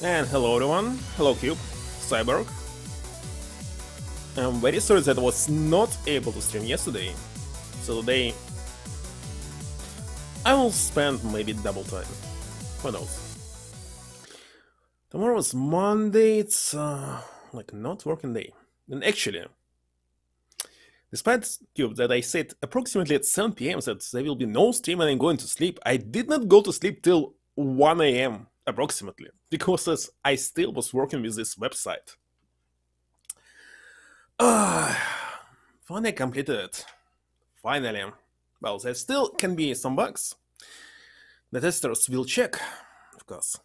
And hello everyone, hello Cube, Cyborg. I'm very sorry that I was not able to stream yesterday, so today I will spend maybe double time. Who knows? Tomorrow is Monday, it's like not working day. And actually, despite Cube that I said approximately at 7 PM that there will be no stream and I'm going to sleep, I did not go to sleep till 1 AM approximately, because I still was working with this website. Finally completed it. Finally. Well, there still can be some bugs. The testers will check, of course.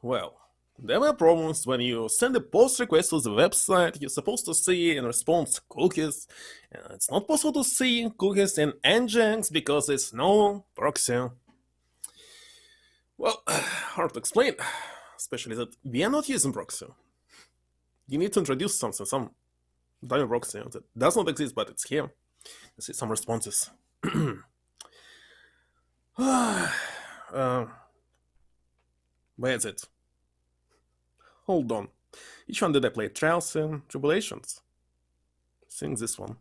Well, there were problems when you send a post request to the website. You're supposed to see in response cookies. It's not possible to see cookies in Nginx because there's no proxy. Well, hard to explain, especially that we are not using proxy. You need to introduce something, some dummy proxy that does not exist, but it's here. Let's see some responses. Where is it? Hold on. Which one did I play? Trials and Tribulations. I think this one.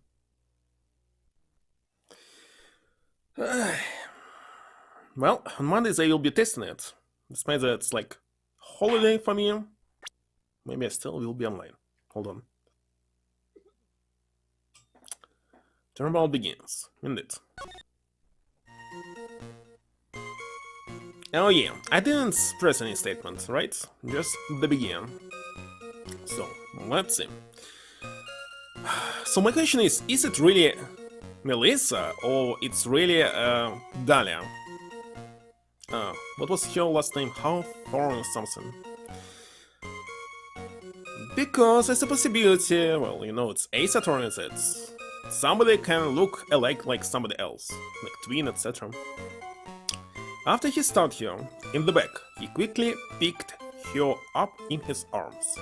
Well, on Mondays I will be testing it. Despite that it's like holiday for me. Maybe I still will be online. Hold on. Turnabout begins. Indeed. Oh yeah, I didn't press any statement, right? Just the begin. So, let's see. So my question is it really Melissa or it's really Dahlia? What was her last name? Hawthorne something. Because it's a possibility, well, you know, it's Ace Attorney, it's somebody can look alike like somebody else, like twin, etc. After he started her in the back, he quickly picked her up in his arms.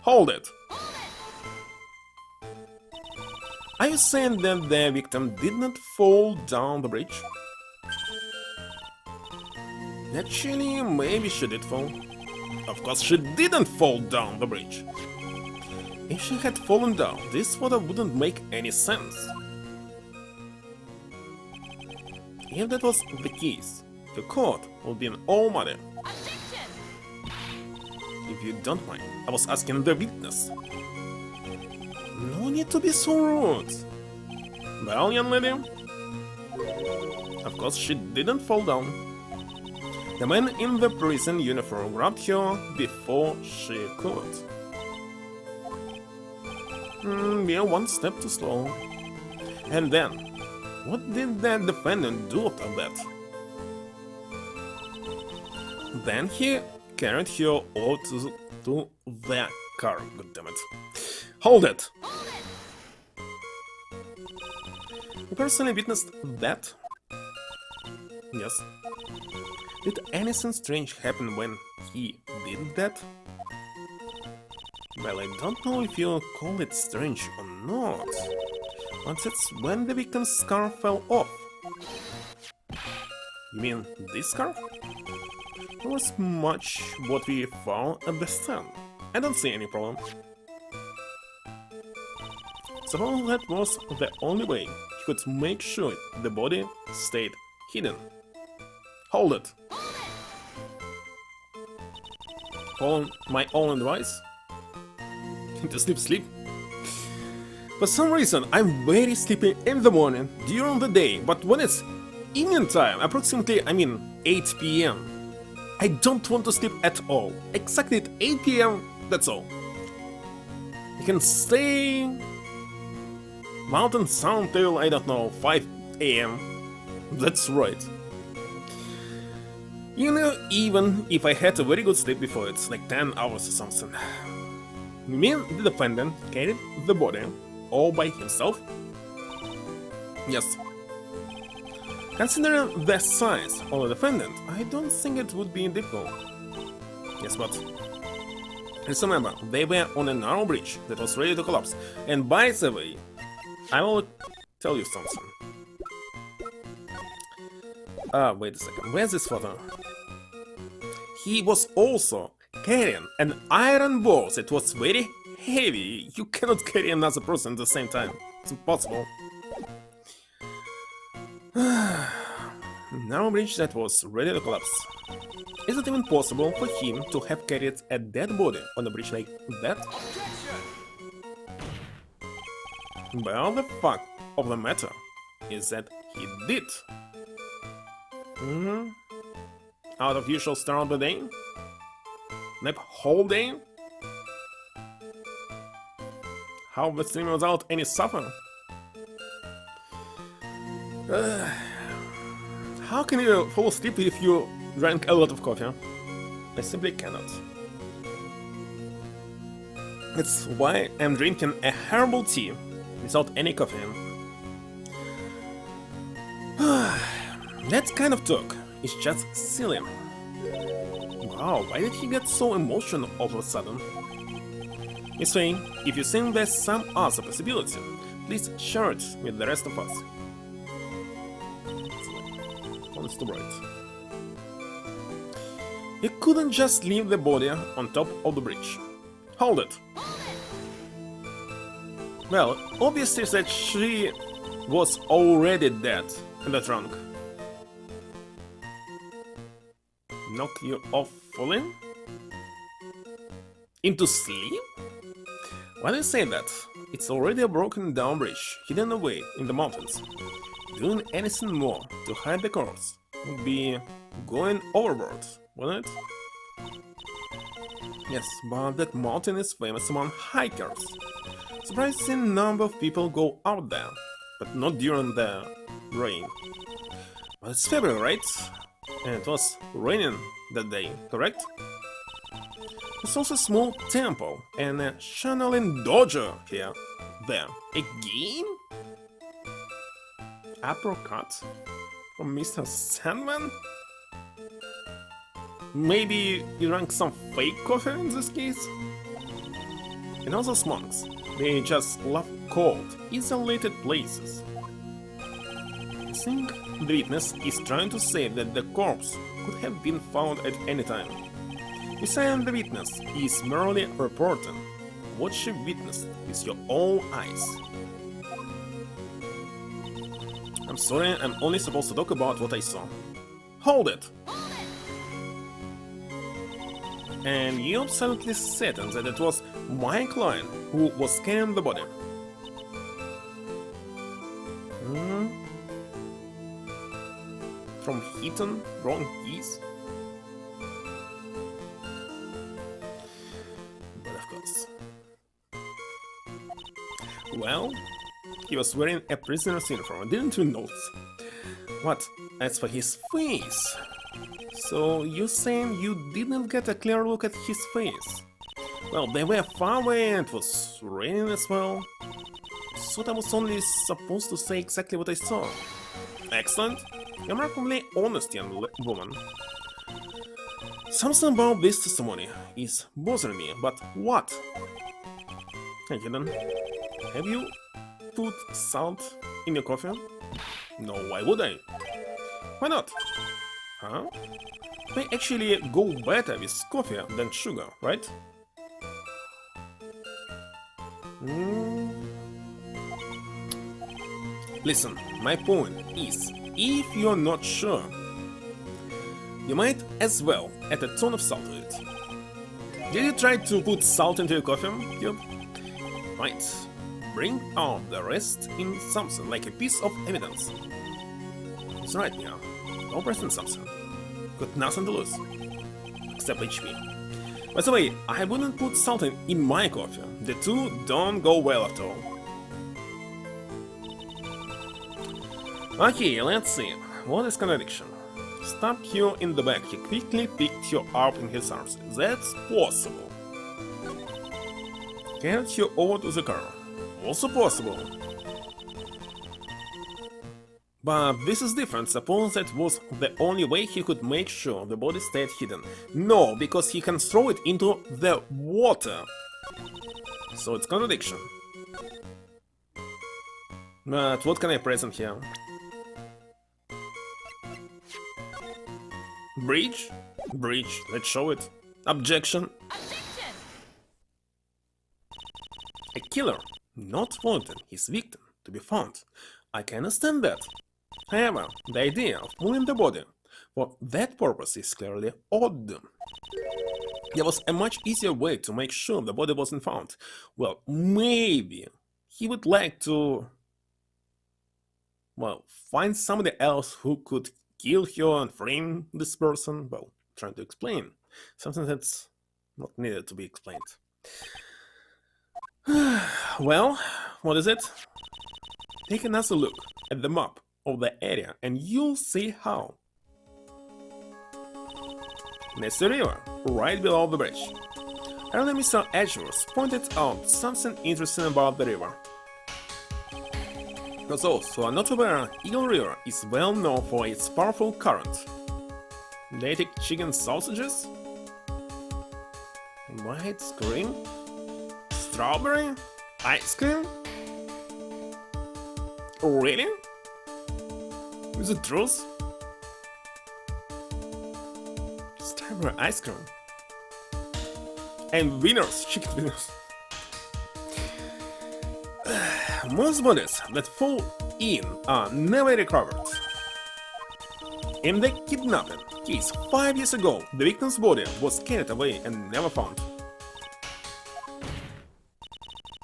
Hold it! Are you saying that the victim did not fall down the bridge? Actually, maybe she did fall. Of course, she didn't fall down the bridge. If she had fallen down, this photo wouldn't make any sense. If that was the case, the court would be in all muddy. If you don't mind, I was asking the witness. No need to be so rude. Well, young lady. Of course, she didn't fall down. The man in the prison uniform grabbed her before she could. We are one step too slow. And then, what did the defendant do after that? Then he carried her over to the car. Goddammit. Hold it! You personally witnessed that? Yes. Did anything strange happen when he did that? Well, I don't know if you call it strange or not, but it's when the victim's scarf fell off. You mean this scarf? It was much what we found at the stand. I don't see any problem. Suppose that was the only way he could make sure the body stayed hidden. Hold it! Follow my own advice? To sleep. For some reason, I'm very sleepy in the morning, during the day, but when it's evening time, approximately, 8 PM, I don't want to sleep at all. Exactly at 8 PM, that's all. I can stay mountain sound till, I don't know, 5 AM. That's right. You know, even if I had a very good sleep before, it's like 10 hours or something. You mean the defendant carried the body all by himself? Yes. Considering the size of the defendant, I don't think it would be difficult. Yes, but just remember, they were on a narrow bridge that was ready to collapse. And by the way, I will tell you something. Wait a second, where's this photo? He was also carrying an iron box that was very heavy. You cannot carry another person at the same time. It's impossible. Narrow bridge that was ready to collapse. Is it even possible for him to have carried a dead body on a bridge like that? Well, the fact of the matter is that he did. Out of usual start of the day? Nap whole day? How the stream without any supper? How can you fall asleep if you drank a lot of coffee? I simply cannot. That's why I'm drinking a herbal tea without any caffeine. That kind of talk is just silly. Wow, why did he get so emotional all of a sudden? Miss Faye, if you think there's some other possibility, please share it with the rest of us. Honest to Wright. He couldn't just leave the body on top of the bridge. Hold it! Well, obviously that she was already dead in the trunk. Knock you off fully? Into sleep? Why do you say that? It's already a broken down bridge, hidden away in the mountains. Doing anything more to hide the corpse would be going overboard, wouldn't it? Yes, but that mountain is famous among hikers. Surprising number of people go out there, but not during the rain. But it's February, right? And it was raining that day, correct? There's also a small temple and a channeling dojo here. There. Again? Apricot? From Mr. Sandman? Maybe you drank some fake coffee in this case? And all those monks, they just love cold, isolated places. I think the witness is trying to say that the corpse could have been found at any time. Besides, the witness is merely reporting what she witnessed with your own eyes. I'm sorry, I'm only supposed to talk about what I saw. Hold it! And you absolutely certain that it was my client who was carrying the body? From hitting wrong keys? But of course. Well, he was wearing a prisoner's uniform, didn't you notice? What? As for his face... So you're saying you didn't get a clear look at his face? Well, they were far away and it was raining as well. So I was only supposed to say exactly what I saw. Excellent. You're remarkably honest, young woman. Something about this testimony is bothering me, but what? Hey, Hidden, have you put salt in your coffee? No, why would I? Why not? Huh? They actually go better with coffee than sugar, right? Listen, my point is, if you're not sure, you might as well add a ton of salt to it. Did you try to put salt into your coffee, Cube? Right. Bring out the rest in something like a piece of evidence. It's right now. No present something. Got nothing to lose. Except HP. By the way, I wouldn't put salt in my coffee. The two don't go well at all. Okay, let's see. What is contradiction? Stabbed you in the back, he quickly picked you up in his arms. That's possible. Carried you over to the car. Also possible. But this is different. Suppose that was the only way he could make sure the body stayed hidden. No, because he can throw it into the water. So it's contradiction. But what can I present here? Breach? Breach, let's show it. Objection. Objection! A killer not wanting his victim to be found. I can understand that. However, the idea of moving the body for that purpose is clearly odd. There was a much easier way to make sure the body wasn't found. Well, maybe he would like to, well, find somebody else who could kill her and frame this person. Well, trying to explain something that's not needed to be explained. Well, what is it? Take another look at the map of the area and you'll see how. Next to the river, right below the bridge. Earlier Mr. Edgeworth pointed out something interesting about the river. For those who are not aware, Eagle River is well known for its powerful current. They take chicken sausages? White cream? Strawberry? Ice cream? Really? Is it truth? Strawberry ice cream? And winners, chicken winners. Most bodies that fall in are never recovered. In the kidnapping case 5 years ago, the victim's body was carried away and never found.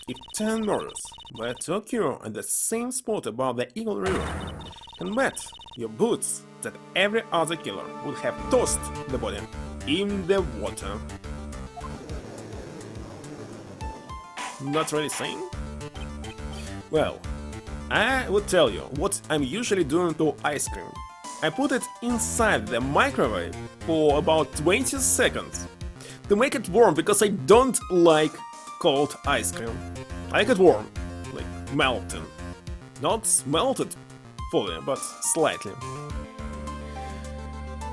If 10 murders were to occur at the same spot above the Eagle River, and bet your boots that every other killer would have tossed the body in the water. Not really saying? Well, I would tell you what I'm usually doing to ice cream. I put it inside the microwave for about 20 seconds to make it warm because I don't like cold ice cream. I like it warm, like melting. Not melted fully, but slightly.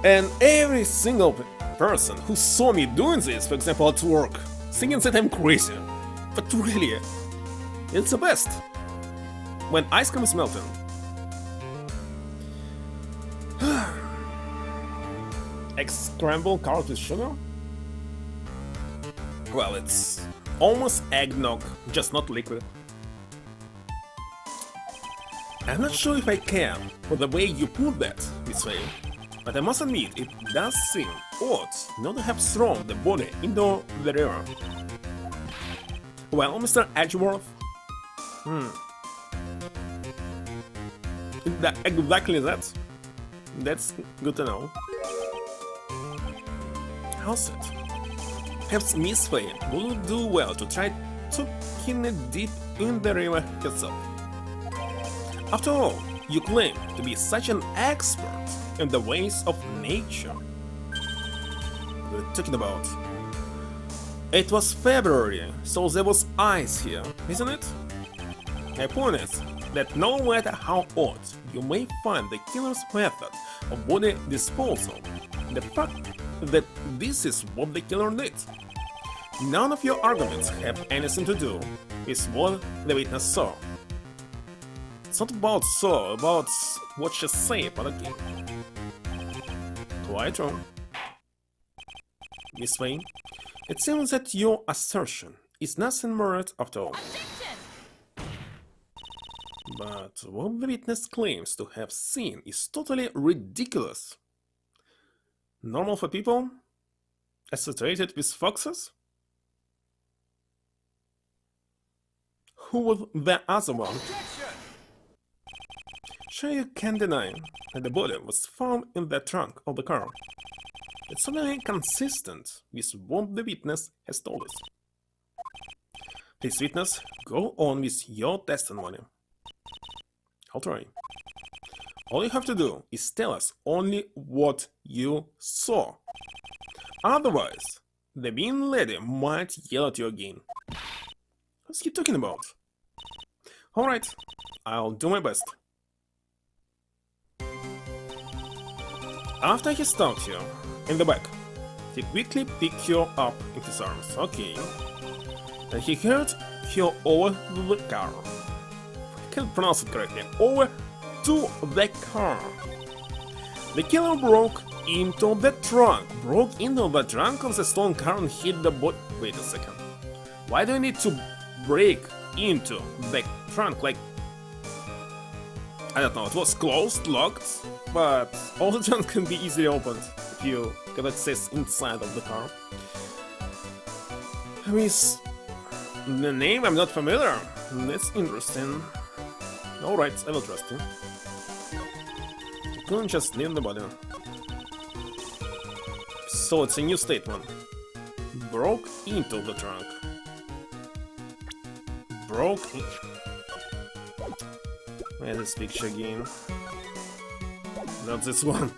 And every single person who saw me doing this, for example at work, thinking that I'm crazy. But really, it's the best. When ice cream is melting. Egg scrambled carrot with sugar? Well, it's almost eggnog, just not liquid. I'm not sure if I care for the way you put that this way, but I must admit it does seem odd not to have thrown the body into the river. Well, Mr. Edgeworth? Exactly that. That's good to know. How's it? Perhaps Miss Faye would do well to try tucking it deep in the river herself. After all, you claim to be such an expert in the ways of nature. What are you talking about? It was February, so there was ice here, isn't it? My point is that no matter how odd you may find the killer's method of body disposal, the fact that this is what the killer did, none of your arguments have anything to do with what the witness saw. It's not about saw, about what she said, but okay. Quite wrong. Miss Wayne, it seems that your assertion is nothing more after all. Objection! But what the witness claims to have seen is totally ridiculous. Normal for people? Associated with foxes? Who was the other one? Sure, you can't deny that the body was found in the trunk of the car. It's certainly consistent with what the witness has told us. Please, witness, go on with your testimony. I'll try. All you have to do is tell us only what you saw. Otherwise, the bean lady might yell at you again. What's he talking about? Alright, I'll do my best. After he stopped you in the back, he quickly picked you up in his arms. Okay. And he carried you over the car. I can't pronounce it correctly. Over to the car. The killer broke into the trunk. Broke into the trunk of the stolen car and hit the body. Wait a second. Why do you need to break into the trunk? Like, I don't know, it was closed, locked, but all the trunk can be easily opened if you get access inside of the car. With the name I'm not familiar. That's interesting. Alright, I will trust you. You couldn't just leave the body. So it's a new statement. Broke into the trunk. Broke in... Where's this picture again? Not this one.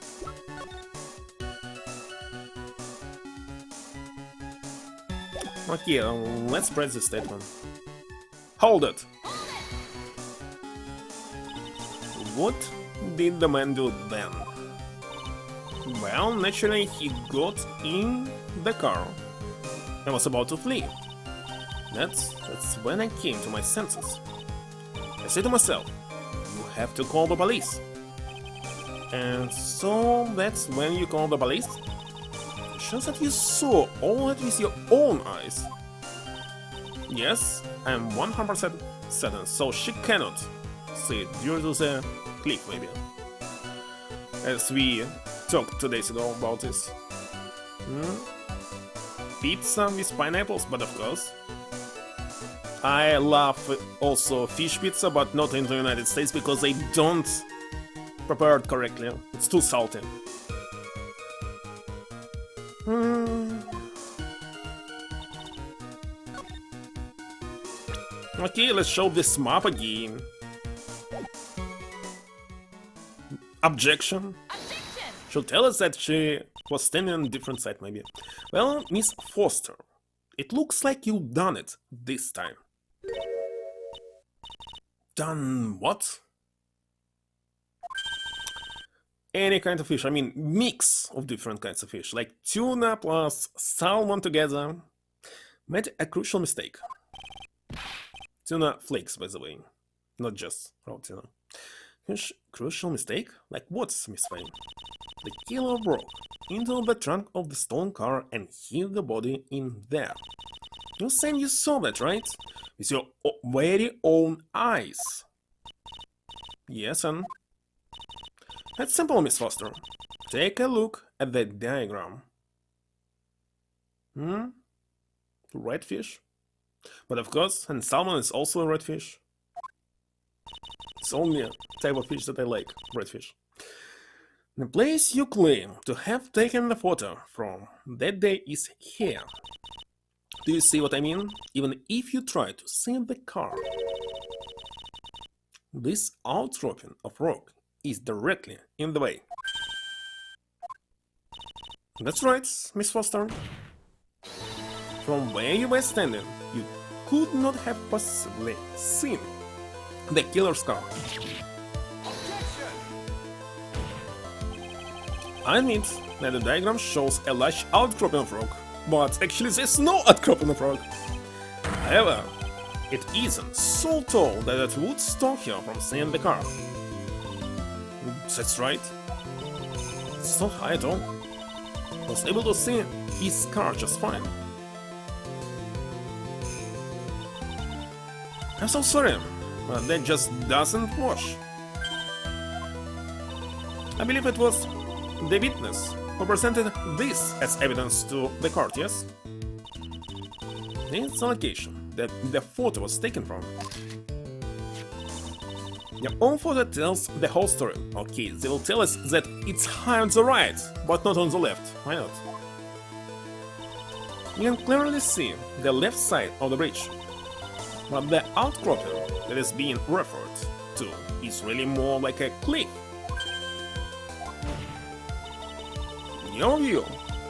Okay, let's press the statement. Hold it! What did the man do then? Well, naturally he got in the car and was about to flee. That's when I came to my senses. I said to myself, you have to call the police. And so that's when you call the police? It shows that you saw all that with your own eyes. Yes, I'm 100% certain, so she cannot see it due to the cliff, maybe. As we talked 2 days ago about this. Pizza with pineapples, but of course. I love also fish pizza, but not in the United States because they don't prepare it correctly. It's too salty. Okay, let's show this map again. Objection? She'll tell us that she was standing on a different side, maybe. Well, Miss Foster, it looks like you've done it this time. Done what? Any kind of fish, I mean mix of different kinds of fish, like tuna plus salmon together. Made a crucial mistake. Tuna flakes, by the way, not just raw tuna. Crucial mistake? Like what, Miss Fane? The killer broke into the trunk of the stolen car and hid the body in there. You're saying you saw that, right? With your very own eyes. Yes, and... That's simple, Miss Foster. Take a look at the diagram. Red fish? But of course, and salmon is also a red fish. It's only a type of fish that I like, red fish. The place you claim to have taken the photo from that day is here. Do you see what I mean? Even if you try to see the car. This outcropping of rock is directly in the way. That's right, Miss Foster. From where you were standing, you could not have possibly seen the killer's car. I admit that the diagram shows a large outcropping of rock, but actually there's no outcropping of rock. However, it isn't so tall that it would stop you from seeing the car. That's right. It's not high at all. I was able to see his car just fine. I'm so sorry, but that just doesn't wash. I believe it was the witness who presented this as evidence to the court, yes? It's a location that the photo was taken from. Your own photo tells the whole story. Okay, they will tell us that it's high on the right, but not on the left. Why not? You can clearly see the left side of the bridge. But the outcropping that is being referred to is really more like a cliff. Your view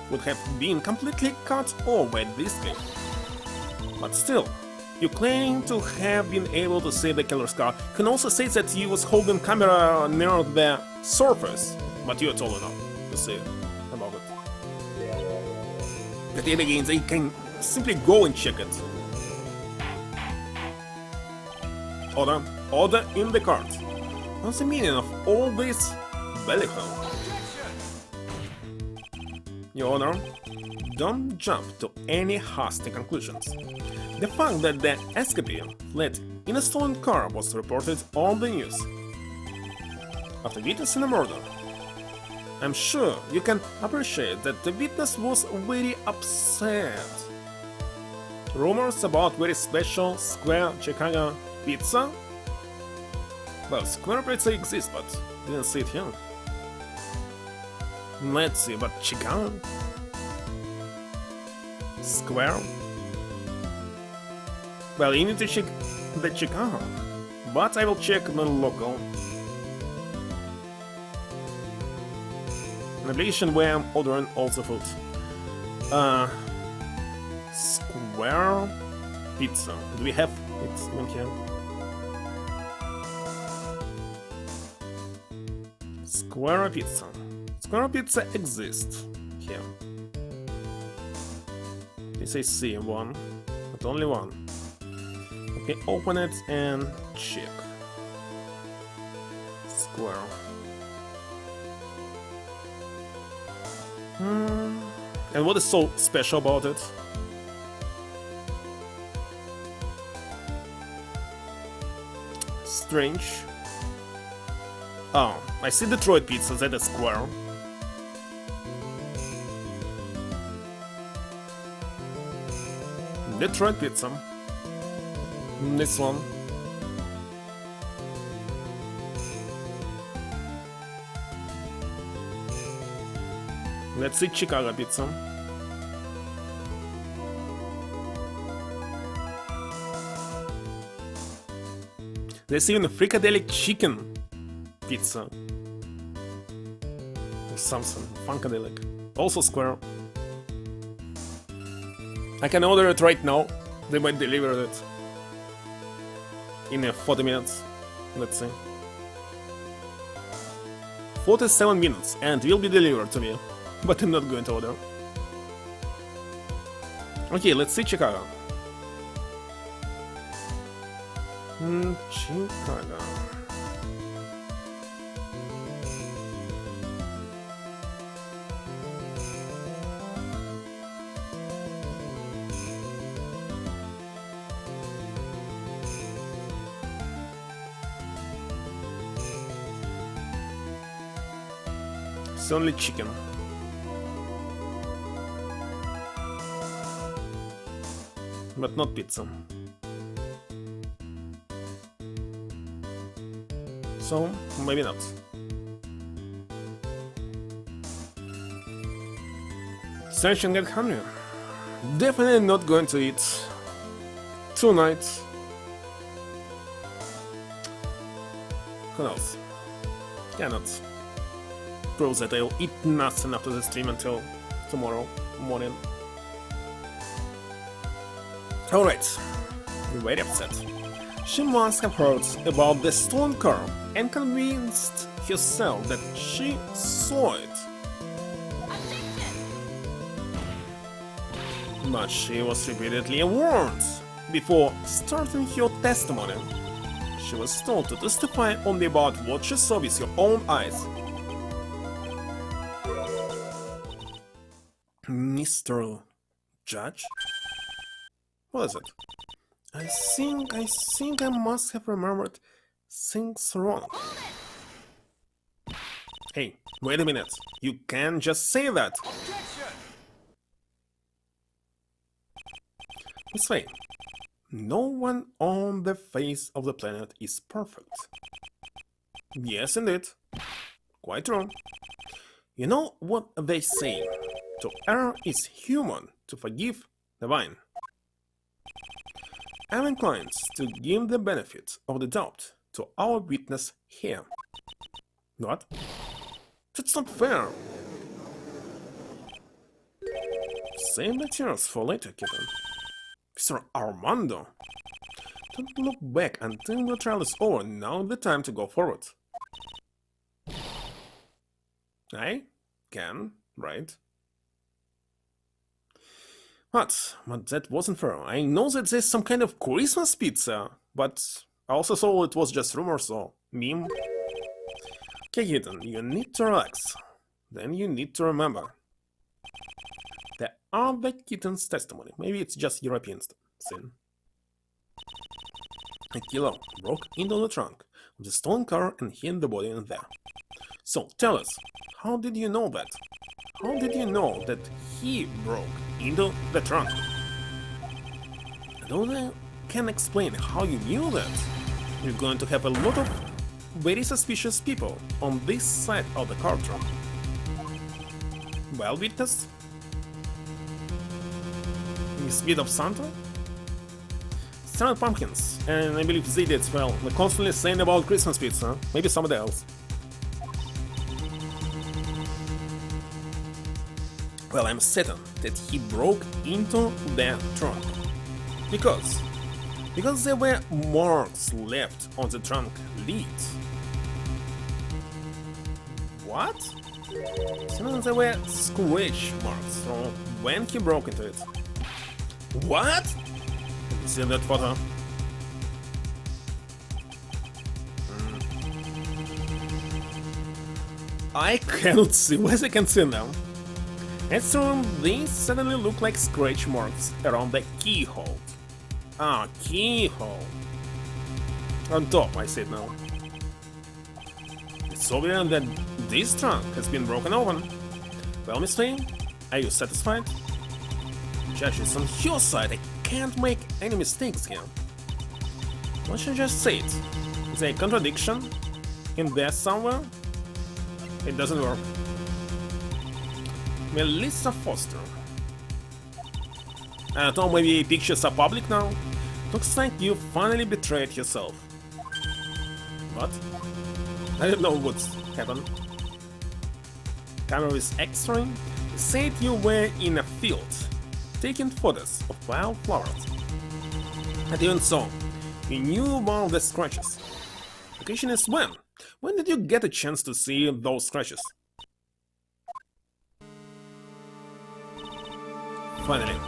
would have been completely cut off by this cliff. But still, you claim to have been able to see the killer's car. You can also say that you was holding camera near the surface, but you're tall enough to see about it. But yet again, they can simply go and check it. Order in the cart. What's the meaning of all this belly hole? Your Honor, don't jump to any hasty conclusions. The fact that the escapee fled in a stolen car was reported on the news. After witnessing a murder, I'm sure you can appreciate that the witness was very upset. Rumors about very special square Chicago pizza? Well, square pizza exists, but didn't see it here. Let's see, but Chicago? Square? Well, you need to check the Chicago, but I will check the local. An application where I'm ordering also food. Square pizza. Do we have it in here? Square pizza. Square pizza exists here. This I see one, but only one. Okay, open it and check. Square. And what is so special about it? Strange. Oh, I see Detroit pizza, that is square. Detroit pizza. This one. Let's see Chicago pizza. There's even a Fricadelic chicken pizza. Or something. Funkadelic. Also square. I can order it right now. They might deliver it in 40 minutes. Let's see. 47 minutes and will be delivered to me. But I'm not going to order. Okay, let's see Chicago. Chicago. It's only chicken. But not pizza. So, maybe not. Search and get hungry. Definitely not going to eat tonight. Who knows? Cannot prove that I'll eat nothing after the stream until tomorrow morning. Alright, very upset. She must have heard about the stolen car and convinced herself that she saw it. But she was repeatedly warned before starting her testimony. She was told to testify only about what she saw with her own eyes. Mr. Judge? What is it? I think I must have remembered things wrong. Hey, wait a minute. You can't just say that. This way. No one on the face of the planet is perfect. Yes, indeed. Quite true. You know what they say? To err is human, to forgive divine. I'm inclined to give the benefit of the doubt to our witness here. What? That's not fair. Save the tears for later, kitten. Mr. Armando. Don't look back until the trial is over. Now the time to go forward. I can, right? But that wasn't fair. I know that there's some kind of Christmas pizza, but I also saw it was just rumors or meme. Okay, Ethan, you need to relax. Then you need to remember. are the kitten's testimony. Maybe it's just European sin. A killer broke into the trunk of the stolen car and hid the body in there. So, tell us, how did you know that? How did you know that he broke into the trunk? I don't can explain how you knew that. You're going to have a lot of very suspicious people on this side of the car trunk. Well, witness? Miss Bit of Santa? Stranded pumpkins, and I believe they did well. They're constantly saying about Christmas pizza. Maybe somebody else. Well, I'm certain that he broke into the trunk. Because there were marks left on the trunk lid. What? So there were scratch marks from when he broke into it. What? Let me see that photo. I cannot see. Where's I can see now? As from these suddenly look like scratch marks around the keyhole. Ah, keyhole. On top, I see it now. It's obvious that this trunk has been broken open. Well, Miss Lane, are you satisfied? Judges on your side, I can't make any mistakes here. What should I just say it? Is there a contradiction in there somewhere? It doesn't work. Melissa Foster. Tom, maybe pictures are public now? Looks like you finally betrayed yourself. What? I don't know what's happened. Camera is X-ray. You said you were in a field, taking photos of wildflowers. And even so, you knew about the scratches. The question is when? When did you get a chance to see those scratches? Finally.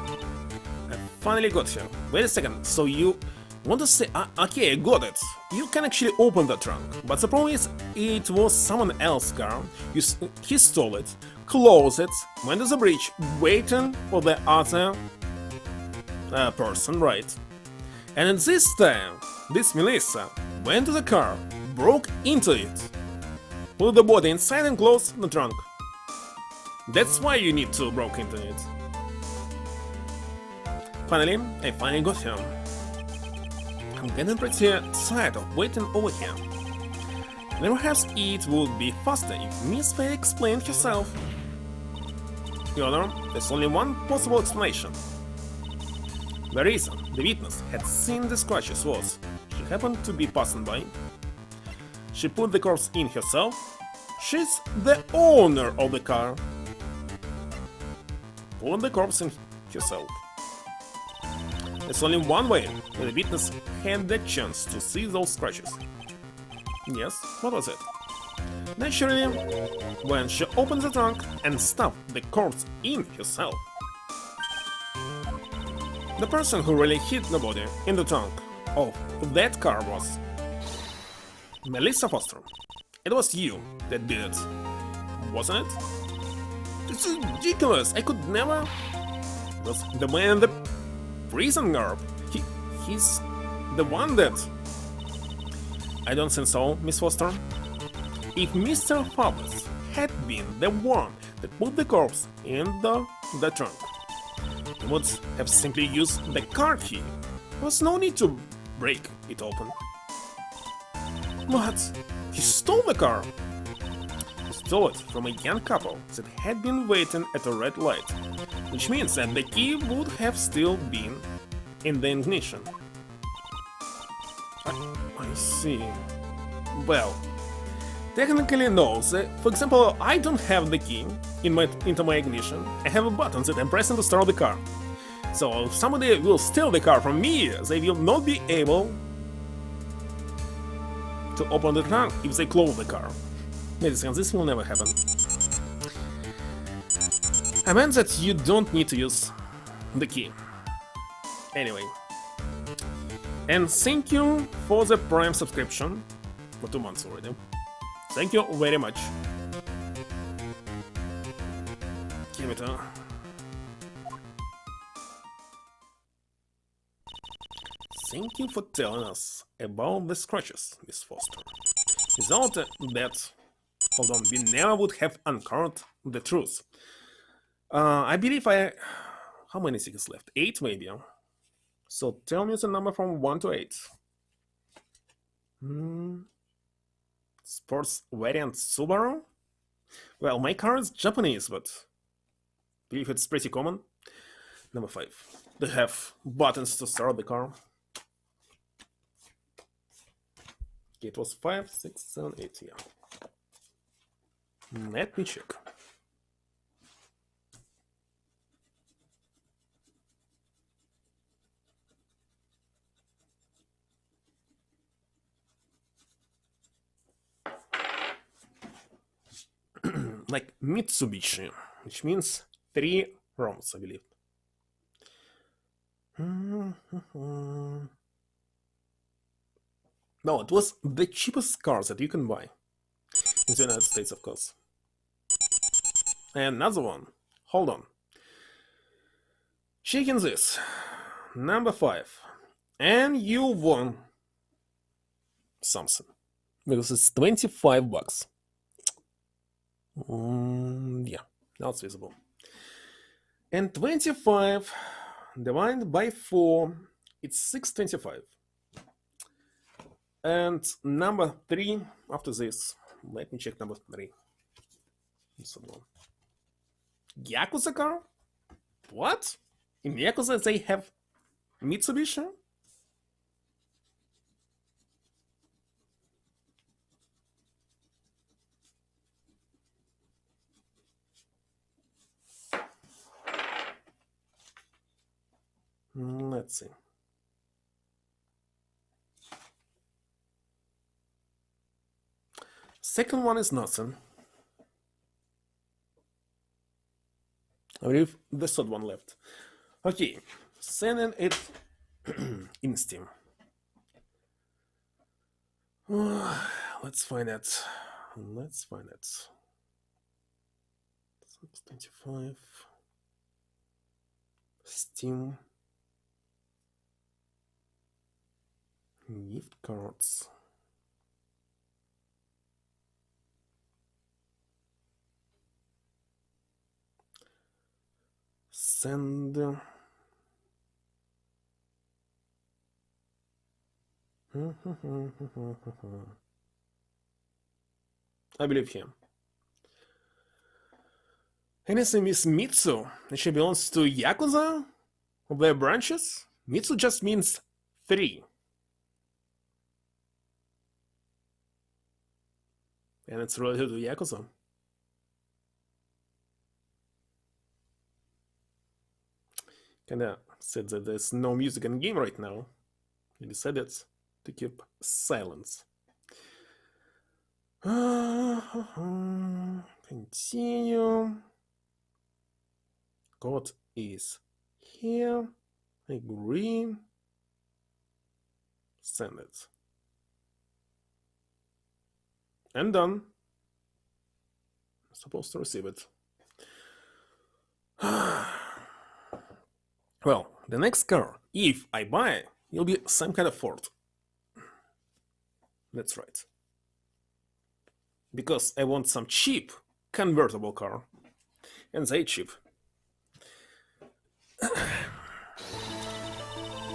I finally got here. Wait a second, so you want to say... okay, I got it. You can actually open the trunk, but the problem is it was someone else's car. He stole it, closed it, went to the bridge, waiting for the other person, right? And at this time, this Melissa went to the car, broke into it, put the body inside and closed the trunk. That's why you need to broke into it. Finally, I finally got him. I'm getting pretty tired of waiting over here. And perhaps it would be faster if Miss Faye explained herself. Your Honor, there's only one possible explanation. The reason the witness had seen the scratches was she happened to be passing by. She put the corpse in herself. She's the owner of the car. Put the corpse in herself. There's only one way the witness had the chance to see those scratches. Yes, what was it? Naturally, when she opened the trunk and stuffed the corpse in herself. The person who really hid the body in the trunk of that car was Melissa Foster. It was you that did it, wasn't it? It's ridiculous, I could never... It was the man in the prison garb. He's the one that... I don't think so, Miss Foster. If Mr. Fables had been the one that put the corpse in the trunk, he would have simply used the car key. There was no need to break it open. What? He stole the car! He stole it from a young couple that had been waiting at a red light, which means that the key would have still been in the ignition. I see. Well, technically no. For example, I don't have the key into my ignition. I have a button that I'm pressing to start the car. So if somebody will steal the car from me, they will not be able to open the trunk if they close the car. Wait a second, this will never happen. I meant that you don't need to use the key. Anyway. And thank you for the Prime subscription for 2 months already. Thank you very much. Give it a... Thank you for telling us about the scratches, Miss Foster. Without that, hold on, we never would have uncovered the truth. I believe I... How many seconds left? 8 maybe. So tell me the number from 1 to 8. Sports variant Subaru? Well, my car is Japanese, but I believe it's pretty common. Number 5. They have buttons to start the car. Okay, it was 5, 6, 7, 8, yeah. Let me check. Like Mitsubishi, which means 3 rounds, I believe. No, it was the cheapest car that you can buy in the United States, of course. Another one. Hold on. Checking this. Number 5. And you won something. Because it's 25 bucks. Yeah, now it's visible. And 25 divided by 4, it's 625. And number 3 after this, let me check number 3. This one. Yakuza car? What? In Yakuza they have Mitsubishi? Let's see. Second one is nothing. I believe the third one left. Okay, sending it in Steam. Let's find it. Let's find it. 625. Steam. Gift cards. Send. I believe him. Anything with Mitsu, and she belongs to Yakuza? Of their branches? Mitsu just means 3. And it's related to Yakuza. Kinda said that there's no music in the game right now. I decided to keep silence. Continue. Code is here. Agree. Send it. And done. I'm supposed to receive it. Well, the next car, if I buy, will be some kind of Ford. That's right. Because I want some cheap convertible car. And they cheap.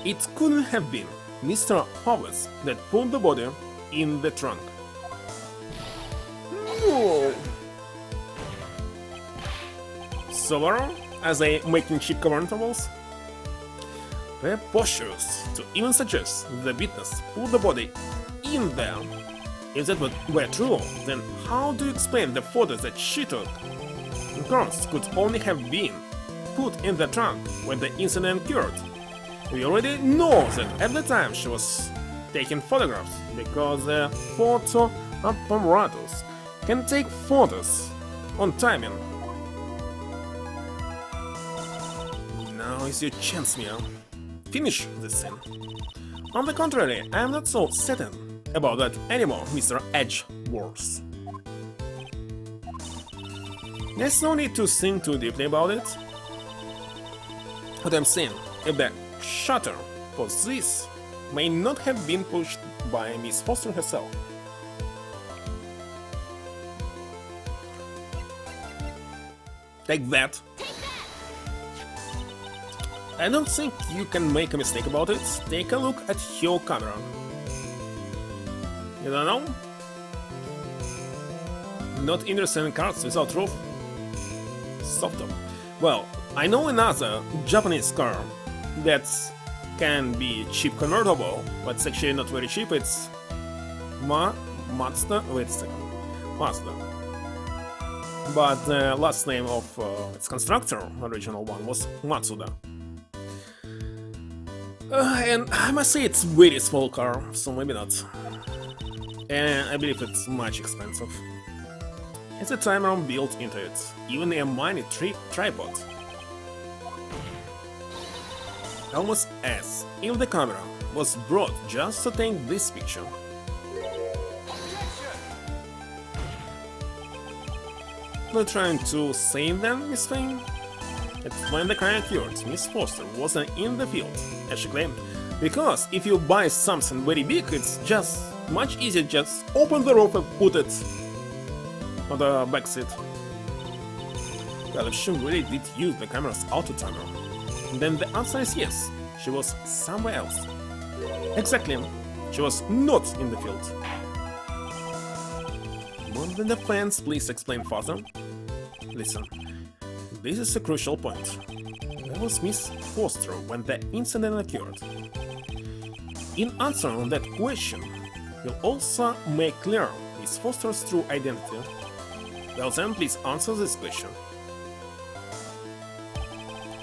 It couldn't have been Mr. Howes that put the body in the trunk. No. Subaru, as they making cheap convertibles? Preposterous to even suggest the witness put the body in there. If that were true, then how do you explain the photos that she took? Of course, could only have been put in the trunk when the incident occurred. We already know that at the time she was taking photographs, because the photo apparatus can take photos on timing. Now is your chance, Mia. Finish this scene. On the contrary, I am not so certain about that anymore, Mr. Edgeworth. There's no need to think too deeply about it. What I'm saying, if the shutter for this may not have been pushed by Miss Foster herself. Take that. I don't think you can make a mistake about it. Take a look at your camera. You don't know? Not interested in cars without roof? Soft top. Well, I know another Japanese car that can be cheap convertible, but it's actually not very cheap. It's Mazda. Wait a second. Mazda. But the last name of its constructor, original one, was Matsuda. And I must say it's very small car, so maybe not. And I believe it's much expensive. It's a timer built into it, even a mini tripod. Almost as if the camera was brought just to take this picture. Not trying to save them, Miss Fane? It's when the crime occurred, Miss Foster wasn't in the field, as she claimed. Because if you buy something very big, it's just much easier just open the roof and put it on the back seat. Well, if she really did use the camera's auto timer, then the answer is yes, she was somewhere else. Exactly, she was not in the field. Won't the defense please explain further? Listen, this is a crucial point. Where was Miss Foster when the incident occurred? In answering that question, you'll also make clear Miss Foster's true identity. Well then, please answer this question.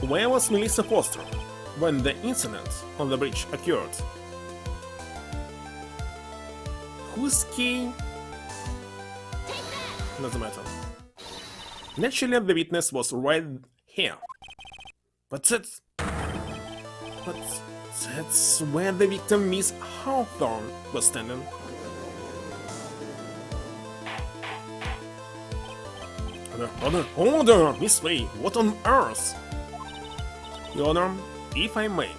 Where was Melissa Foster when the incident on the bridge occurred? Whose key? Doesn't matter. Naturally, the witness was right here. But that's where the victim, Miss Hawthorne, was standing. Order, Miss Fay, what on earth? Your Honor, if I may.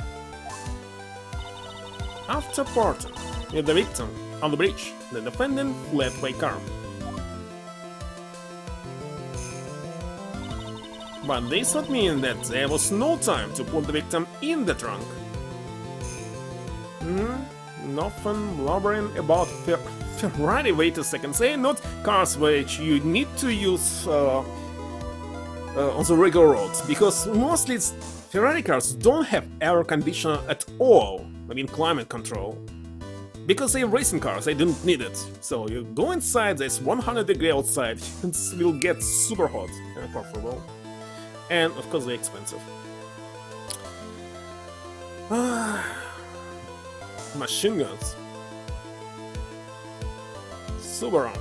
After parting with the victim on the bridge, the defendant fled by car. But this would mean that there was no time to put the victim in the trunk. Nothing blubbering about Ferrari. Wait a second, say not cars which you need to use on the regular roads, because mostly Ferrari cars don't have air conditioner at all, I mean climate control. Because they're racing cars, they don't need it. So you go inside, there's 100 degrees outside, it will get super hot and uncomfortable. And of course they're expensive. Machine guns. Subaru.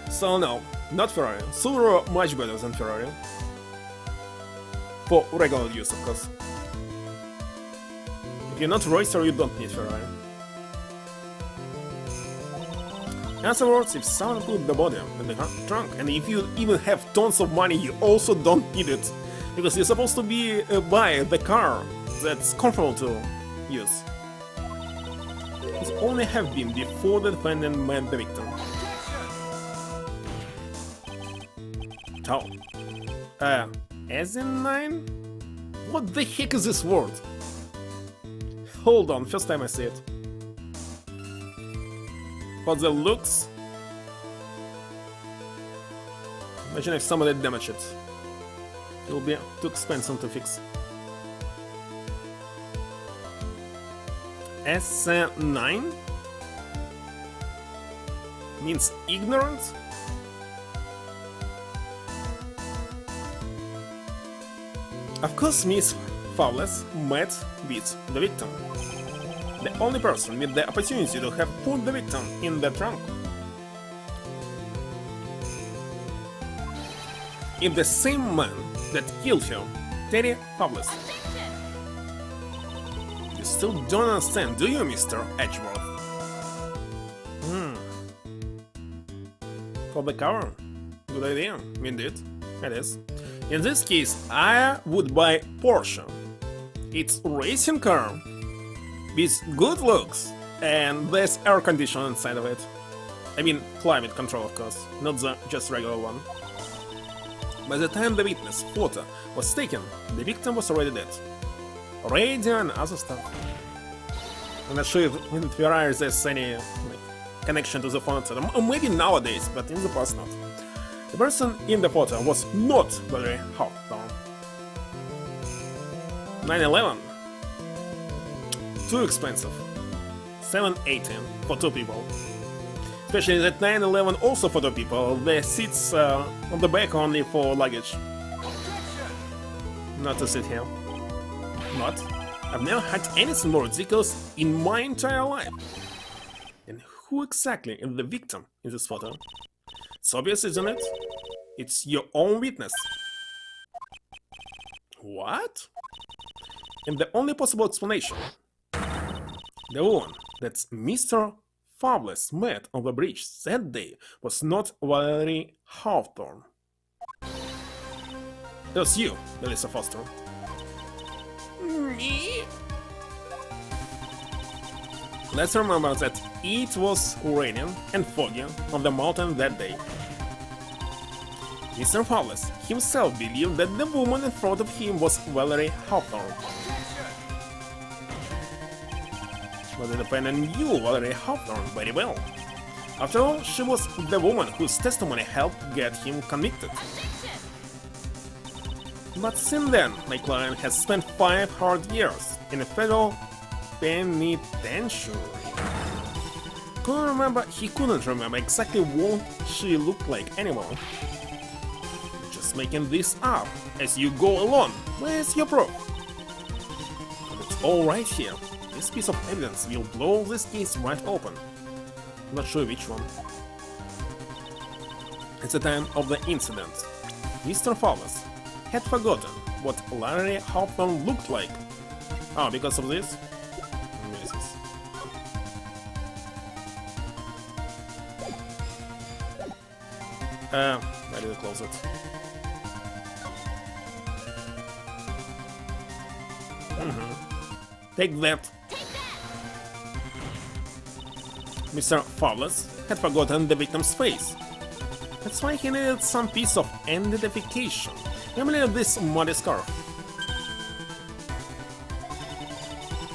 So no, not Ferrari. Subaru much better than Ferrari. For regular use, of course. If you're not racer, you don't need Ferrari. In other words, if someone put the body in the trunk, and if you even have tons of money, you also don't need it. Because you're supposed to buy the car that's comfortable to use. It only have been before the defendant met the victim. Oh. As in 9? What the heck is this word? Hold on, first time I see it. For the looks... Imagine if somebody damaged it. It will be too expensive to fix. S9 means ignorant. Of course, Miss Fowles met with the victim, the only person with the opportunity to have put the victim in the trunk. If the same man that killed him, Terry Fowles. You still don't understand, do you, Mr. Edgeworth? For the cover? Good idea, indeed. It is. In this case, I would buy Porsche. It's a racing car with good looks, and there's air conditioning inside of it. I mean, climate control, of course, not the just regular one. By the time the witness photo was taken, the victim was already dead. Radio and other stuff. I'm not sure if in Ferrari there's any connection to the phone, etc. Or maybe nowadays, but in the past not. The person in the photo was not very hot, though. 911. Too expensive. 780 for two people. Especially that 911 also for two people. The seats on the back only for luggage. Not to sit here. Not. I've never had anything more ridiculous in my entire life. And who exactly is the victim in this photo? It's obvious, isn't it? It's your own witness. What? And the only possible explanation. The woman that Mr. Fabulous met on the bridge that day was not Valerie Hawthorne. It was you, Melissa Foster. Me? Let's remember that it was raining and foggy on the mountain that day. Mr. Fabulous himself believed that the woman in front of him was Valerie Hawthorne. But the defendant knew Valerie Hawthorne very well. After all, she was the woman whose testimony helped get him convicted. But since then, my client has spent 5 hard years in a federal penitentiary. He couldn't remember exactly what she looked like anymore. You're just making this up as you go along. Where's your proof? But it's all right here. This piece of evidence will blow this case right open. I'm not sure which one. At the time of the incident, Mr. Fowles had forgotten what Larry Hawthorne looked like. Oh, because of this? Jesus. I didn't close it. Take that. Mr. Fowles had forgotten the victim's face. That's why he needed some piece of identification, namely this muddy scarf.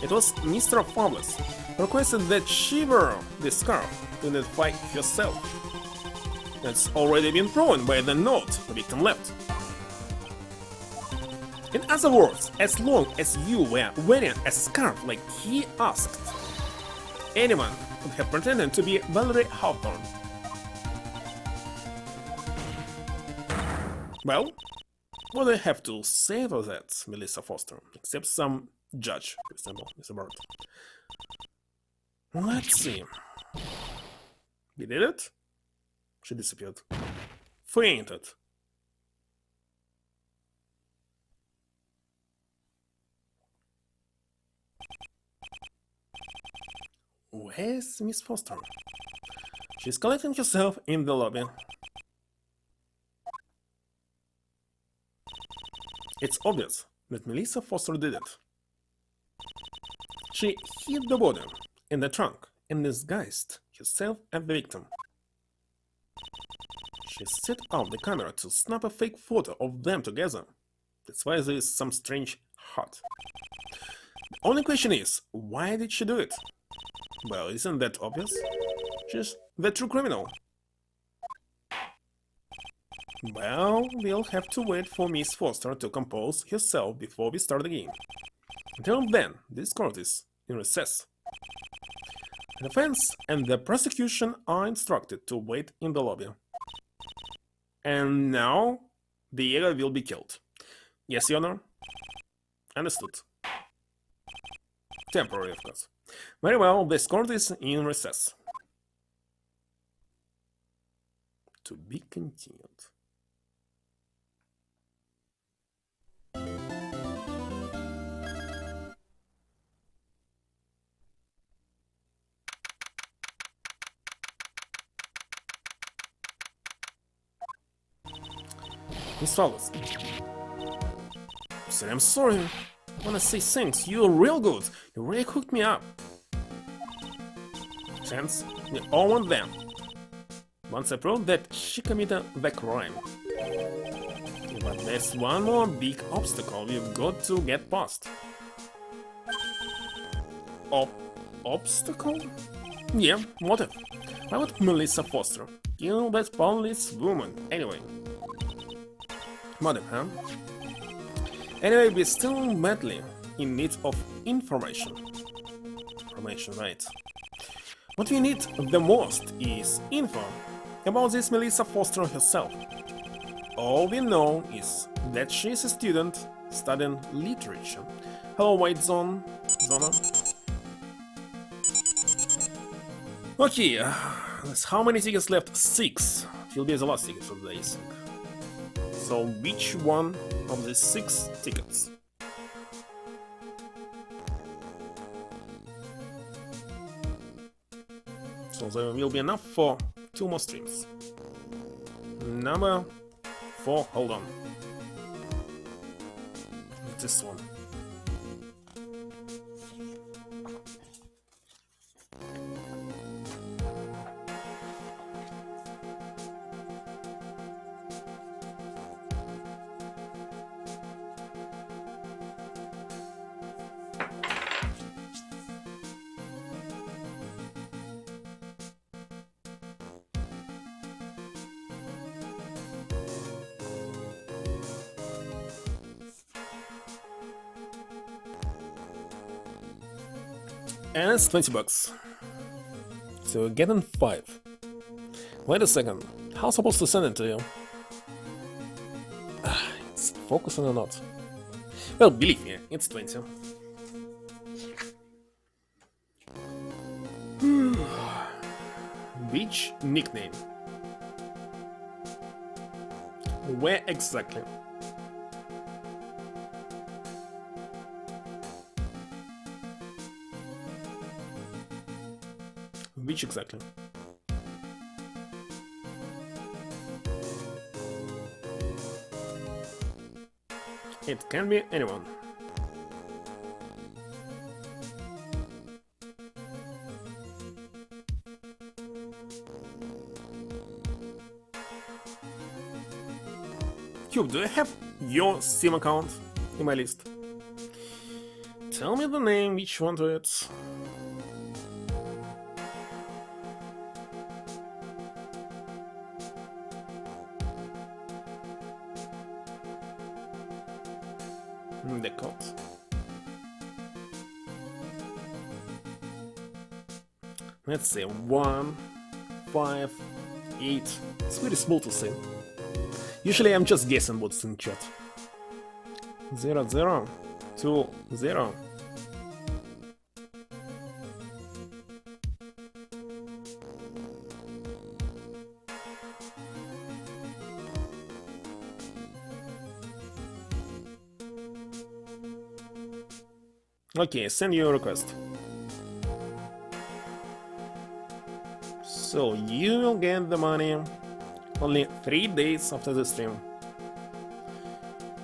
It was Mr. Fowles who requested that she wear this scarf to identify herself. That's already been proven by the note the victim left. In other words, as long as you were wearing a scarf like he asked, anyone could have pretended to be Valerie Hawthorne. Well, what do I have to say about that, Melissa Foster, except some judge, for example, Mr. Bird? Let's see. We did it? She disappeared. Fainted. Where's Miss Foster? She's collecting herself in the lobby. It's obvious that Melissa Foster did it. She hid the body in the trunk and disguised herself as the victim. She set up the camera to snap a fake photo of them together. That's why there is some strange heart. The only question is, why did she do it? Well, isn't that obvious? She's the true criminal. Well, we'll have to wait for Miss Foster to compose herself before we start the game. Until then, this court is in recess. The defense and the prosecution are instructed to wait in the lobby. And now, Diego will be killed. Yes, Your Honor? Understood. Temporary, of course. Very well, this court is in recess. To be continued. Miss Fowles. Sir, I'm sorry. Wanna say thanks, you're real good. You really hooked me up. Chance, we all want them. Once I proved that she committed the crime. But there's one more big obstacle we've got to get past. Obstacle? Yeah, motive. Why would Melissa Foster kill that police woman anyway? Motive, huh? Anyway, we're still madly in need of information. Information, right. What we need the most is info about this Melissa Foster herself. All we know is that she's a student studying literature. Hello, White Zona. Okay, how many tickets left? 6. Will be the last ticket for the day. So, which one of the 6 tickets? So there will be enough for 2 more streams. Number 4, hold on. This one. And it's 20 bucks. So we're getting 5. Wait a second. How am I supposed to send it to you? It's focusing or not? Well, believe me, it's 20. Which nickname? Where exactly? Which exactly? It can be anyone. Cube, do I have your Steam account in my list? Tell me the name, which one to it. The code. Let's say 1, 5, 8. It's very small to say. Usually I'm just guessing what's in chat. 0, 0, 2, 0. Okay, send you a request. So you will get the money only 3 days after the stream.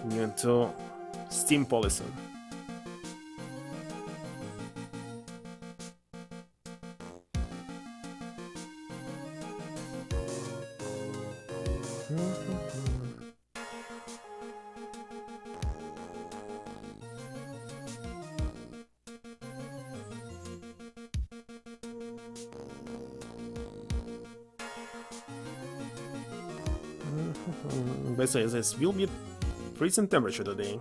New to Steam policy. Basically, this will be freezing temperature today.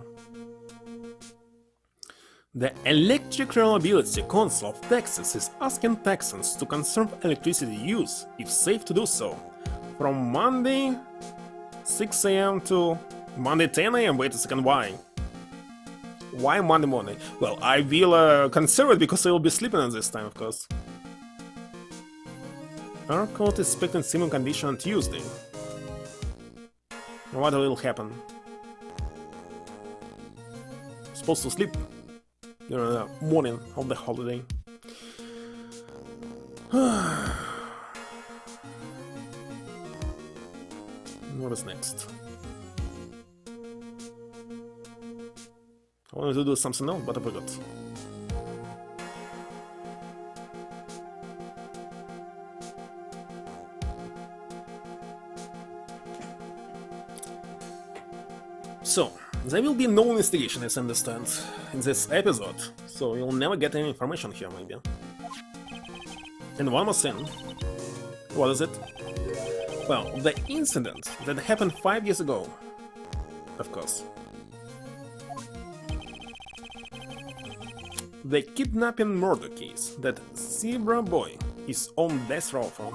The Electric Reliability Council of Texas is asking Texans to conserve electricity use, if safe to do so, from Monday 6 AM to Monday 10 AM. Wait a second, why? Why Monday morning? Well, I will conserve it because I will be sleeping at this time, of course. Our court is expecting similar condition on Tuesday. What will happen? Supposed to sleep during the morning of the holiday. What is next? wanted to do something else, but I forgot. So, there will be no investigation, as I understand, in this episode, so you'll never get any information here, maybe. And one more thing. What is it? Well, the incident that happened 5 years ago. Of course. The kidnapping murder case that Zebra Boy is on death row for.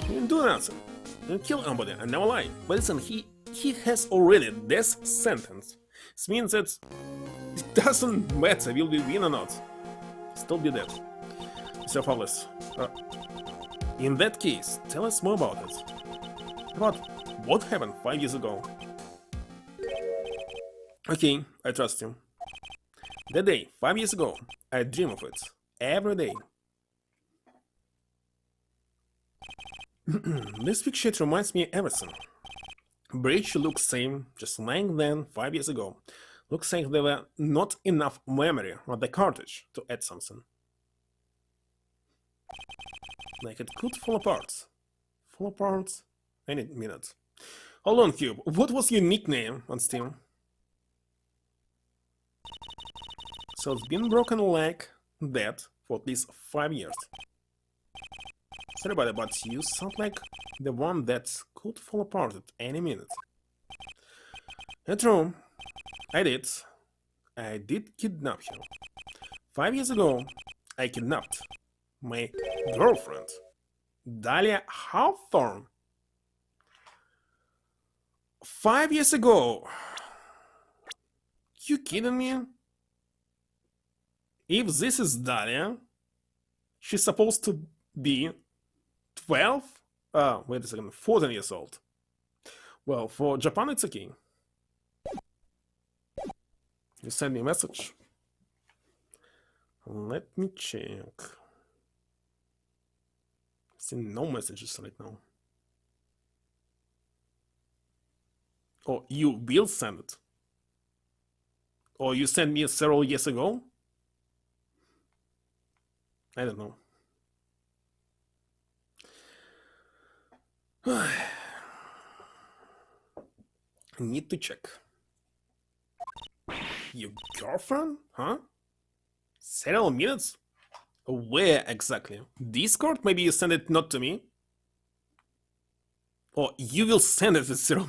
He didn't do nothing. He didn't kill anybody, and never lie. But listen, he has already death sentence. This means that it doesn't matter will we win or not. Still be dead. Mr. Fowlis, in that case, tell us more about it. About what happened 5 years ago. Okay, I trust you. That day, 5 years ago, I dream of it. Every day. This picture reminds me of everything. Bridge looks same, just like then 5 years ago. Looks like there were not enough memory on the cartridge to add something. Like it could fall apart. Fall apart any minute. Hold on, Cube. What was your nickname on Steam? So it's been broken like that for at least 5 years. Sorry about it, but you sound like the one that could fall apart at any minute. True, I did. I did kidnap him. 5 years ago, I kidnapped my girlfriend, Dahlia Hawthorne. 5 years ago? You kidding me? If this is Dahlia, she's supposed to be 12? Wait a second, 14 years old. Well, for Japan it's okay. You send me a message. Let me check. See no messages right now. Oh, you will send it. Or you sent me several years ago? I don't know. Need to check. Your girlfriend? Huh? Several minutes? Where exactly? Discord? Maybe you send it not to me? Or you will send it at 0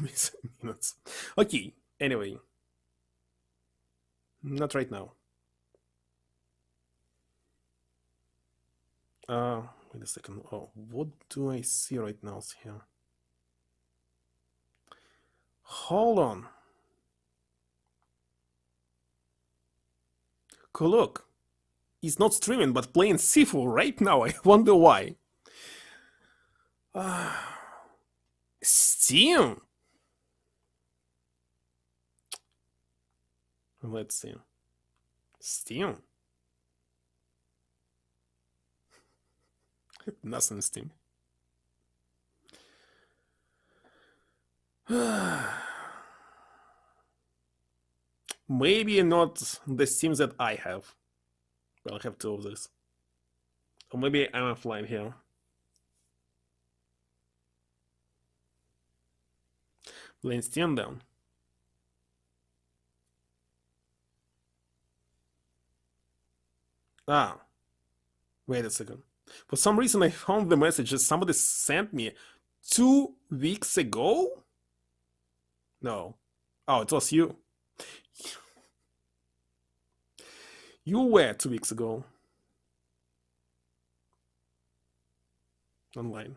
minutes. Okay, anyway. Not right now. Wait a second. Oh, what do I see right now here? Hold on. Cool, look. He's not streaming, but playing Sifu right now. I wonder why. Steam? Let's see. Steam? Nothing in Steam. Maybe not the Steam that I have. Well, I have two of these. Or maybe I'm offline here. Laying Steam down. Wait a second. For some reason, I found the message that somebody sent me 2 weeks ago? No. Oh, it was you. You were 2 weeks ago. Online.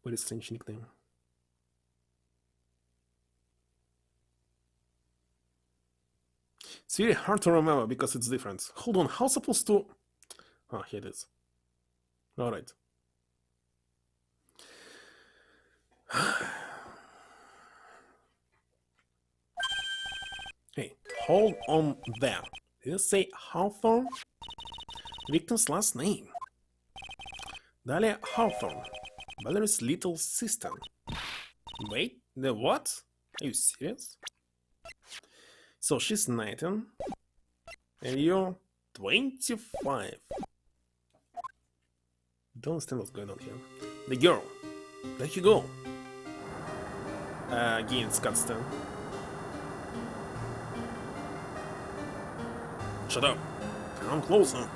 Very strange nickname. It's really hard to remember because it's different. Hold on, how supposed to... Oh, here it is. Alright. Hey, hold on there. Did you say Hawthorne? Victim's last name. Dahlia Hawthorne, Valerie's little sister. Wait, the what? Are you serious? So she's 19 and you're 25. Don't understand what's going on here. The girl. There you go. Again, Scottsdale. Shut up. Come closer,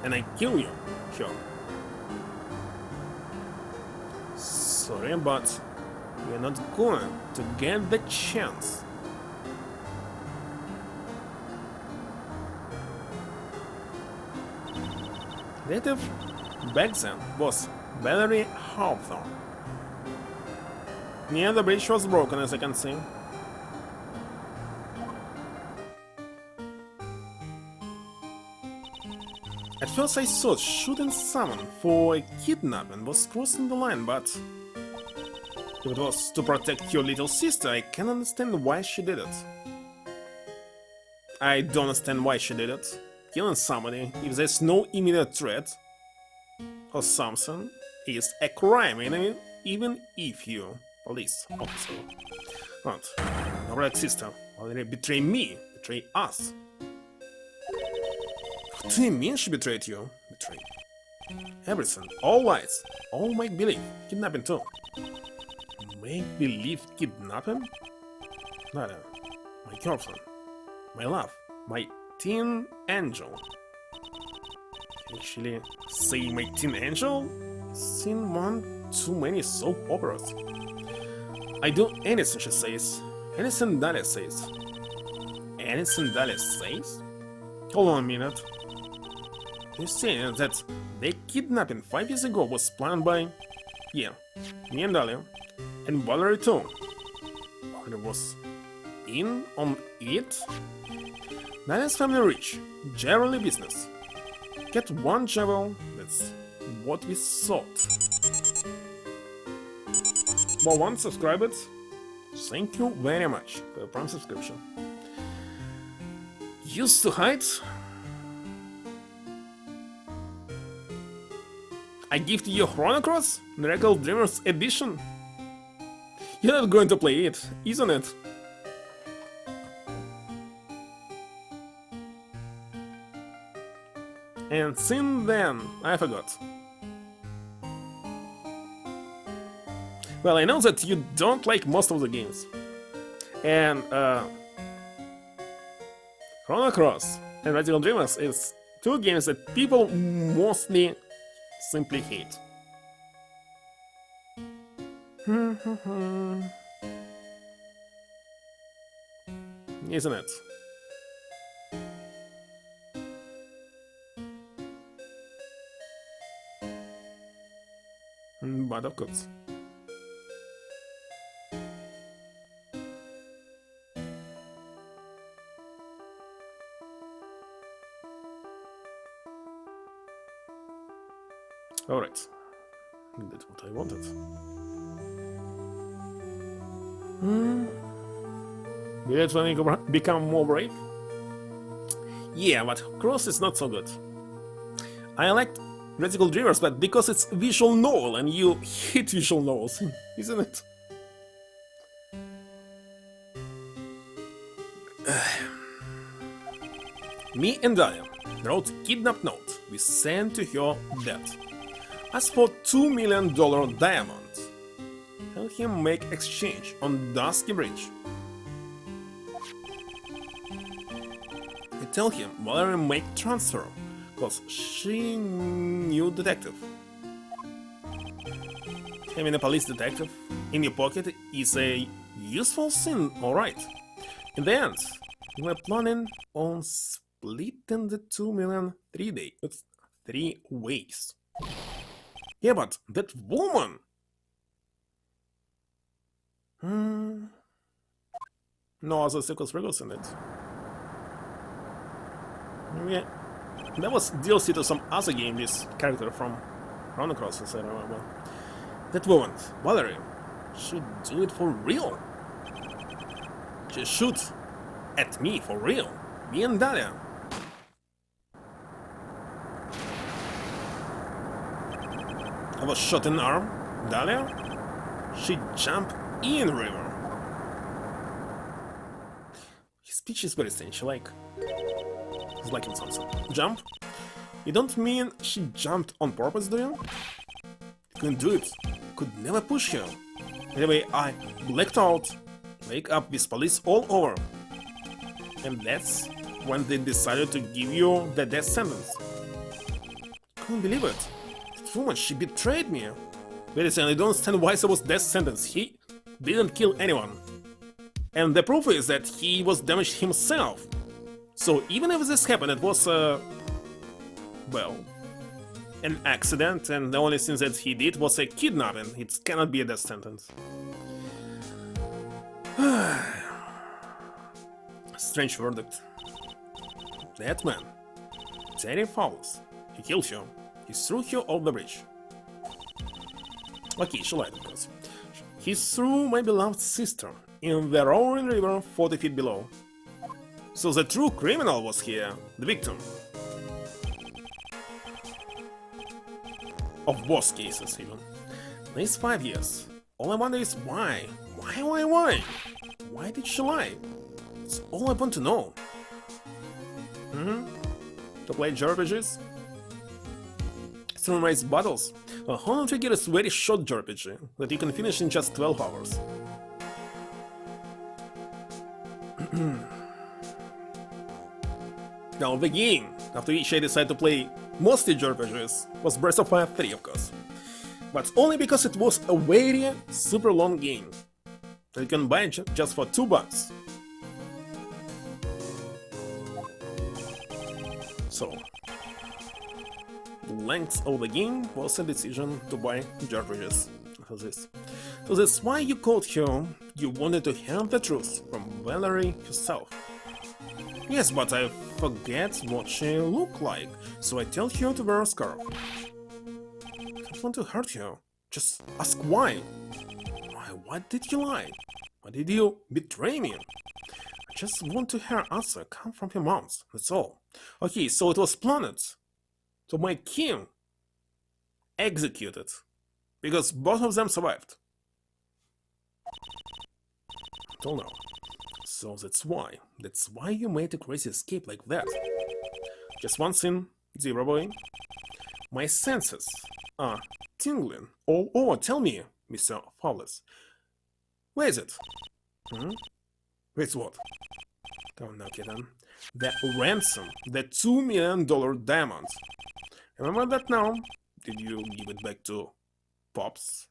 and I kill you. Sure. Sorry, but we're not going to get the chance. Native back then was Valerie Hawthorne. Yeah, the bridge was broken, as I can see. At first I thought shooting someone for a kidnapping was crossing the line, but if it was to protect your little sister, I can understand why she did it. I don't understand why she did it. Killing somebody, if there's no immediate threat or something, is a crime, even if you police officer. Not. Alright, sister, already betray me, betray us. What do you mean she betrayed you? Betray. Everything, all lies, all make-believe, kidnapping too. Make-believe kidnapping? Nada. My girlfriend, my love, my teen angel. Can you actually say my teen angel? Seen one too many soap operas. I do anything she says, anything Dahlia says. Anything Dahlia says? Hold on a minute. You're saying that the kidnapping 5 years ago was planned by, yeah, me and Dahlia, and Valerie too. Valerie was in on it? Dahlia's family rich, generally business. Get one javel, that's what we thought. For one subscriber, thank you very much for your prime subscription. Used to hide. I gift you Chrono Cross, Miracle Dreamers Edition. You're not going to play it, isn't it? And since then, I forgot. Well, I know that you don't like most of the games. And Chrono Cross and Radical Dreamers is two games that people mostly simply hate. Isn't it? But of course. Alright. That's what I wanted. Did it when you become more brave? Yeah, but Cross is not so good. I liked Radical Dreamers, but because it's visual novel and you hate visual novels, isn't it? Me and Dahlia wrote kidnap note we sent to her dad. Ask for $2 million diamonds. Tell him make exchange on Dusky Bridge. We tell him Valerie make transfer, cause she knew detective. Having a police detective in your pocket is a useful thing, alright. In the end, we were planning on splitting the 2 million 3 ways. Yeah, but that woman! No other circus figures in it. Yeah, that was DLC to some other game, this character from Chrono Cross, as I remember. That woman, Valerie, should do it for real. She should At me, for real. Me and Dahlia. I was shot in the arm. Dahlia? She jumped in river. His speech is very strange, like... He's like in something. Jump? You don't mean she jumped on purpose, do you? Couldn't do it. Could never push her. Anyway, I blacked out. Wake up with police all over. And that's when they decided to give you the death sentence. Couldn't believe it. That woman, she betrayed me. Wait a second, I don't understand why there was death sentence. He didn't kill anyone. And the proof is that he was damaged himself. So even if this happened, it was well, an accident, and the only thing that he did was a kidnapping. It cannot be a death sentence. Strange verdict. That man, Terry Fowles, he killed her. He threw her off the bridge. Okay, she lied, of course. He threw my beloved sister in the roaring river 40 feet below. So the true criminal was here, the victim. Of both cases, even. These 5 years. All I wonder is why? Why? Why did she lie? It's all I want to know. To play JRPGs? Sunrise battles? A Chrono Trigger is a very short JRPG that you can finish in just 12 hours. Now, the game, after which I decided to play mostly JRPGs, was Breath of Fire 3, of course. But only because it was a very super long game that you can buy just for $2. So, the length of the game was a decision to buy JRPGs for this. So that's why you called her. You wanted to hear the truth from Valerie herself. Yes, but I forget what she looked like, so I tell her to wear a scarf. I don't want to hurt her. Just ask why. Why did you lie? Why did you betray me? I just want to hear answer come from your mouth, that's all. Okay, so it was planned to make Kim executed, because both of them survived. Don't know. So that's why you made a crazy escape like that. Just one thing, Zero Boy. My senses are tingling all over. Tell me, Mr. Fowles. Where is it? Wait, what? Don't knock it on. The ransom, the $2 million diamond. Remember that now? Did you give it back to Pops?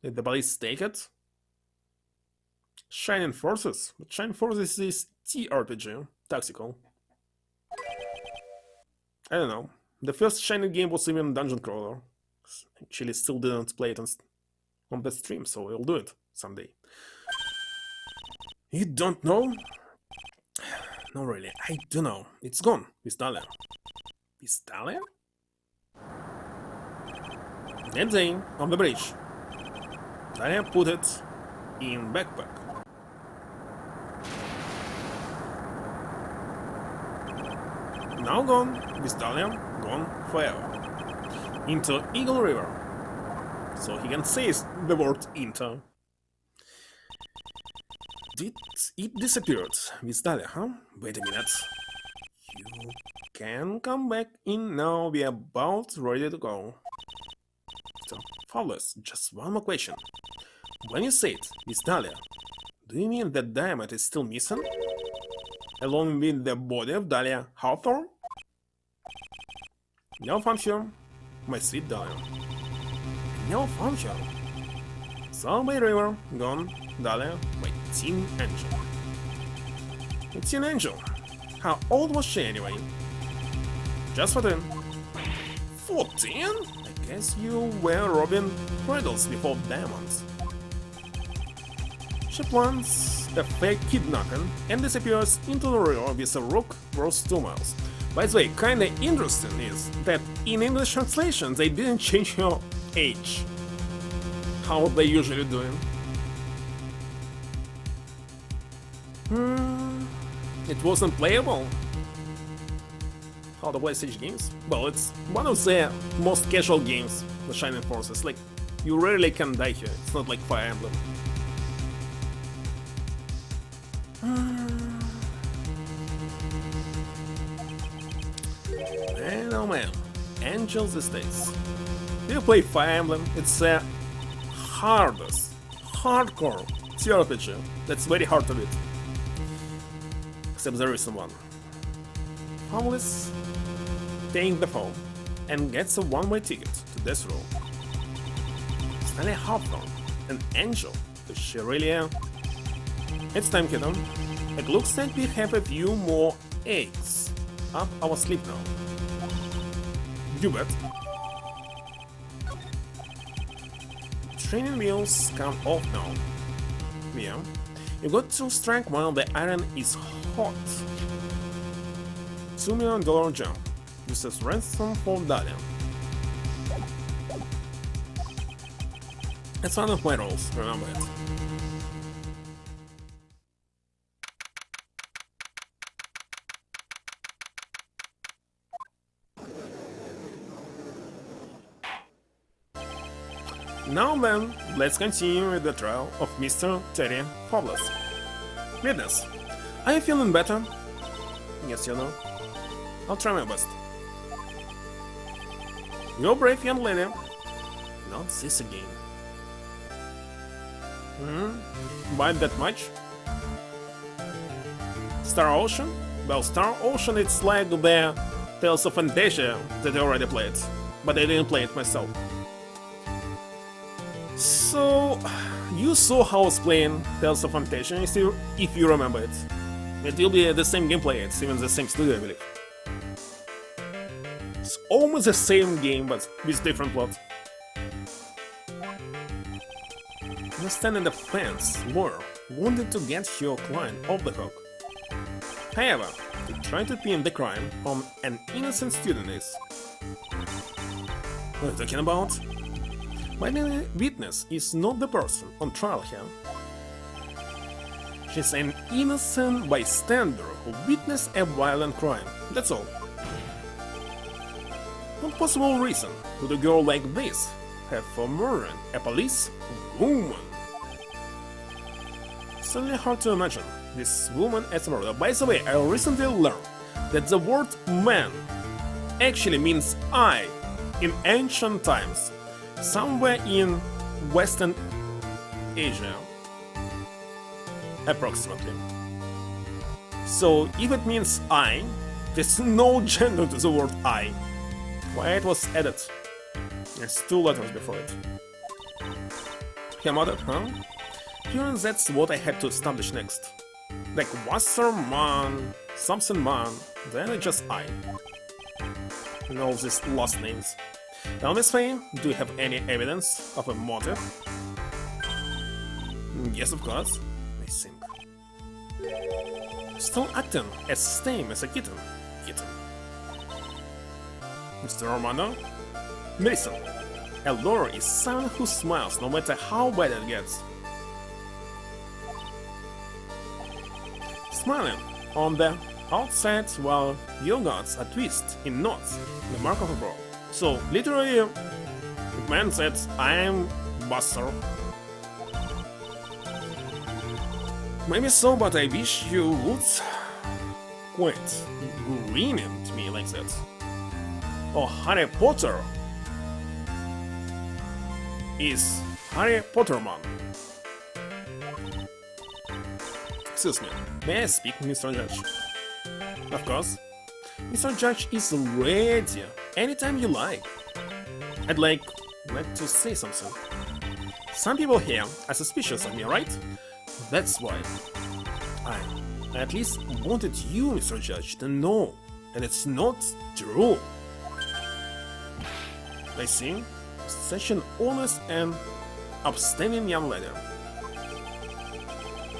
Did the police take it? Shining Forces? But Shining Forces is TRPG, tactical. I don't know. The first Shining game was even Dungeon Crawler. Actually, still didn't play it on the stream, so I'll do it someday. You don't know? No, really, I don't know. It's gone, with Dahlia. With Dahlia? That day, on the bridge, Dahlia put it in backpack. Now gone, with Dahlia gone forever. Into Eagle River. So he can say the word into. Did it disappeared with Dahlia, huh? Wait a minute. You can come back in now, we're about ready to go. So, Fowles, just one more question. When you said with Dahlia, do you mean that diamond is still missing? Along with the body of Dahlia Hawthorne? No function, my sweet Dahlia. No function. So by river, gone, Dahlia, my teen angel. My teen angel? How old was she anyway? Just 14. 14? I guess you were robbing cradles before diamonds. She plans a fake kidnapping and disappears into the river with a rock worth 2 miles. By the way, kinda interesting is that in English translation they didn't change her age. How they usually do it. It wasn't playable? How to play such games? Well, it's one of the most casual games, the Shining Forces. Like, you rarely can die here. It's not like Fire Emblem. And oh man, Angel's Estates. Do you play Fire Emblem? It's the hardest, hardcore TRPG that's very hard to beat. Except the recent one. Fabulous paying the phone and gets a one-way ticket to Death Row. Stanley Hawthorne, an angel. Is she really? It's time, kiddo. It looks like we have a few more eggs up our sleeve now. You bet. Training wheels come off now. Yeah. You got to strike while the iron is hot. $2 million jump. This is ransom for Daddy. It's one of my roles, remember it. Now then, let's continue with the trial of Mr. Terry Fabulous. Witness, are you feeling better? Yes, you know. I'll try my best. You're brave, young lady. Not this again. Why that much? Star Ocean? Well, Star Ocean, it's like the Tales of Fantasia that I already played, but I didn't play it myself. So, you saw how I was playing Tales of Fantasia, if you remember it. It will be the same gameplay, it's even the same studio, I believe. It's almost the same game, but with different plot. You stand in the fence, lawyer, wanted to get your client off the hook. However, to try to pin the crime on an innocent student is... What are you talking about? My witness is not the person on trial here. She's an innocent bystander who witnessed a violent crime, that's all. What possible reason would a girl like this have for murdering a police woman? Certainly hard to imagine this woman as a murderer. By the way, I recently learned that the word man actually means I in ancient times, somewhere in Western Asia, approximately. So if it means I, there's no gender to the word I. Why it was added? There's 2 letters before it. Her mother, huh? Here that's what I had to establish next. Like Wasserman, something man, then it's just I. You know these lost names. Now Miss Faye, do you have any evidence of a motive? Yes, of course. I think. Still acting as same as a kitten. Mr. Romano? Listen, a lawyer is someone who smiles no matter how bad it gets. Smiling on the outside while your guards are twisted in knots, the mark of a bro. So, literally, the man said, I'm Buster. Maybe so, but I wish you would quit grinning to me like that. Oh, Harry Potter is Harry Potterman. Excuse me, may I speak, Mr. Judge? Of course. Mr. Judge is ready anytime you like. I'd like to say something. Some people here are suspicious of me, right? That's why I at least wanted you, Mr. Judge, to know that it's not true. I see. Such an honest and upstanding young lady.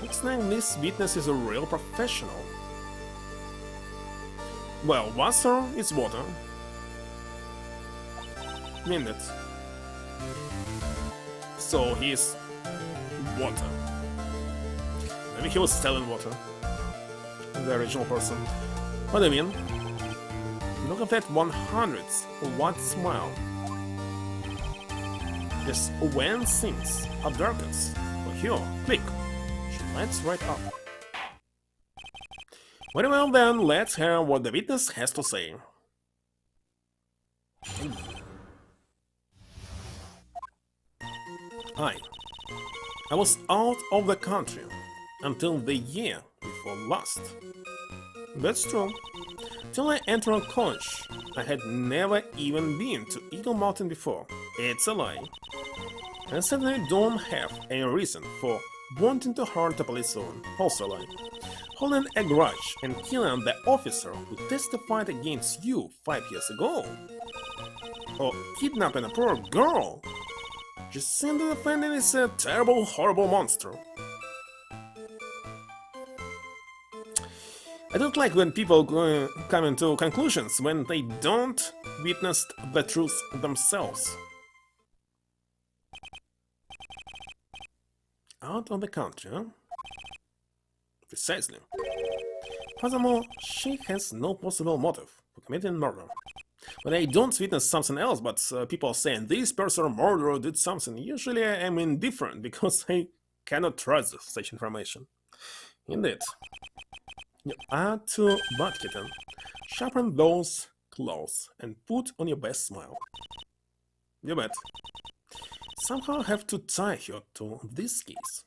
Looks like this witness is a real professional. Well, water is water. Mean it. So he's water. Maybe he was selling water. the original person. What do you mean? Look at that 100-watt smile. Just when things are darkest, or here, click, she lights right up. Very well then, let's hear what the witness has to say. I was out of the country until the year before last. That's true. Till I entered college, I had never even been to Eagle Mountain before. It's a lie. I certainly don't have any reason for wanting to hurt a policeman. Also a lie. Holding a grudge and killing the officer who testified against you 5 years ago. Or kidnapping a poor girl. Just seeing the defendant is a terrible, horrible monster. I don't like when people come into conclusions when they don't witness the truth themselves. Out of the country, huh? Precisely. Furthermore, she has no possible motive for committing murder. When I don't witness something else, but people saying this person or murderer did something, usually I am indifferent because I cannot trust such information. Indeed. You are to butt kitten. Sharpen those claws and put on your best smile. You bet. Somehow I have to tie her to this case.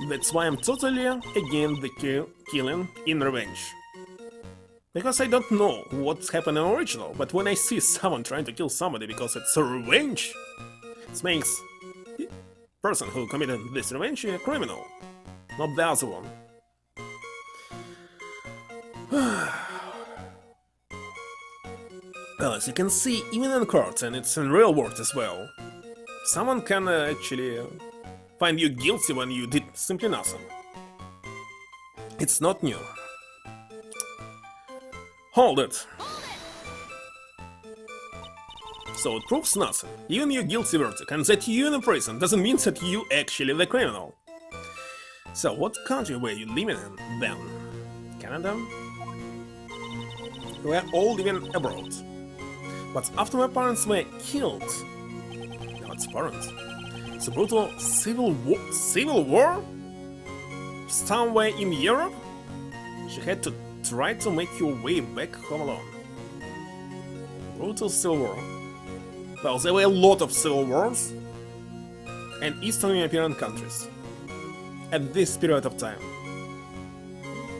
That's why I'm totally against the killing in revenge. Because I don't know what's happened in original, but when I see someone trying to kill somebody because it's a revenge, it makes the person who committed this revenge a criminal, not the other one. Well, as you can see, even in court, and it's in real world as well, someone can actually find you guilty when you did simply nothing. It's not new. Hold it! So it proves nothing. Even your guilty verdict and that you're in prison doesn't mean that you actually the criminal. So what country were you living in then? Canada? We were all living abroad. But after my parents were killed... What's parents? It's a brutal civil war? Somewhere in Europe? She had to try to make your way back home alone. Brutal civil war. Well, there were a lot of civil wars in Eastern European countries at this period of time.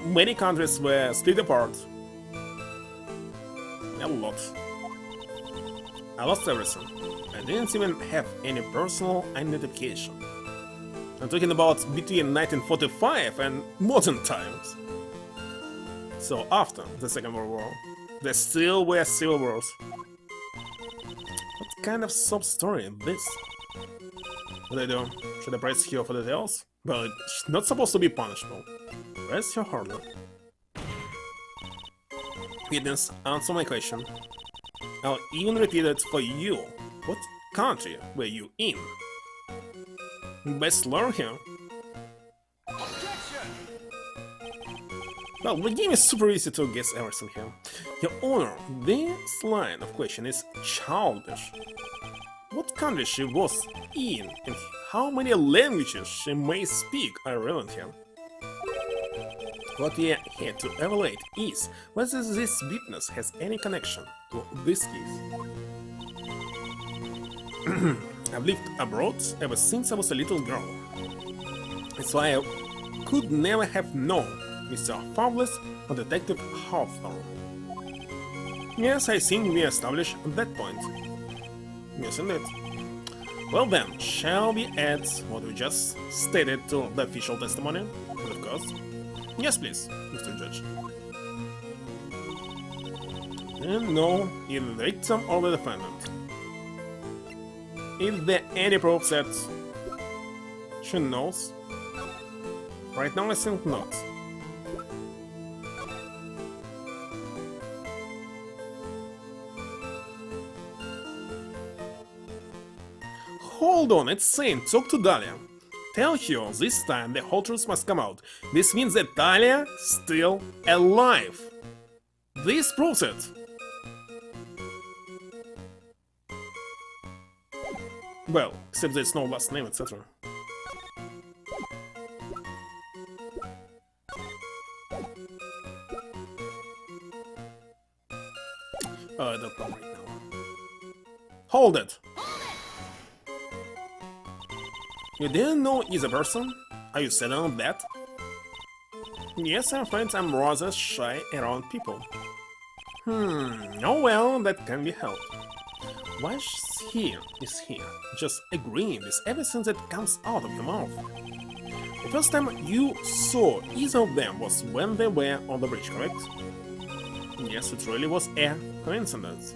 Many countries were split apart. A lot. I lost everything. I didn't even have any personal identification. I'm talking about between 1945 and modern times. So after the Second World War, there still were civil wars. What kind of sob story is this? What do I do? Should I press here for details? Well, it's not supposed to be punishable. Press here harder. Witness, answer my question. I'll even repeat it for you. What country were you in? Best learn here. Well, the game is super easy to guess everything here. Your Honor, this line of question is childish. What country she was in and how many languages she may speak are relevant here. What we are here to evaluate is whether this witness has any connection to this case. I've lived abroad ever since I was a little girl. That's why I could never have known Mr. Fowles or Detective Hawthorne. Yes, I think we established that point. Yes, indeed. Well then, shall we add what we just stated to the official testimony? Of course. Yes, please, Mr. Judge. And no, either the victim or the defendant. Is there any proof that she knows? Right now I think not. hold on, it's saying talk to Dahlia. Tell her this time the whole truth must come out. This means that Dahlia still alive. This proves it. Well, except there's no last name, etc. I don't know right now. Hold it! You didn't know he's a person? Are you set on that? Yes, I'm afraid I'm rather shy around people. Oh well, that can be helped. What's here is here, just agreeing with everything that comes out of your mouth. The first time you saw either of them was when they were on the bridge, correct? Yes, it really was a coincidence.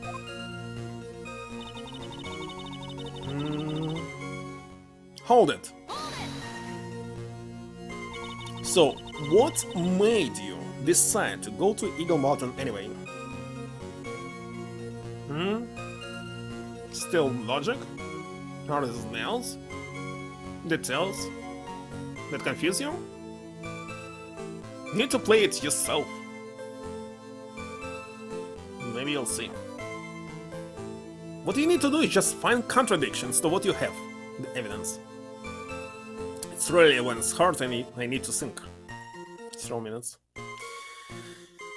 Hold it! So, what made you decide to go to Eagle Mountain anyway? Still logic? Or anything else? Details? That confuse you? You need to play it yourself. Maybe you'll see. What you need to do is just find contradictions to what you have, the evidence. It's really when it's hard I need to think. 0 minutes.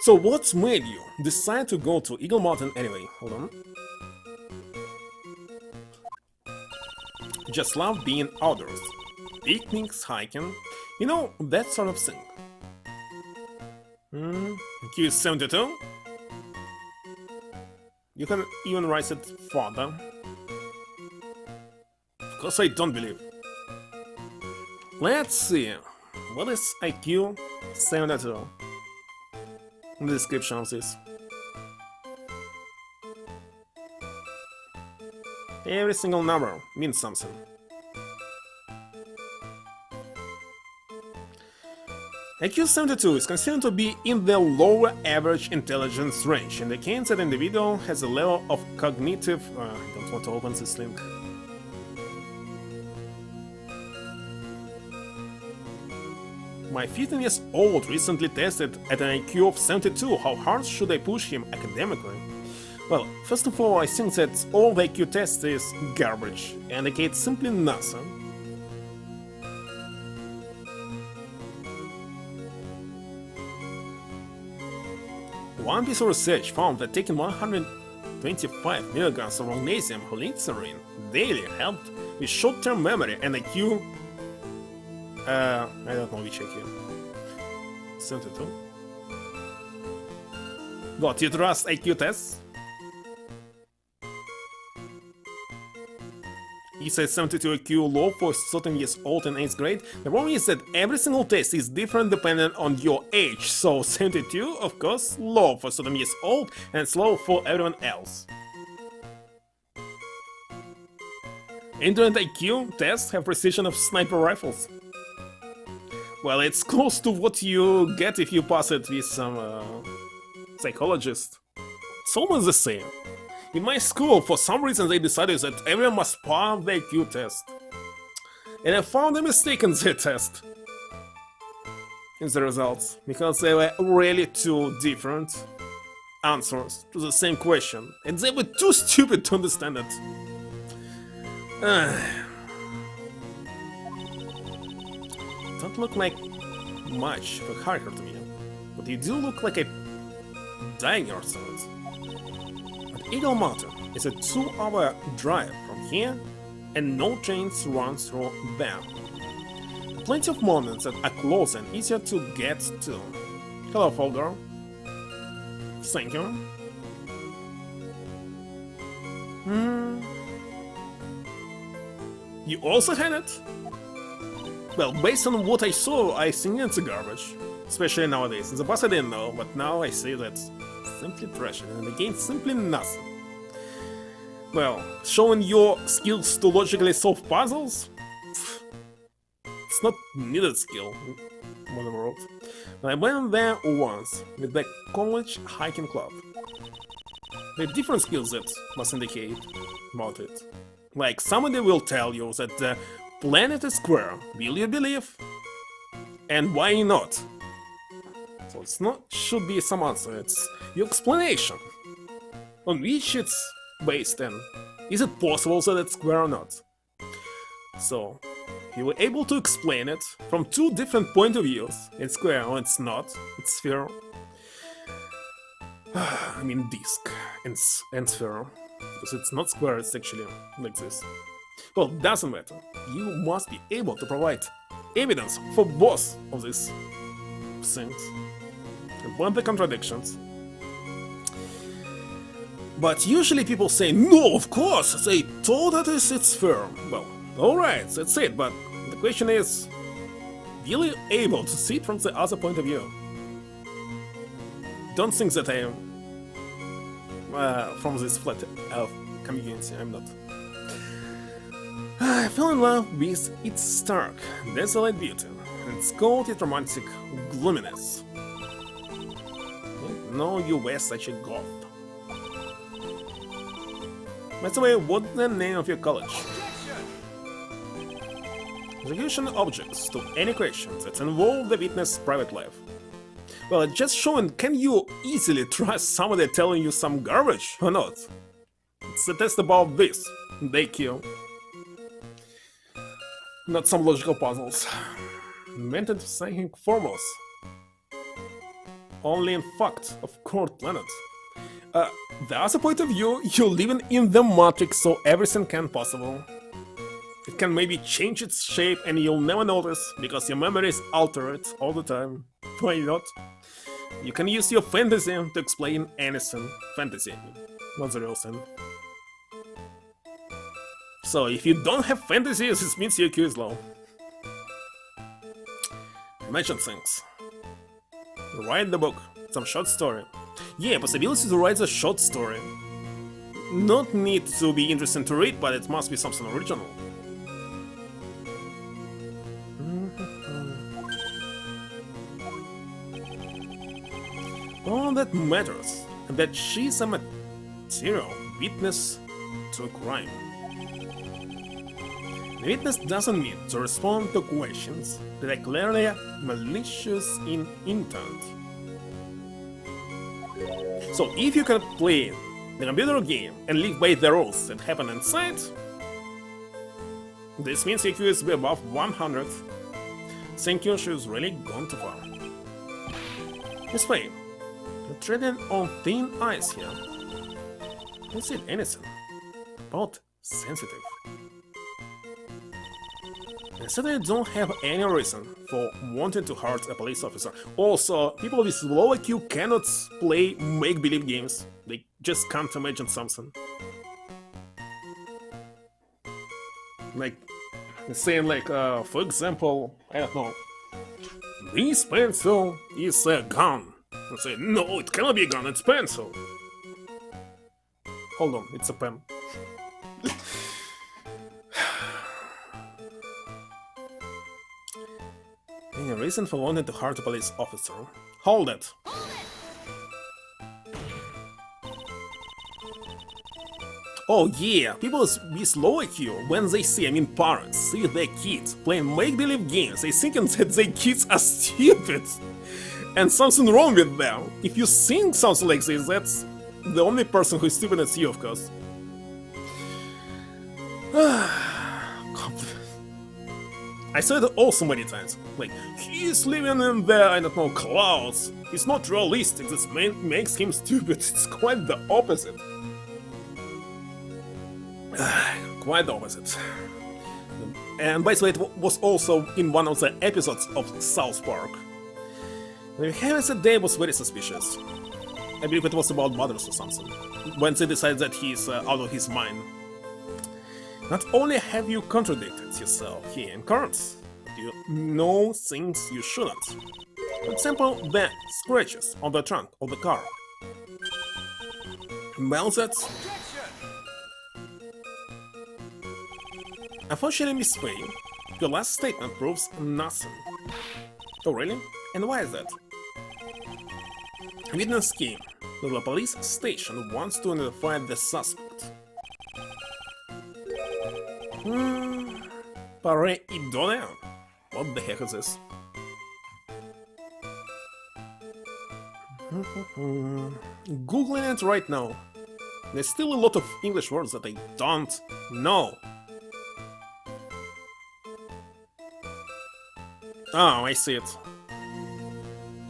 So what made you decide to go to Eagle Mountain anyway? Hold on. You just love being outdoors. Picnics, hiking, you know, that sort of thing. Q72? You can even rise it further. Of course I don't believe. Let's see. What is IQ 72? In the description of this. Every single number means something. IQ 72 is considered to be in the lower average intelligence range, indicating that the individual has a level of cognitive... I don't want to open this link. My 15-year-old recently tested at an IQ of 72. How hard should I push him academically? Well, first of all, I think that all the IQ test is garbage, indicates simply nothing. One piece of research found that taking 125 milligrams of magnesium glycerin daily helped with short-term memory and IQ. I don't know which IQ. 72. What, you trust IQ tests? He says 72 IQ low for 13 years old in 8th grade. The problem is that every single test is different depending on your age, so 72, of course, low for 13 years old and slow for everyone else. Internet IQ tests have precision of sniper rifles. Well, it's close to what you get if you pass it with some psychologist. It's almost the same. In my school, for some reason they decided that everyone must pass the IQ test. And I found a mistake in the test. In the results, because they were really two different answers to the same question. And they were too stupid to understand it. Don't look like much of a hiker to me, but you do look like a dying or something. But Eagle Mountain is a 2-hour drive from here, and no trains run through there. Plenty of mountains that are close and easier to get to. Hello, Folder. Thank you. You also had it? Well, based on what I saw, I think it's garbage. Especially nowadays. In the past I didn't know, but now I see that's simply trash, and the game simply nothing. Well, showing your skills to logically solve puzzles? It's not needed skill, modern world. I went there once, with the college hiking club. There are different skills that must indicate about it. Like, somebody will tell you that the planet is square. Will you believe? And why not? So it's not should be some answer, it's your explanation. On which it's based in. Is it possible that it's square or not? So, you were able to explain it from two different point of views. It's square or it's not. It's sphere. I mean disc and sphere. Because it's not square, it's actually like this. Well, doesn't matter. You must be able to provide evidence for both of these things. And point the contradictions. But usually people say, no, of course, they told us it's fair. Well, alright, that's it, but the question is, really able to see it from the other point of view? Don't think that I am from this flat elf community, I'm not. I fell in love with its stark, desolate beauty, and its cold yet romantic gloominess. No, you were such a goth. By the way, what's the name of your college? Execution objects to any questions that involve the witness' private life. Well, just showing, can you easily trust somebody telling you some garbage or not? It's a test about this. They kill. Not some logical puzzles. Invented psychic formulas. Only in fact of court planet. The other point of view, you're living in the matrix, so everything can possible. It can maybe change its shape and you'll never notice, because your memory is altered all the time. Why not? You can use your fantasy to explain anything. Fantasy, not the real thing. So if you don't have fantasy, this means your IQ is low. Imagine things. Write the book, some short story. Yeah, possibility to write a short story. Not need to be interesting to read, but it must be something original. All that matters is that she's a material witness to a crime. The witness doesn't need to respond to questions that are clearly malicious in intent. So if you can play the computer game and live by the rules that happen inside, this means your IQ is above 100. Thank you, she's really gone too far. Miss Faye, you're treading on thin ice here. Don't say anything about sensitive. I said I don't have any reason for wanting to hurt a police officer. Also, people with low IQ cannot play make-believe games. They just can't imagine something. Like, saying like, for example, I don't know, this pencil is a gun. I say, no, it cannot be a gun, it's pencil. Hold on, it's a pen. Any reason for wanting to hurt a police officer? Hold it! Oh yeah, people with low IQ, when they see, parents, see their kids playing make-believe games, they thinking that their kids are stupid and something wrong with them. If you think something like this, that's the only person who is stupid is you, of course. I said it also many times, like, he's living in the, I don't know, clouds. It's not realistic, this makes him stupid, it's quite the opposite. Quite the opposite. And by the way, it was also in one of the episodes of South Park. The behavior that day was very suspicious. I believe it was about mothers or something, when they decide that he's out of his mind. Not only have you contradicted yourself here in cards, but you know things you shouldn't. For example, the scratches on the trunk of the car. Well, that's... Unfortunately, Miss Faye, your last statement proves nothing. Oh really? And why is that? A witness came to the police station wants to identify the suspect. Pare idone? What the heck is this? Googling it right now. There's still a lot of English words that I don't know. Oh, I see it.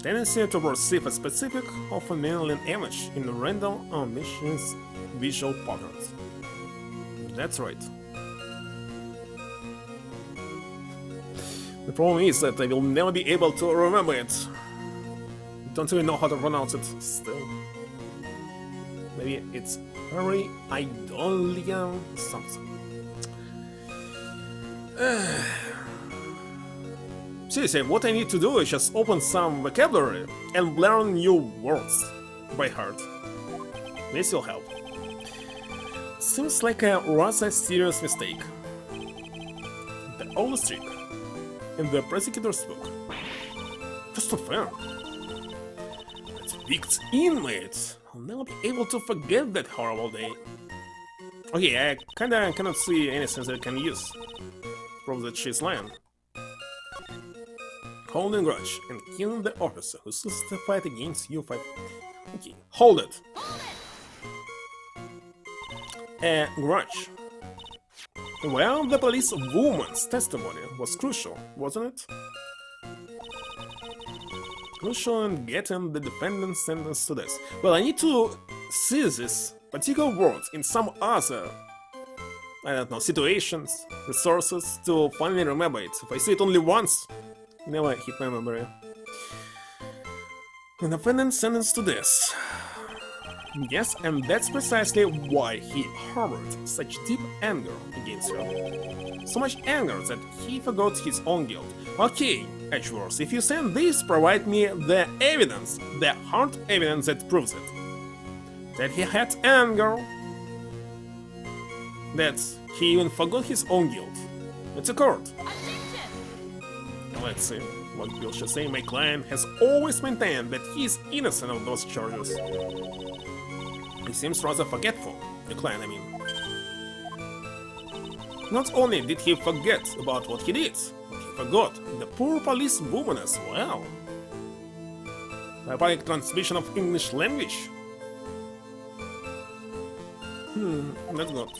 Tendency to perceive a specific, often mainly an image in random omniscience visual patterns. That's right. The problem is that I will never be able to remember it. Don't even know how to pronounce it still. Maybe it's very Idolia something. Seriously, what I need to do is just open some vocabulary and learn new words by heart. This will help. Seems like a rather serious mistake. The oldest trick in the prosecutor's book. Just not fair. That vic's inmates. I'll never be able to forget that horrible day. Okay, I kinda cannot see any sense I can use. Prove that she's lying. Holding grudge and killing the officer who chooses to fight against you 5. Okay, hold it. A grudge. Well, the police woman's testimony was crucial, wasn't it? Crucial in getting the defendant sentenced to death. Well, I need to see this particular word in some other, I don't know, situations, resources to finally remember it. If I see it only once, never hit my memory. The defendant sentenced to death. Yes, and that's precisely why he harbored such deep anger against her. So much anger that he forgot his own guilt. Okay, Edgeworth, if you send this, provide me the evidence, the hard evidence that proves it. That he had anger. That he even forgot his own guilt. It's a court. Let's see what Bill should say. My client has always maintained that he is innocent of those charges. He seems rather forgetful, the client, I mean. Not only did he forget about what he did, but he forgot the poor police woman as well. A public transmission of English language? That's good.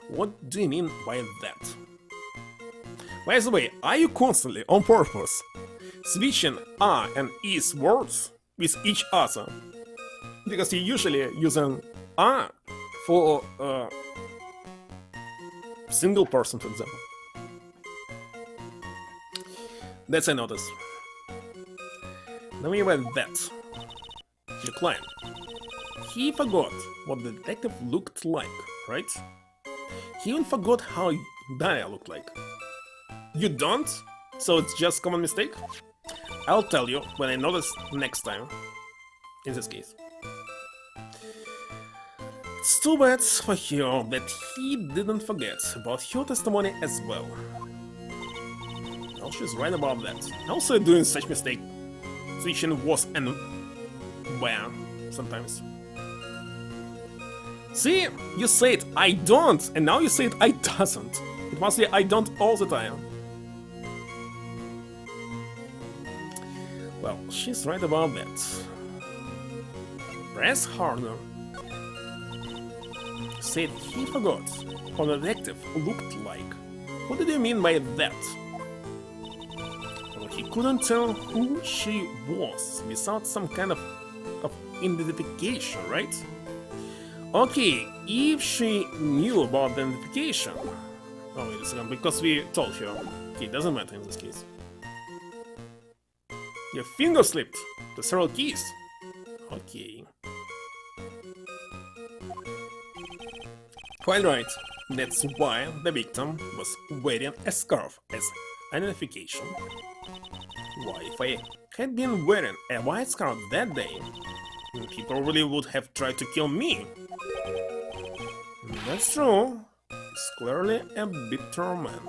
What do you mean by that? By the way, are you constantly, on purpose, switching "are" and "is" words with each other? Because you usually use an "are" for a single person, for example. That's I noticed. Now we have that. The client. He forgot what the detective looked like, right? He even forgot how Daya looked like. You don't? So it's just common mistake? I'll tell you when I notice next time. In this case. It's too bad for her that he didn't forget about her testimony as well. Well, she's right about that. Also doing such mistake. Switching was and where sometimes. See? You said I don't, and now you said I doesn't. It must be I don't all the time. Well, she's right about that. Press harder. Said he forgot how the detective looked like. What did you mean by that? Well, he couldn't tell who she was without some kind of identification, right? Okay, if she knew about the identification... Oh, wait a second, because we told her. Okay, it doesn't matter in this case. Your finger slipped. The several keys. Okay. Quite right. That's why the victim was wearing a scarf as identification. Why, if I had been wearing a white scarf that day, he probably would have tried to kill me. That's true. He's clearly a bitter man.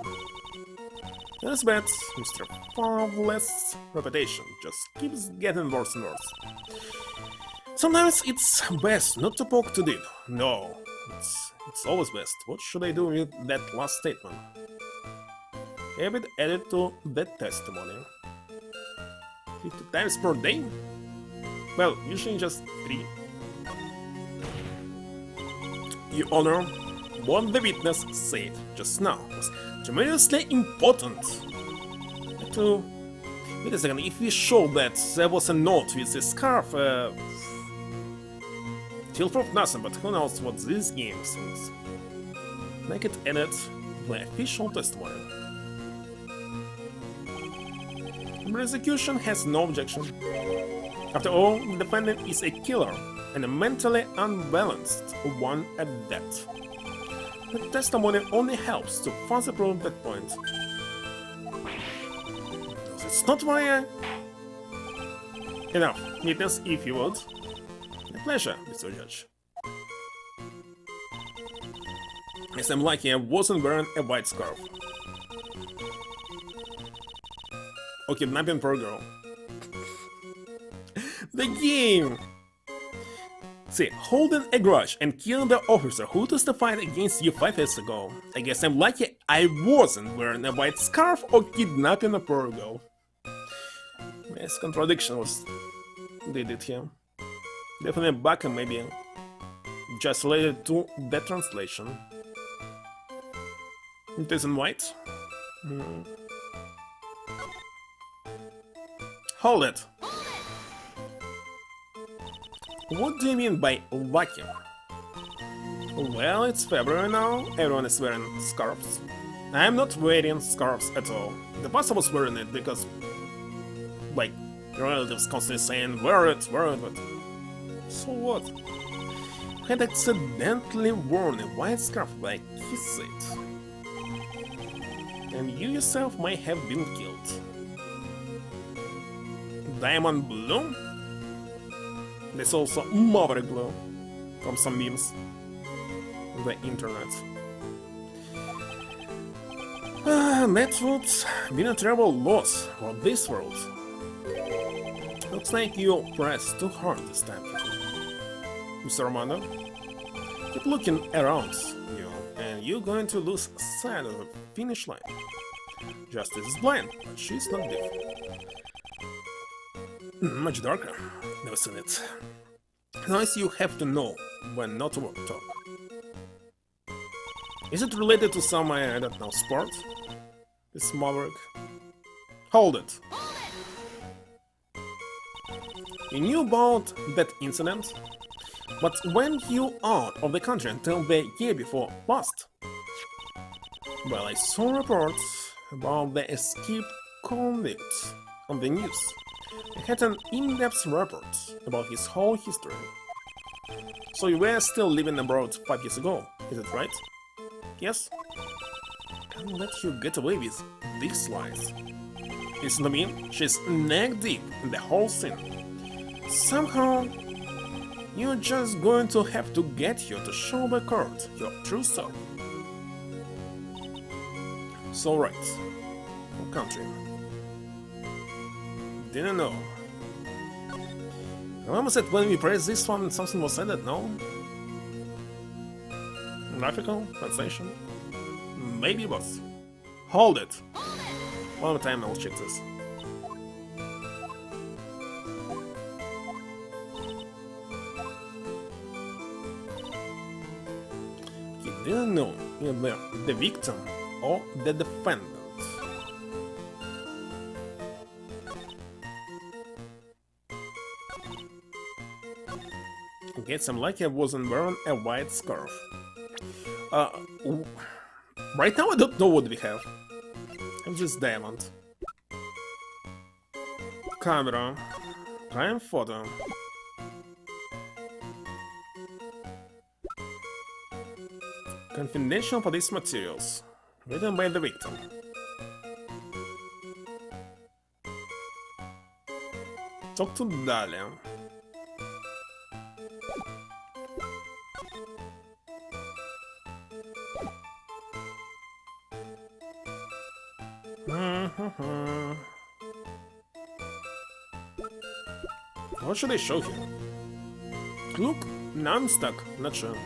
That's bad. Mr. Fowler's reputation just keeps getting worse and worse. Sometimes it's best not to poke too deep. No, It's always best. What should I do with that last statement? Have it added to that testimony. 50 times per day? Well, usually just 3. Your Honor, what the witness said just now was tremendously important. Wait a second, if we show that there was a note with the scarf, still proof nothing, but who knows what this game thinks. Make it edit the official testimony. The prosecution has no objection. After all, the defendant is a killer, and a mentally unbalanced one at that. The testimony only helps to further prove that point. It's not why Enough, witness if you would. A pleasure, Mr. Judge. Yes, I'm lucky I wasn't wearing a white scarf. Or kidnapping for a girl. The game! See, holding a grudge and killing the officer who testified against you 5 years ago. I guess I'm lucky I wasn't wearing a white scarf or kidnapping a poor girl. Yes, contradiction was did it here. Definitely a bug, maybe just related to the translation. It isn't white. Hold it! What do you mean by lucky? Well, it's February now, everyone is wearing scarves. I'm not wearing scarves at all. In the past I was wearing it because, like, relatives constantly saying, wear it, but... So what? I had accidentally worn a white scarf like he said. And you yourself might have been killed. Diamond blue? There's also Maverick blue from some memes on the internet. That would be a terrible loss for this world. Looks like you pressed too hard this time. Mr. Armando, keep looking around you, and you're going to lose sight of the finish line. Justice is blind, but she's not deaf. Much darker. Never seen it. Nice, you have to know when not to talk. Is it related to some, I don't know, sport? This Maverick? Hold it! You knew about that incident, but when you out of the country until the year before last? Well, I saw reports about the escaped convict on the news. I had an in-depth report about his whole history. So you were still living abroad 5 years ago, is it right? Yes? Can't let you get away with these lies. Listen to me, she's neck deep in the whole thing. Somehow, you're just going to have to get here to show the court your true self. So right, from country. Didn't know. I almost said when we press this one something was added, no? Graphical? Translation? Maybe it was. Hold it! One more time I'll check this. He didn't know either the victim or the defendant. Guess I'm lucky I wasn't wearing a white scarf. Right now I don't know what we have. I'm just diamond. Camera. Prime photo. Confidential police materials. Written by the victim. Talk to Dalia. What should I show here? Look, now I'm stuck, not sure.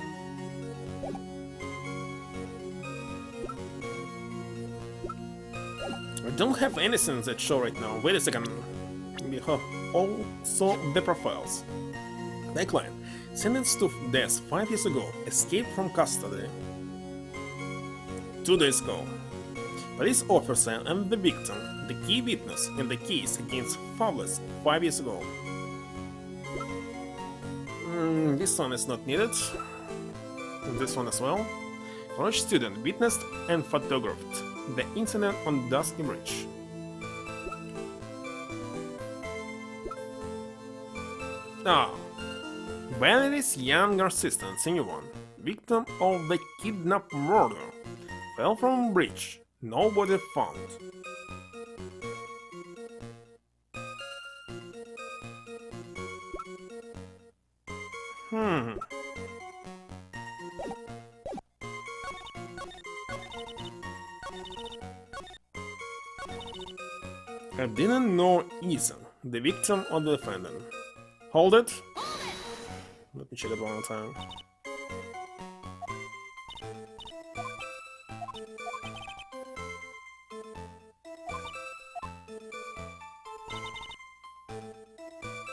don't have anything that show right now. Wait a second. We have also the profiles. The client, sentenced to death 5 years ago, escaped from custody 2 days ago. Police officer and the victim, the key witness in the case against Fabulous 5 years ago. This one is not needed. This one as well. College student witnessed and photographed the incident on Dusky Bridge. Valerie's younger sister, senior one, victim of the kidnap murder, fell from a bridge. Nobody found. I didn't know Ethan, the victim or the defendant. Hold it. Let me check it one more time.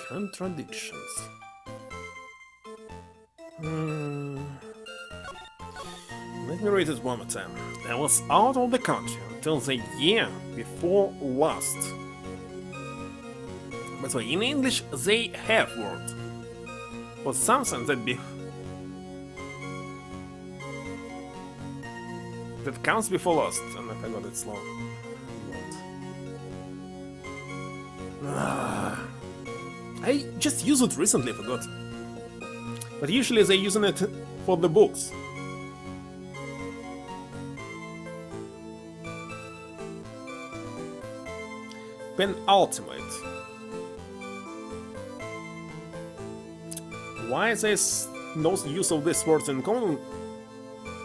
Contradictions. Let me read it one more time. I was out of the country until the year before last. But so in English they have word for something that comes before last, and I forgot it's long. I just used it recently, forgot. But usually they're using it for the books. Penultimate. Why is there no use of this word in common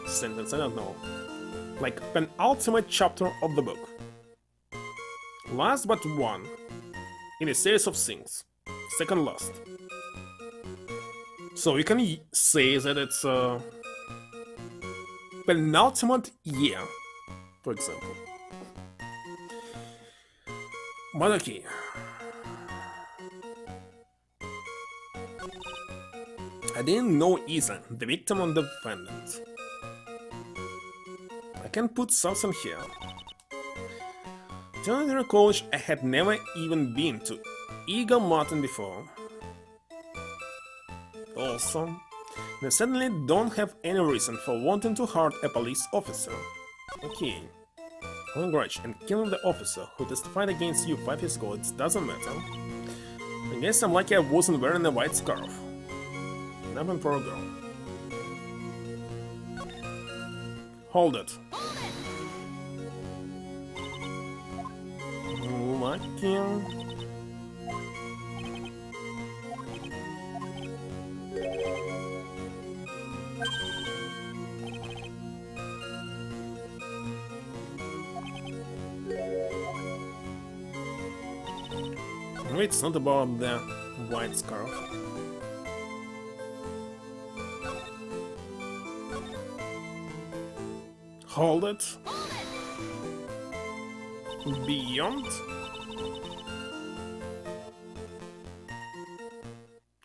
sentence? I don't know. Like penultimate chapter of the book. Last but one in a series of things. Second last. So you can say that it's a penultimate year, for example. But okay. I didn't know Ethan, the victim and the defendant. I can put something here. During college, I had never even been to Eagle Mountain before. Also, they suddenly don't have any reason for wanting to hurt a police officer. Okay. Holding grudge and killing the officer who testified against you 5 years ago, it doesn't matter. I guess I'm lucky I wasn't wearing a white scarf. Nothing for a girl. Hold it. Lucky. It's not about the white scarf. Hold it. Beyond.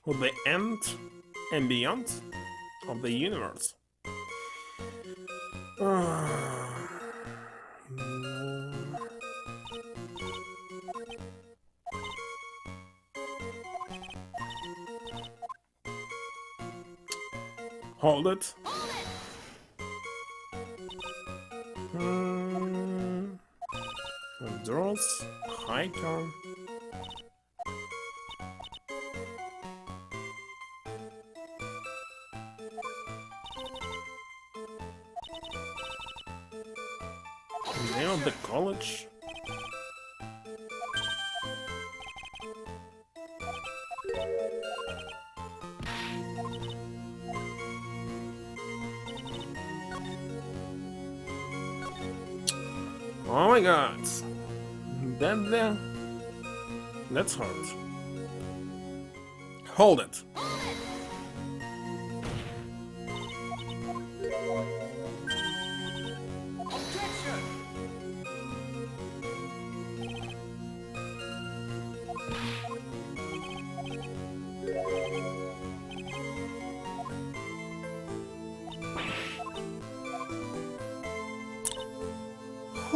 Or the end and beyond of the universe. Hold it. Draws, hiker. Name of the college. Oh my god. That's hard. Hold it.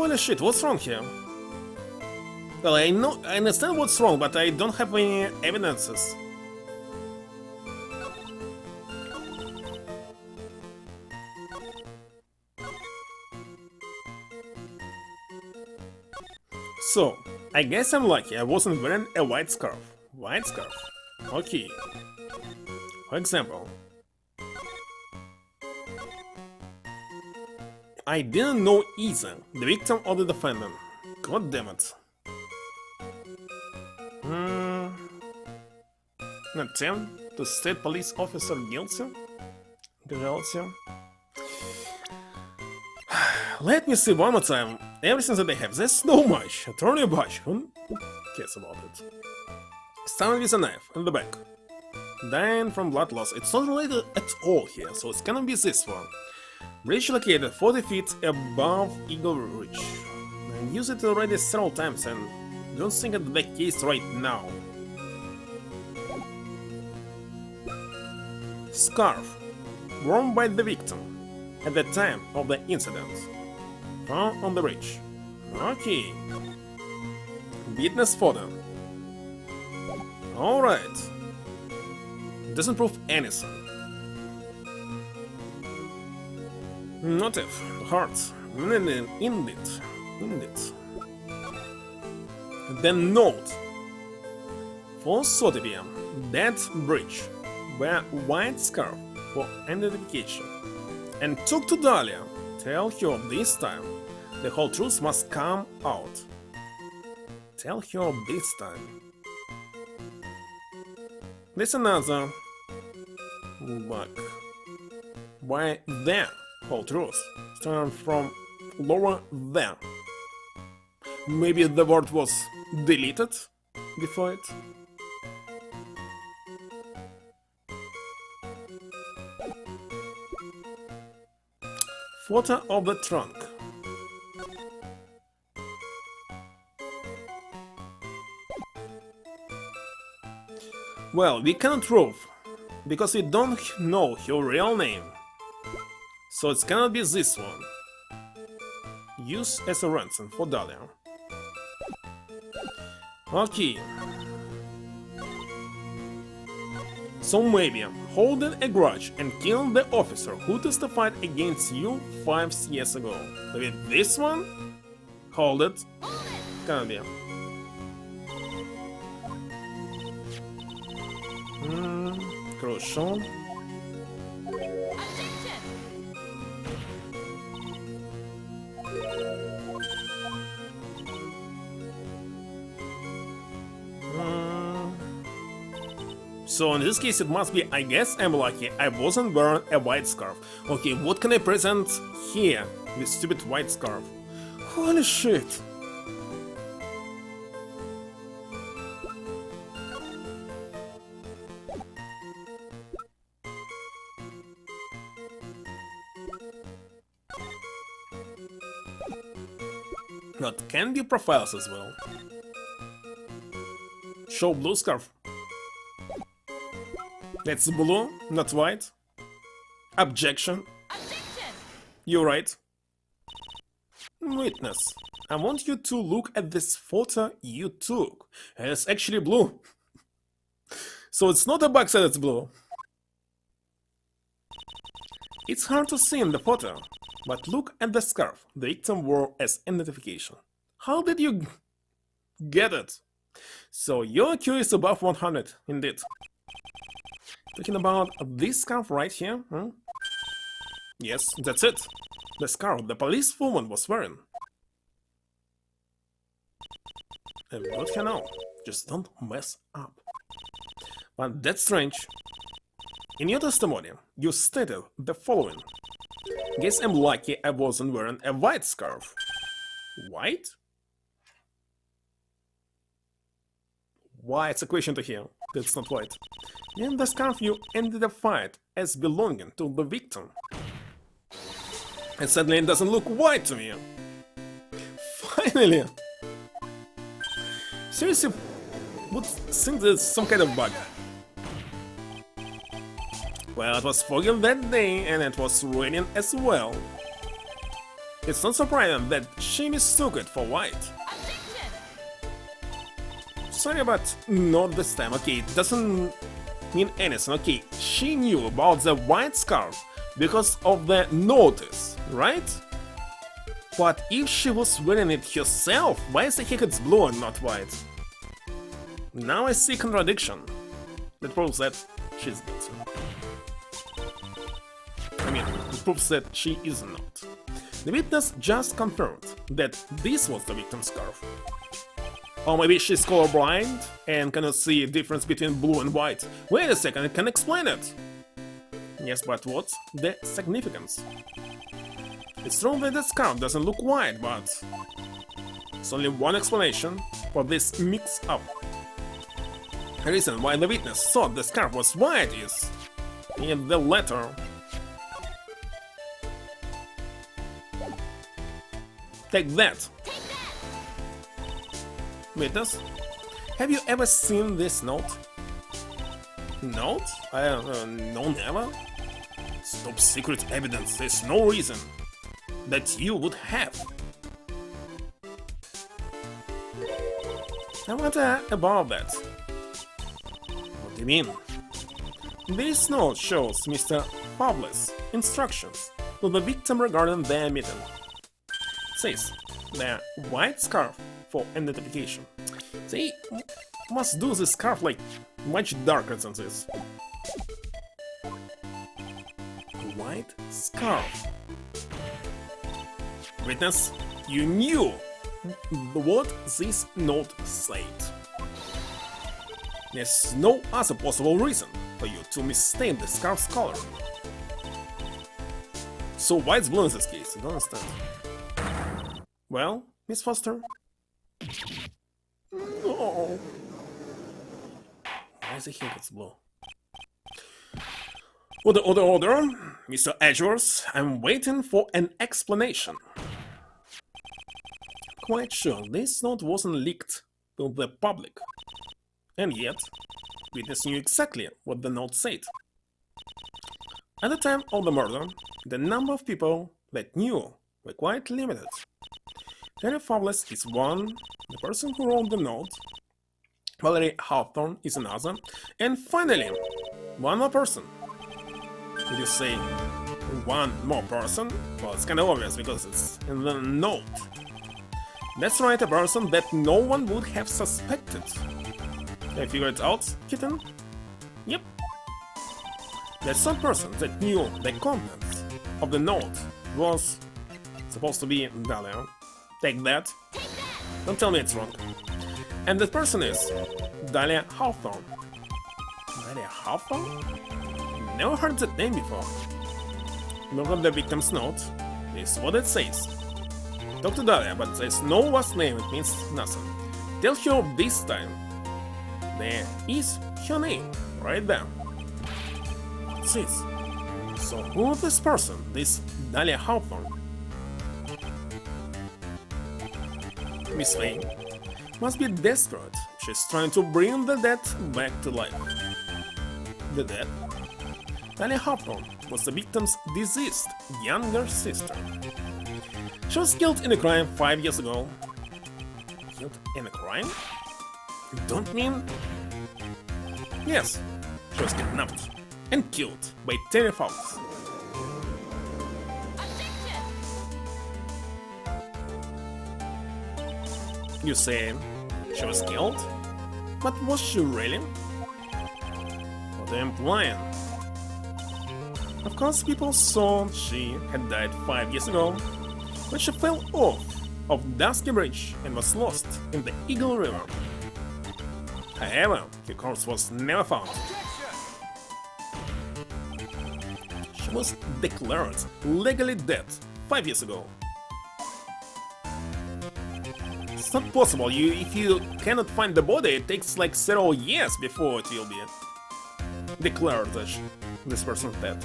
Holy shit, what's wrong here? Well, I understand what's wrong, but I don't have any evidences. So, I guess I'm lucky I wasn't wearing a white scarf. White scarf? Okay. For example, I didn't know either the victim or the defendant. God damn it. Attempt to state police officer guilty? Guilty. Let me see one more time. Everything that they have. There's so much. Attorney Bush. Who cares about it? Stabbed with a knife in the back. Dying from blood loss. It's not related at all here, so it's gonna be this one. Bridge located 40 feet above Eagle Ridge. I used it already several times and don't think it's the case right now. Scarf worn by the victim at the time of the incident. Found on the bridge. Okay. Witness photo. Alright. Doesn't prove anything. Motive. Heart. Indeed. Then note. 4:30 p.m. That bridge. Wear white scarf for identification. And talk to Dahlia. Tell her this time the whole truth must come out. Tell her this time. There's another bug. Why the whole truth? Starting from lower there. Maybe the word was deleted before it. Photo of the trunk. Well, we cannot prove, because we don't know her real name. So it's gonna be this one. Use as a ransom for Dahlia. Okay. So maybe holding a grudge and killing the officer who testified against you 5 years ago. With this one? Hold it. Gonna be. Crucial. So in this case it must be, I guess I'm lucky I wasn't wearing a white scarf. Okay, what can I present here with stupid white scarf? Holy shit! But can be profiles as well. Show blue scarf. That's blue, not white. Objection. Objection! You're right. Witness, I want you to look at this photo you took. It's actually blue. So it's not a bug that it's blue. It's hard to see in the photo, but look at the scarf the victim wore as identification. How did you get it? So your IQ is above 100, indeed. Talking about this scarf right here, huh? Yes, that's it. The scarf the police woman was wearing. And what you know, just don't mess up. But that's strange. In your testimony, you stated the following. Guess I'm lucky I wasn't wearing a white scarf. White? Why? It's a question to hear. That's not white. And the scarf you identified as belonging to the victim. And suddenly it doesn't look white to me. Finally! Seriously, would think there's some kind of bug. Well, it was foggy that day and it was raining as well. It's not surprising that she mistook it for Wright. Sorry, but not this time. Okay, it doesn't mean anything. Okay, she knew about the white scarf because of the notice, right? But if she was wearing it herself, why is the heck it's blue and not white? Now I see contradiction. That proves that she's guilty. I mean, it proves that she is not. The witness just confirmed that this was the victim's scarf. Or maybe she's colorblind and cannot see a difference between blue and white. Wait a second, I can explain it! Yes, but what's the significance? It's true that the scarf doesn't look white, but there's only one explanation for this mix-up. The reason why the witness thought the scarf was white is in the letter. Take that! Witness, have you ever seen this note? Note? No, never. Top secret evidence, there's no reason that you would have. I wonder about that. What do you mean? This note shows Mr. Fowler's instructions to the victim regarding their meeting. It says the white scarf for identification. They must do this scarf like much darker than this. White scarf. Witness, you knew what this note said. There's no other possible reason for you to mistake the scarf's color. So white's blue in this case, I don't understand. Well, Miss Foster? No. Why is the heck it's blue? Order, Mr. Edgeworth, I'm waiting for an explanation. Quite sure this note wasn't leaked to the public. And yet, witness knew exactly what the note said. At the time of the murder, the number of people that knew were quite limited. Terry Fowles is one, the person who wrote the note, Valerie Hawthorne is another, and finally, one more person. Did you say one more person? Well, it's kinda obvious because it's in the note. That's right, a person that no one would have suspected. I figured it out, kitten? Yep. That's one person that knew the contents of the note was supposed to be Dahlia. Take that. Don't tell me it's wrong. And that person is Dahlia Hawthorne. Dahlia Hawthorne? Never heard that name before. Look at the victim's note. This is what it says. Talk to Dahlia, but there's no last name, it means nothing. Tell her this time. There is her name, right there. What's this? So who is this person, this Dahlia Hawthorne? Miss Faye must be desperate. She's trying to bring the dead back to life. The dead? Dahlia Hawthorne was the victim's deceased younger sister. She was killed in a crime 5 years ago. Killed in a crime? You don't mean... Yes, she was kidnapped and killed by Terry Fowles. You say she was killed? But was she really? What are you implying? Of course, people thought she had died 5 years ago, but she fell off of Dusky Bridge and was lost in the Eagle River. However, her corpse was never found. She was declared legally dead 5 years ago. It's not possible. If you cannot find the body, it takes like several years before it will be declared that this person's dead.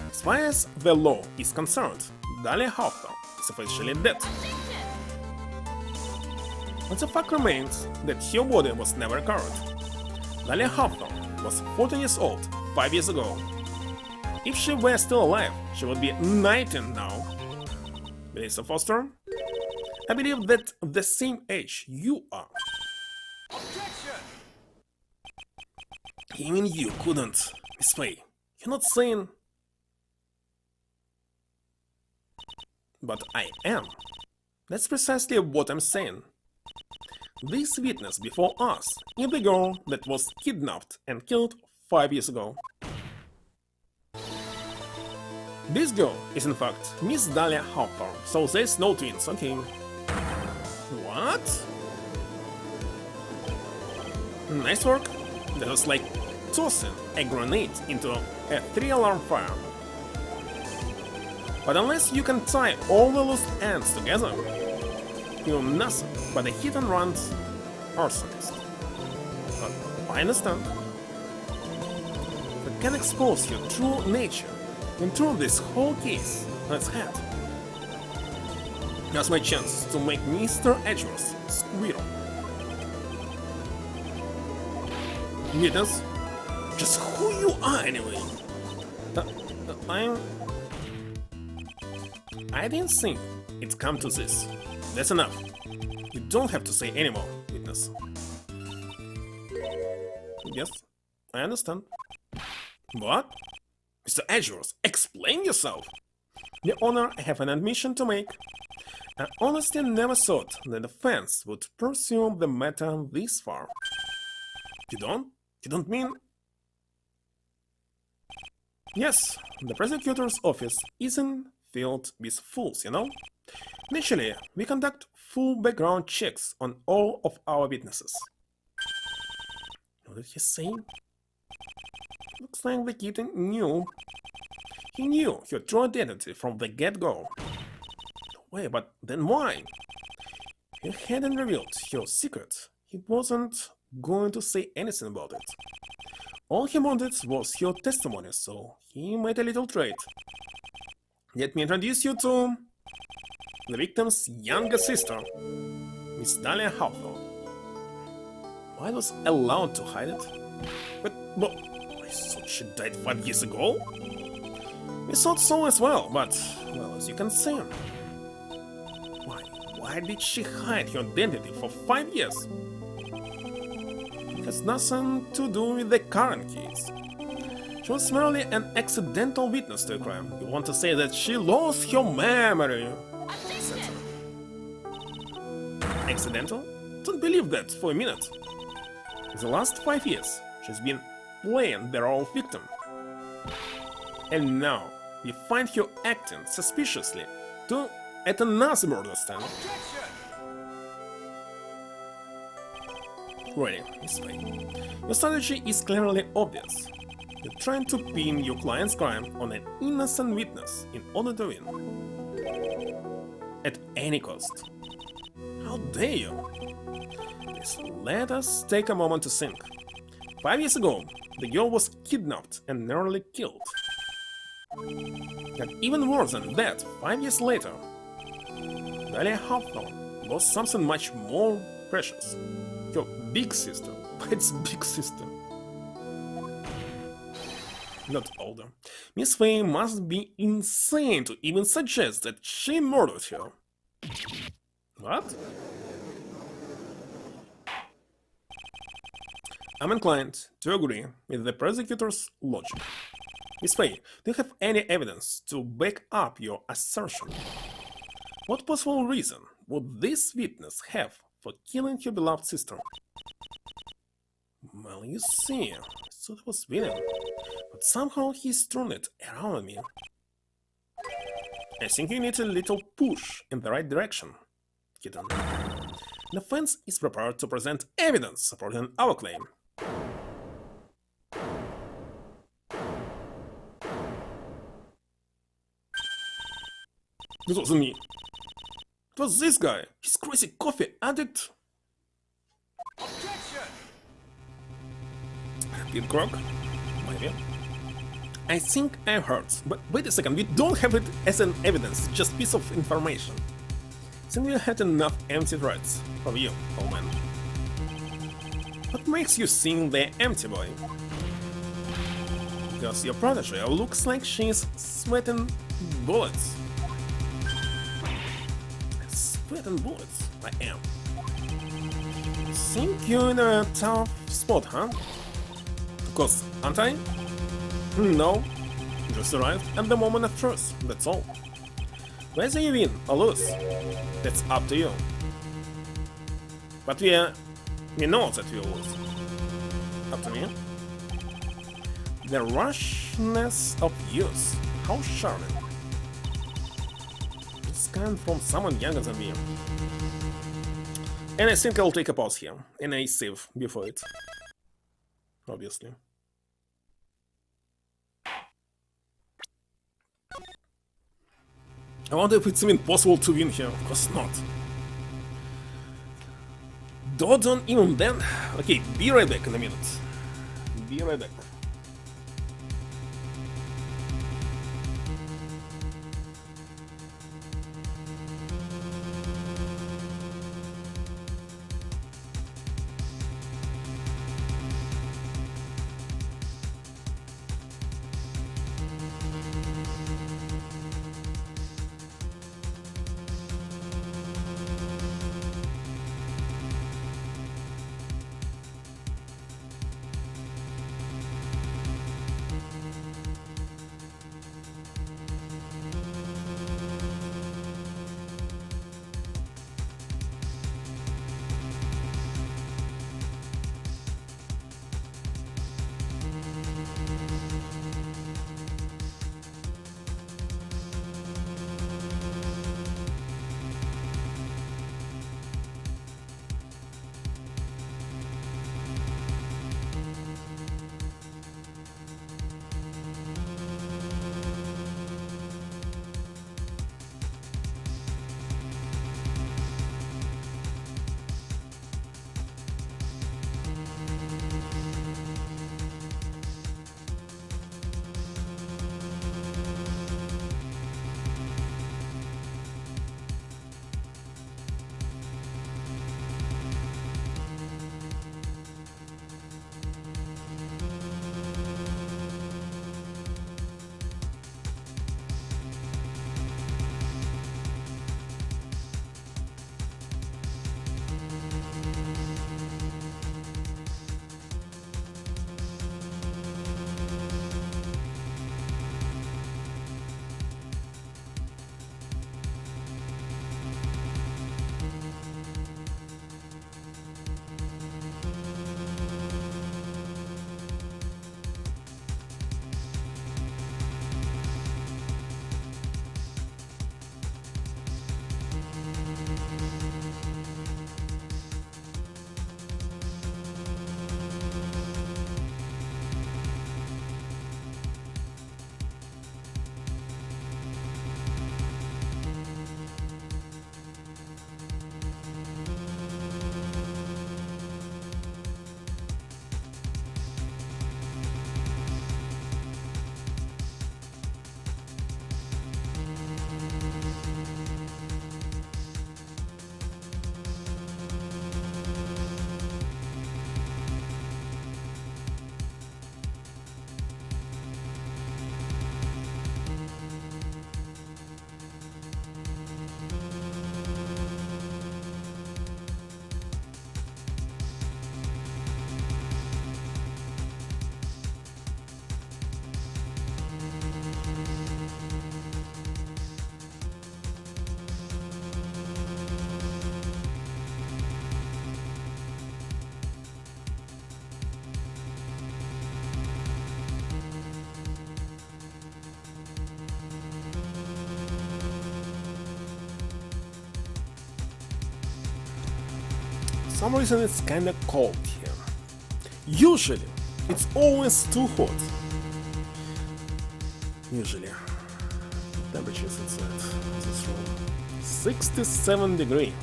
As far as the law is concerned, Dahlia Hawthorne is officially dead. But the fact remains that her body was never recovered. Dahlia Hawthorne was 14 years old 5 years ago. If she were still alive, she would be 19 now. Melissa Foster? I believe that the same age you are. Objection! Even you couldn't, Miss Faye. You're not saying... But I am. That's precisely what I'm saying. This witness before us is the girl that was kidnapped and killed 5 years ago. This girl is in fact Miss Dahlia Hawthorne, so there's no twins, okay. What? Nice work. That was like tossing a grenade into a 3-alarm fire. But unless you can tie all the loose ends together, you're nothing but a hit-and-run arsonist. But I understand. If I can expose your true nature and turn this whole case on its head, that's my chance to make Mr. Edgeworth squeal. Witness, just who you are anyway? I didn't think it'd come to this. That's enough. You don't have to say anymore, witness. Yes, I understand. What? Mr. Edgeworth, explain yourself! Your Honor, I have an admission to make. I honestly never thought the defense would pursue the matter this far. You don't? You don't mean... Yes, the prosecutor's office isn't filled with fools, you know? Naturally, we conduct full background checks on all of our witnesses. What did he say? Looks like the kid knew. He knew your true identity from the get-go. Wait, but then why? He hadn't revealed your secret. He wasn't going to say anything about it. All he wanted was your testimony, so he made a little trade. Let me introduce you to the victim's younger sister, Miss Dahlia Hawthorne. I was allowed to hide it. But I thought she died 5 years ago. We thought so as well, but, well, as you can see. Why did she hide her identity for 5 years? It has nothing to do with the current case. She was merely an accidental witness to a crime. You want to say that she lost her memory? Accidental? Don't believe that for a minute. In the last 5 years, she's been playing the role of victim. And now, we find her acting suspiciously at another murder stand. Ready, Miss Faye. Your strategy is clearly obvious. You're trying to pin your client's crime on an innocent witness in order to win. At any cost. How dare you? Please let us take a moment to think. 5 years ago, the girl was kidnapped and nearly killed. And even worse than that, 5 years later, Dahlia Hawthorne lost something much more precious. Your big sister. It's big sister. Not older. Miss Faye must be insane to even suggest that she murdered her. What? I'm inclined to agree with the prosecutor's logic. Miss Faye, do you have any evidence to back up your assertion? What possible reason would this witness have for killing your beloved sister? Well, you see, I thought it was William, but somehow he's turned it around on me. I think you need a little push in the right direction, kitten. The defense is prepared to present evidence supporting our claim. This wasn't me. It was this guy. He's crazy coffee addict. Objection! Pete Croc? Maybe. I think I heard, but wait a second, we don't have it as an evidence, just piece of information. I think we had enough empty threats from you, old man. What makes you think they're empty, boy? Because your protege looks like she's sweating bullets. sweating bullets. I am. Think you're in a tough spot, huh? Cause, aren't I? No. Just arrived at the moment of truth, that's all. Whether you win or lose, that's up to you. But we know that we will lose. Up to me. The rashness of youth. How charming. It's coming from someone younger than me. And I think I'll take a pause here, and I save before it. Obviously. I wonder if it's even possible to win here. Of course not. Dodon even then. Okay, be right back in a minute. Be right back. some reason it's kinda cold here. Usually, it's always too hot. Usually. The temperature is inside this room. 67 degree.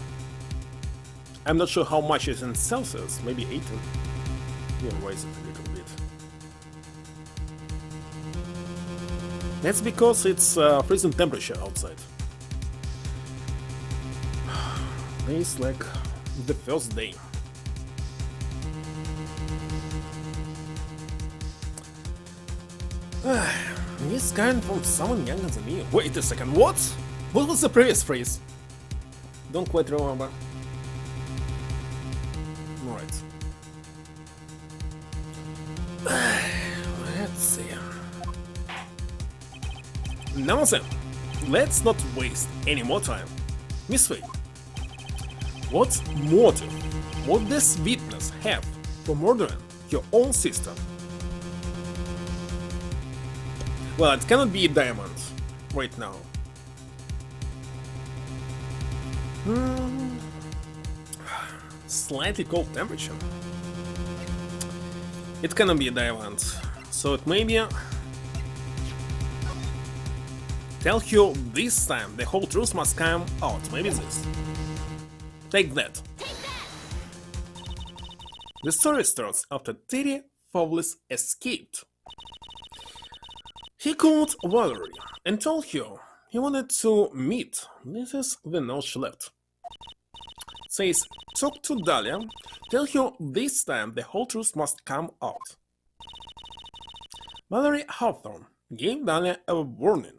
I'm not sure how much is in Celsius, maybe 18. We'll raise it a little bit. That's because it's freezing temperature outside. It's like the first day. This kind from someone younger than me. Wait a second, what? What was the previous phrase? Don't quite remember. Alright. Let's see. Now then, let's not waste any more time. Miss Faye, what motive would this witness have for murdering your own sister? Well, it cannot be a diamond right now. Slightly cold temperature. It cannot be a diamond, so it may be. Tell you this time the whole truth must come out. Maybe this. Take that. The story starts after Terry Fowlis escaped. He called Valerie and told her he wanted to meet. This is the note she left. Says, talk to Dahlia, tell her this time the whole truth must come out. Valerie Hawthorne gave Dahlia a warning.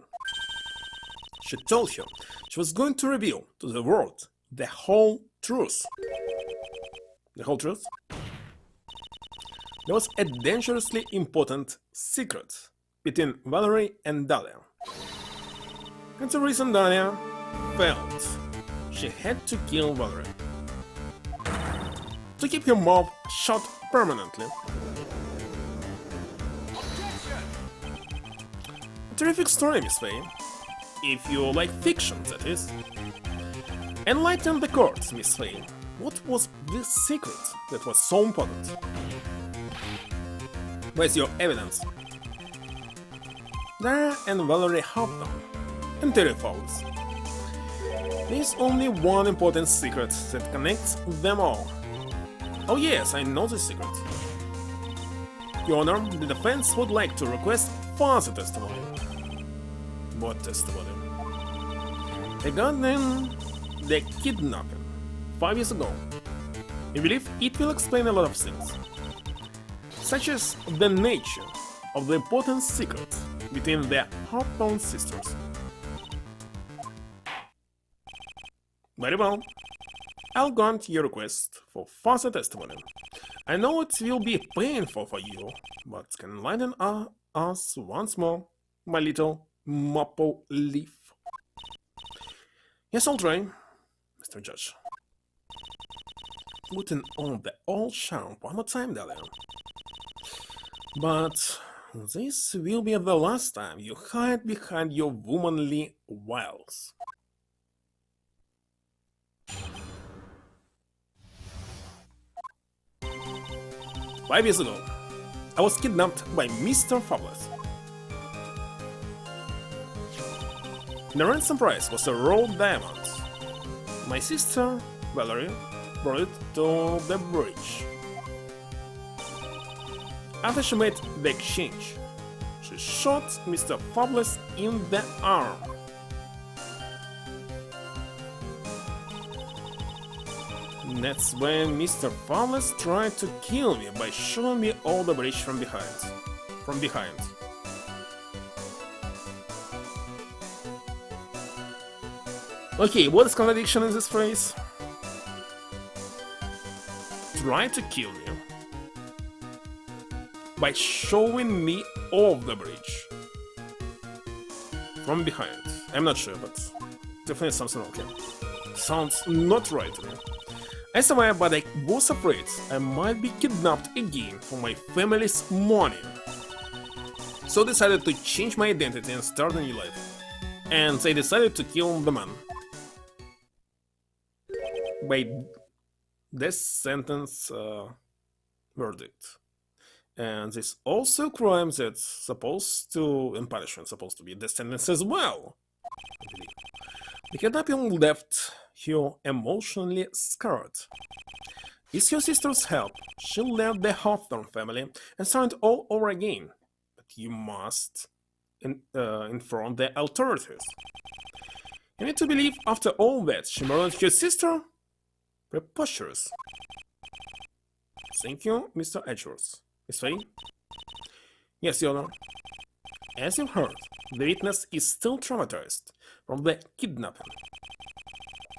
She told her she was going to reveal to the world the whole truth. The whole truth? There was a dangerously important secret between Valerie and Dahlia. And the reason Dahlia felt she had to kill Valerie. To keep her mouth shut permanently. A terrific story, Miss Faye. If you like fiction, that is. Enlighten the court, Miss Faye. What was this secret that was so important? Where's your evidence? Dahlia and Valerie Hawthorne and Terry Fowles. There's only one important secret that connects them all. Oh yes, I know the secret. Your Honor, the defense would like to request further testimony. What testimony? Regarding the kidnapping 5 years ago. I believe it will explain a lot of things, such as the nature of the important secret between the Hawthorne sisters. Very well. I'll grant your request for further testimony. I know it will be painful for you, but can enlighten us once more, my little maple leaf. Yes, I'll try, Mr. Judge. Putting on the old charm one more time, Dahlia. But this will be the last time you hide behind your womanly wiles. 5 years ago, I was kidnapped by Mr. Fowles. The ransom price was a raw diamond. My sister, Valerie, brought it to the bridge. After she made the exchange, she shot Mr. Fowles in the arm. That's when Mr. Fowles tried to kill me by shooting me all the bridge from behind. Okay, what is contradiction in this phrase? Try to kill me by showing me off the bridge from behind. I'm not sure, but definitely something okay. Sounds not right to me. I survived, but I was afraid I might be kidnapped again for my family's money. So I decided to change my identity and start a new life. And I decided to kill the man. By death sentence verdict. And this also a crime that's supposed to, and punishment supposed to be death sentence as well. The kidnapping left her emotionally scarred. With her sister's help, she left the Hawthorne family and started all over again. But you must inform the authorities. You need to believe after all that she murdered her sister? Preposterous. Thank you, Mr. Edgeworth. Miss Faye? Yes, Your Honor. As you've heard, the witness is still traumatized from the kidnapping.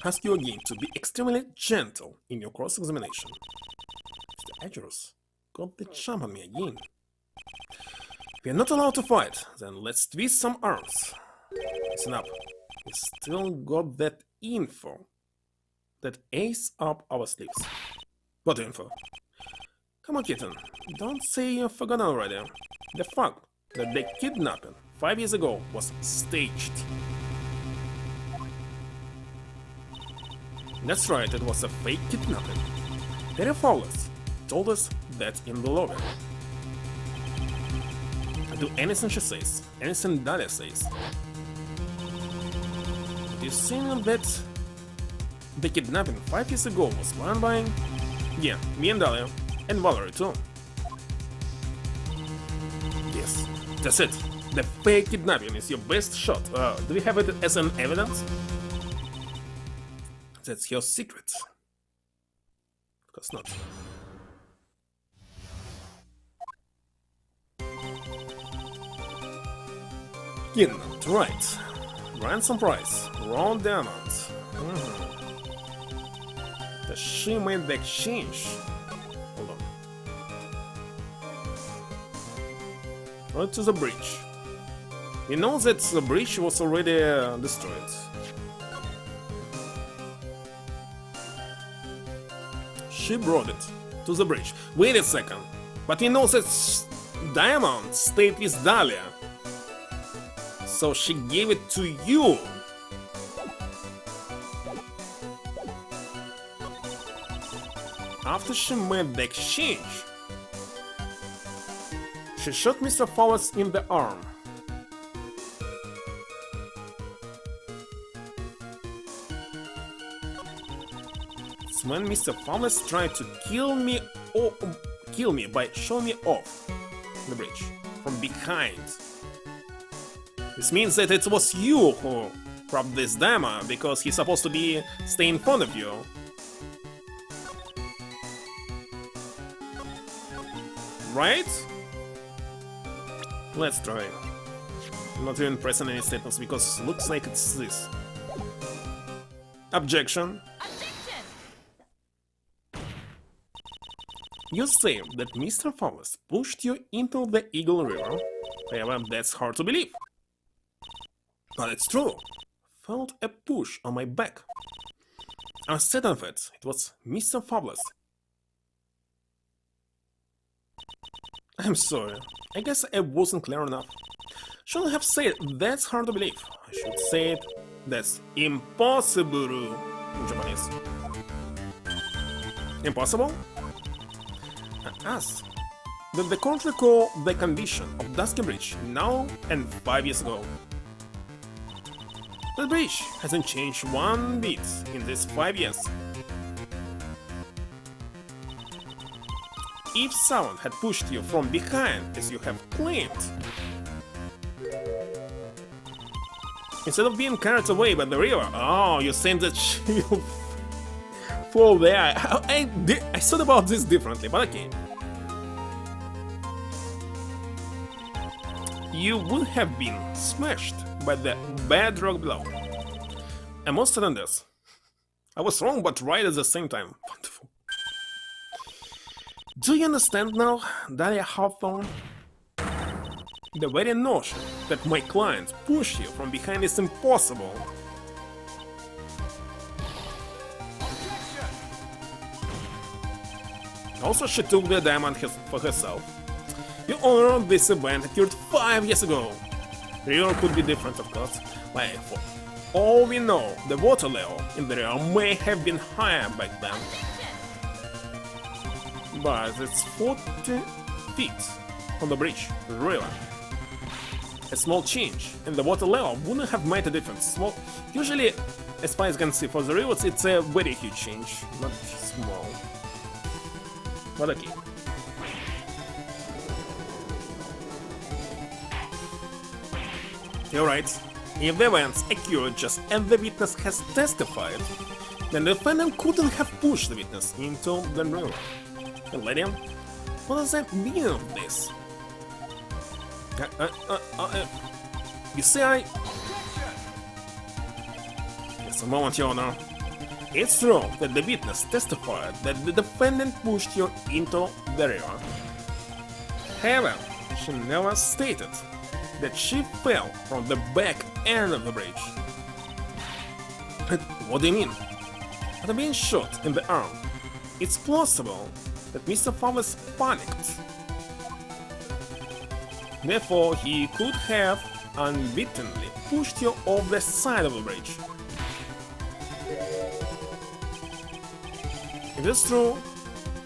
ask you again to be extremely gentle in your cross-examination. Mr. Agerus got the jump on me again. We are not allowed to fight, then let's twist some arms. Listen up. We still got that info. That ace up our sleeves. What info? Come on, kitten. Don't say you've forgotten already. The fact that the kidnapping 5 years ago was staged. That's right, it was a fake kidnapping. Terry Fowles told us that in the lobby. I do anything she says, anything Dahlia says. Do you think that the kidnapping 5 years ago was planned by... Yeah, me and Dahlia, and Valerie too. Yes, that's it. The fake kidnapping is your best shot. Do we have it as an evidence? That's your secret. Of course not. Kidnapped, right. Ransom price, raw diamonds. Does she made the exchange? Hold on. Right to the bridge. We know that the bridge was already destroyed. She brought it to the bridge. Wait a second. But we know that diamond stayed with Dahlia. So she gave it to you. After she made the exchange, she shot Mr. Fowles in the arm. It's when Mr. Fowles tried to kill me by showing me off the bridge from behind. This means that it was you who robbed this diamond because he's supposed to be staying in front of you. Right? Let's try. I'm not even pressing any statements because it looks like it's this. Objection. Objection! You say that Mr. Fowles pushed you into the Eagle River. However, that's hard to believe. But it's true. Felt a push on my back. I was certain of it. It was Mr. Fowles. I'm sorry. I guess I wasn't clear enough. Shouldn't have said that's hard to believe. I should say it. That's impossible in Japanese. Impossible? I asked. Did the court recall the condition of Dusky Bridge now and 5 years ago? The bridge hasn't changed one bit in these 5 years. If someone had pushed you from behind, as you have claimed, instead of being carried away by the river, oh, you're saying that she'll fall there. I thought about this differently, but okay. You would have been smashed by the bedrock below. And more than this, I was wrong but right at the same time. Wonderful. Do you understand now, Dahlia Hawthorne? The very notion that my client pushed you from behind is impossible. Objection! Also, she took the diamond for herself. Your owner of this event occurred 5 years ago. The river could be different, of course. But for all we know, the water level in the river may have been higher back then. But it's 40 feet on the bridge, the river. A small change in the water level wouldn't have made a difference. Usually, as far as I can see, for the rivers it's a very huge change, not small. But okay. You're right. If the events occurred just as the witness has testified, then the defendant couldn't have pushed the witness into the river. And Lydia, what does that mean of this? You see, Objection! Just a moment, Your Honor. It's true that the witness testified that the defendant pushed you into the river. However, she never stated that she fell from the back end of the bridge. But what do you mean? After being shot in the arm, it's plausible that Mr. Fowles panicked. Therefore, he could have unwittingly pushed you off the side of the bridge. If it's true,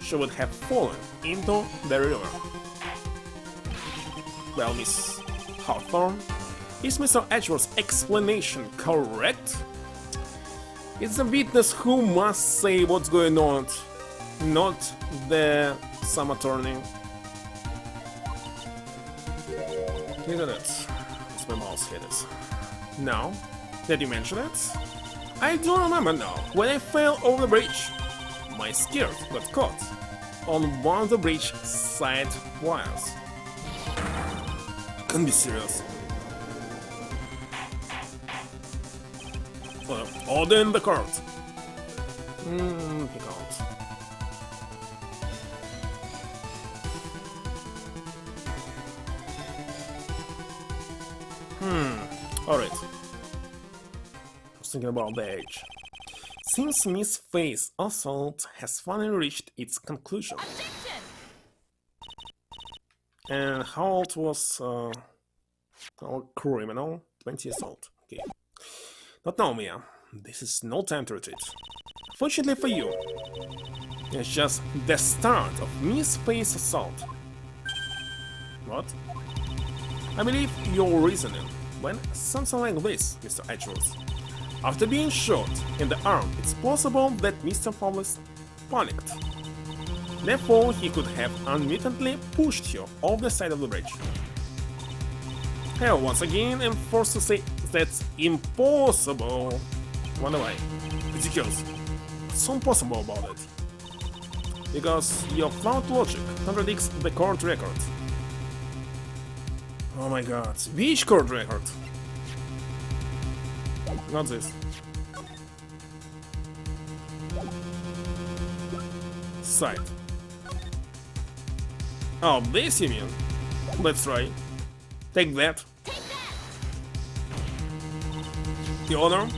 she would have fallen into the river. Well, Miss Hawthorne, is Mr. Edgeworth's explanation correct? It's the witness who must say what's going on, not the some attorney. Look at that. It's my mouse hit it. Now that you mention it, I do remember now when I fell over the bridge. My skirt got caught on one of the bridge side wires. Can't be serious. Order in the court. Pick out. Alright. I was thinking about the age. Since Miss Faye's assault has finally reached its conclusion. Objection! And how old was our criminal? 20 years old. Okay. Not now, Mia. This is no time to retreat. Fortunately for you, it's just the start of Miss Faye's assault. What? I believe your reasoning went something like this, Mr. Edgeworth. After being shot in the arm, it's plausible that Mr. Fowles panicked. Therefore, he could have unwittingly pushed you off the side of the bridge. Hell, once again, I'm forced to say that's impossible. Wonder why? Ridiculous. What's so impossible about it? Because your flawed logic contradicts the court record. Oh my god, which court record? Not this. Side. Oh, this you mean? Let's try. Take that. Your Honor,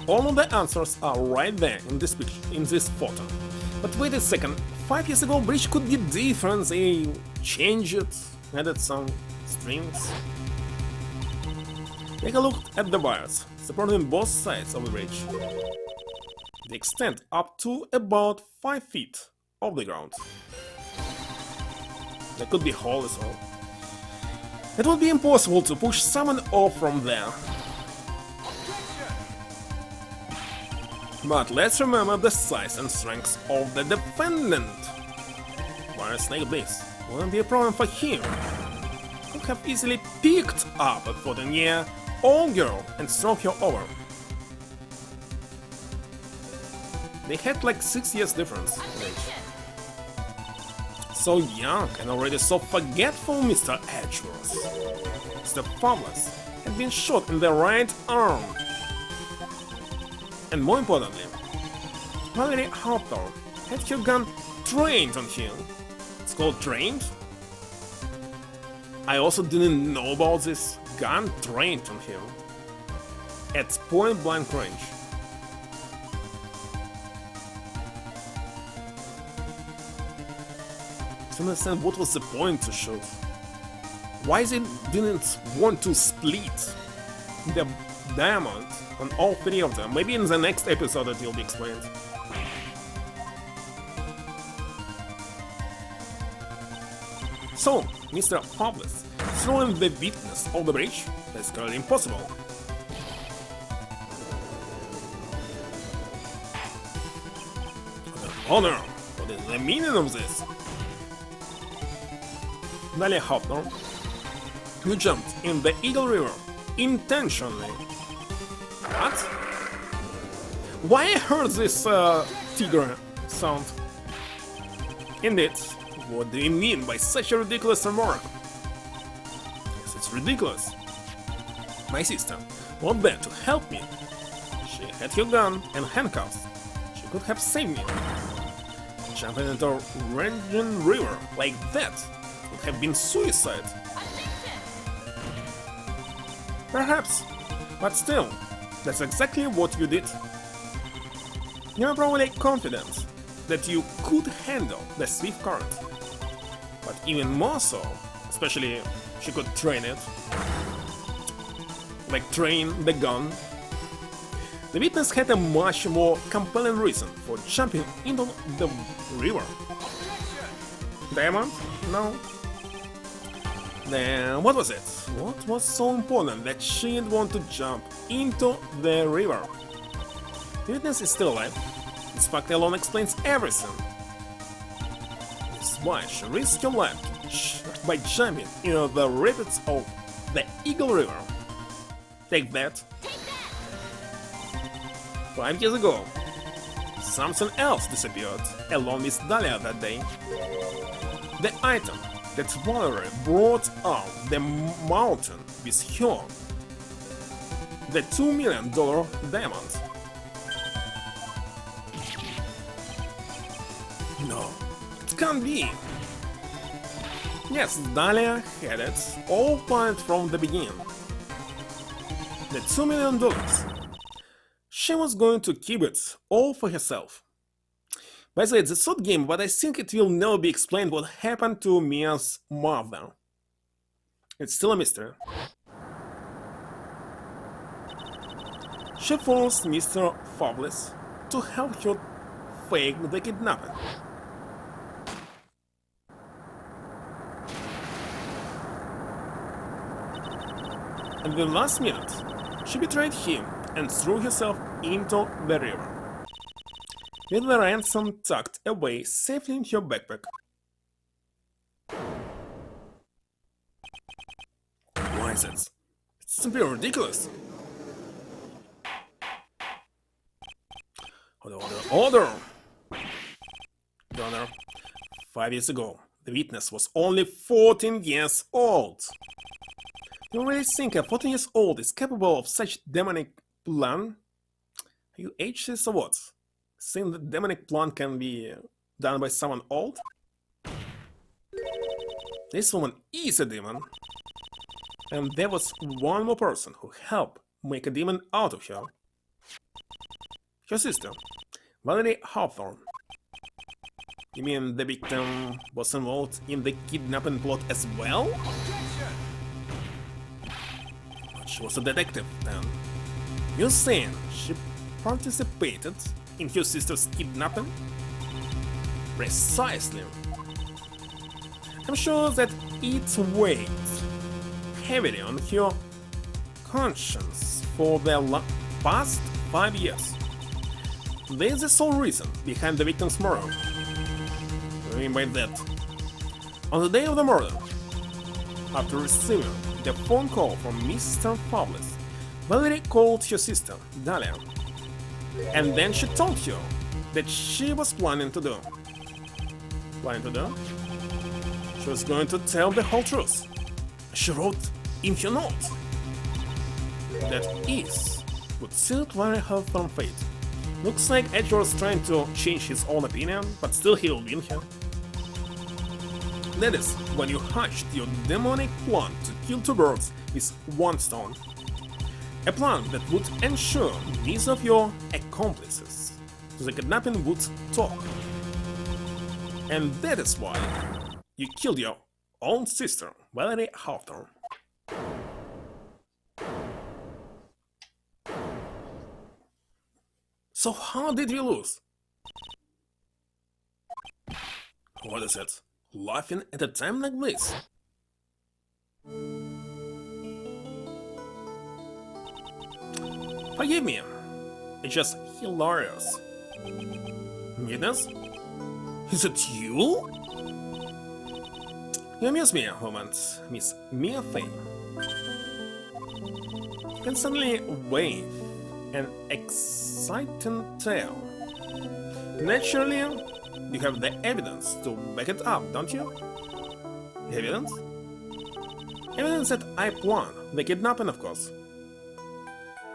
all of the answers are right there in this picture, in this photo. But wait a second, 5 years ago bridge could be different, they changed it, added some strings. Take a look at the wires, supporting both sides of the bridge. They extend up to about 5 feet off the ground. There could be a hole as well. It would be impossible to push someone off from there. But let's remember the size and strength of the defendant. Wires like this wouldn't be a problem for him. He could have easily picked up a 14-year-old girl and stroked her over. They had like 6 years difference in age. So young and already so forgetful, Mr. Edgeworth. Mr. Fowles had been shot in the right arm. And more importantly, Valerie Hawthorne had her gun trained on him. It's called trained? I also didn't know about this gun trained on him. At point blank range. I don't understand what was the point to shoot. Why they didn't want to split the diamond on all 3 of them? Maybe in the next episode it will be explained. So, Mr. Fowles throwing the witness off the bridge? That's clearly impossible. Honor, what is the meaning of this? Valerie Hawthorne, you jumped in the Eagle River intentionally. What? Why I heard this tiger sound? Indeed, what do you mean by such a ridiculous remark? Yes, it's ridiculous. My sister was there to help me. She had her gun and handcuffs. could have saved me. Jumping into a raging river like that would have been suicide. Perhaps, but still, that's exactly what you did. You were probably confident that you could handle the swift current. But even more so, especially she could train it. Like train the gun. The witness had a much more compelling reason for jumping into the river. Diamond? No. Then what was it? What was so important that she'd want to jump into the river? The witness is still alive. This fact alone explains everything. That's why she risked her life by jumping into the rapids of the Eagle River. Take that. 5 years ago, something else disappeared along with Dahlia that day. The item that Valerie brought up the mountain with her. The $2 million diamond. No, it can't be. Yes, Dahlia had it all planned from the beginning. The $2 million. She was going to keep it all for herself. By the way, it's a third game, but I think it will never be explained what happened to Mia's mother. It's still a mystery. She forced Mr. Fabulous to help her fake the kidnapping. At the last minute, she betrayed him and threw herself into the river, with the ransom tucked away safely in her backpack. Why is it? It's simply ridiculous. Order! Donor, 5 years ago, the witness was only 14 years old. You really think a 14 years old is capable of such demonic plan? Are you ageless or what? Think the demonic plan can be done by someone old? This woman is a demon. And there was one more person who helped make a demon out of her. Her sister, Valerie Hawthorne. You mean the victim was involved in the kidnapping plot as well? But she was a detective then. You're saying she participated in her sister's kidnapping? Precisely. I'm sure that it weighed heavily on her conscience for the past 5 years. This is the sole reason behind the victim's murder. What do you mean by that? On the day of the murder, after receiving the phone call from Mr. Fabulous, Valerie called her sister, Dahlia, and then she told her that she was planning to do. She was going to tell the whole truth. She wrote in her note. That is what sealed Valerie Hawthorne's fate. Looks like Edgar was trying to change his own opinion, but still he'll win here. That is when you hatched your demonic plan to kill 2 birds with 1 stone. A plan that would ensure neither of your accomplices to the kidnapping would talk. And that is why you killed your own sister, Valerie Hawthorne. So how did we lose? What is it? Laughing at a time like this? Forgive me, it's just hilarious. Witness? Is it you? You amuse me a moment, Miss Mia Fane. You can suddenly wave an exciting tale. Naturally, you have the evidence to back it up, don't you? Evidence? Evidence that I planned the kidnapping, of course.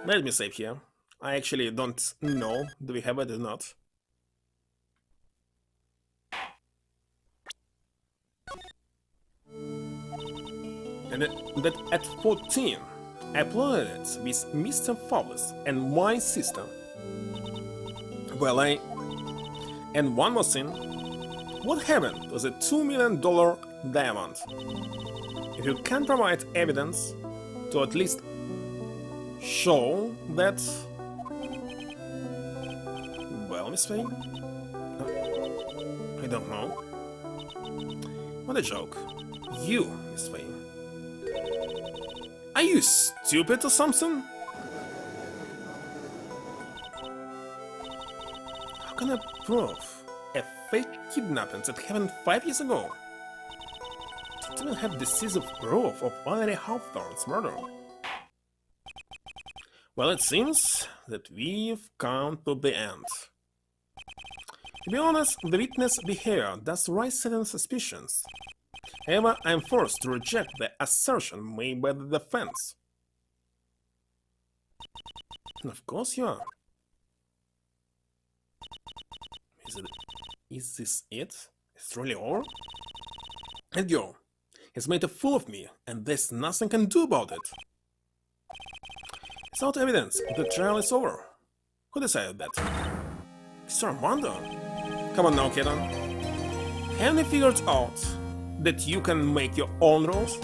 Let me save here. I actually don't know do we have it or not. And that at 14, I plotted it with Mr. Fowles and my sister. Well, And one more thing. What happened to the $2 million diamond? If you can provide evidence to at least show that... Well, Miss Faye? I don't know. What a joke. You, Miss Faye. Are you stupid or something? How can I prove a fake kidnapping that happened 5 years ago? Don't even have decisive proof of Valerie Hawthorne's murder. Well, it seems that we've come to the end. To be honest, the witness' behavior does raise certain suspicions. However, I am forced to reject the assertion made by the defense. Of course you are. Is this it? It's really over? And yo, he's made a fool of me, and there's nothing I can do about it. Without evidence, the trial is over. Who decided that? Mr. Armando? Come on now, kiddo. Have you figured out that you can make your own rules?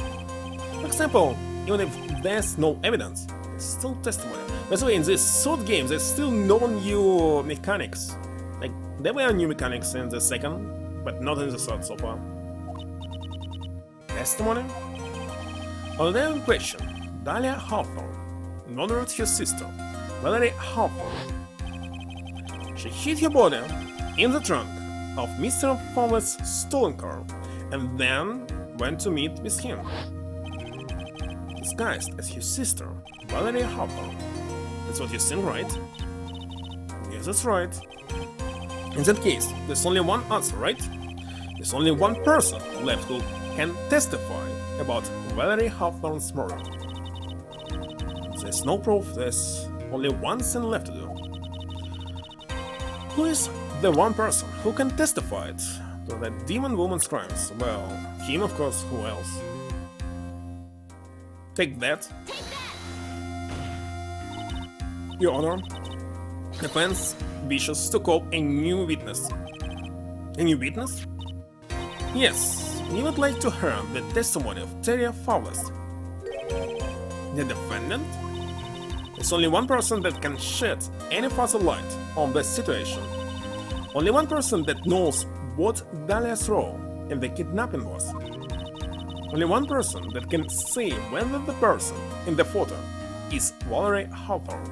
For example, even if there's no evidence, it's still testimony. By the way, in this third game, there's still no new mechanics. Like, there were new mechanics in the second, but not in the third so far. Testimony? On the in question, Dahlia Hawthorne murdered her sister, Valerie Hawthorne. She hid her body in the trunk of Mr. Fowler's stolen car and then went to meet with him, disguised as his sister, Valerie Hawthorne. That's what you think, right? Yes, that's right. In that case, there's only one answer, right? There's only one person left who can testify about Valerie Hawthorne's murder. There's no proof, there's only one thing left to do. Who is the one person who can testify to that demon woman's crimes? Well, him, of course, who else? Take that. Your Honor, defense wishes to call a new witness. A new witness? Yes, we would like to hear the testimony of Terry Fowles. The defendant? There's only one person that can shed any further light on the situation. Only one person that knows what Dahlia's role in the kidnapping was. Only one person that can say whether the person in the photo is Valerie Hawthorne,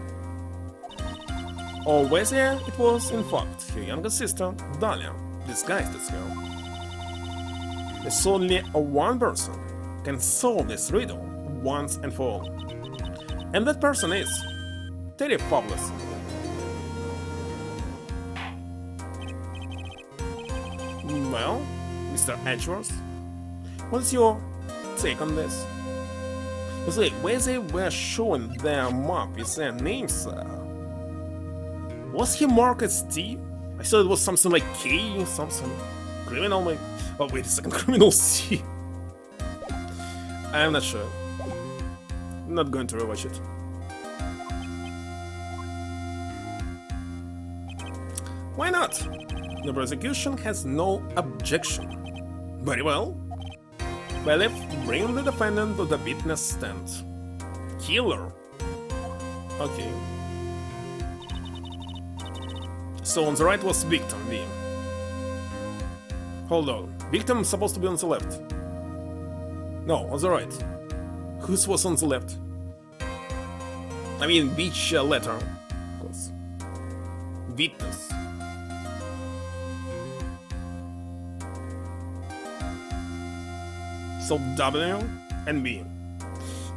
or whether it was in fact her younger sister, Dahlia, disguised as her. There's only one person can solve this riddle once and for all. And that person is Terry Fowles. Well, Mr. Edgeworth, what's your take on this? Where they were showing their map with their names, was he marked as T? I thought it was something like K, something criminal like... Oh wait a second, criminal C. I'm not sure. I'm not going to rewatch it. Why not? The prosecution has no objection. Very well. Bailiff, bring the defendant to the witness stand. Killer. Okay. So on the right was victim V. Hold on. Victim is supposed to be on the left. No, on the right. Whose was on the left? I mean, which letter? Of course. Witness. So W and B.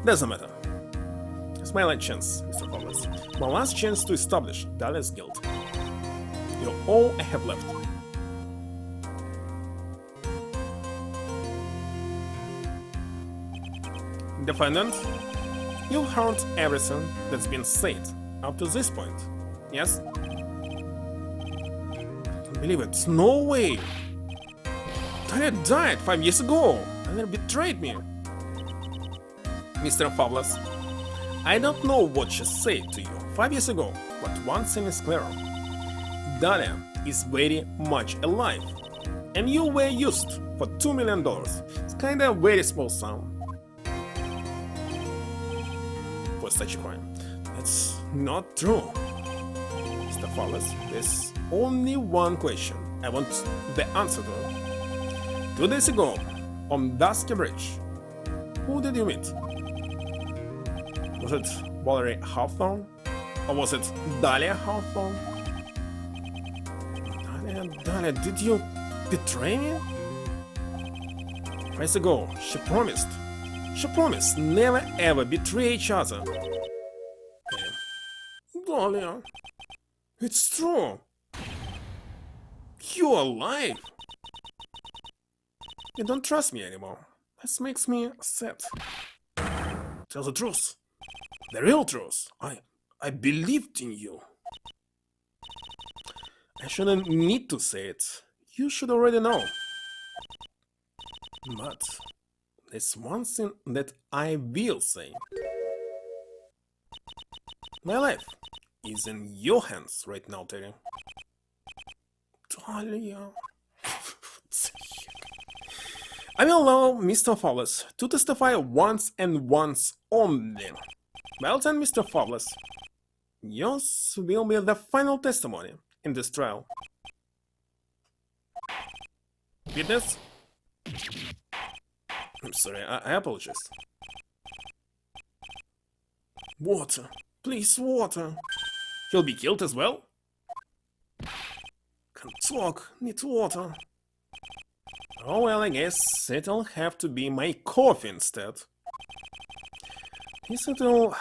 Doesn't matter. It's my last chance, Mr. Fowles. My last chance to establish Dahlia's guilt. You're all I have left. Defendant, you've heard everything that's been said up to this point, yes? I can't believe it. No way! Dahlia died 5 years ago! And then betrayed me. Mr. Fabulous, I don't know what she said to you 5 years ago, but one thing is clear. Dahlia is very much alive, and you were used for $2 million. It's kinda a very small sum for such a crime. That's not true. Mr. Fabulous, there's only one question I want the answer to. 2 days ago, on Dusky Bridge, who did you meet? Was it Valerie Hawthorne? Or was it Dahlia Hawthorne? Dahlia, did you betray me? 5 years ago, she promised never ever betray each other. Dahlia, it's true. You're alive. You don't trust me anymore. This makes me sad. Tell the truth. The real truth. I believed in you. I shouldn't need to say it. You should already know. But there's one thing that I will say. My life is in your hands right now, Terry. Dahlia. I will allow Mr. Fabulous to testify once and once only. Well then, Mr. Fabulous, yours will be the final testimony in this trial. Witness? I'm sorry, I apologize. Water. Please, water. He'll be killed as well? Can't talk, need water. Oh well, I guess it'll have to be my coffee instead. He's a little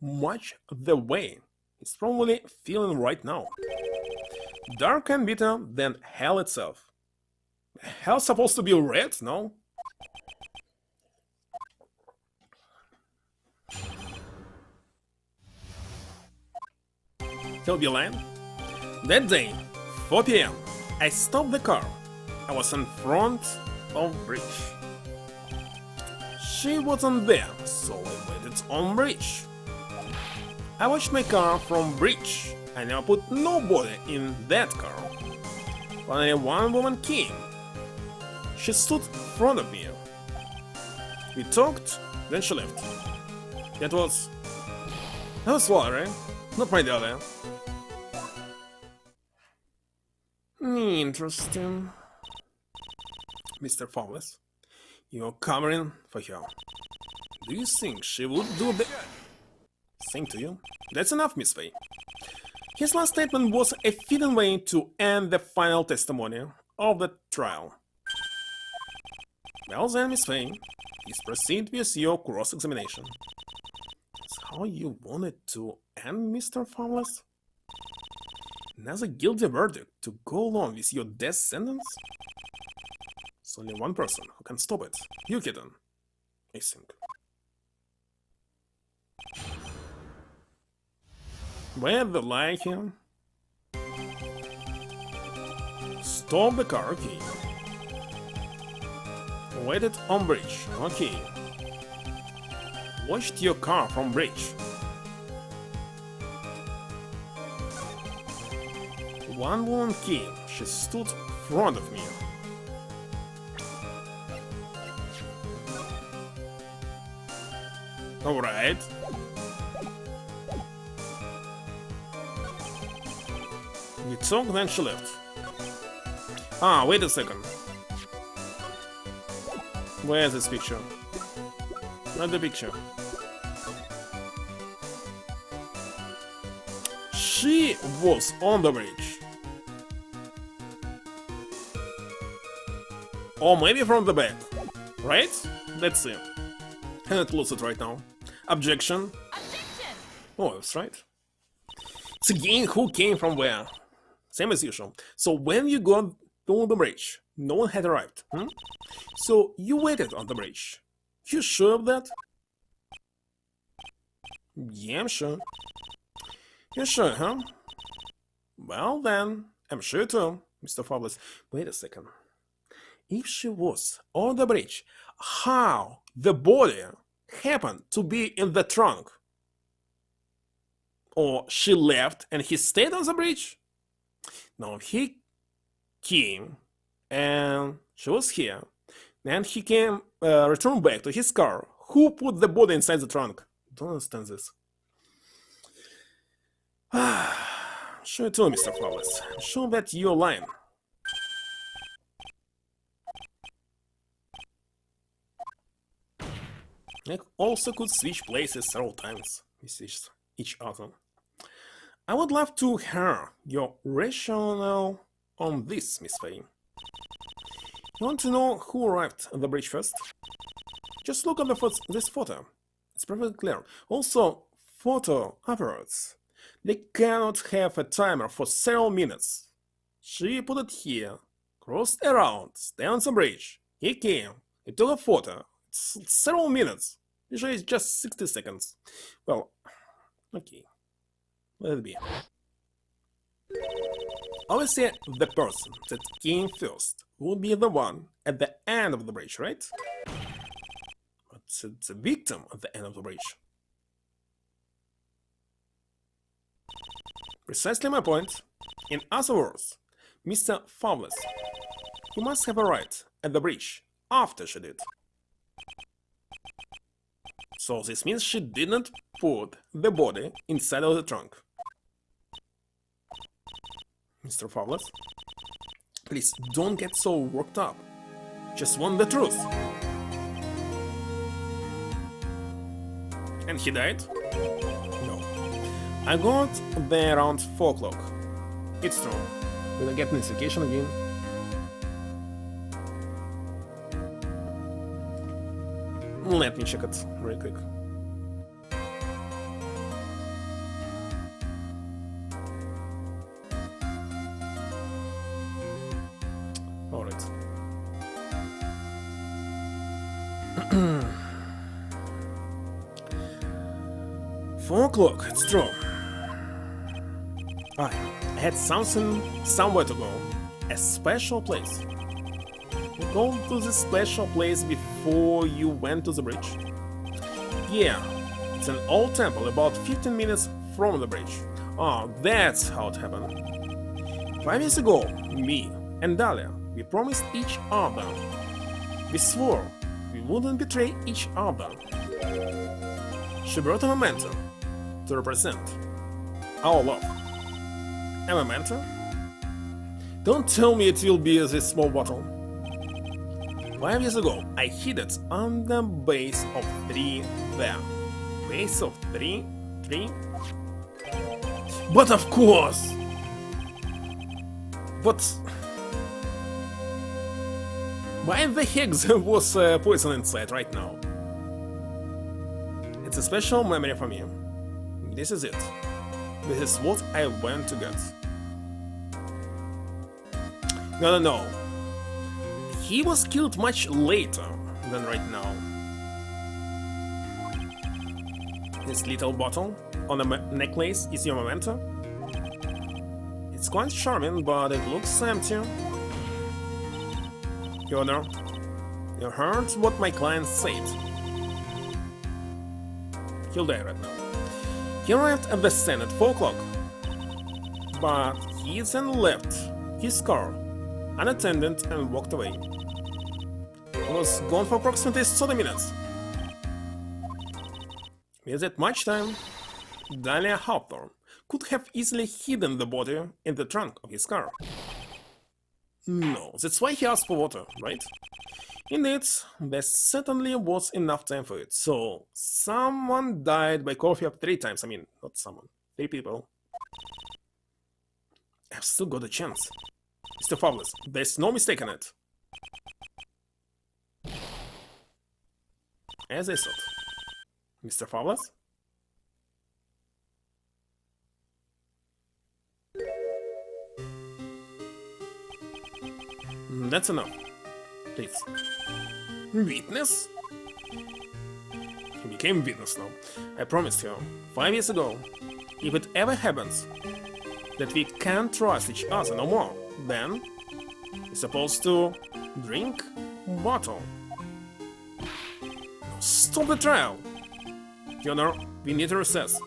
much the way he's probably feeling right now. Dark and bitter than hell itself. Hell's supposed to be red, no? He'll be lying. That day, 4 p.m., I stopped the car. I was in front of bridge. She wasn't there, so I waited on bridge. I watched my car from bridge. I never put nobody in that car. Finally, one woman came. She stood in front of me. We talked, then she left. That was Valerie, not my daughter. Interesting. Mr. Fabulous, you're covering for her. Do you think she would do the same to you? That's enough, Miss Faye. His last statement was a fitting way to end the final testimony of the trial. Well then, Miss Faye, please proceed with your cross-examination. That's how you wanted to end, Mr. Fabulous? Another guilty verdict to go along with your death sentence? There's only one person who can stop it. You, kitten. I think. Where the light here? Stop the car, okay. Waited on bridge, okay. Watched your car from bridge. One woman came, she stood in front of me. Alright. We talked, then she left. Ah, wait a second. Where's this picture? Not the picture. She was on the bridge. Or maybe from the back. Right? Let's see. Cannot lose it right now. Objection. Objection! Oh, that's right. It's again who came from where. Same as usual. So when you got to the bridge, no one had arrived. So you waited on the bridge. You sure of that? Yeah, I'm sure. You're sure, huh? Well then, I'm sure too, Mr. Fabulous. Wait a second. If she was on the bridge, how the body happened to be in the trunk? Or she left and he stayed on the bridge? No, he came and she was here. And he came, returned back to his car. Who put the body inside the trunk? Don't understand this. Show it to me, Mr. Flawless. Show that you're lying. They also could switch places several times with each other. I would love to hear your rationale on this, Miss Faye. You want to know who arrived at the bridge first? Just look at this photo. It's perfectly clear. Also, photo afterwards. They cannot have a timer for several minutes. She put it here, crossed around, stay on the bridge. He came, he took a photo. It's several minutes. Usually it's just 60 seconds. Well, okay. Let it be. Obviously, the person that came first will be the one at the end of the bridge, right? But it's the victim at the end of the bridge. Precisely my point. In other words, Mr. Fowles, he must have arrived at the bridge after she did. So this means she didn't put the body inside of the trunk. Mr. Fowles, please don't get so worked up. Just want the truth. And he died? No. I got there around 4 o'clock. It's true. Did I get notification again? Let me check it real quick. Alright. Four o'clock, it's true. I had somewhere to go. A special place. You go to this special place before you went to the bridge? Yeah, it's an old temple about 15 minutes from the bridge. Oh, that's how it happened. 5 years ago, me and Dahlia, we promised each other. We swore we wouldn't betray each other. She brought a memento to represent our love. A memento? Don't tell me it will be this small bottle. 5 years ago, I hid it on the base of 3 there. Base of 3? But of course! But... why the heck there was poison inside right now? It's a special memory for me. This is it. This is what I went to get. No. He was killed much later than right now. This little bottle on a necklace is your memento? It's quite charming, but it looks empty. Fyodor, you heard what my client said. He'll die right now. He arrived at the stand at 4 o'clock, but he then left his car unattended and walked away. He was gone for approximately 30 minutes. With that much time, Dahlia Hawthorne could have easily hidden the body in the trunk of his car. No, that's why he asked for water, right? Indeed, there certainly was enough time for it, so someone died by coffee up 3 times. I mean, not someone, 3 people. I've still got a chance. Mr. Fowles, there's no mistake in it. As I thought. Mr. Fowles? That's enough. Please. Witness? He became witness now. I promised you, 5 years ago, if it ever happens that we can't trust each other no more, then you're supposed to drink bottle. No, Stop the trial! Your Honor, we need to recess.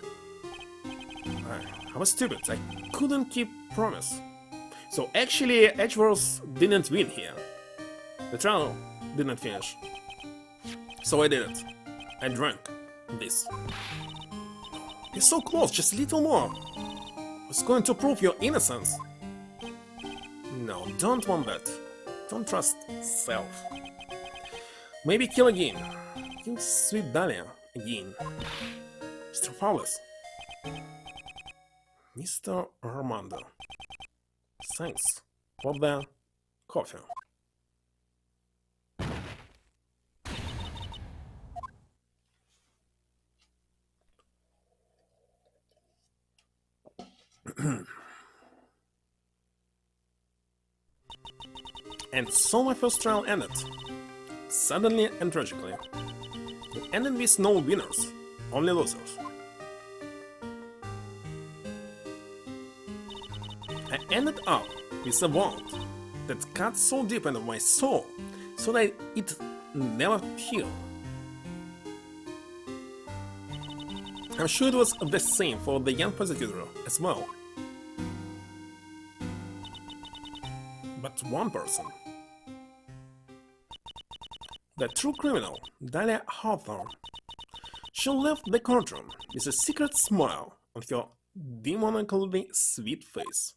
I was stupid. I couldn't keep promise. So actually, Edgeworth didn't win here. The trial didn't finish. So I did it. I drank this. You're so close, just a little more. I was going to prove your innocence. No, don't want that. Don't trust self. Maybe kill again. Kill Sweet Dahlia again. Mr. Fowles. Mr. Armando. Thanks for the coffee. And so my first trial ended. Suddenly and tragically. It ended with no winners, only losers. I ended up with a wound that cut so deep into my soul so that it never healed. I'm sure it was the same for the young prosecutor as well. But one person, the true criminal, Dahlia Hawthorne, she left the courtroom with a secret smile on her demonically sweet face.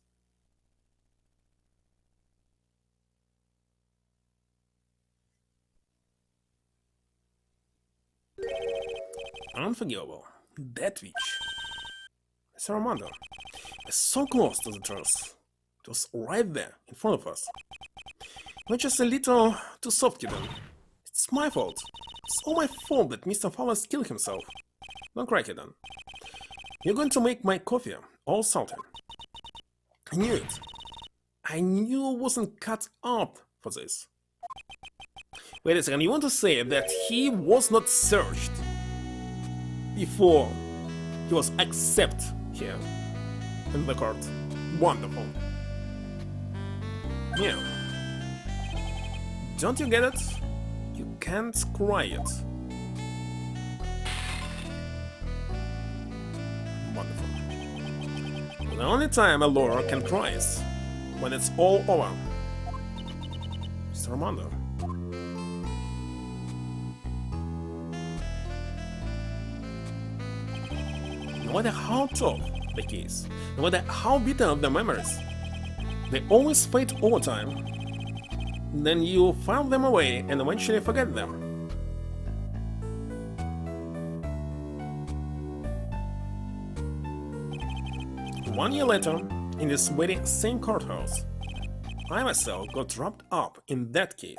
Unforgivable. That witch. Sir Armando. We're so close to the truth. It was right there, in front of us. We're just a little too soft, kiddo. It's my fault. It's all my fault that Mr. Fowles killed himself. Don't cry, kiddo. You're going to make my coffee all salty. I knew it. I knew I wasn't cut up for this. Wait a second, you want to say that he was not searched before he was accepted here in the court? Wonderful. Yeah. Don't you get it? You can't cry it. Wonderful. The only time a lawyer can cry is when it's all over. Mr. Armando. No matter how tough the case, no matter how bitter the memories, they always fade over time. Then you file them away and eventually forget them. One year later, in this very same courthouse, I myself got wrapped up in that case.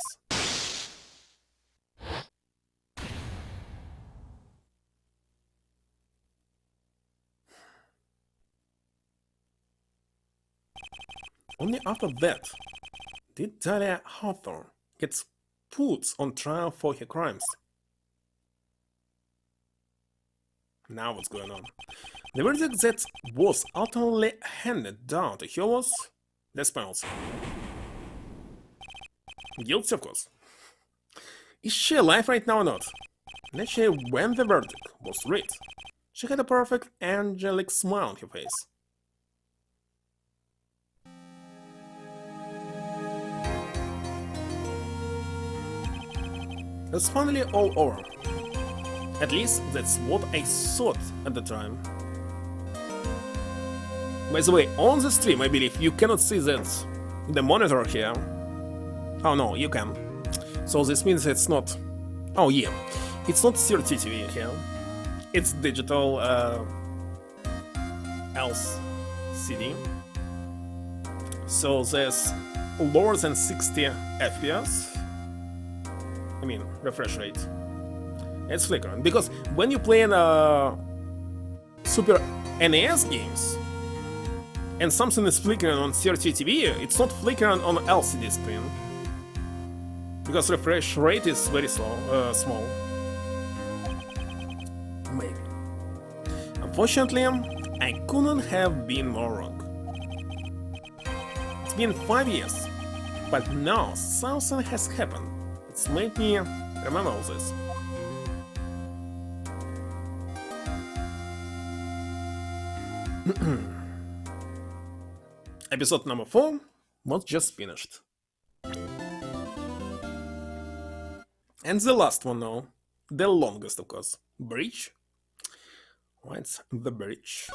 Only after that did Dahlia Hawthorne get put on trial for her crimes. Now what's going on? The verdict that was ultimately handed down to her was death penalty. Guilty, of course. Is she alive right now or not? And actually, when the verdict was read, she had a perfect angelic smile on her face. It's finally all over. At least that's what I thought at the time. By the way, on the stream I believe you cannot see that the monitor here. Oh no, you can. So this means it's not... Oh yeah, it's not CRT-TV here. It's digital LCD. So there's lower than 60 FPS. I mean, refresh rate. It's flickering, because when you play in Super NES games and something is flickering on CRT TV, it's not flickering on LCD screen, because refresh rate is very slow, small. Maybe. Unfortunately, I couldn't have been more wrong. It's been 5 years, but now something has happened. It's made me remember all this. Episode number 4 was just finished. And the last one now. The longest, of course. Bridge? What's the bridge?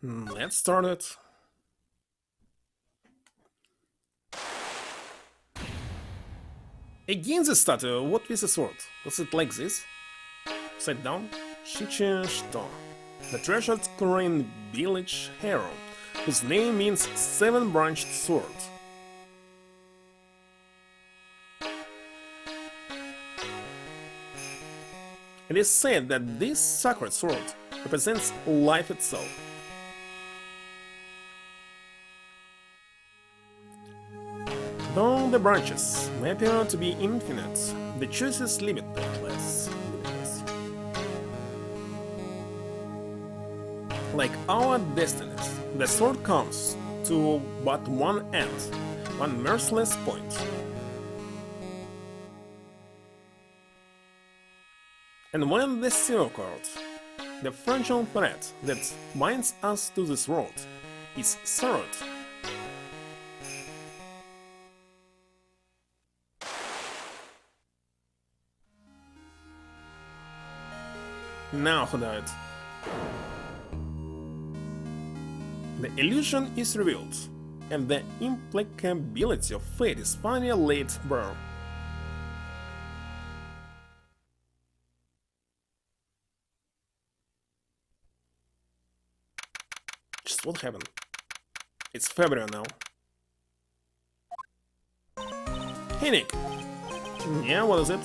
Let's start it. Again the statue, what is the sword? Was it like this? Sit down. Shichishto. The treasured Korean village hero, whose name means seven-branched sword. It is said that this sacred sword represents life itself. Though the branches may appear to be infinite, the choice is limitless. Like our destinies, the sword comes to but one end, one merciless point. And when the zero chord, the fragile thread that binds us to this world, is severed, now who died? The illusion is revealed, and the implacability of fate is finally laid bare. Just what happened? It's February now. Hey Nick. Yeah, what is it?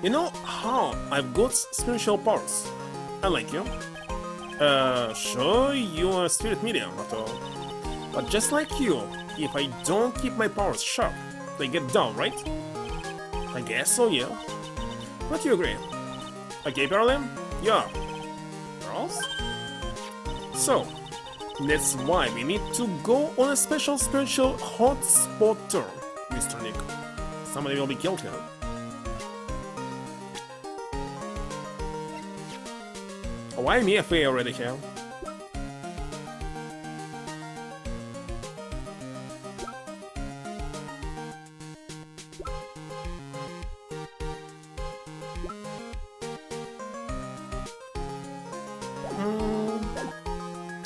You know how I've got spiritual powers? Unlike you. Sure, you're a spirit medium, but just like you, if I don't keep my powers sharp, they get dull, right? I guess so, yeah. But you agree. Okay, Perlin? Yeah. Girls? So, that's why we need to go on a special spiritual hotspot tour, Mr. Nick. Somebody will be killed here. Why me if we already have?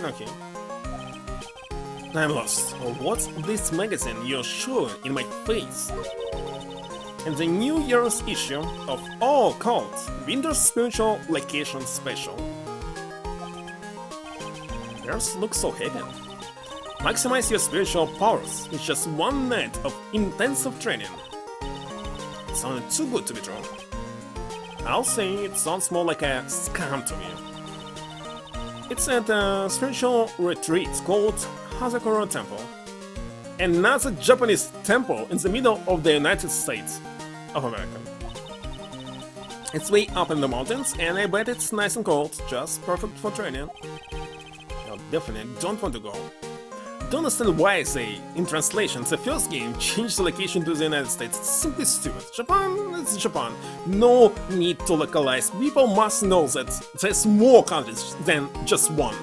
Okay. I'm lost. What's this magazine you're showing in my face? And the New Year's issue of all called Winter Spiritual Location Special. Girls look so happy. Maximize your spiritual powers with just one night of intensive training. It sounded too good to be true. I'll say it sounds more like a scam to me. It's at a spiritual retreat called Hazakura Temple. And not a Japanese temple in the middle of the United States of America. It's way up in the mountains, and I bet it's nice and cold, just perfect for training. I definitely don't want to go. Don't understand why I say, in translation, the first game changed the location to the United States. It's simply stupid. Japan, it's Japan. No need to localize. People must know that there's more countries than just one.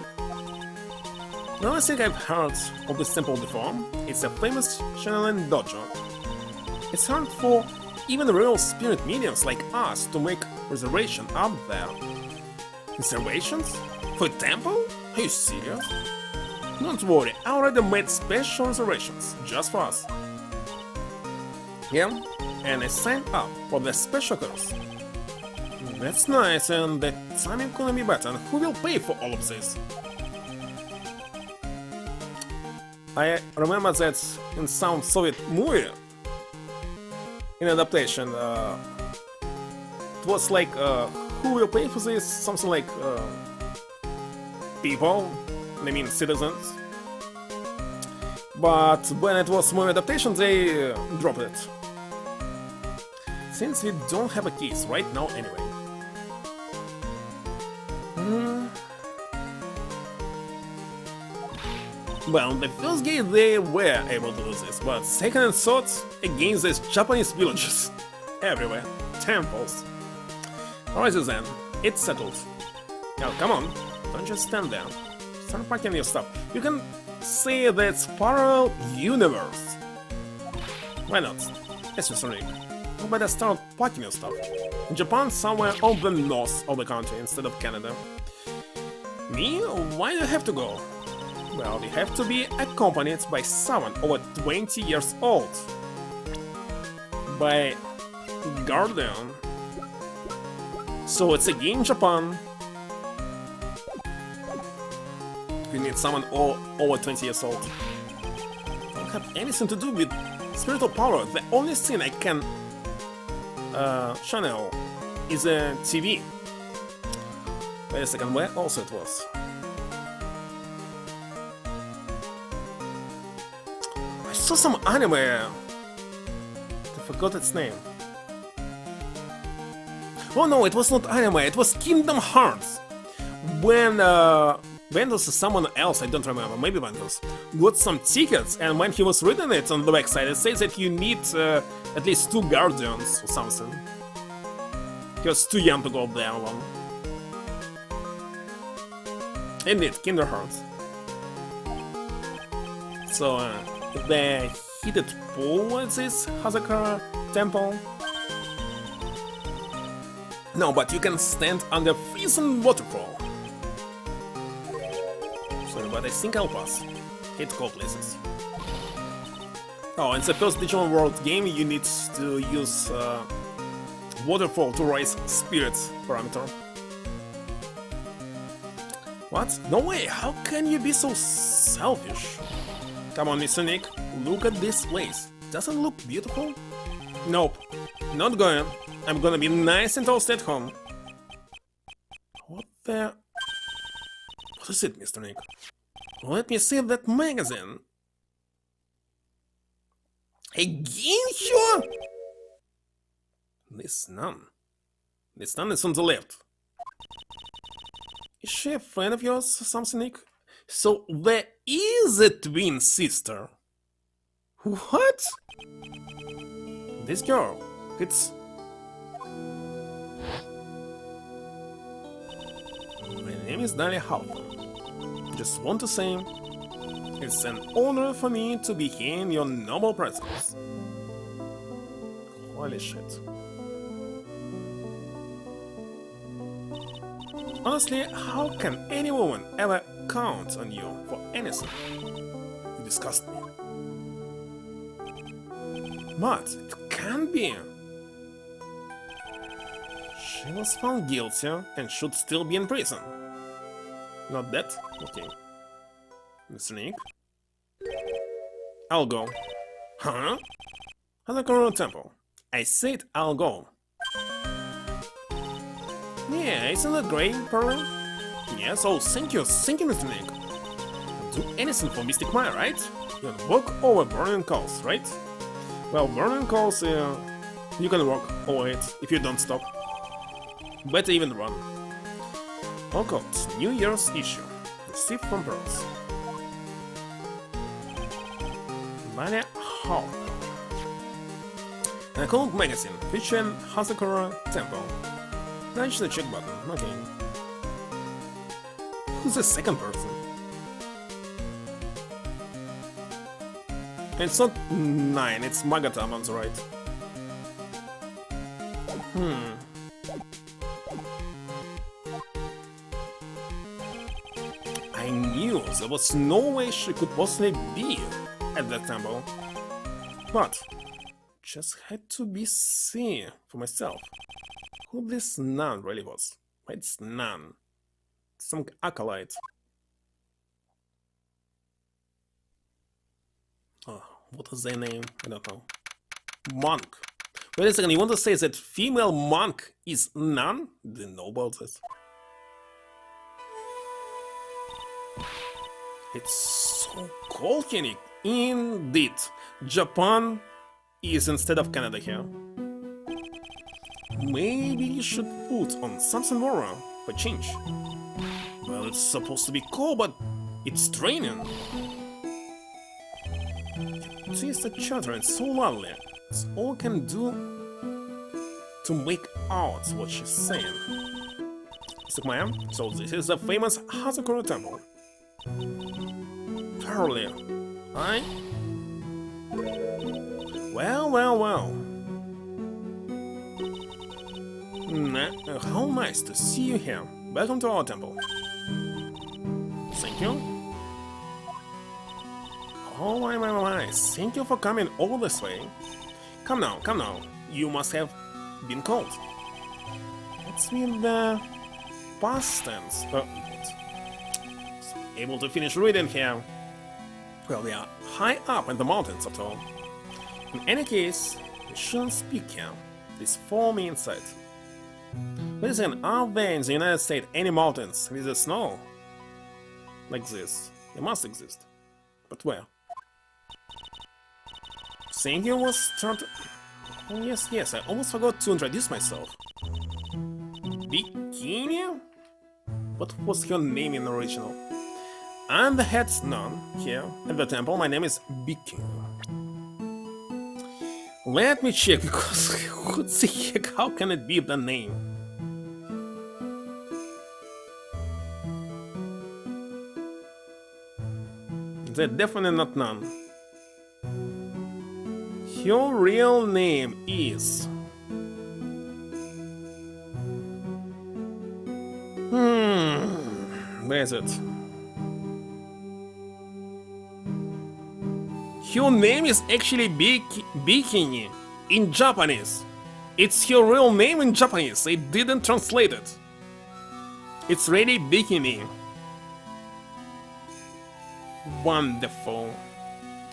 The only thing I've heard of this temple before, it's a famous Shinran dojo. It's hard for even real spirit mediums like us to make reservation up there. Reservations? For a temple? Are you serious? Don't worry, I already made special reservations, just for us. Yeah, and I signed up for the special course. That's nice, and the timing couldn't be better. And who will pay for all of this? I remember that in some Soviet movie, in adaptation, it was like, who will pay for this? Something like, people, I mean citizens. But when it was movie adaptation, they dropped it. Since we don't have a case right now anyway. Well, the first game they were able to do this, but second and third against these Japanese villages everywhere. temples. Alright then, it's settled. Now come on, don't just stand there. Start packing your stuff. You can say that's parallel universe. Why not? Yes, Mr. Nick. How about I start packing your stuff? In Japan, somewhere on the north of the country instead of Canada. Me? Why do I have to go? Well, you have to be accompanied by someone over 20 years old. By guardian. So it's again Japan. You need someone over 20 years old. Don't have anything to do with spiritual power. The only thing I can channel is a TV. Wait a second, where also it was? I saw some anime. I forgot its name. Oh no, it was not anime, it was Kingdom Hearts. When Ventus or someone else, I don't remember, maybe Ventus, got some tickets, and when he was reading it on the backside, it says that you need at least 2 guardians or something. He was too young to go there alone. Indeed, Kingdom Hearts. So, the heated pool at this Hazakara temple. No, but you can stand under freezing waterfall. Sorry, but I think I'll pass. Hate cold places. Oh, in the first Digimon World game, you need to use waterfall to raise spirits parameter. What? No way! How can you be so selfish? Come on, Mr. Nick, look at this place. Doesn't it look beautiful? Nope, not going. I'm gonna be nice and toasty at home. What the... What is it, Mr. Nick? Let me see that magazine. Again, sure? This nun. This nun is on the left. Is she a friend of yours or something, Nick? So there is a twin sister. What? This girl, it's... My name is Dalia Halper. Just want to say, it's an honor for me to be here in your noble presence. Holy shit. Honestly, how can any woman ever count on you for anything? You disgust me. But it can't be. She was found guilty and should still be in prison. Not that? Okay. Mr. Nick? I'll go. Huh? Hazakura Temple. I said I'll go. Yeah, isn't that great, Pearl? Yes, oh, thank you, Mr. Nick. Do anything for Mystic Maya, right? You can walk over Burning Coals, right? Well, Burning Coals, you can walk over it if you don't stop. Better even run. Walkout, New Year's issue. Received from Pearls. Dalia Hall. An occult magazine featuring Hazakura Temple. Nudge the check button, okay. Who's the second person? It's not 9, it's Magatam on the right. I knew there was no way she could possibly be at that temple. But just had to be see for myself who this nun really was. It's nun. Some acolyte. Oh, what is their name? I don't know. Monk. Wait a second, you want to say that female monk is nun? Didn't know about this. It's so cold, Kenny. Indeed. Japan is instead of Canada here. Maybe you should put on something warmer for change. Well, it's supposed to be cold, but it's raining. It is a chatter, it's so lovely. It's all I can do to make out what she's saying. Mr. Maya, so this is the famous Hazakura temple. Thoroughly. Aye? Well. How nice to see you here. Welcome to our temple. Thank you. Oh my. Thank you for coming all this way. Come now. You must have been cold. Let's mean the past tense. Able to finish reading here. Well, we are high up in the mountains after all. In any case, we shouldn't speak here. Please follow me inside. Listen, are there in the United States any mountains with the snow? Like this. They must exist. But where? Thank you was started. Oh, yes, I almost forgot to introduce myself. Bikini? What was your name in the original? I'm the head nun here at the temple. My name is Bikini. Let me check, because what the heck, how can it be the name? They're definitely not nun. Your real name is... Where is it? Your name is actually Bikini in Japanese. It's your real name in Japanese. They didn't translate it. It's really Bikini. Wonderful.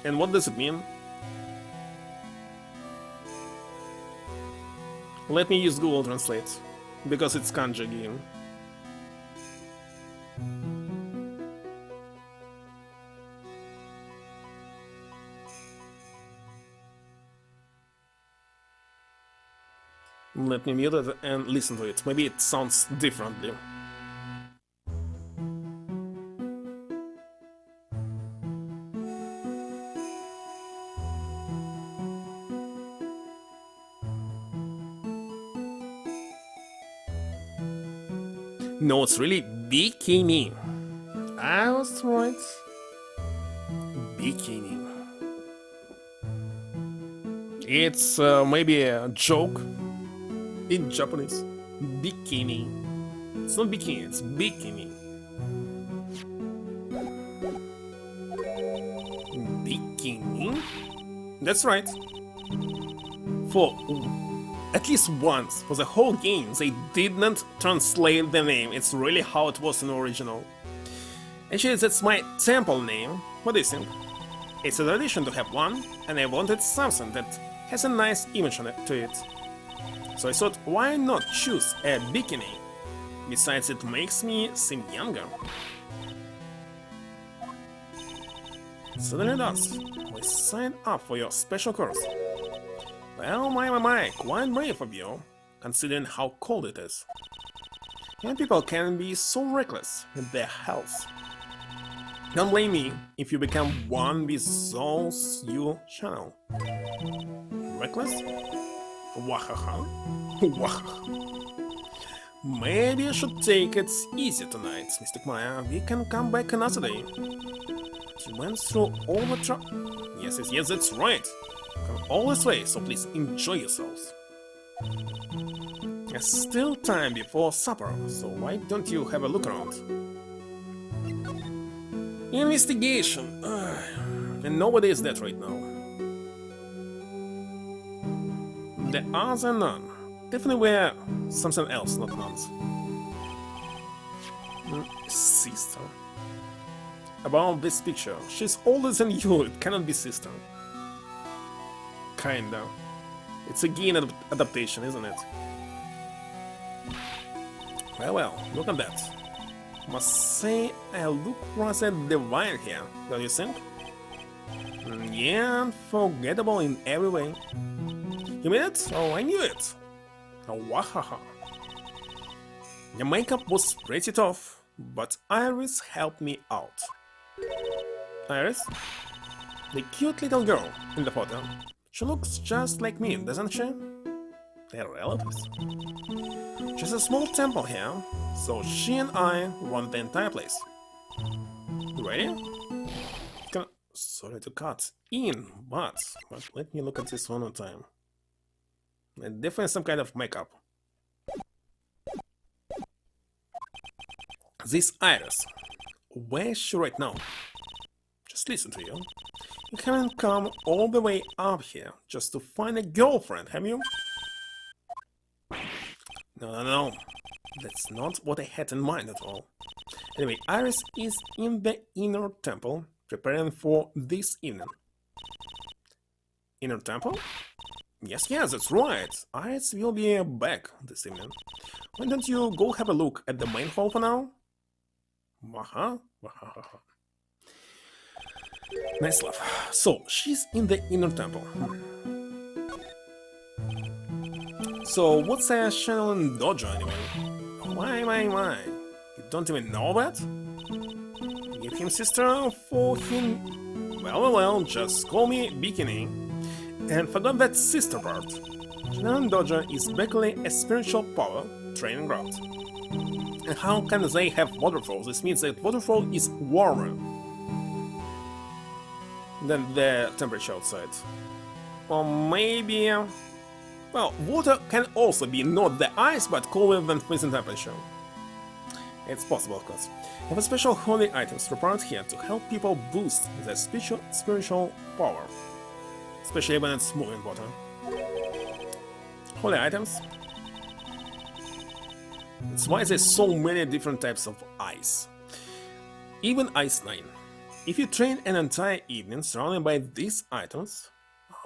And what does it mean? Let me use Google Translate, because it's kanji game. Let me mute it and listen to it. Maybe it sounds differently. No, it's really Bikini. I was right. Bikini. It's maybe a joke in Japanese. Bikini. It's not bikini, it's bikini. Bikini? That's right. For at least once, for the whole game, they didn't translate the name. It's really how it was in the original. Actually, that's my temple name. What do you think? It's a tradition to have one, and I wanted something that has a nice image on it, to it. So I thought, why not choose a bikini? Besides, it makes me seem younger. Certainly does. We signed up for your special course. Well, my, quite brave of you, considering how cold it is. Young people can be so reckless with their health. Don't blame me if you become one with those you channel. Reckless? Wahaha. Maybe I should take it easy tonight, Mr. Maya. We can come back another day. You went through all the Yes, that's right. Come all this way, so please enjoy yourselves. There's still time before supper, so why don't you have a look around? Investigation. And nobody is dead right now. The other nun. Definitely were something else, not nuns. Sister. About this picture. She's older than you, it cannot be sister. Kinda. It's a game adaptation, isn't it? Well, look at that. Must say I look rather divine here, don't you think? Yeah, unforgettable in every way. You mean it? Oh, I knew it! Oh, wahaha. The makeup was pretty tough, but Iris helped me out. Iris? The cute little girl in the photo. She looks just like me, doesn't she? They're relatives. Just a small temple here, so she and I run the entire place. You ready? Sorry to cut in, but let me look at this one more time. Definitely some kind of makeup. This Iris, where is she right now? Just listen to you. You haven't come all the way up here just to find a girlfriend, have you? No. That's not what I had in mind at all. Anyway, Iris is in the inner temple, preparing for this evening. Inner temple? Yes, that's right. Iris will be back this evening. Why don't you go have a look at the main hall for now? Nice laugh. So, she's in the inner temple. So, what's a Shannon Dojo anyway? Why? You don't even know that? Give him sister for him. Well, just call me Bikini. And forgot that sister part. Shannon Dojo is basically a spiritual power training ground. And how can they have waterfalls? This means that waterfall is warmer than the temperature outside. Or maybe... Well, water can also be not the ice, but colder than freezing temperature. It's possible, of course. I have a special holy items prepared here to help people boost their spiritual power. Especially when it's moving water. Holy items. That's why there's so many different types of ice. Even Ice 9. If you train an entire evening surrounded by these items,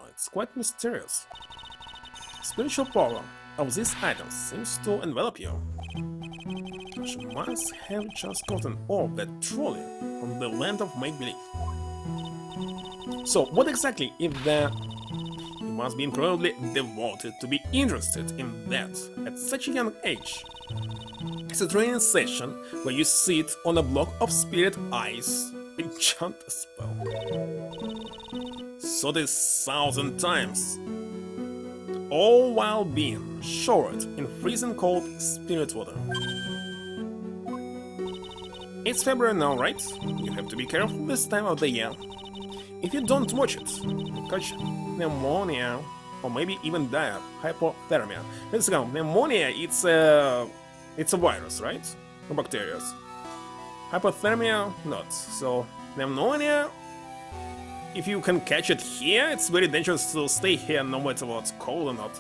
it's quite mysterious. Spiritual power of these items seems to envelop you. She must have just gotten all that truly from the land of make-believe. So, what exactly is there? You must be incredibly devoted to be interested in that at such a young age. It's a training session where you sit on a block of spirit ice and chant a spell. 30,000 times. All while being showered in freezing cold spirit water. It's February now, right? You have to be careful this time of the year. If you don't watch it, you catch pneumonia or maybe even die of hypothermia. Let's go. Pneumonia, it's a virus, right? Or bacteria. Hypothermia, not. So pneumonia, if you can catch it here, it's very dangerous to stay here no matter what's cold or not.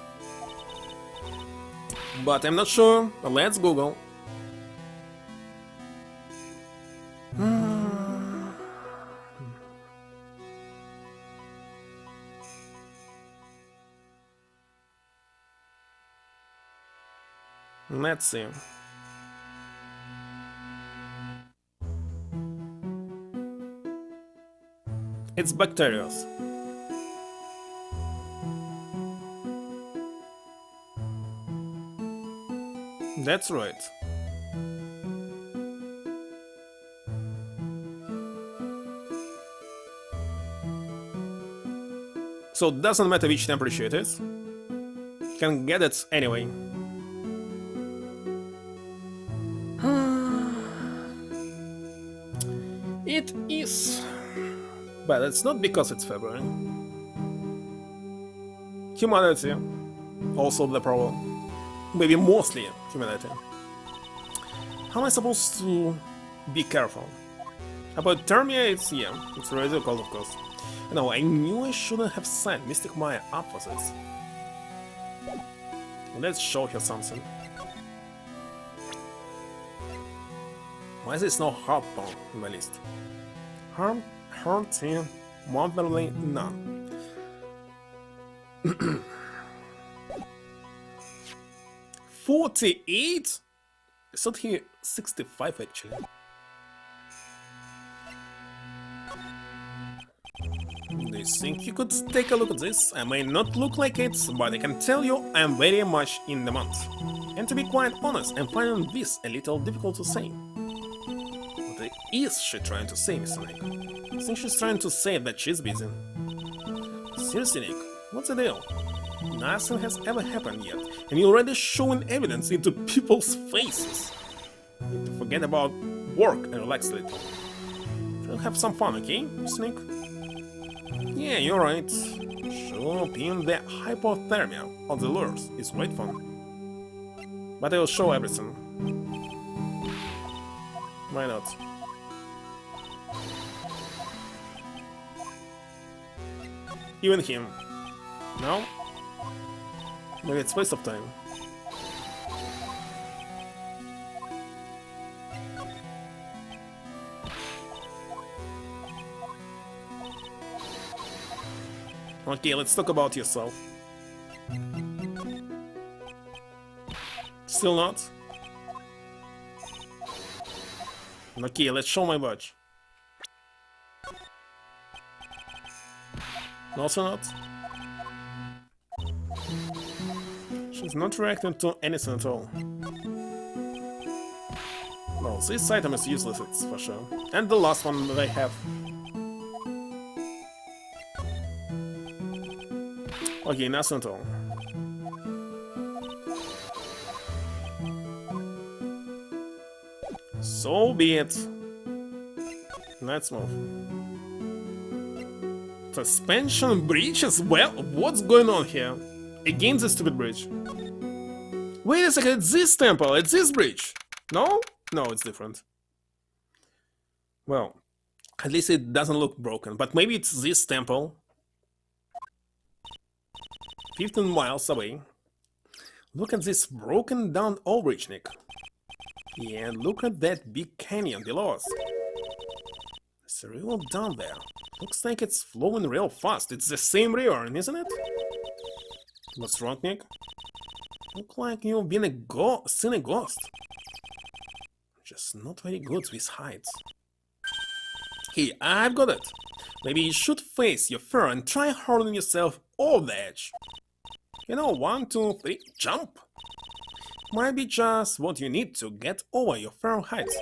But I'm not sure. Let's Google. Let's see. It's bacteria. That's right. So it doesn't matter which temperature it is. You can get it anyway. It is. But it's not because it's February. Humanity. Also the problem. Maybe mostly humanity. How am I supposed to be careful? About Thermia, it's really cold, of course. No, I knew I shouldn't have signed Mystic Maya up for this. Let's show her something. Why is there no hard bomb in my list? Hurting, motherly, none. 48? I thought he 65 actually. Do you think you could take a look at this? I may not look like it, but I can tell you I'm very much in the month. And to be quite honest, I'm finding this a little difficult to say. What is she trying to say, Mr. Nick? I think she's trying to say that she's busy. Seriously, Nick, what's the deal? Nothing has ever happened yet, and you're already showing evidence into people's faces. Need to forget about work and relax a little. We'll have some fun, okay, Snake? Yeah, you're right. Sure, being the hypothermia of the lures is great fun. But I will show everything. Why not? Even him. No? Maybe it's waste of time. Okay, let's talk about yourself. Still not? Okay, let's show my badge. Also not? She's not reacting to anything at all. Well, this item is useless, it's for sure. And the last one that I have. Okay, nothing at all. So be it. Let's move. Suspension bridge as well? What's going on here? Again, the stupid bridge. Wait a second, it's this temple, it's this bridge. No? No, it's different. Well, at least it doesn't look broken, but maybe it's this temple. 15 miles away. Look at this broken down old bridge, Nick. Yeah, and look at that big canyon below us. There's a river down there. Looks like it's flowing real fast. It's the same river, isn't it? What's wrong, Nick? Look like you've been seen a ghost. Just not very good with heights. Hey, I've got it. Maybe you should face your fear and try hurling yourself over the edge. You know, 1, 2, 3, jump! Might be just what you need to get over your fear of heights.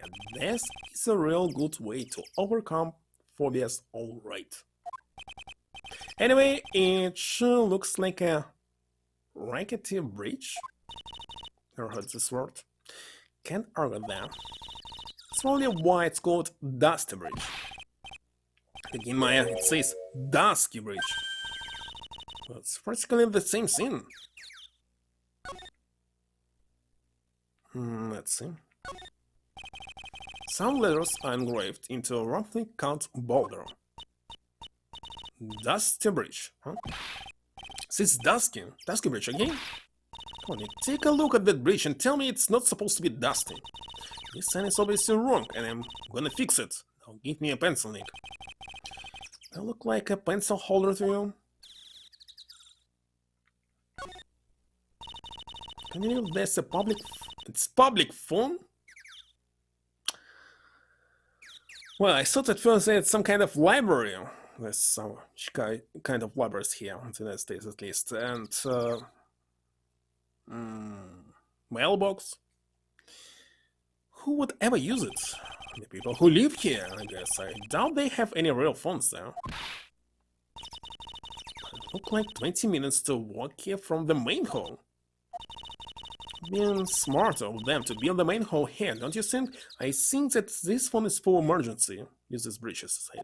And this is a real good way to overcome phobias, alright. Anyway, it sure looks like a rickety bridge. Never heard this word. Can't argue that. It's only why it's called Dusty Bridge. In Maya, it says Dusky Bridge. Well, it's practically the same thing. Let's see. Some letters are engraved into a roughly cut boulder. Dusty Bridge, huh? This is Dusky Bridge again? Come on, take a look at that bridge and tell me it's not supposed to be dusty. This sign is obviously wrong, and I'm gonna fix it. Now give me a pencil, Nick. I look like a pencil holder to you? Can you believe there's a public phone? Well, I thought at first it's some kind of library. There's some kind of libraries here, in the United States at least. And, mailbox? Who would ever use it? The people who live here, I guess. I doubt they have any real phones there. It took like 20 minutes to walk here from the main hall. Being smart of them to build the main hall here, don't you think? I think that this phone is for emergency. Use this bridge as stated.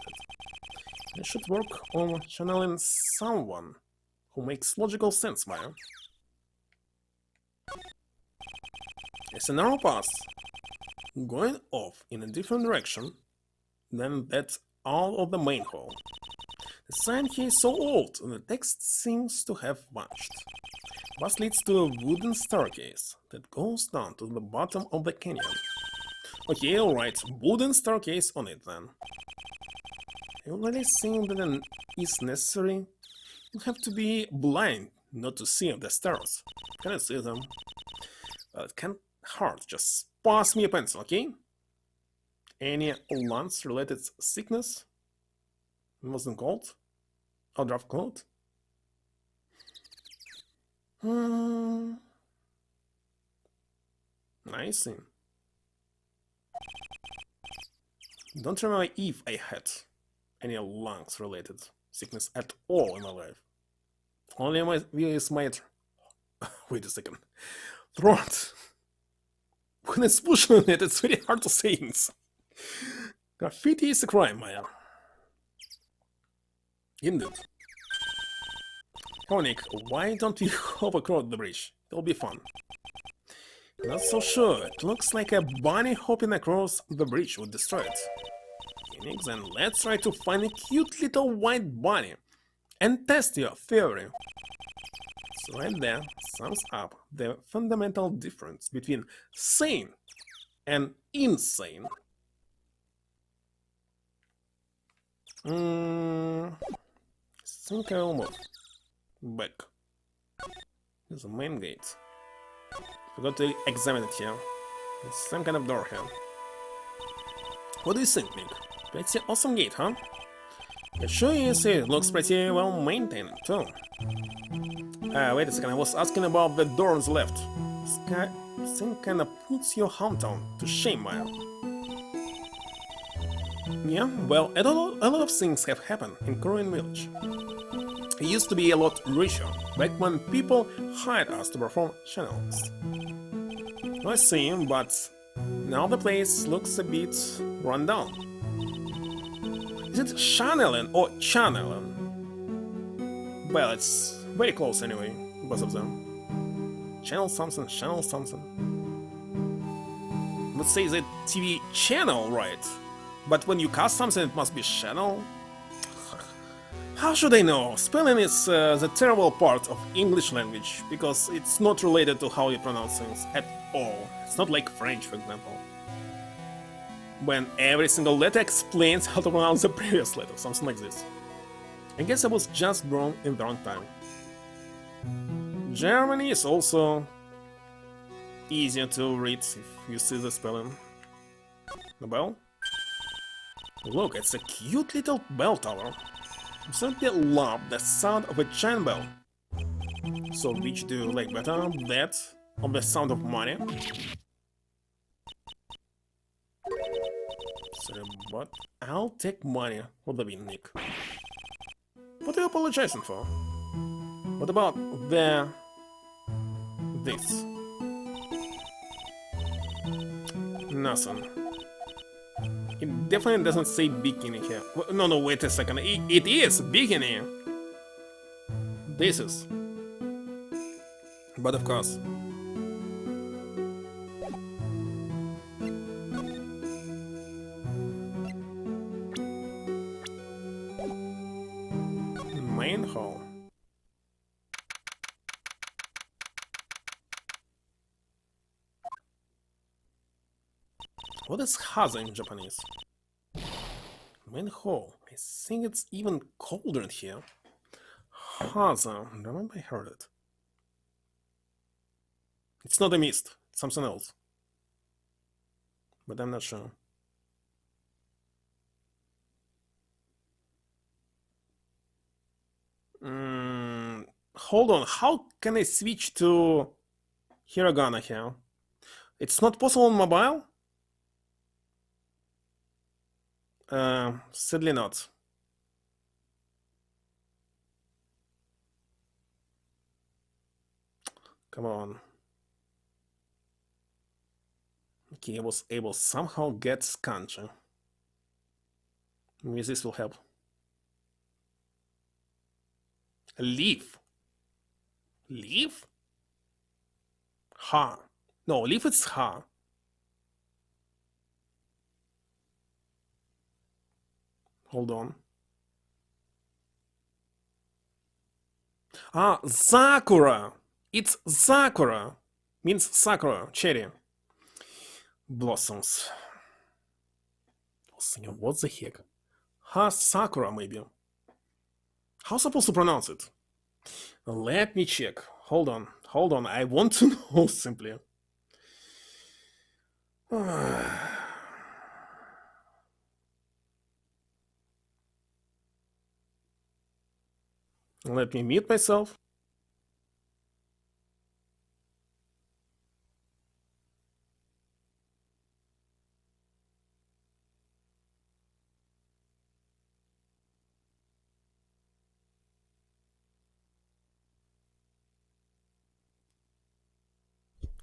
I should work on channeling someone who makes logical sense, Maya. It's a narrow path, going off in a different direction than that all of the main hall. The sign here is so old, and the text seems to have vanished. Bus leads to a wooden staircase that goes down to the bottom of the canyon. Okay, alright, wooden staircase on it then. You already think that it is necessary? You have to be blind not to see the stairs. Can I see them? Well, it can't hurt, just pass me a pencil, okay? Any lungs-related sickness? Wasn't cold? Or draft cold? I see. Don't remember if I had any lungs-related sickness at all in my life. Only my view is my... Wait a second. Throat. When it's pushing on it, it's very hard to say things. Graffiti is a crime, Maya. Indeed. Honik, why don't we hop across the bridge? It'll be fun. Not so sure. It looks like a bunny hopping across the bridge would destroy it. Phoenix, and let's try to find a cute little white bunny and test your theory. So right there sums up the fundamental difference between sane and insane. I think I will move back. Here's the main gate. Forgot to examine it here. There's some kind of door here. What do you think, Nick? Pretty awesome gate, huh? It sure is. It looks pretty well maintained, too. Wait a second, I was asking about the door on the left. This thing kinda puts your hometown to shame, Maya. Yeah, well, a lot of things have happened in Korean village. It used to be a lot richer, back when people hired us to perform channels. I see, but now the place looks a bit run down. Is it channeling or channeling? Well, it's very close anyway, both of them. Channel something, channel something. Let's say the TV channel, right? But when you cast something, it must be channel? How should I know? Spelling is the terrible part of English language, because it's not related to how you pronounce things at all. It's not like French, for example, when every single letter explains how to pronounce the previous letter, something like this. I guess I was just born in the wrong time. Germany is also easier to read if you see the spelling. The bell? Look, it's a cute little bell tower. I simply love the sound of a chain bell. So which do you like better, that or the sound of money? Sorry, but I'll take money for the win, Nick. What are you apologizing for? What about this? Nothing. It definitely doesn't say bikini here. No, wait a second. It is bikini. This is. But of course. Main hall. What is haza in Japanese? Main hall. I think it's even colder in here. Haza. I remember I heard it. It's not a mist. It's something else. But I'm not sure. Hold on. How can I switch to hiragana here? It's not possible on mobile? Sadly not. Come on. Okay, I was able to somehow get kanji. Maybe this will help. A leaf. Leaf? Ha. No, leaf is ha. Hold on. Ah, Sakura! It's Sakura! Means Sakura, cherry. Blossoms. I was thinking, what the heck? Ha, Sakura, maybe. How supposed to pronounce it? Let me check. Hold on. I want to know simply. Let me mute myself.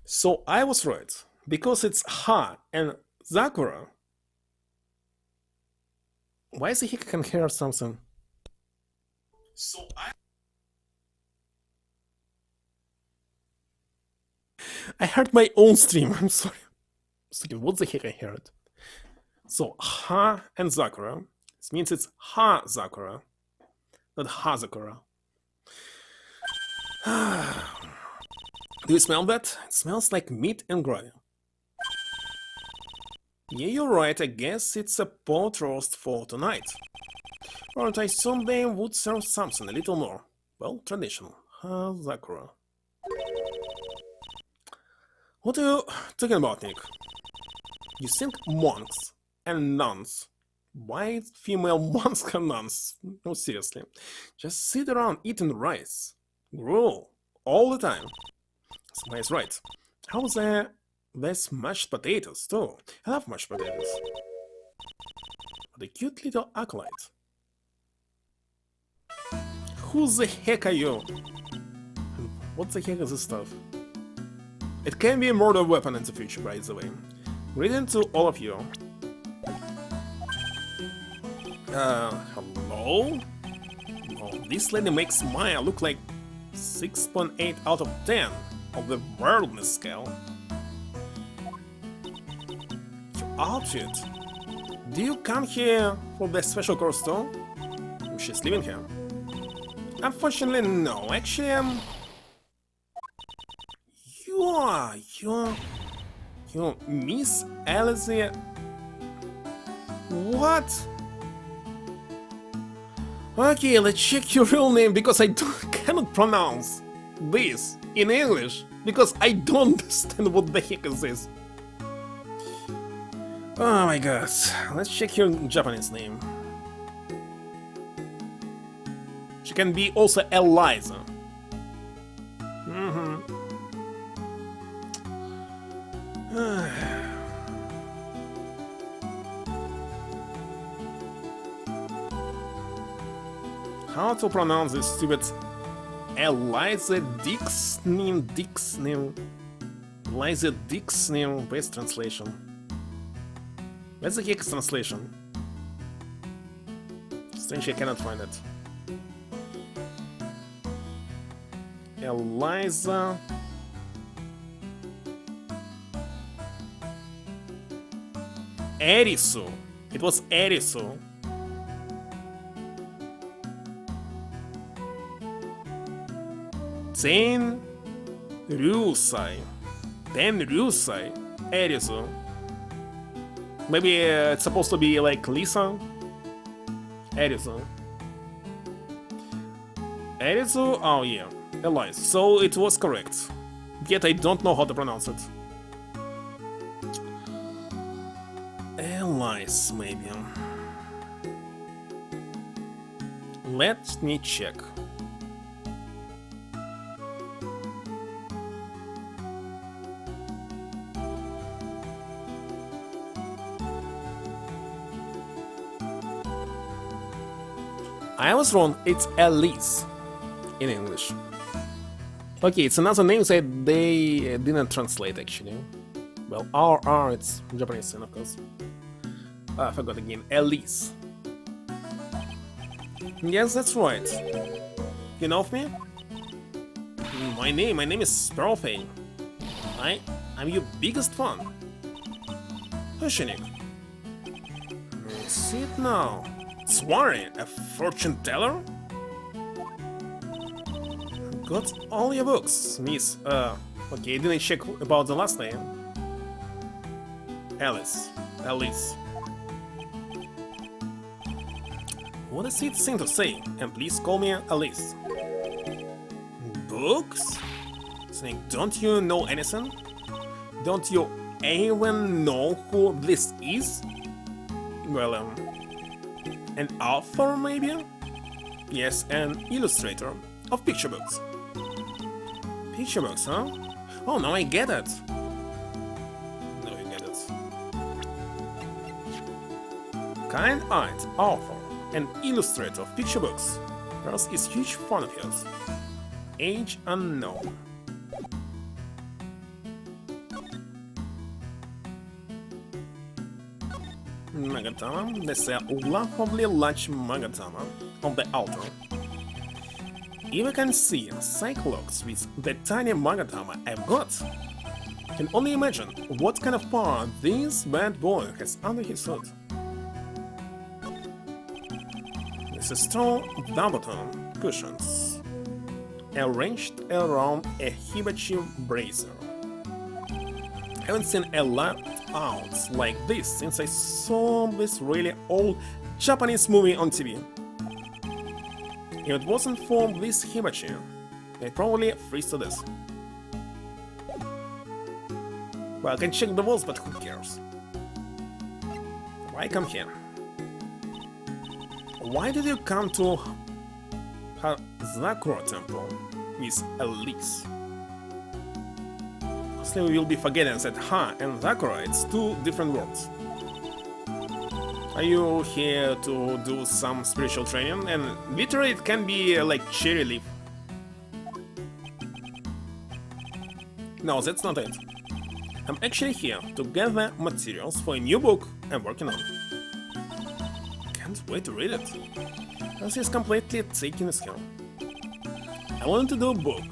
So I was right. Because it's Ha and Zakura. Why is he can hear something? So I heard my own stream. I'm sorry. What the heck I heard? So Ha and Zakura. This means it's Ha Zakura, not Hazakura. Do you smell that? It smells like meat and gravy. Yeah, you're right. I guess it's a pot roast for tonight. Alright, I assume they would serve something a little more, well, traditional. Hazakura. What are you talking about, Nick? You think monks and nuns? Why female monks and nuns? No, seriously. Just sit around eating rice. Gruel. All the time. Somebody's right. How's there? There's mashed potatoes, too. I love mashed potatoes. What a cute little acolyte. Who the heck are you? What the heck is this stuff? It can be a murder weapon in the future, by the way. Greetings to all of you. Hello? Oh, this lady makes Maya look like 6.8 out of 10 of the worldliness scale. Your outfit. Do you come here for the special course too? She's living here. Unfortunately, no. Actually, you're Miss Alice. What? Okay, let's check your real name because I cannot pronounce this in English because I don't understand what the heck is this. Oh my god, let's check your Japanese name. She can be also Eliza. How to pronounce this stupid Eliza Dix name? Eliza Dix name. Best translation. Where's the heck is translation? Strange, I cannot find it. Eliza. Erisu. It was Erisu. Ryusai. Erisu. Maybe it's supposed to be like Lisa. Erisu. Oh yeah. Elias. So it was correct. Yet I don't know how to pronounce it. Elias, maybe. Let me check. I was wrong, it's Elise in English. Okay, it's another name that they didn't translate actually. Well, RR, it's Japanese, of course. I forgot again, Elise. Yes, that's right. You know of me? My name is Sparrowfane. I'm your biggest fan. Hushinik. See it now. Swari, a fortune teller? Got all your books, miss. Okay, didn't check about the last name. Alice. What does it seem to say? And please call me Alice. Books? Snake, don't you know anything? Don't you even know who this is? Well, an author, maybe? Yes, an illustrator of picture books. Picture books, huh? Oh, now I get it. Now you get it. Kind-eyed author and illustrator of picture books. Girls is huge fan of yours. Age unknown. Magatama. There's a laughably large Magatama on the altar. If I can see Cyclops with the tiny Magatama I've got, I can only imagine what kind of power this bad boy has under his hood. There's a strong double-tone cushions arranged around a hibachi brazier. I haven't seen a layout like this since I saw this really old Japanese movie on TV. If it wasn't for this hibachi, I'd probably freeze to death. Well, I can check the walls, but who cares? Why come here? Why did you come to Hazakura Temple with Elise? Obviously, we will be forgetting that Ha and Zakura, it's two different words. Are you here to do some spiritual training? And literally it can be like cherry leaf. No, that's not it. I'm actually here to gather materials for a new book I'm working on. Can't wait to read it. This is completely taking a skill. I want to do a book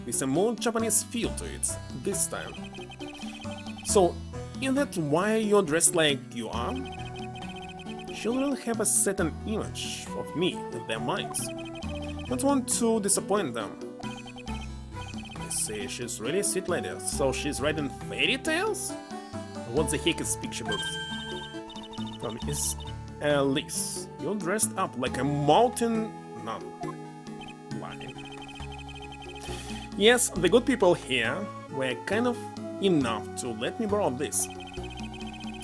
with a more Japanese feel to it this time. So, is that why you're dressed like you are? Children have a certain image of me in their minds. Don't want to disappoint them. I see, she's really a sweet lady, so she's writing fairy tales? What the heck is picture books? From is Alice. You're dressed up like a mountain nun. Lying. Yes, the good people here were kind of enough to let me borrow this.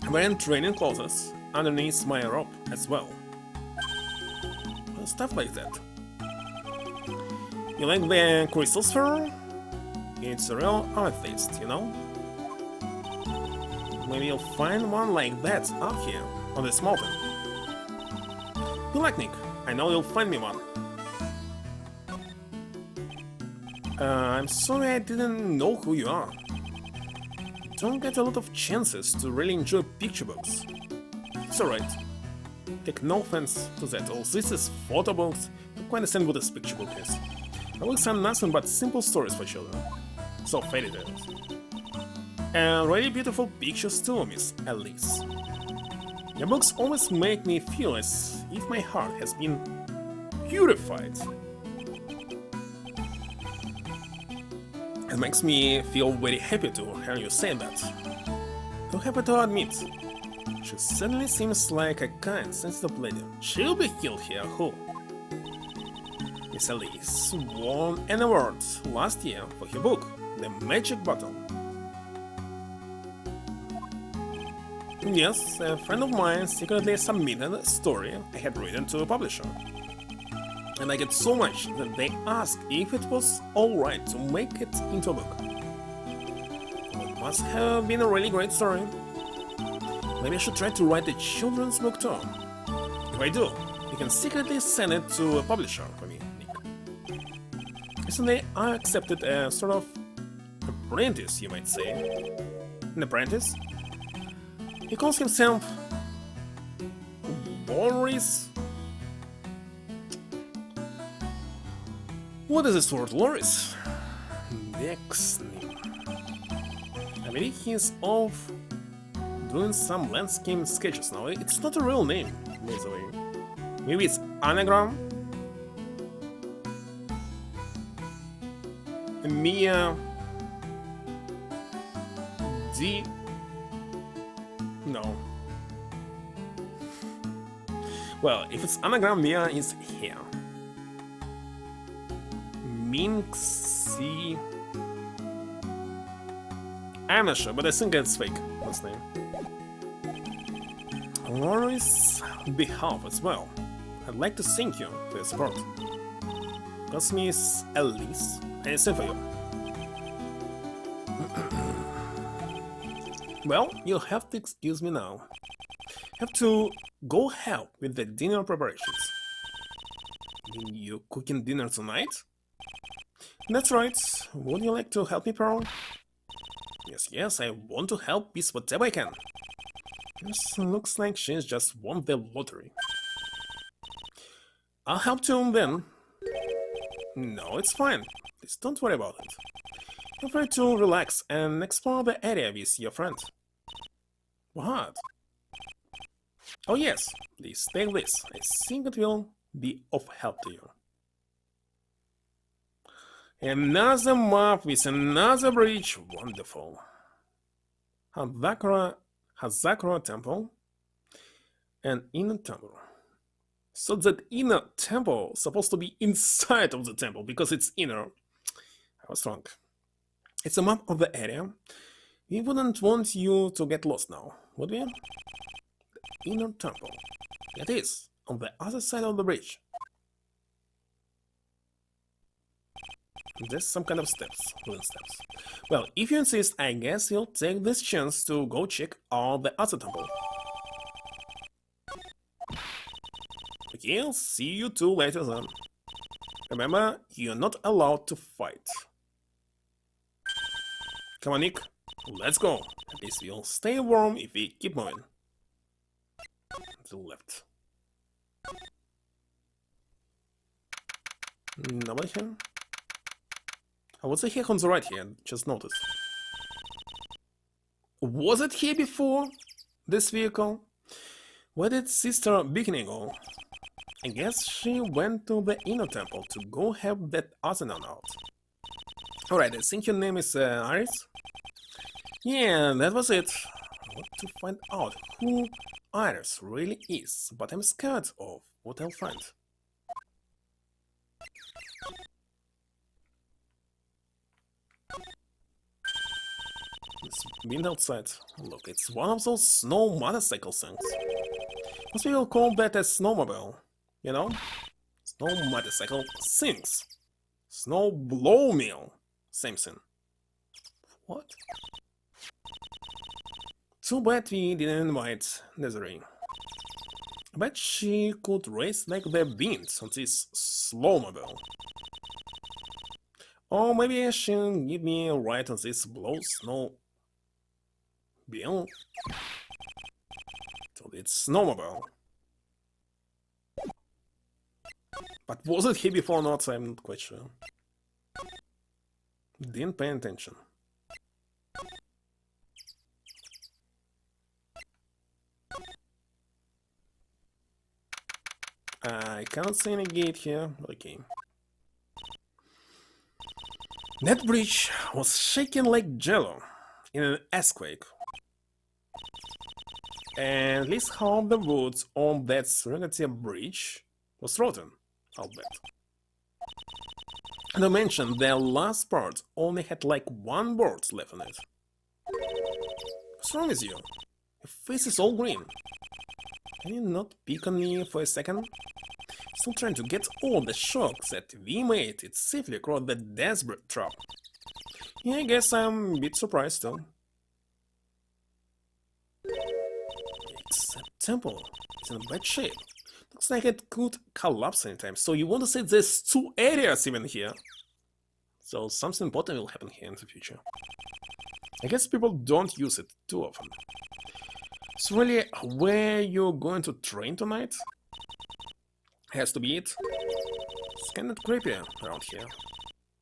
I'm wearing training clothes underneath my robe as well. Stuff like that. You like the crystal sphere? It's a real amethyst, you know? Maybe you'll find one like that up here on this mountain. You like Nick? I know you'll find me one. I'm sorry I didn't know who you are. Don't get a lot of chances to really enjoy picture books. It's alright. Take no offense to that. All this is photo books. Don't quite understand what this picture book is. My books are nothing but simple stories for children. So fairy tales. And really beautiful pictures too, Miss Alice. Your books always make me feel as if my heart has been purified. It makes me feel very happy to hear you say that. I'm happy to admit. She certainly seems like a kind, sensitive lady. She'll be killed here, who? Miss Alice won an award last year for her book, The Magic Bottle. Yes, a friend of mine secretly submitted a story I had written to a publisher. I like it so much that they asked if it was alright to make it into a book. It must have been a really great story. Maybe I should try to write a children's book too. If I do, you can secretly send it to a publisher for me, Nick. Recently, I accepted a sort of apprentice, you might say. An apprentice? He calls himself Boris. What is this word, Loris? Dexney. I believe he's off doing some landscape sketches now. It's not a real name, by the way. Maybe it's anagram? Mia D. No. Well, if it's anagram, Mia is here. Minxie. I'm not sure, but I think it's fake last name. On Laura's behalf as well, I'd like to thank you for your support. Because Miss Alice, I sent for you. Well, you'll have to excuse me now. Have to go help with the dinner preparations. You cooking dinner tonight? That's right. Would you like to help me, Pearl? Yes, I want to help with whatever I can. This looks like she's just won the lottery. I'll help you then. No, it's fine. Please don't worry about it. Feel free to relax and explore the area with your friend. What? Oh yes, please take this. I think it will be of help to you. Another map with another bridge. Wonderful. Hazakura Temple and Inner Temple. So that inner temple is supposed to be inside of the temple because it's inner. I was wrong. It's a map of the area. We wouldn't want you to get lost now, would we? The inner temple. It is on the other side of the bridge. There's some kind of steps, wooden steps. Well, if you insist, I guess you'll take this chance to go check out the other temple. Okay, I'll see you two later then. Remember, you're not allowed to fight. Come on, Nick. Let's go. At least we'll stay warm if we keep moving. To the left. Nobody here? Oh, what's the heck on the right here? Just noticed. Was it here before? This vehicle? Where did Sister Bikini go? I guess she went to the inner temple to go help that Arsenal out. Alright, I think your name is Iris? Yeah, that was it. I want to find out who Iris really is, but I'm scared of what I'll find. It's wind outside. Look, it's one of those snow motorcycle things. Most people call that a snowmobile. You know? Snow motorcycle things. Snow blow mill. Same thing. What? Too bad we didn't invite Desiree. I bet she could race like the wind on this slowmobile. Or maybe she'll give me a ride on this blow snow bill. So it's snowmobile. But was it here before or not? I'm not quite sure. Didn't pay attention. I can't see any gate here. Okay. That bridge was shaking like jello in an earthquake. And at least half the wood on that Serenity bridge was rotten, I'll bet. And I mentioned the last part only had like one board left on it. What's wrong with you? Your face is all green. Can you not peek on me for a second? Still trying to get all the shock that we made it safely across the desperate trap. Yeah, I guess I'm a bit surprised too. It's a temple. It's in bad shape. Looks like it could collapse anytime. So you want to say there's two areas even here? So something important will happen here in the future. I guess people don't use it too often. So really, where you're going to train tonight? Has to be it. It's kinda creepy around here.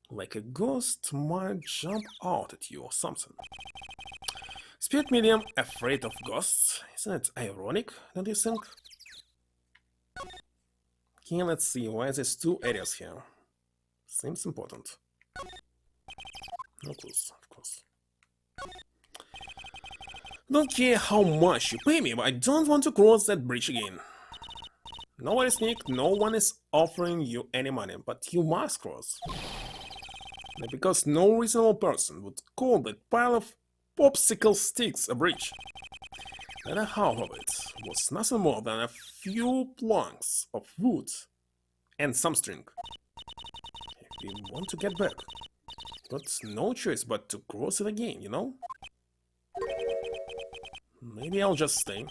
Like a ghost might jump out at you or something. Spirit medium afraid of ghosts? Isn't it ironic, don't you think? Okay, let's see, why there's two areas here? Seems important. No clues, of course. Don't care how much you pay me, but I don't want to cross that bridge again. No worries, Nick, no one is offering you any money, but you must cross. Because no reasonable person would call that pile of popsicle sticks a bridge. And half of it was nothing more than a few planks of wood and some string. If we want to get back, got no choice but to cross it again, you know? Maybe I'll just stay.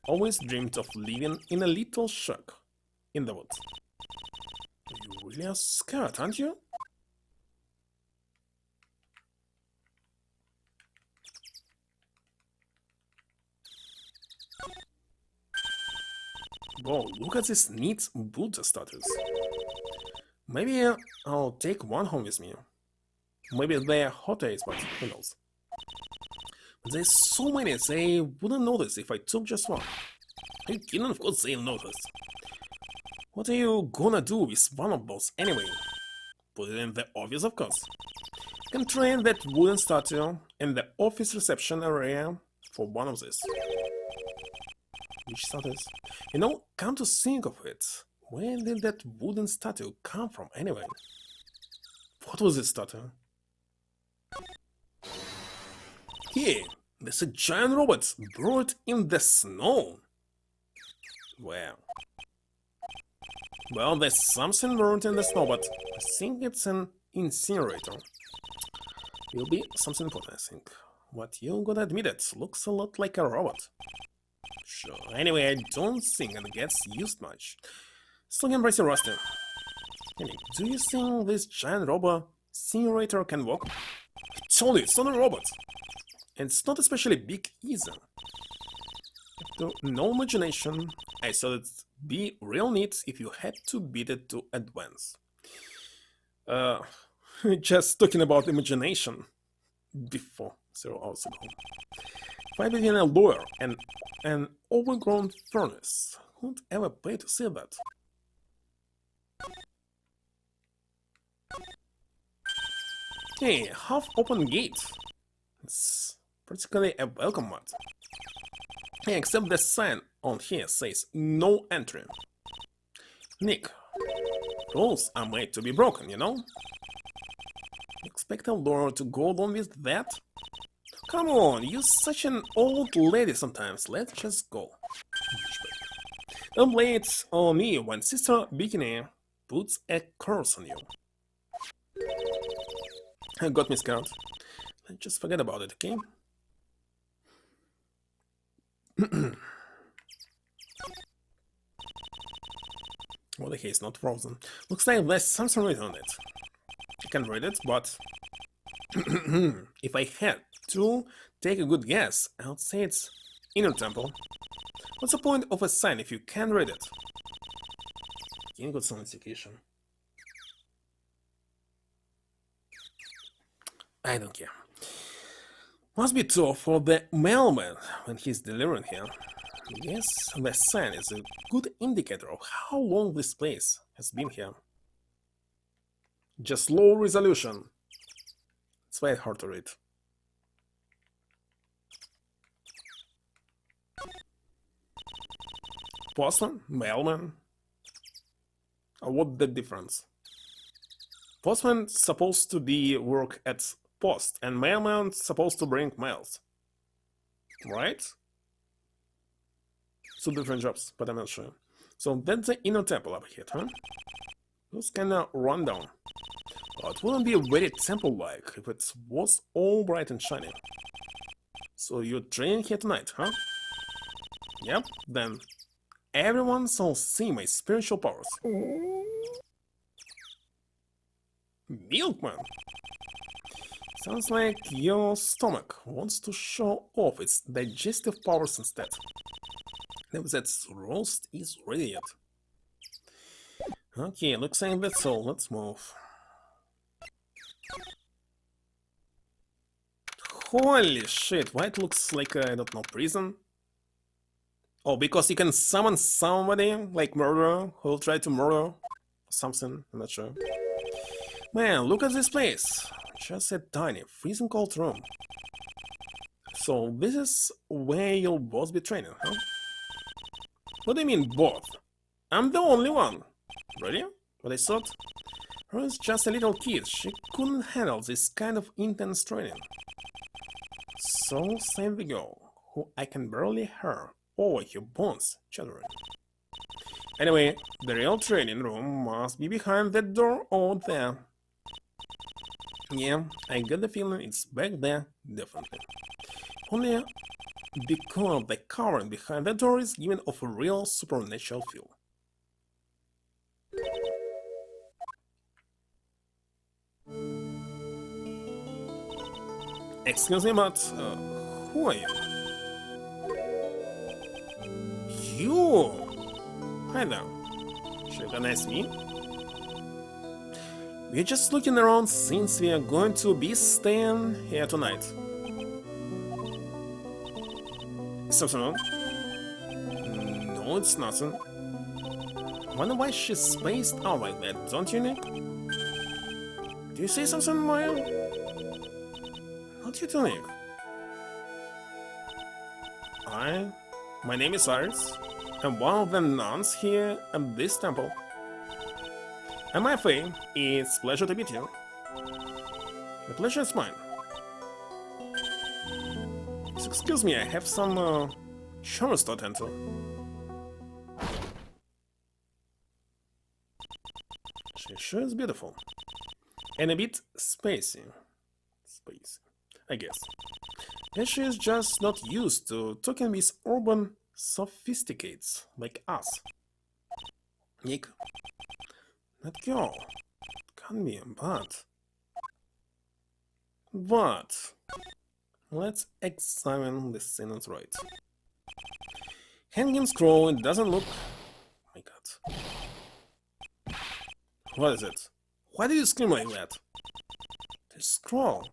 Always dreamed of living in a little shack in the woods. You really are scared, aren't you? Whoa, look at this neat Buddha statues. Maybe I'll take one home with me. Maybe they're hot eggs, but who knows. But there's so many, they wouldn't notice if I took just one. Are you kidding? Of course they'll notice. What are you gonna do with one of those anyway? Put it in the office, of course. You can train that wooden statue in the office reception area for one of these. Which statues? You know, come to think of it, where did that wooden statue come from anyway? What was this statue? Here, there's a giant robot buried in the snow. Well, there's something buried in the snow, but I think it's an incinerator. Will be something important, I think. What you gotta admit, it looks a lot like a robot. Sure. Anyway, I don't think it gets used much. It's looking pretty rusty. Anyway, do you think this giant robot incinerator can walk? I told you, it's not a robot. And it's not especially big either. After no imagination, I thought it'd be real neat if you had to beat it to advance. Just talking about imagination before 0 hours ago. If I became a lawyer and an overgrown furnace, who'd ever pay to see that? Hey, half-open gate. It's practically a welcome mat. Hey, except the sign on here says no entry. Nick, rules are made to be broken, you know? Expect a lawyer to go along with that? Come on, you're such an old lady sometimes. Let's just go. Don't blame it on me when Sister Bikini puts a curse on you. Got me scared. Let's just forget about it, okay? Well, the haze not frozen. Looks like there's something written on it. I can read it, but if I had to take a good guess, I'd say it's Inner Temple. What's the point of a sign if you can't read it? You got some indication. I don't care. Must be tough for the mailman when he's delivering here. Yes, the sign is a good indicator of how long this place has been here. Just low resolution. It's very hard to read. Postman? Mailman? What the difference? Postman's supposed to be work at post, and mailman's supposed to bring mails. Right? Two different jobs, but I'm not sure. So that's the Inner Temple up here, huh? Looks kinda run down. But it wouldn't be very temple-like if it was all bright and shiny. So you're training here tonight, huh? Yep, then everyone shall see my spiritual powers. Milkman! Sounds like your stomach wants to show off its digestive powers instead. Maybe that roast is ready yet. Okay, looks like that's all. Let's move. Holy shit, why it looks like I don't know, prison? Oh, because you can summon somebody, like murderer, who'll try to murder something, I'm not sure. Man, look at this place. Just a tiny, freezing cold room. So this is where you'll both be training, huh? What do you mean, both? I'm the only one. Really? What I thought? Her is just a little kid. She couldn't handle this kind of intense training. So save the girl, who I can barely hear over her bones chattering. Anyway, the real training room must be behind that door over there. Yeah, I get the feeling it's back there, definitely. Only because the covering behind the door is giving off a real supernatural feel. Excuse me, but who are you? You! Hi there. Should you recognize me? We're just looking around since we are going to be staying here tonight. Something wrong? No, it's nothing. Wonder why she's spaced out like that, don't you, Nick? Do you see something, Maya? Not you too, Nick. My name is Iris. I'm one of the nuns here at this temple. And my Faye, it's a pleasure to meet you. The pleasure is mine. So excuse me, I have some chores to attend to. She sure is beautiful. And a bit spacey. I guess. And she is just not used to talking with urban sophisticates like us. Nick, that girl can be, but let's examine the sentence right. Hanging scroll, it doesn't look. Oh my god. What is it? Why did you scream like that? The scroll.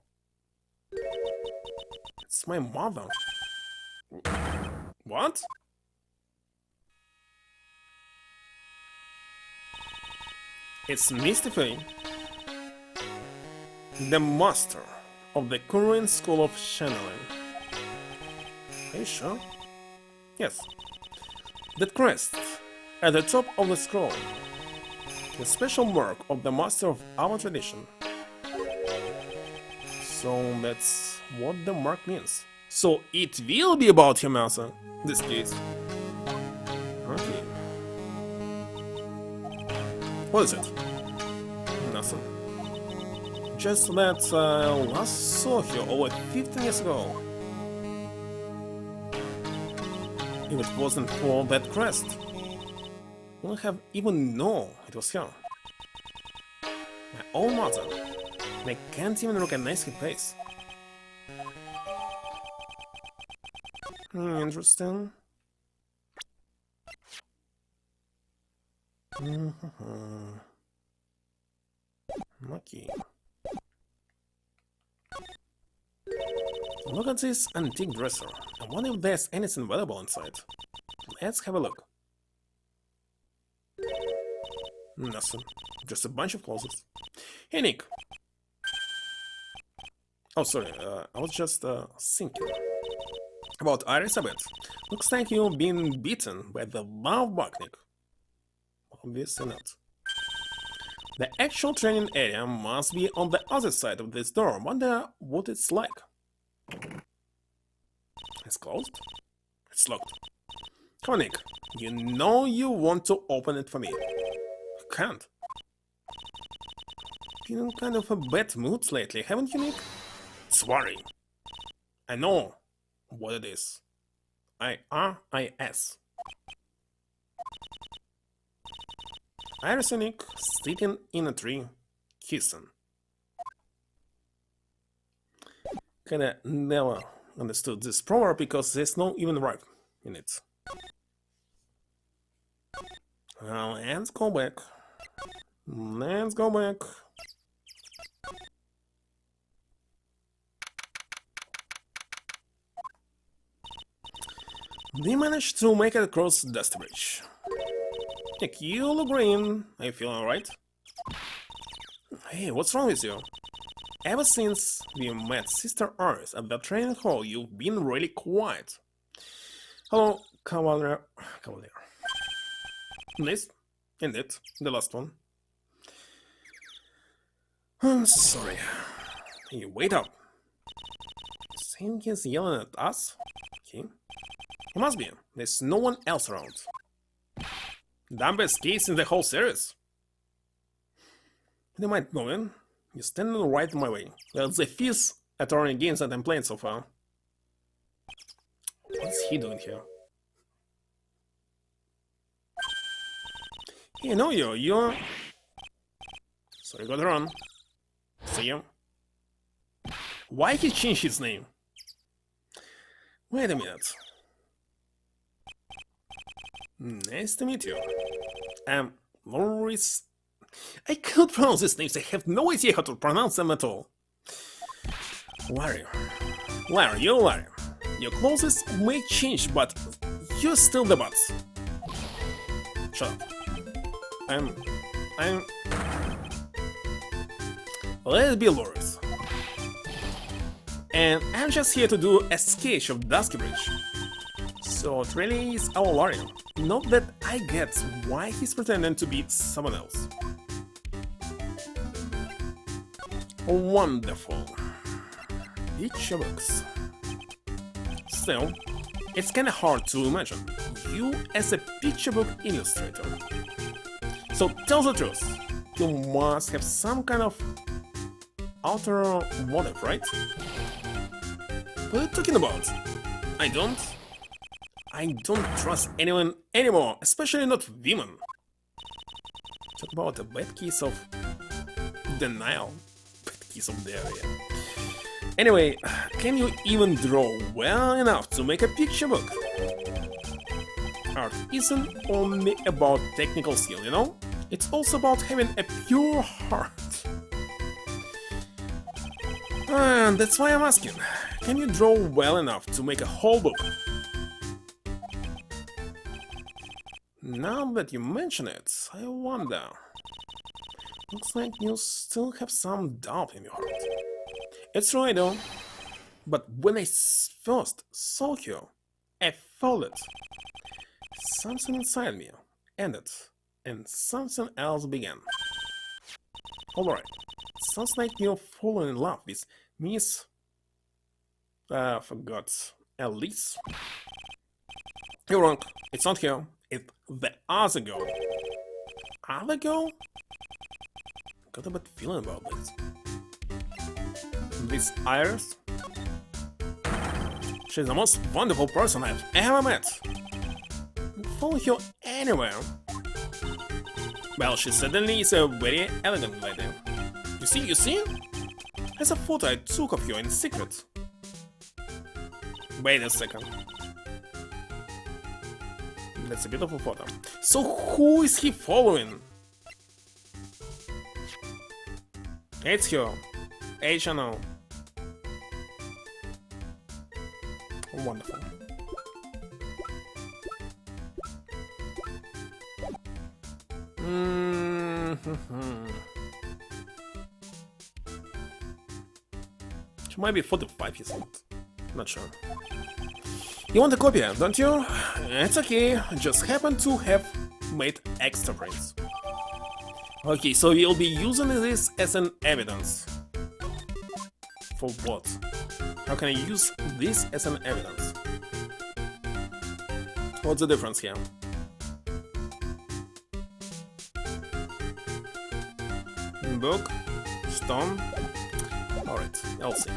It's my mother. What? It's Misty Faye, the master of the current school of channeling. Are you sure? Yes. That crest at the top of the scroll, the special mark of the master of our tradition. So that's what the mark means. So it will be about Himasa, this case. Okay. What is it? Nothing. Just that I last saw her over 15 years ago. If it wasn't for that crest, I wouldn't have even known it was her. My own mother. I can't even recognize her face. Interesting. Okay. Look at this antique dresser. I wonder if there's anything valuable inside. Let's have a look. Nothing. Just a bunch of clothes. Hey, Nick. Oh, sorry. I was just thinking about Iris a bit. Looks like you've been beaten by the love bug, Nick. Obviously not. The actual training area must be on the other side of this door. Wonder what it's like. It's closed? It's locked. Come on, Nick. You know you want to open it for me. You can't. Feeling kind of a bad mood lately, haven't you, Nick? It's worrying. I know what it is. IRIS. Iris and Nick sitting in a tree, kissing. Kinda never understood this proverb because there's no even rhyme in it. Well, let's go back. Let's go back. We managed to make it across the Dusty Bridge. Nick, you look green. Are you feeling alright? Hey, what's wrong with you? Ever since we met Sister Iris at the training hall, you've been really quiet. Hello, Cavalier. This? Indeed, the last one. I'm sorry. Hey, wait up. Think he's yelling at us? Okay. He must be. There's no one else around. Dumbest case in the whole series. Do you mind moving? You're standing right in my way. That's the fizz at our games that I'm playing so far. What's he doing here? Hey, I know you. You're... So you gotta run. See you. Why he changed his name? Wait a minute. Nice to meet you. Loris. I can't pronounce these names, I have no idea how to pronounce them at all. Larry. Larry, you're Larry. Your clothes may change, but you're still the boss. Shut up. I'm... Let's be Loris. And I'm just here to do a sketch of Dusky Bridge. So it really is our Larry. Not that I get why he's pretending to be someone else. Wonderful. Picture books. Still, it's kinda hard to imagine you as a picture book illustrator. So tell the truth, you must have some kind of outer motive, right? What are you talking about? I don't trust anyone anymore, especially not women. Talk about a bad case of denial. Bad case of diarrhea. Anyway, can you even draw well enough to make a picture book? Art isn't only about technical skill, you know? It's also about having a pure heart. And that's why I'm asking, can you draw well enough to make a whole book? Now that you mention it, I wonder. Looks like you still have some doubt in your heart. It's true, I do. But when I first saw you, I felt it. Something inside me ended, and something else began. Alright, sounds like you're falling in love with Miss... forgot. Elise? You're wrong. It's not her. It's the other girl. Other girl? Got a bad feeling about this. This Iris? She's the most wonderful person I've ever met. Follow her anywhere. Well, she certainly is a very elegant lady. You see? There's a photo I took of you in secret. Wait a second. That's a beautiful photo. So who is he following? It's her. H&O. Wonderful. She might be 45 years old. Not sure. You want a copy, don't you? It's okay, just happen to have made extra prints. Okay, so we'll be using this as an evidence. For what? How can I use this as an evidence? What's the difference here? Book, stone. Alright, I'll see.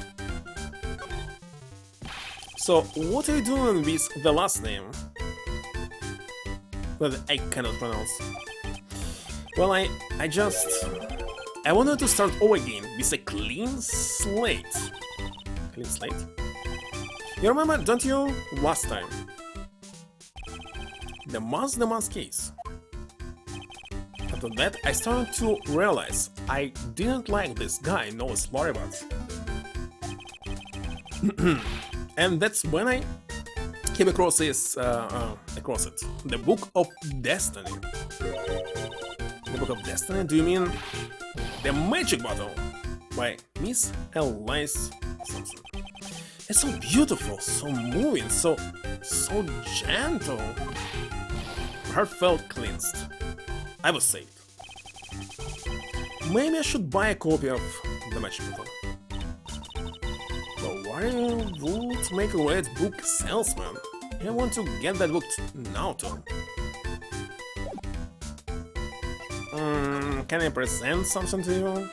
So, what are you doing with the last name? That I cannot pronounce. Well, I wanted to start over again with a clean slate. Clean slate? You remember, don't you? Last time. The month case. After that, I started to realize I didn't like this guy, Noah's Loribot. And that's when I came across this, the Book of Destiny. The Book of Destiny? Do you mean the Magic Bottle by Miss Elise Thompson? It's so beautiful, so moving, so gentle. My heart felt cleansed. I was saved. Maybe I should buy a copy of the Magic Bottle. But why would make a great book salesman? I want to get that book now too. Can I present something to you?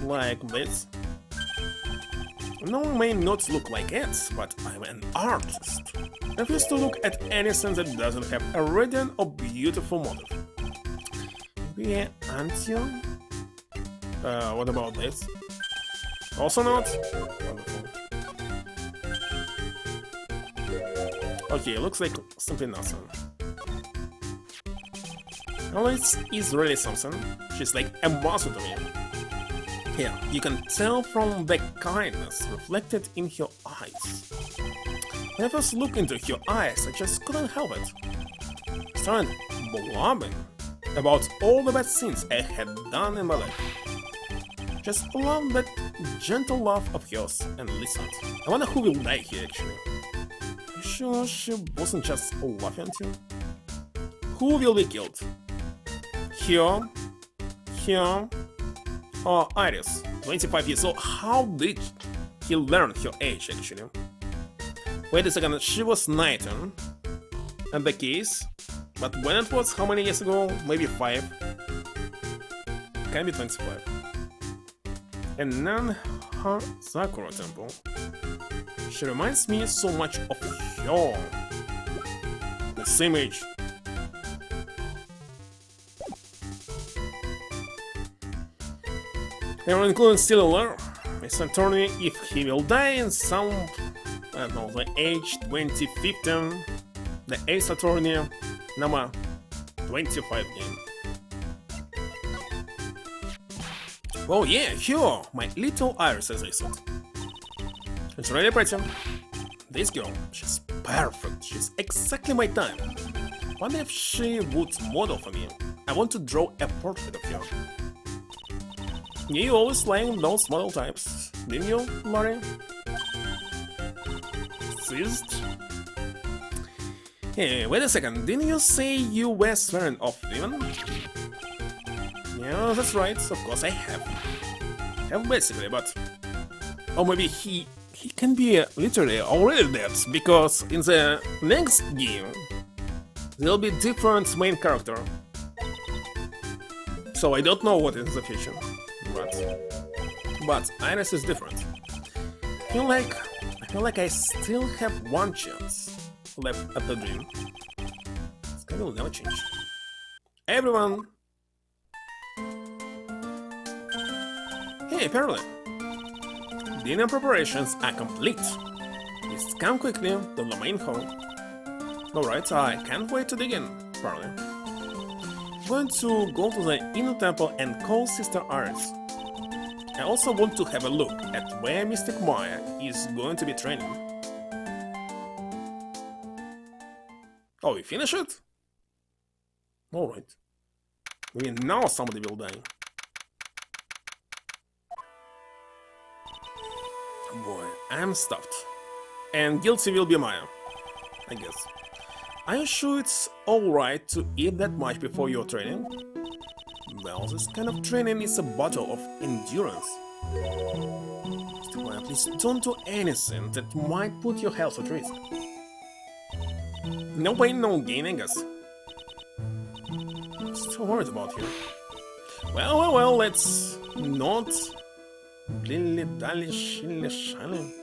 Like this? No one may not look like it, but I'm an artist. I refuse to look at anything that doesn't have a radiant or beautiful motive. Maybe Anthion? What about this? Also not? Wonderful. Okay, looks like something awesome. Alice is really something. She's like a monster to me. Yeah, you can tell from the kindness reflected in her eyes. When I first looked into her eyes, I just couldn't help it. Started blabbing about all the bad things I had done in my life. Just love that gentle laugh of yours and listened. I wonder who will die here actually. You sure she wasn't just laughing at you? Who will be killed? Here, or Iris, 25 years old. How did he learn her age actually? Wait a second, she was 19. And the case? But when it was, how many years ago? Maybe 5. Can be 25. And then her Sakura temple. She reminds me so much of her. The same age. Everyone including still alive. It's attorney if he will die in some, I don't know, the age 2015, the Ace Attorney number 25 game. Oh yeah, here, my little Iris as I said. It's really pretty. This girl, she's perfect, she's exactly my type. Wonder if she would model for me. I want to draw a portrait of her. You always like those model types, didn't you, Lori? Seized? Hey, wait a second, didn't you say you were swearing off women? Yeah, that's right, of course I have. Have basically, but... Or maybe he can be literally already dead, because in the next game, there'll be different main character. So I don't know what is the future. But Iris is different. I feel like I still have one chance left at the dream. This guy will never change. Everyone! Hey, Perlin! Dinner preparations are complete. Let's come quickly to the main hall. Alright, I can't wait to dig in, Perlin. I'm going to go to the inner temple and call Sister Iris. I also want to have a look at where Mystic Maya is going to be training. Oh, we finish it? Alright. Maybe now somebody will die. Boy, I'm stuffed. And guilty will be Maya, I guess. Are you sure it's alright to eat that much before your training? Well, this kind of training is a battle of endurance. Mr. Maya, please don't do anything that might put your health at risk. No pain, no gain, I guess. Still worried about you. Well, let's not dilly dally shilly shally.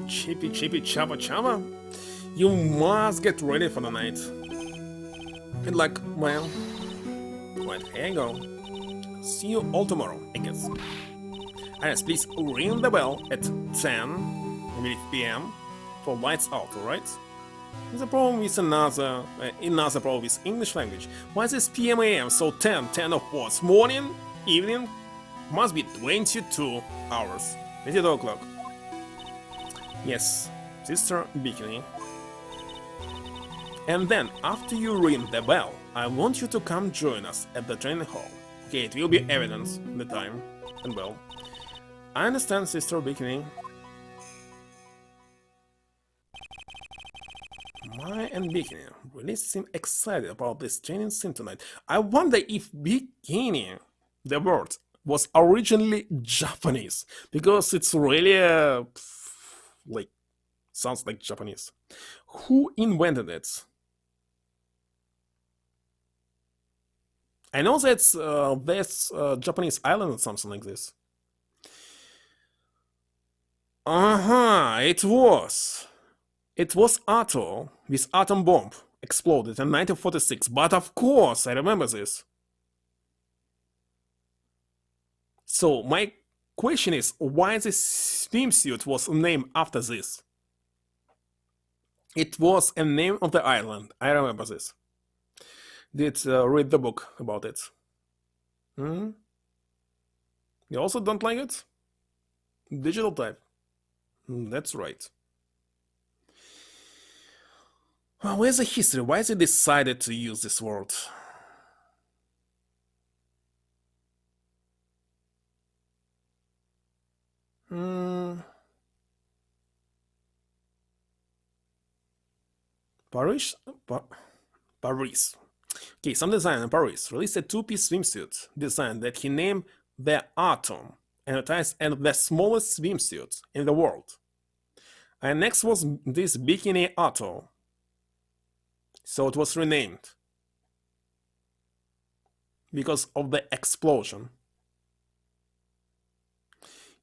Chippy chapa chapa. You must get ready for the night. Good luck, well. Right, here you go. See you all tomorrow, I guess. Iris, please ring the bell at 10 p.m. for lights out, alright? There's a problem with another problem with English language. Why is this PM AM? So 10 of what? Morning? Evening? Must be 22 hours. 22 o'clock. Yes, Sister Bikini. And then, after you ring the bell, I want you to come join us at the training hall. Okay, it will be evidence, the time, and well. I understand, Sister Bikini. Maya and Bikini really seem excited about this training scene tonight. I wonder if Bikini, the word, was originally Japanese, because it's really, like, sounds like Japanese. Who invented it? I know that's there's Japanese island or something like this. It was. It was Atto with atom bomb exploded in 1946, but of course I remember this. So my question is, why this swimsuit was named after this? It was a name of the island, I remember this. did read the book about it. Hmm? You also don't like it? Digital type. That's right. Well, where's the history? Why is it decided to use this word? Hmm. Paris? Paris. Okay, some designer in Paris released a two-piece swimsuit design that he named the Atom, advertised as the smallest swimsuit in the world. And next was this Bikini Atom, so it was renamed because of the explosion.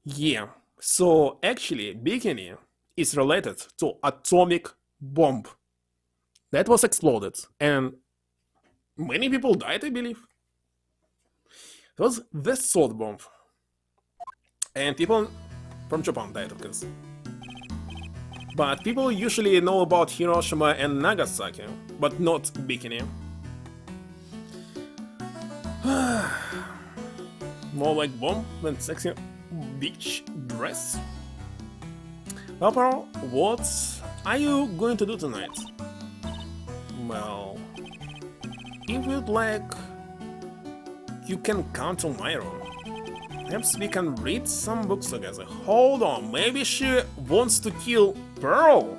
Yeah, so actually Bikini is related to atomic bomb that was exploded and many people died, I believe. It was the salt bomb. And people from Japan died, of course. But people usually know about Hiroshima and Nagasaki, but not Bikini. More like bomb than sexy beach dress. Well, Pearl, what are you going to do tonight? Well, if you'd like, you can come to my room. Perhaps we can read some books together. Hold on, maybe she wants to kill Pearl.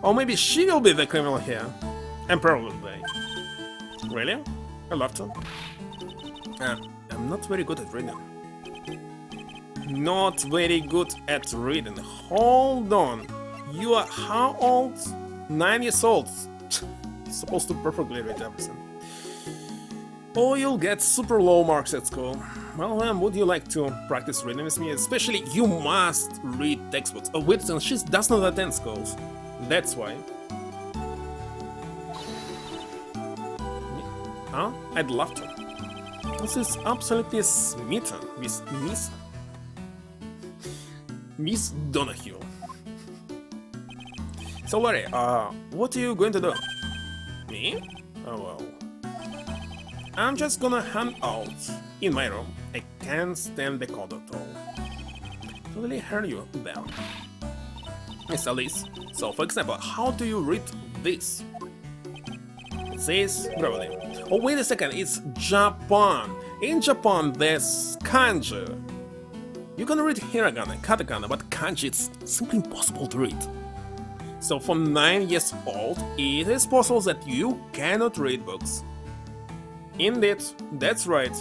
Or maybe she will be the criminal here, and Pearl will die. Really? I love to. I'm not very good at reading. Not very good at reading. Hold on. You are how old? 9 years old. Supposed to perfectly read everything. Or you'll get super low marks at school. Well, would you like to practice reading with me? Especially, you must read textbooks. Oh, wait, she does not attend schools. That's why. Huh? I'd love to. This is absolutely smitten with Miss Donahue. So, Larry, what are you going to do? Me? Oh, well. I'm just gonna hang out in my room. I can't stand the cold at all. Totally heard you there. Miss Alice. So, for example, how do you read this? It says gravity. Oh, wait a second, it's Japan. In Japan, there's kanji. You can read hiragana, katakana, but kanji it's simply impossible to read. So, from 9 years old, it is possible that you cannot read books. Indeed, that's right.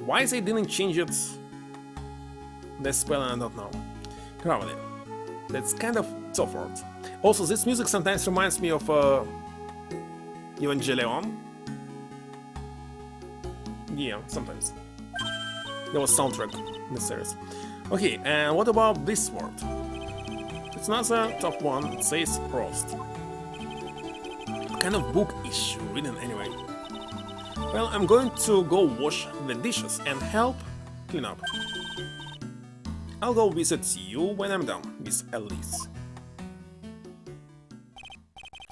Why they didn't change it? The spelling I don't know. Gravity. That's kind of tough word. Also, this music sometimes reminds me of Evangelion. Yeah, sometimes. There was soundtrack in the series. Okay, and what about this word? It's another top one. It says roast. What kind of book is she reading anyway? Well, I'm going to go wash the dishes and help clean up. I'll go visit you when I'm done, Miss Alice.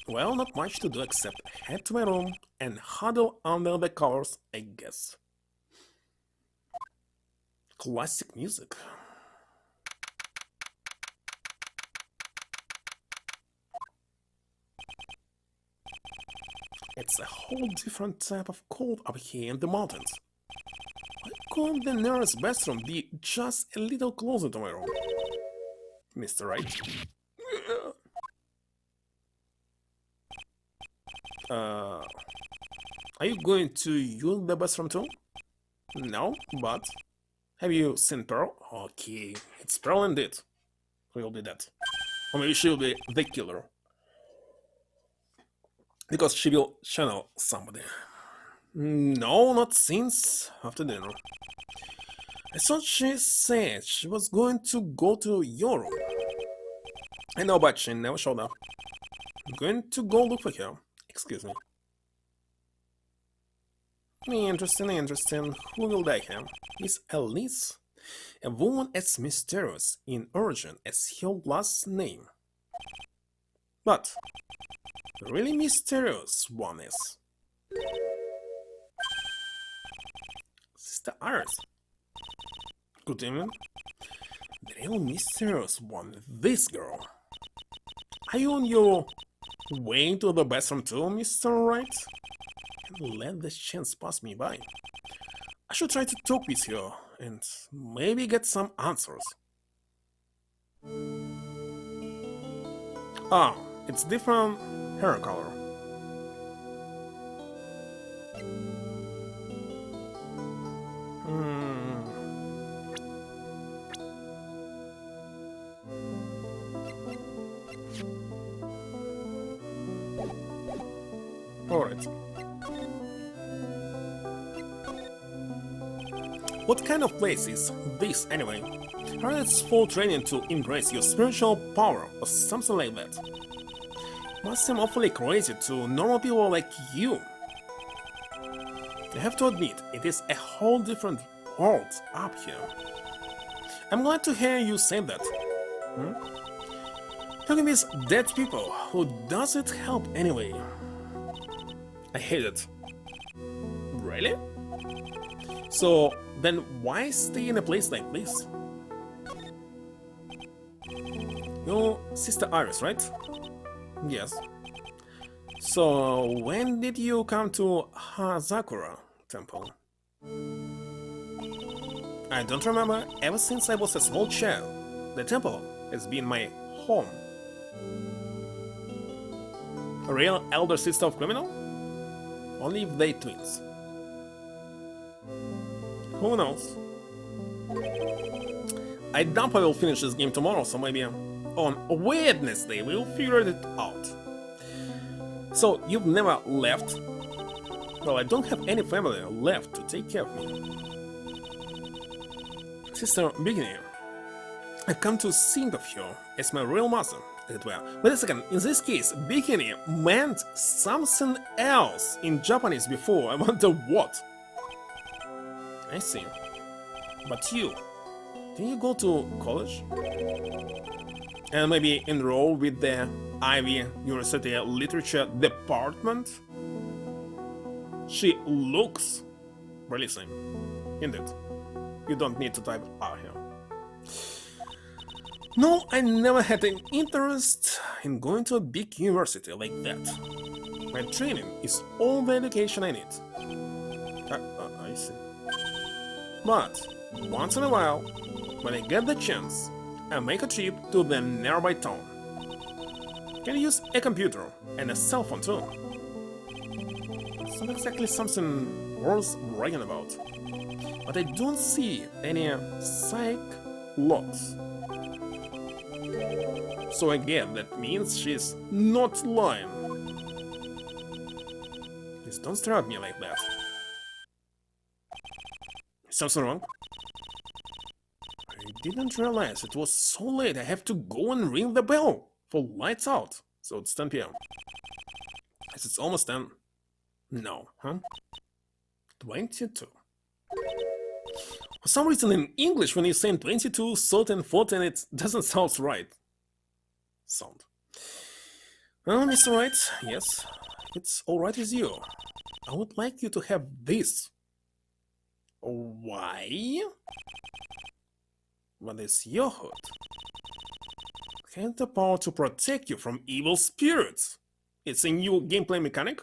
Well, not much to do except head to my room and huddle under the covers, I guess. Classic music. It's a whole different type of cold up here in the mountains. Why couldn't the nearest bathroom be just a little closer to my room? Mr. Wright? Are you going to use the bathroom too? No, but... Have you seen Pearl? Okay, it's Pearl indeed. Who will be that? Or maybe she will be the killer. Because she will channel somebody. No, not since after dinner. I thought she said she was going to go to your room. I know, but she never showed up. I'm going to go look for her. Excuse me. Interesting. Who will die here? Miss Alice? A woman as mysterious in origin as her last name. But the really mysterious one is Sister Iris. Good evening. The real mysterious one is this girl. Are you on your way to the bathroom too, Mr. Wright? Let this chance pass me by. I should try to talk with you and maybe get some answers. Ah, it's different hair color. Alright. What kind of place is this anyway? Are it's full training to embrace your spiritual power or something like that? Must seem awfully crazy to normal people like you. I have to admit, it is a whole different world up here. I'm glad to hear you say that. Talking with dead people, who does it help anyway? I hate it. Really? So then why stay in a place like this? You're Sister Iris, right? Yes. So when did you come to Hazakura Temple? I don't remember. Ever since I was a small child, the temple has been my home. A real elder sister of criminal? Only if they twins. Who knows? I doubt I will finish this game tomorrow, so maybe on Wednesday we'll figure it out. So you've never left? Well, I don't have any family left to take care of me. Sister Bikini, I've come to think of you as my real mother, as it were. Wait a second, in this case, Bikini meant something else in Japanese before. I wonder what. I see. But you, did you go to college? And maybe enroll with the Ivy University Literature Department? She looks really same. Indeed. You don't need to type R here. No, I never had an interest in going to a big university like that. My training is all the education I need. I see. But once in a while, when I get the chance, I make a trip to the nearby town. Can use a computer and a cell phone too. It's not exactly something worth writing about, but I don't see any psych logs. So again, that means she's not lying. Please don't stare at me like that. Is something wrong? I didn't realize it was so late. I have to go and ring the bell for lights out. So it's 10 p.m. As it's almost 10. No, huh? 22. For some reason in English when you say 22, 13, 14, it doesn't sound right. Well, Mr. Wright, yes, it's alright with you. I would like you to have this. Why? What is your hood? Have the power to protect you from evil spirits. It's a new gameplay mechanic.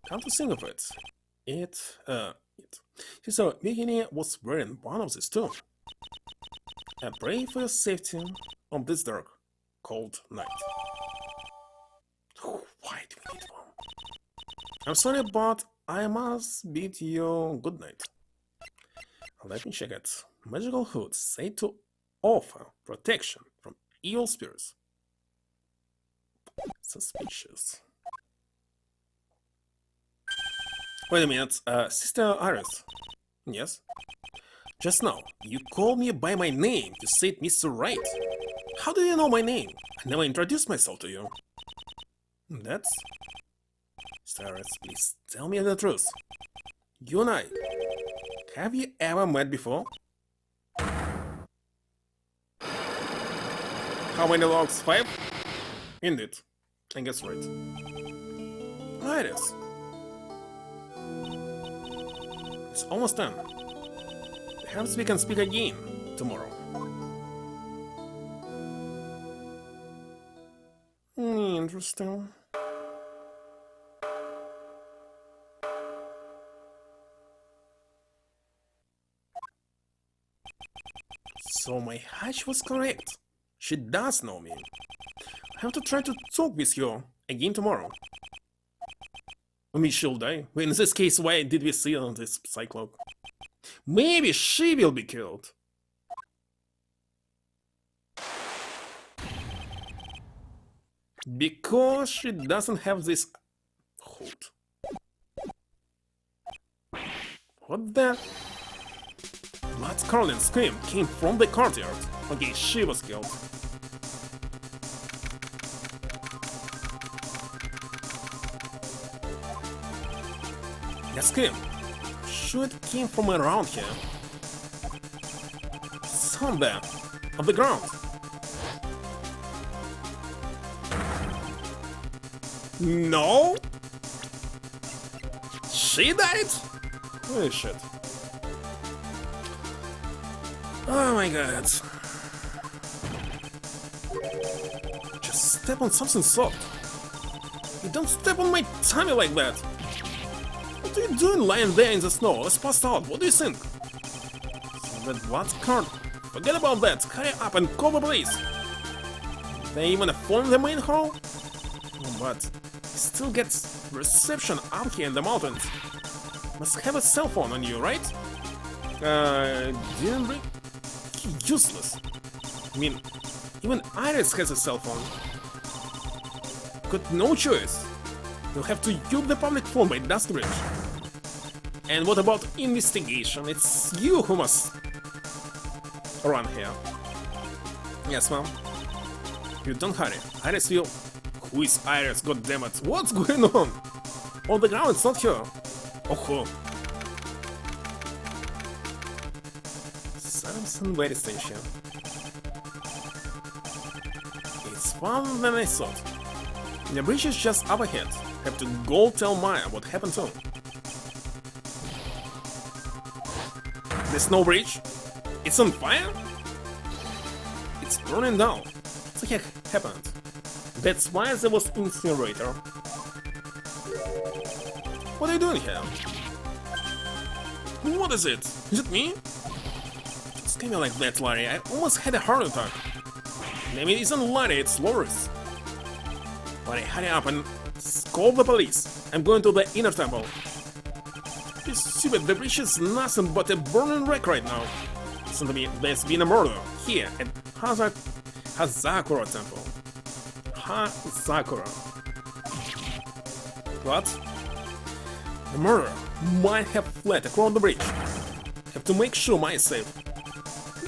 Come to think of it, Sister Bikini was wearing one of these too. I pray for your safety on this dark, cold night. Why do we need one? I'm sorry, but I must bid you good night. Let me check it. Magical hoods said to offer protection from evil spirits. Suspicious. Wait a minute, Sister Iris. Yes? Just now, you called me by my name. You said Mr. Wright. How do you know my name? I never introduced myself to you. That's... Sister Iris, please tell me the truth. You and I, have you ever met before? How many logs? 5? Indeed. I guess right. Iris. It's almost done. Perhaps we can speak again tomorrow. Interesting. So my hunch was correct. She does know me. I have to try to talk with her again tomorrow. I mean, she'll die. In this case, why did we see on this Cyclope? Maybe she will be killed. Because she doesn't have this hood. What the? Blood Carlin's scream came from the courtyard. Okay, she was killed. The scream. Sure, it came from around here. Somewhere on the ground. No? She died? Holy shit. Oh my god. Just step on something soft. You don't step on my tummy like that. What are you doing lying there in the snow? Let's pass out. What do you think? So that blood card. Forget about that. Hurry up and call the police. They even phone the main hall? Oh, but still gets reception up here in the mountains. Must have a cell phone on you, right? Didn't bring... Useless. I mean, even Iris has a cell phone. Got no choice. You'll have to use the public phone by Dustbridge. And what about investigation? It's you who must run here. Yes, ma'am. You don't hurry. Iris will... Who is Iris, goddammit? What's going on? On the ground, it's not her. Oh, something very strange here. It's farther than I thought. The bridge is just up ahead. Have to go tell Maya what happened to him. The snow bridge? It's on fire? It's burning down. What the heck happened? That's why there was incinerator. What are you doing here? What is it? Is it me? It's kinda like that, Larry. I almost had a heart attack. Maybe it isn't Larry, it's Loris. Larry, hurry up and call the police. I'm going to the inner temple. This stupid, the bridge is nothing but a burning wreck right now. Listen to me, there's been a murder here at Hazakura temple. Hazakura. What? The murderer might have fled across the bridge. Have to make sure Maya is safe.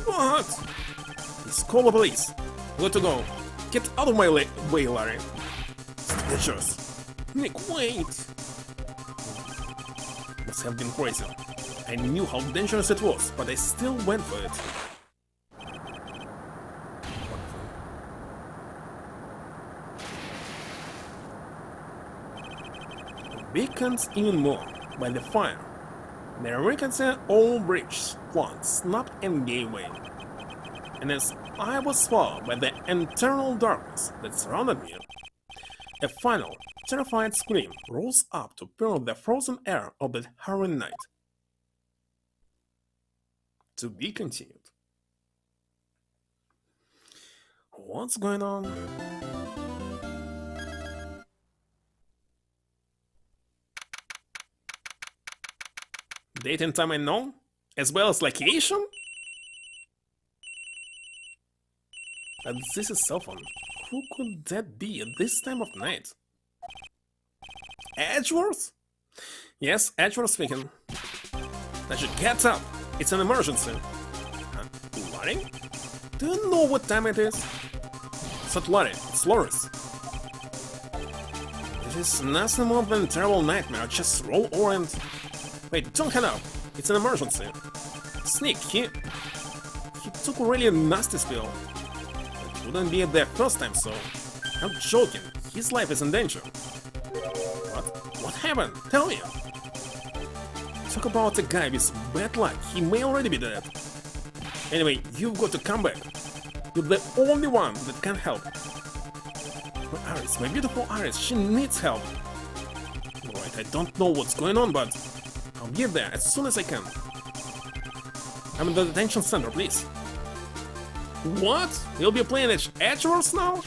What? Please call the police. Where to go? Get out of my way, Larry. Stitchers. Nick, wait. Must have been crazy. I knew how dangerous it was, but I still went for it. Beacons even more by the fire. The Americans and all bridges once snapped and gave way. And as I was swallowed by the internal darkness that surrounded me, a final, terrified scream rose up to fill the frozen air of that harrowing night. To be continued. What's going on? Date and time unknown? As well as location? But this is cell phone. Who could that be at this time of night? Edgeworth? Yes, Edgeworth speaking. I should get up. It's an emergency. Larry? Do you know what time it is? It's not Larry, it's Loris. This is nothing more than a terrible nightmare. Just roll over and... Wait, don't head up. It's an emergency. Sneak, he took a really nasty spill. It wouldn't be the first time, so... I'm joking. His life is in danger. What? What happened? Tell me. Talk about a guy with bad luck. He may already be dead. Anyway, you've got to come back. You're the only one that can help. My Iris, my beautiful Iris, she needs help. Right, I don't know what's going on, but I'll get there as soon as I can. I'm in the detention center, please. What? You'll be playing Edgeworth now?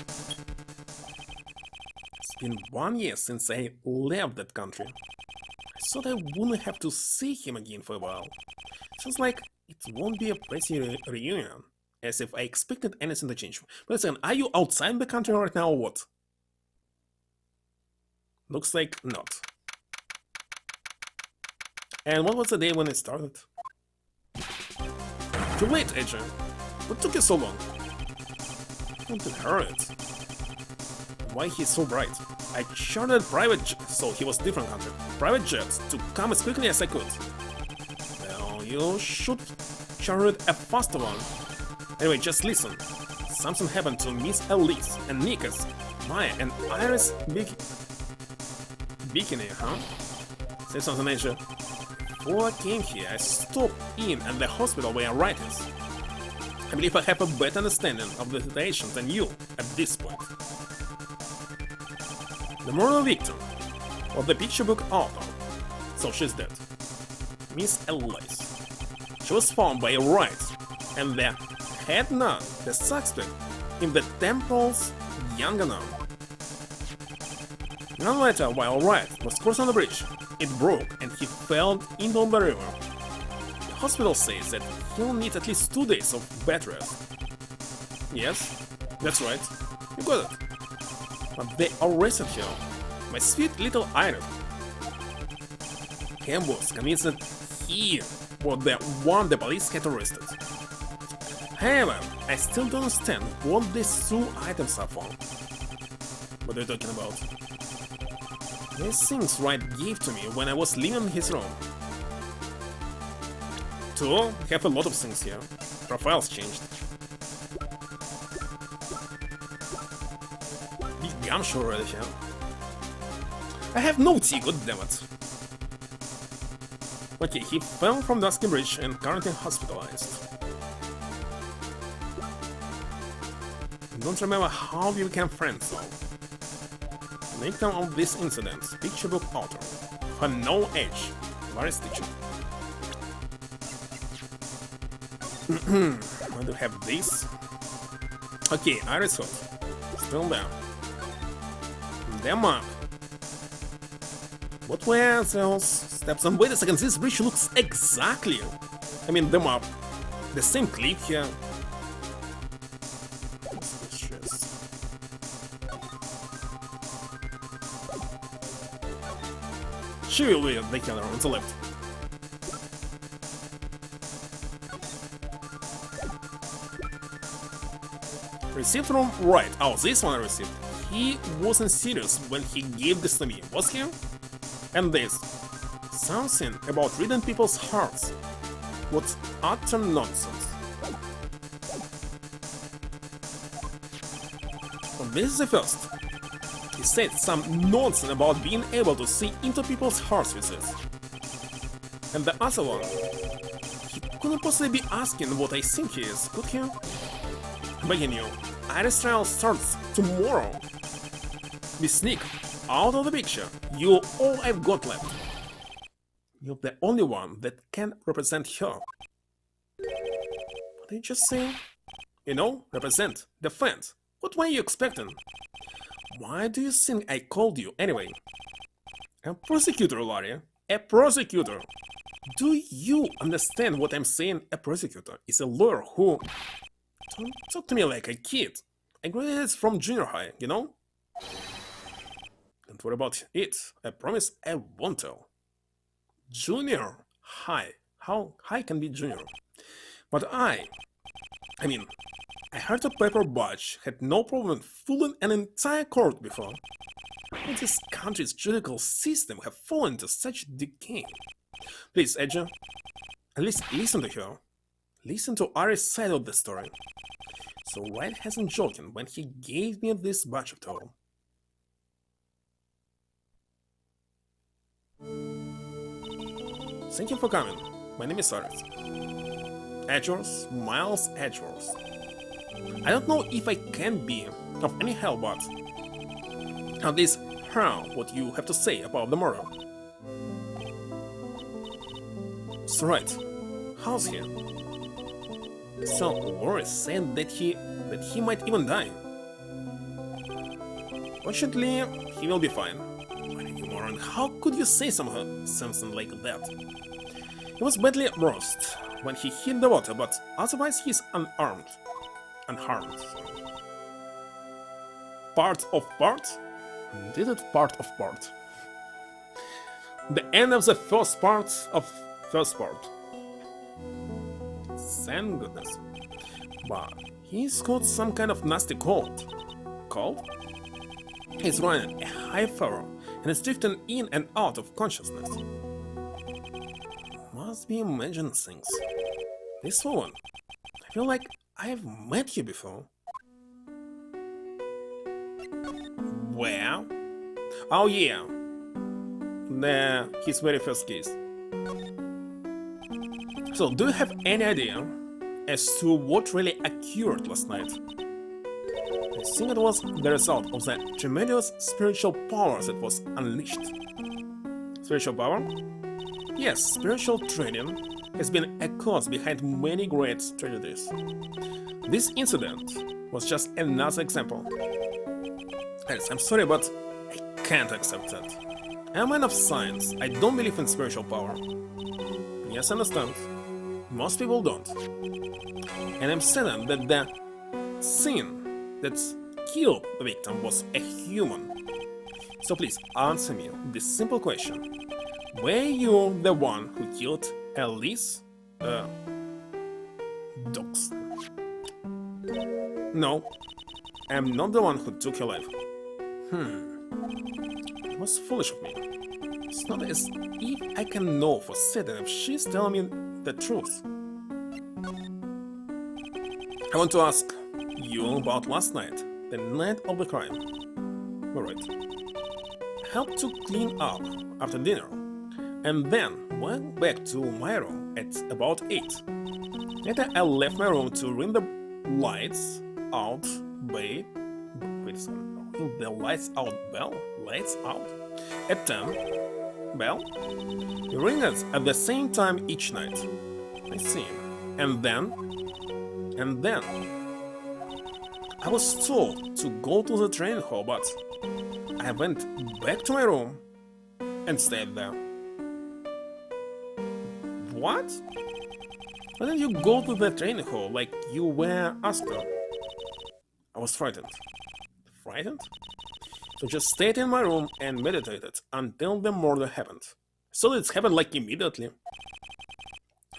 It's been 1 year since I left that country. I thought I wouldn't have to see him again for a while. Sounds like it won't be a pretty reunion, as if I expected anything to change. But listen, are you outside the country right now or what? Looks like not. And what was the day when it started? Too late, AJ. What took you so long? Don't hurry it. Why he's so bright? I chartered so he was different country. Private jets to come as quickly as I could. Well, you should charter a faster one. Anyway, just listen. Something happened to Miss Elise and Nikas, Maya and Iris Bikini, huh? Say something, Asia. Before I came here, I stopped in at the hospital where Wright is. I believe I have a better understanding of the situation than you at this point. The murder victim of the picture book author, so she's dead. Miss Elise. She was found by Wright, and the head nun, the suspect, in the temple's younger nun. One later, while Wright was crossing the bridge, it broke and he fell into the river. The hospital says that he'll need at least 2 days of bed rest. Yes, that's right, you got it. But they arrested her, my sweet little Iris. Campbell's convinced that he was the one the police had arrested. However, I still don't understand what these 2 items are for. What are you talking about? These things Wright gave to me when I was leaving his room. 2 have a lot of things here. Profiles changed. Big gumshoe already here. I have no tea, goddammit. Okay, he fell from Dusky Bridge and currently hospitalized. Don't remember how we became friends though. Victim of this incident, picture book author. For no age. Where is teacher? I do have this. Okay, Iris Hood. Still there. The map. What were those steps? And wait a second, this bridge looks exactly. I mean, the map. The same clip here. She will be the killer on the left. Received from Wright. Oh, this one I received. He wasn't serious when he gave this to me, was he? And this. Something about reading people's hearts. What's utter nonsense. Oh, this is the first. He said some nonsense about being able to see into people's hearts with this. And the other one, he couldn't possibly be asking what I think he is, could he? Begging you, Iris trial starts tomorrow. Be sneak out of the picture. You're all I've got left. You're the only one that can represent her. What did you just say? You know, represent, defend. What were you expecting? Why do you think I called you anyway? A prosecutor, Larry. A prosecutor. Do you understand what I'm saying? A prosecutor is a lawyer who... Don't talk to me like a kid. I graduated from junior high, you know? Don't worry about it. I promise I won't tell. Junior high. How high can be junior? But I mean, I heard a paper badge had no problem fooling an entire court before. How this country's judicial system have fallen into such decay? Please, Edge, at least listen to her. listen to Ari's side of the story. So Wright hasn't joking when he gave me this batch of tool. Thank you for coming. My name is Aris. Edgeworth, Miles Edgeworth. I don't know if I can be of any help, but at least hear what you have to say about the murder. So Wright, how's he? So Laura said that he might even die. Fortunately, he will be fine. But you moron, how could you say something like that? He was badly bruised when he hit the water, but otherwise he's unharmed. Part of part? Did it part of part? The end of the first part of first part. Thank goodness. But he's got some kind of nasty cold. Cold? He's running a high fever and is drifting in and out of consciousness. Must be imagining things. This woman, I feel like I've met you before. Where? Oh yeah. His very first kiss. So, do you have any idea as to what really occurred last night? I think it was the result of the tremendous spiritual power that was unleashed. Spiritual power? Yes, spiritual training has been a cause behind many great tragedies. This incident was just another example. Yes, I'm sorry, but I can't accept that. I'm a man of science. I don't believe in spiritual power. Yes, I understand. Most people don't. And I'm certain that the sin that killed the victim was a human. So please answer me this simple question. Were you the one who killed Elise? Dogs. No, I'm not the one who took her life. It was foolish of me. It's not as if I can know for certain if she's telling me the truth. I want to ask you about last night, the night of the crime. Alright. Helped to clean up after dinner, and then went back to my room at about 8. Later I left my room to ring the lights out wait a second, the lights out bell? Lights out? At 10. Bell? Ring it at the same time each night. I see. And then I was told to go to the training hall, but I went back to my room and stayed there. What? Why didn't you go to the training hall like you were asked to? I was frightened. Frightened? So just stayed in my room and meditated until the murder happened. So it happened like immediately.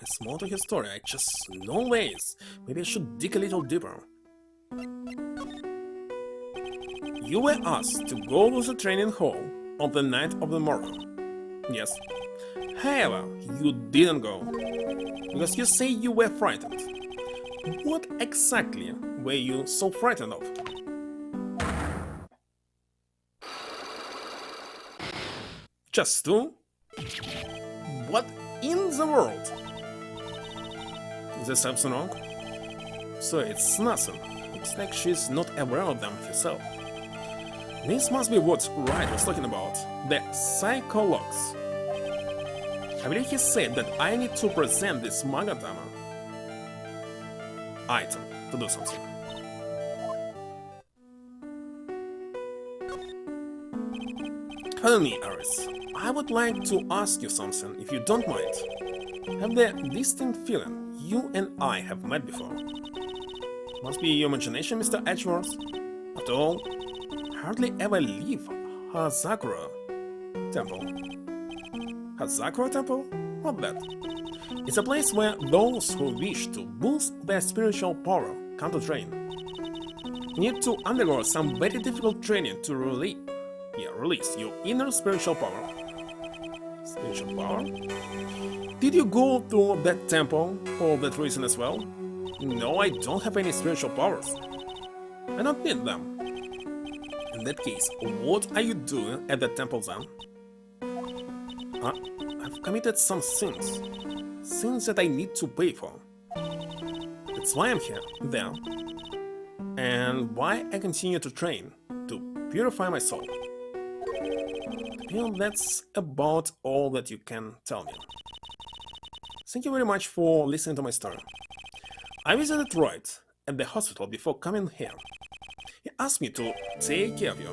It's more to his story, I just know ways. Maybe I should dig a little deeper. You were asked to go to the training hall on the night of the murder. Yes. However, you didn't go. Because you say you were frightened. What exactly were you so frightened of? Just two? What in the world? Is there something wrong? So it's nothing. Looks like she's not aware of them herself. This must be what Wright was talking about. The psychologues. I believe he said that I need to present this Magatama item to do something. Pardon me, Aris. I would like to ask you something, if you don't mind. I have the distinct feeling you and I have met before. Must be your imagination, Mr. Edgeworth. After all, I hardly ever leave Hazakura Temple. Hazakura Temple? What that? It's a place where those who wish to boost their spiritual power come to train. You need to undergo some very difficult training to release your inner spiritual power. Spiritual power? Did you go to that temple for that reason as well? No, I don't have any spiritual powers. I don't need them. In that case, what are you doing at the temple then? I've committed some sins. Sins that I need to pay for. That's why I'm here, there. And why I continue to train, to purify my soul. Well, that's about all that you can tell me. Thank you very much for listening to my story. I visited Wright at the hospital before coming here. He asked me to take care of you.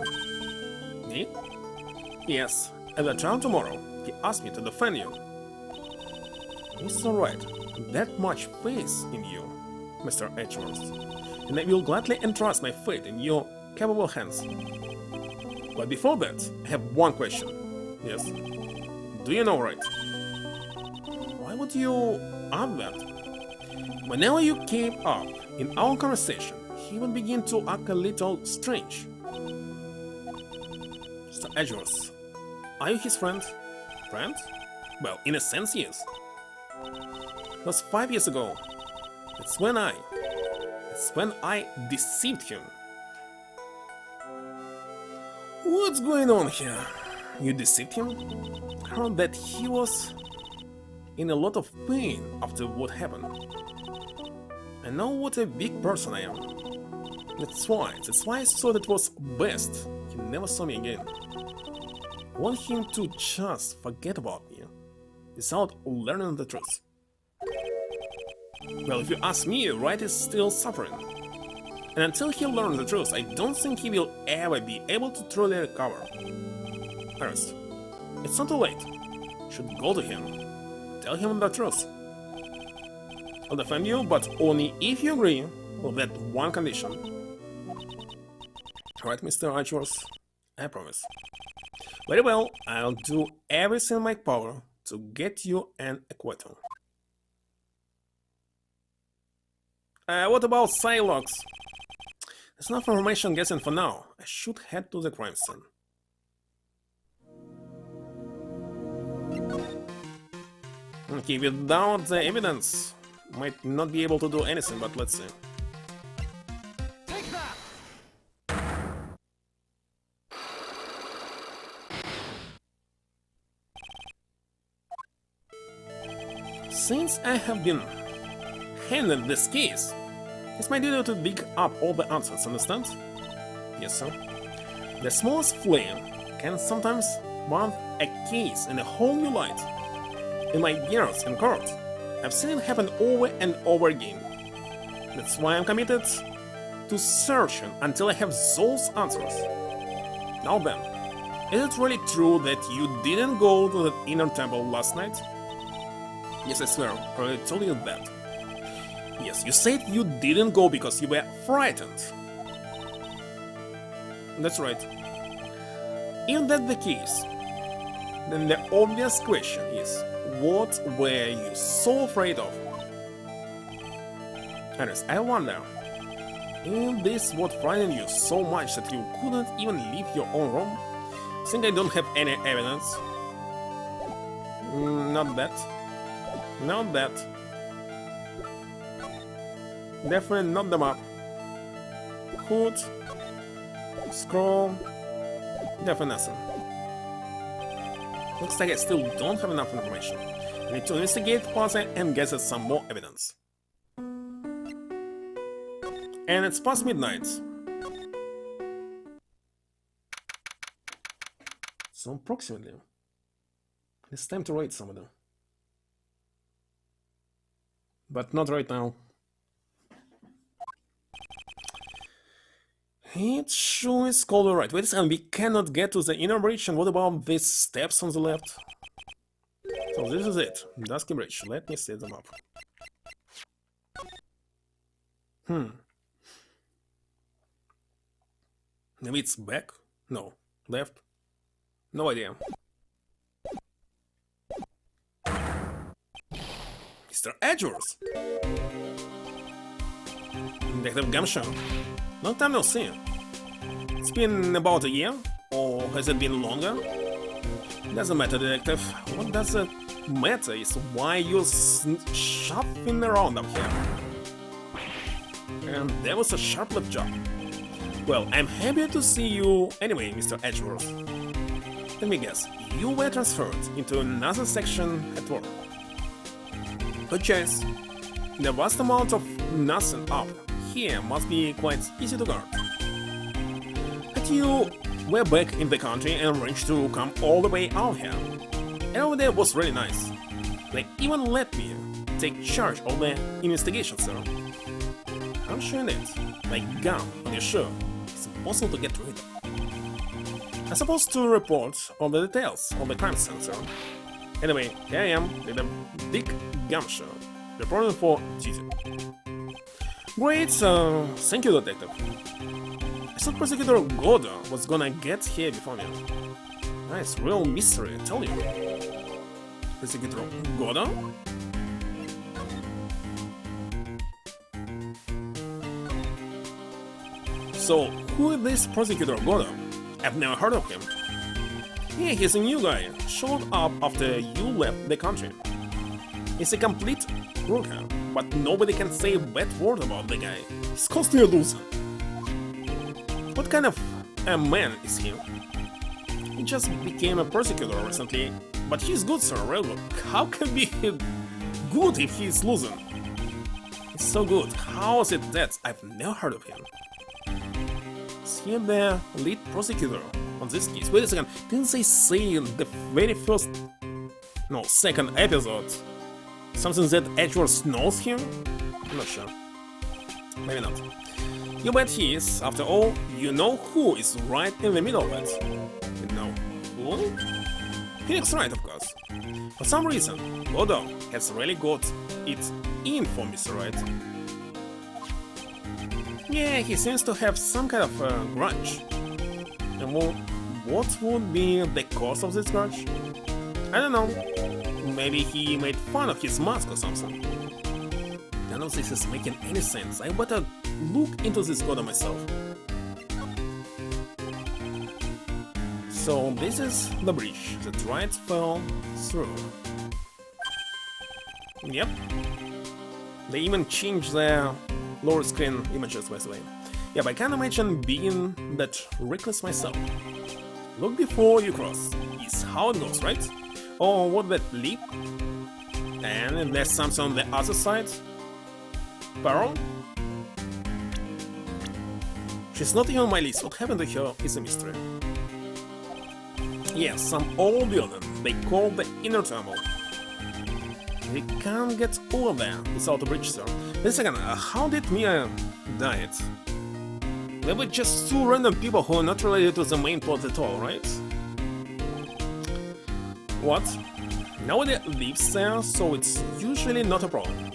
Me? Yes, at the trial tomorrow, he asked me to defend you. Mr. Wright, that much faith in you, Mr. Edgeworth, and I will gladly entrust my fate in your capable hands. But before that, I have one question. Yes? Do you know Wright? Why would you ask that? Whenever you came up in our conversation, he would begin to act a little strange. Mr. Edgeworth, are you his friend? Friend? Well, in a sense, yes. It was 5 years ago. It's when I deceived him. What's going on here? You deceived him? I heard that he was in a lot of pain after what happened. I know what a big person I am. That's why I thought it was best he never saw me again. I want him to just forget about me without learning the truth. Well, if you ask me, Wright is still suffering. And until he learns the truth, I don't think he will ever be able to truly recover. First, it's not too late. You should go to him. Tell him the truth. I'll defend you, but only if you agree with that one condition. Alright, Mr. Edgeworth, I promise. Very well, I'll do everything in my power to get you an acquittal. What about Psylocks? There's enough information guessing for now. I should head to the crime scene. Okay, without the evidence, might not be able to do anything, but let's see. Take that! Since I have been handed this case, it's my duty to dig up all the answers, understand? Yes, sir. The smallest flame can sometimes warrant a case in a whole new light. In my years in court, I've seen it happen over and over again. That's why I'm committed to searching until I have those answers. Now then, is it really true that you didn't go to the inner temple last night? Yes, I swear, I already told you that. Yes, you said you didn't go because you were frightened. That's right. If that's the case, then the obvious question is, what were you so afraid of? Anyways, I wonder, is this what frightened you so much that you couldn't even leave your own room? Think I don't have any evidence? Not that. Not that. Definitely not the map. Hood. Scroll. Definitely nothing. Looks like I still don't have enough information. I need to investigate further and gather some more evidence. And it's past midnight. So approximately, it's time to raid some of them. But not right now. It sure is cold, alright. Wait a second, we cannot get to the inner bridge, and what about these steps on the left? So this is it, Dusky Bridge. Let me see them up. Maybe it's back? No. Left? No idea. Mr. Edgeworth! Detective Gumshoe. Long time no see. It's been about a year? Or has it been longer? Doesn't matter, Detective. What does a matter is why you're shopping around up here. And that was a sharp left job. Well, I'm happy to see you anyway, Mr. Edgeworth. Let me guess, you were transferred into another section at work. Good choice. The vast amount of nothing up here must be quite easy to guard. But you were back in the country and arranged to come all the way out here. And over there was really nice. They even let me take charge of the investigation, sir. I'm sure that, like gum on your shirt, it's impossible to get rid of. I'm supposed to report on the details of the crime scene, sir. Anyway, here I am with a big gum shirt, reporting for duty. Great, thank you, detective. I thought Prosecutor Goda was gonna get here before me. Nice, real mystery, I tell you. Prosecutor Goda? So, who is this Prosecutor Goda? I've never heard of him. Yeah, he's a new guy, showed up after you left the country. He's a complete rookie, but nobody can say a bad word about the guy. He's costly a loser. What kind of a man is he? He just became a prosecutor recently, but he's good, sir, real good. How can he be good if he's losing? He's so good. How is it that I've never heard of him? Is he the lead prosecutor on this case? Wait a second, didn't they say in the very first... no, second episode something that Edgeworth knows him? I'm not sure. Maybe not. You bet he is. After all, you know who is right in the middle of it. You know who? Phoenix Wright, of course. For some reason, Godo has really got it in for Mr. Wright. Yeah, he seems to have some kind of grudge. And what would be the cause of this grudge? I don't know. Maybe he made fun of his mask or something. None of this is making any sense. I better look into this Goda myself. So this is the bridge that Wright fell through. Yep. They even changed their lower screen images, by the way. Yep, I can't imagine being that reckless myself. Look before you cross is how it goes, right? Oh, what that leap? And there's something on the other side. Pearl? She's not even on my list. What happened to her is a mystery. Yes, some old building they call the Inner Temple. We can't get over there without a bridge, sir. Wait a second, how did Mia die? They were just two random people who are not related to the main plot at all, right? What? Nobody lives there, so it's usually not a problem.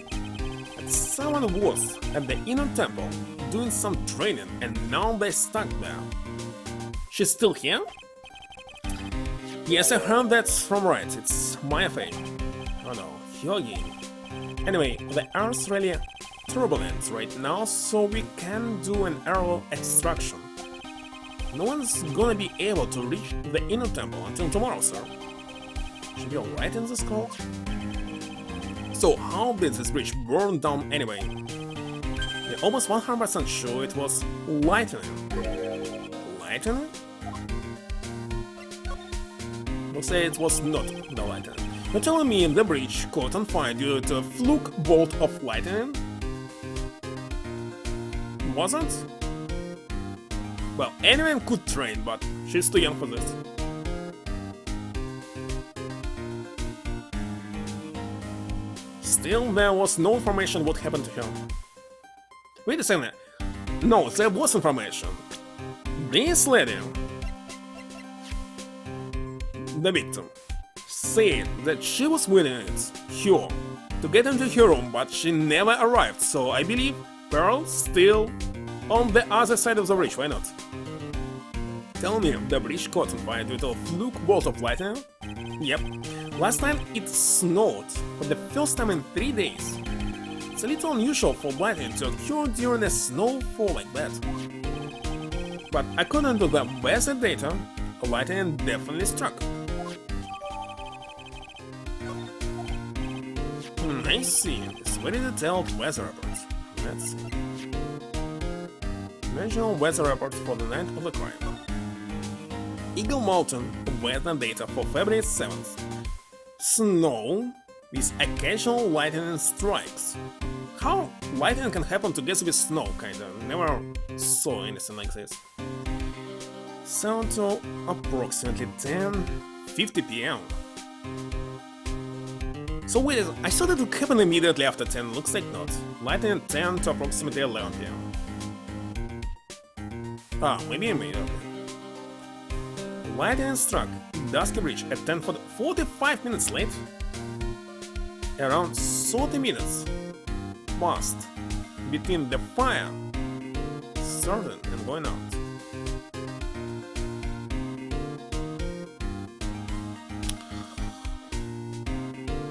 But someone was at the Inner Temple doing some training and now they're stuck there. She's still here? Yes, I heard that from Wright. It's my affair. Oh no, your game. Anyway, the Earth's really turbulent right now, so we can do an arrow extraction. No one's gonna be able to reach the Inner Temple until tomorrow, sir. Should be alright in this call? So how did this bridge burn down anyway? We're almost 100% sure it was lightning. Lightning? We'll say it was not the lightning. You're telling me the bridge caught on fire due to a fluke bolt of lightning? Wasn't? Well, anyone could train, but she's too young for this. Still, there was no information what happened to her. Wait a second. No, there was information. This lady, the victim, said that she was waiting it, her, to get into her room, but she never arrived, so I believe Pearl's still on the other side of the bridge, why not? Tell me, the bridge caught on fire due to a fluke bolt of lightning? Yep. Last time it snowed for the first time in 3 days. It's a little unusual for lightning to occur during a snowfall like that. But according to the basic data, lightning definitely struck. I see. It's very detailed weather report. Let's see. National weather report for the night of the crime. Eagle Mountain weather data for February 7th. Snow with occasional lightning strikes. How lightning can happen together with snow, kinda. Never saw anything like this. 7 to approximately 10:50 p.m. So wait, I thought it would happen immediately after 10, looks like not. Lightning 10 to approximately 11 p.m. Ah, maybe immediately. Lightning struck Dusky Bridge at 10:45 minutes late. Around 30 minutes passed between the fire starting and going out.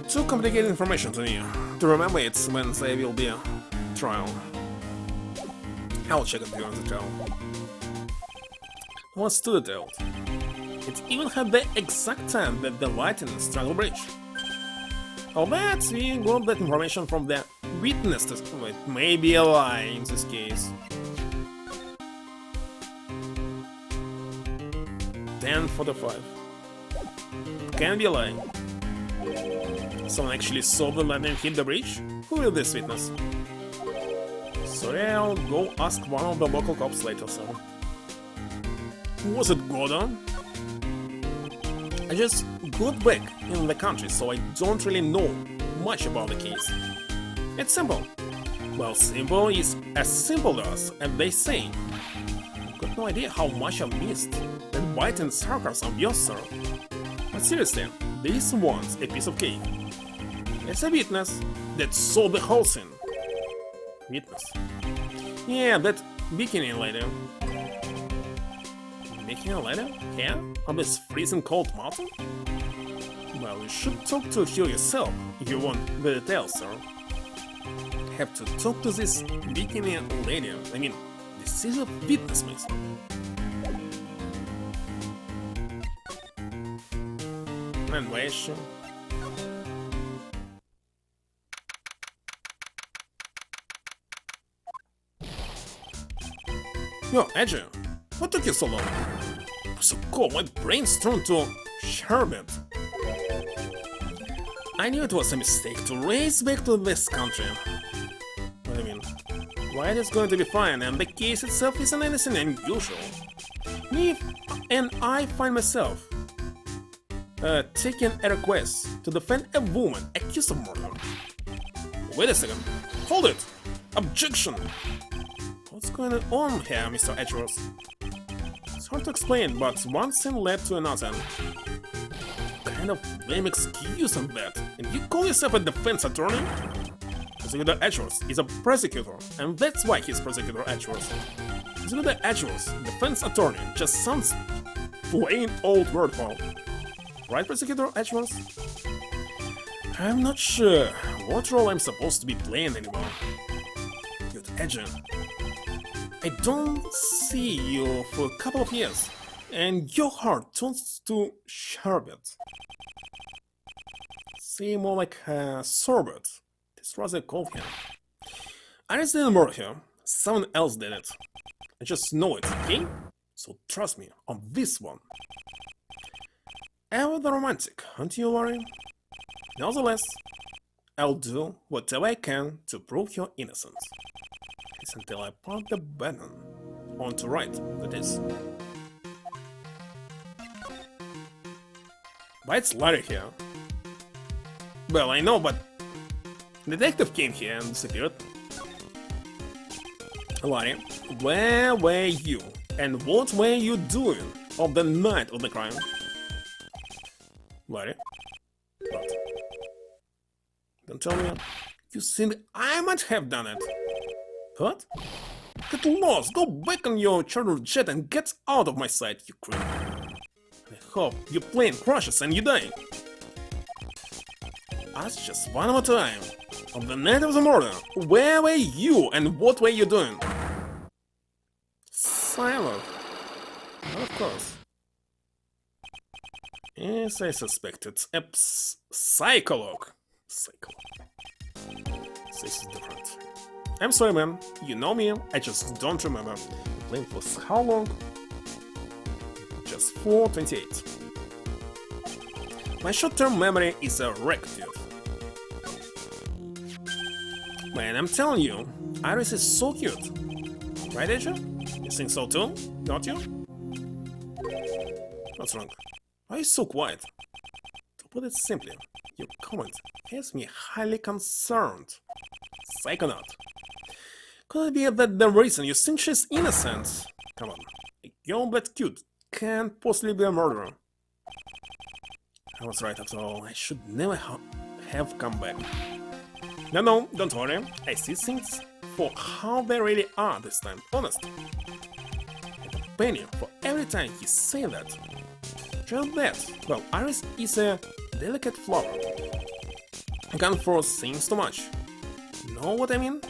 Too complicated information to me to remember it when there will be a trial. I'll check it during the trial. What's too detailed? It even had the exact time that the lightning struck the bridge. Albeit we got that information from the witnesses. It may be a lie in this case. 10:45. Can be a lie. Someone actually saw the lightning hit the bridge? Who will this witness? Sorry, I'll go ask one of the local cops later, so. Was it Gordon? I just got back in the country, so I don't really know much about the case. It's simple. Well, simple is as simple as they say. I've got no idea how much I've missed. That biting sarcasm of yours, sir. But seriously, this one's a piece of cake. It's a witness that saw the whole scene. Witness? Yeah, that bikini lady. Bikini lady? Yeah? On this freezing cold mountain? Well, you should talk to her yourself if you want the details, sir. Have to talk to this bikini lady. I mean, this is a witness, miss. And where is she? Yo, Edgy, what took you so long? I'm so cold, my brain's turned to sherbet. I knew it was a mistake to race back to this country. What I mean, Wright is going to be fine, and the case itself isn't anything unusual. Me and I find myself taking a request to defend a woman accused of murder. Wait a second, hold it! Objection! What's going on here, Mr. Edgeworth? It's hard to explain, but one thing led to another. What kind of lame excuse on that? And you call yourself a defense attorney? Prosecutor Edgeworth is a prosecutor, and that's why he's Prosecutor Edgeworth. Prosecutor Edgeworth, defense attorney, just sounds plain old wordful. Right, Prosecutor Edgeworth? I'm not sure what role I'm supposed to be playing anymore. You're Edgeworth. I don't see you for a couple of years, and your heart turns to sherbet. See, more like sorbet. This was a cold here. I just didn't murder her. Someone else did it. I just know it, okay? So trust me on this one. Ever the romantic, aren't you, Laurie? Nevertheless, I'll do whatever I can to prove your innocence. Until I put the button onto Wright, that is. But it's Larry here. Well, I know, but detective came here and disappeared. Larry, where were you? And what were you doing on the night of the crime? Larry? What? Don't tell me. You think I might have done it? What? Get lost! Go back on your chartered jet and get out of my sight, you creep! I hope your plane crashes and you die! Ask just one more time. On the night of the murder, where were you and what were you doing? Silent. Of course. Yes, I suspect it's a psychologue. This is different. I'm sorry, man. You know me, I just don't remember. Playing for how long? Just 4:28. My short-term memory is a wreck, dude. Man, I'm telling you, Iris is so cute. Right, Asia? You think so too? Don't you? What's wrong? Why are you so quiet? To put it simply, your comment has me highly concerned. Psychonaut. Could it be that the reason you think she's innocent? Come on, a girl that cute can't possibly be a murderer. I was right after all, I should never have come back. No, don't worry, I see things for how they really are this time, honest. And a penny for every time you say that. Just that, well, Iris is a delicate flower. I can't force things too much. Know what I mean?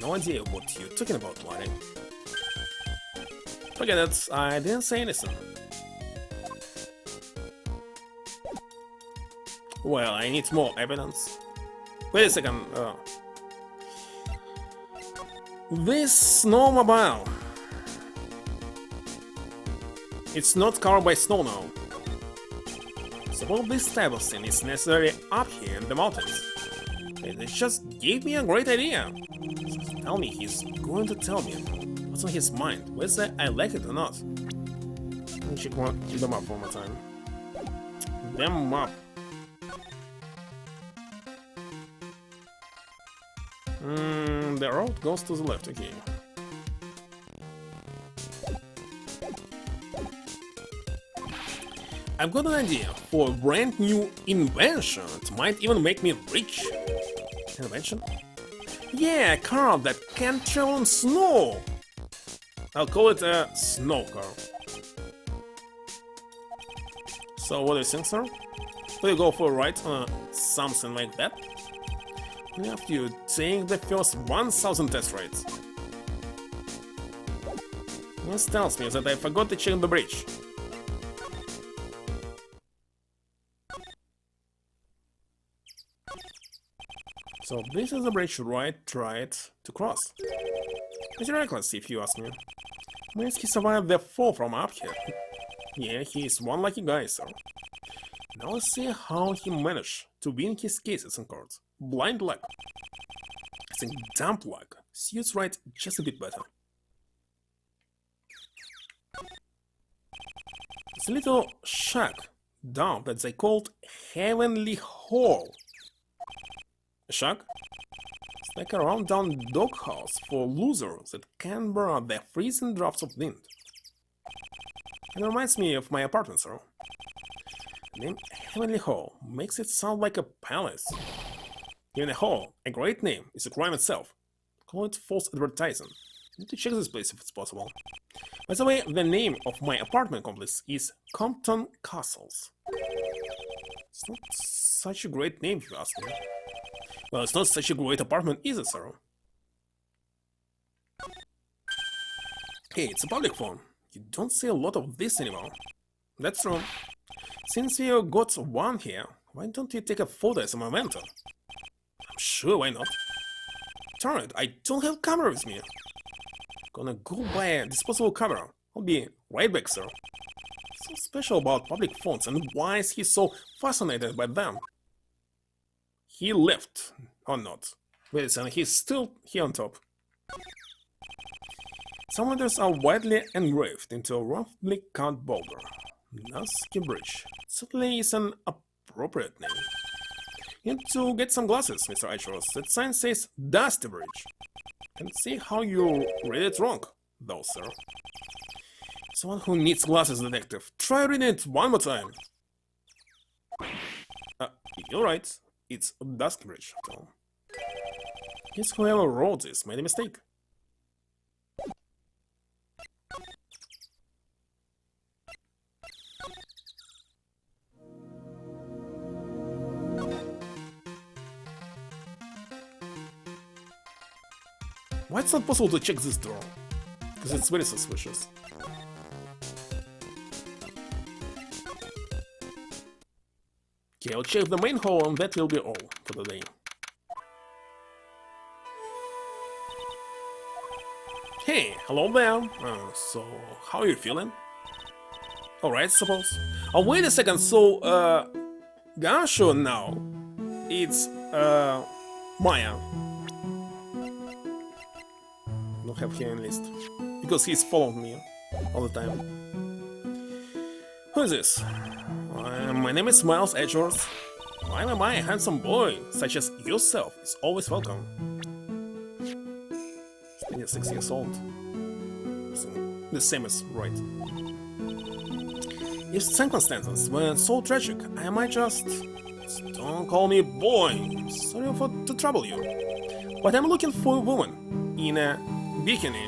No idea what you're talking about, Larry. Forget it, I didn't say anything. Well, I need more evidence. Wait a second. This snowmobile. It's not covered by snow now. So this type of thing is necessary up here in the mountains. It just gave me a great idea. So tell me he's going to tell me what's on his mind, whether I like it or not. Let me check the map one more time. The map. The road goes to the left, okay. I've got an idea for a brand new invention. It might even make me rich. Invention? Yeah, a car that can travel in snow. I'll call it a snow car. So what do you think, sir? Will you go for a ride on something like that? After you take the first 1000 test rides. This tells me that I forgot to check the bridge. So this is the bridge Wright tried to cross. It's reckless if you ask me. Means he survived the fall from up here. Yeah, he is one lucky guy, sir. Now let's see how he managed to win his cases in court. Blind luck. I think dumb luck suits Wright just a bit better. It's a little shack down that they called Heavenly Hall. A shack? It's like a round-down doghouse for losers that can bear the freezing drafts of wind. It reminds me of my apartment, sir. The name Heavenly Hall makes it sound like a palace. Even a hall, a great name, is a crime itself. Call it false advertising. Need to check this place if it's possible. By the way, the name of my apartment complex is Compton Castles. It's not such a great name if you ask me. Well, it's not such a great apartment either, sir. Hey, it's a public phone. You don't see a lot of this anymore. That's true. Since you got one here, why don't you take a photo as a memento? I'm sure, why not? Darn it, I don't have camera with me. Gonna go buy a disposable camera. I'll be right back, sir. What's so special about public phones, and why is he so fascinated by them? He left, or not. Wait a second, he's still here on top. Some letters are widely engraved into a roughly cut boulder. Nasky Bridge. Certainly is an appropriate name. You need to get some glasses, Mr. Ichros. That sign says Dusty Bridge. Can see how you read it wrong, though, sir. Someone who needs glasses, detective. Try reading it one more time. You're right. It's Dusty Bridge. So. Guess whoever wrote this made a mistake. Why it's not possible to check this door? Because it's very suspicious. Okay, I'll check the main hall and that will be all for today. Hey, hello there. So, how are you feeling? Alright, suppose. Oh, wait a second, so, Gansho now. It's, Maya. Don't have here in list. Because he's following me all the time. Who is this? My name is Miles Edgeworth. Why am I a handsome boy, such as yourself, is always welcome. 26 years old. So, the same as Wright. If circumstances were so tragic, I might just... Don't call me boy. Sorry to trouble you. But I'm looking for a woman in a bikini.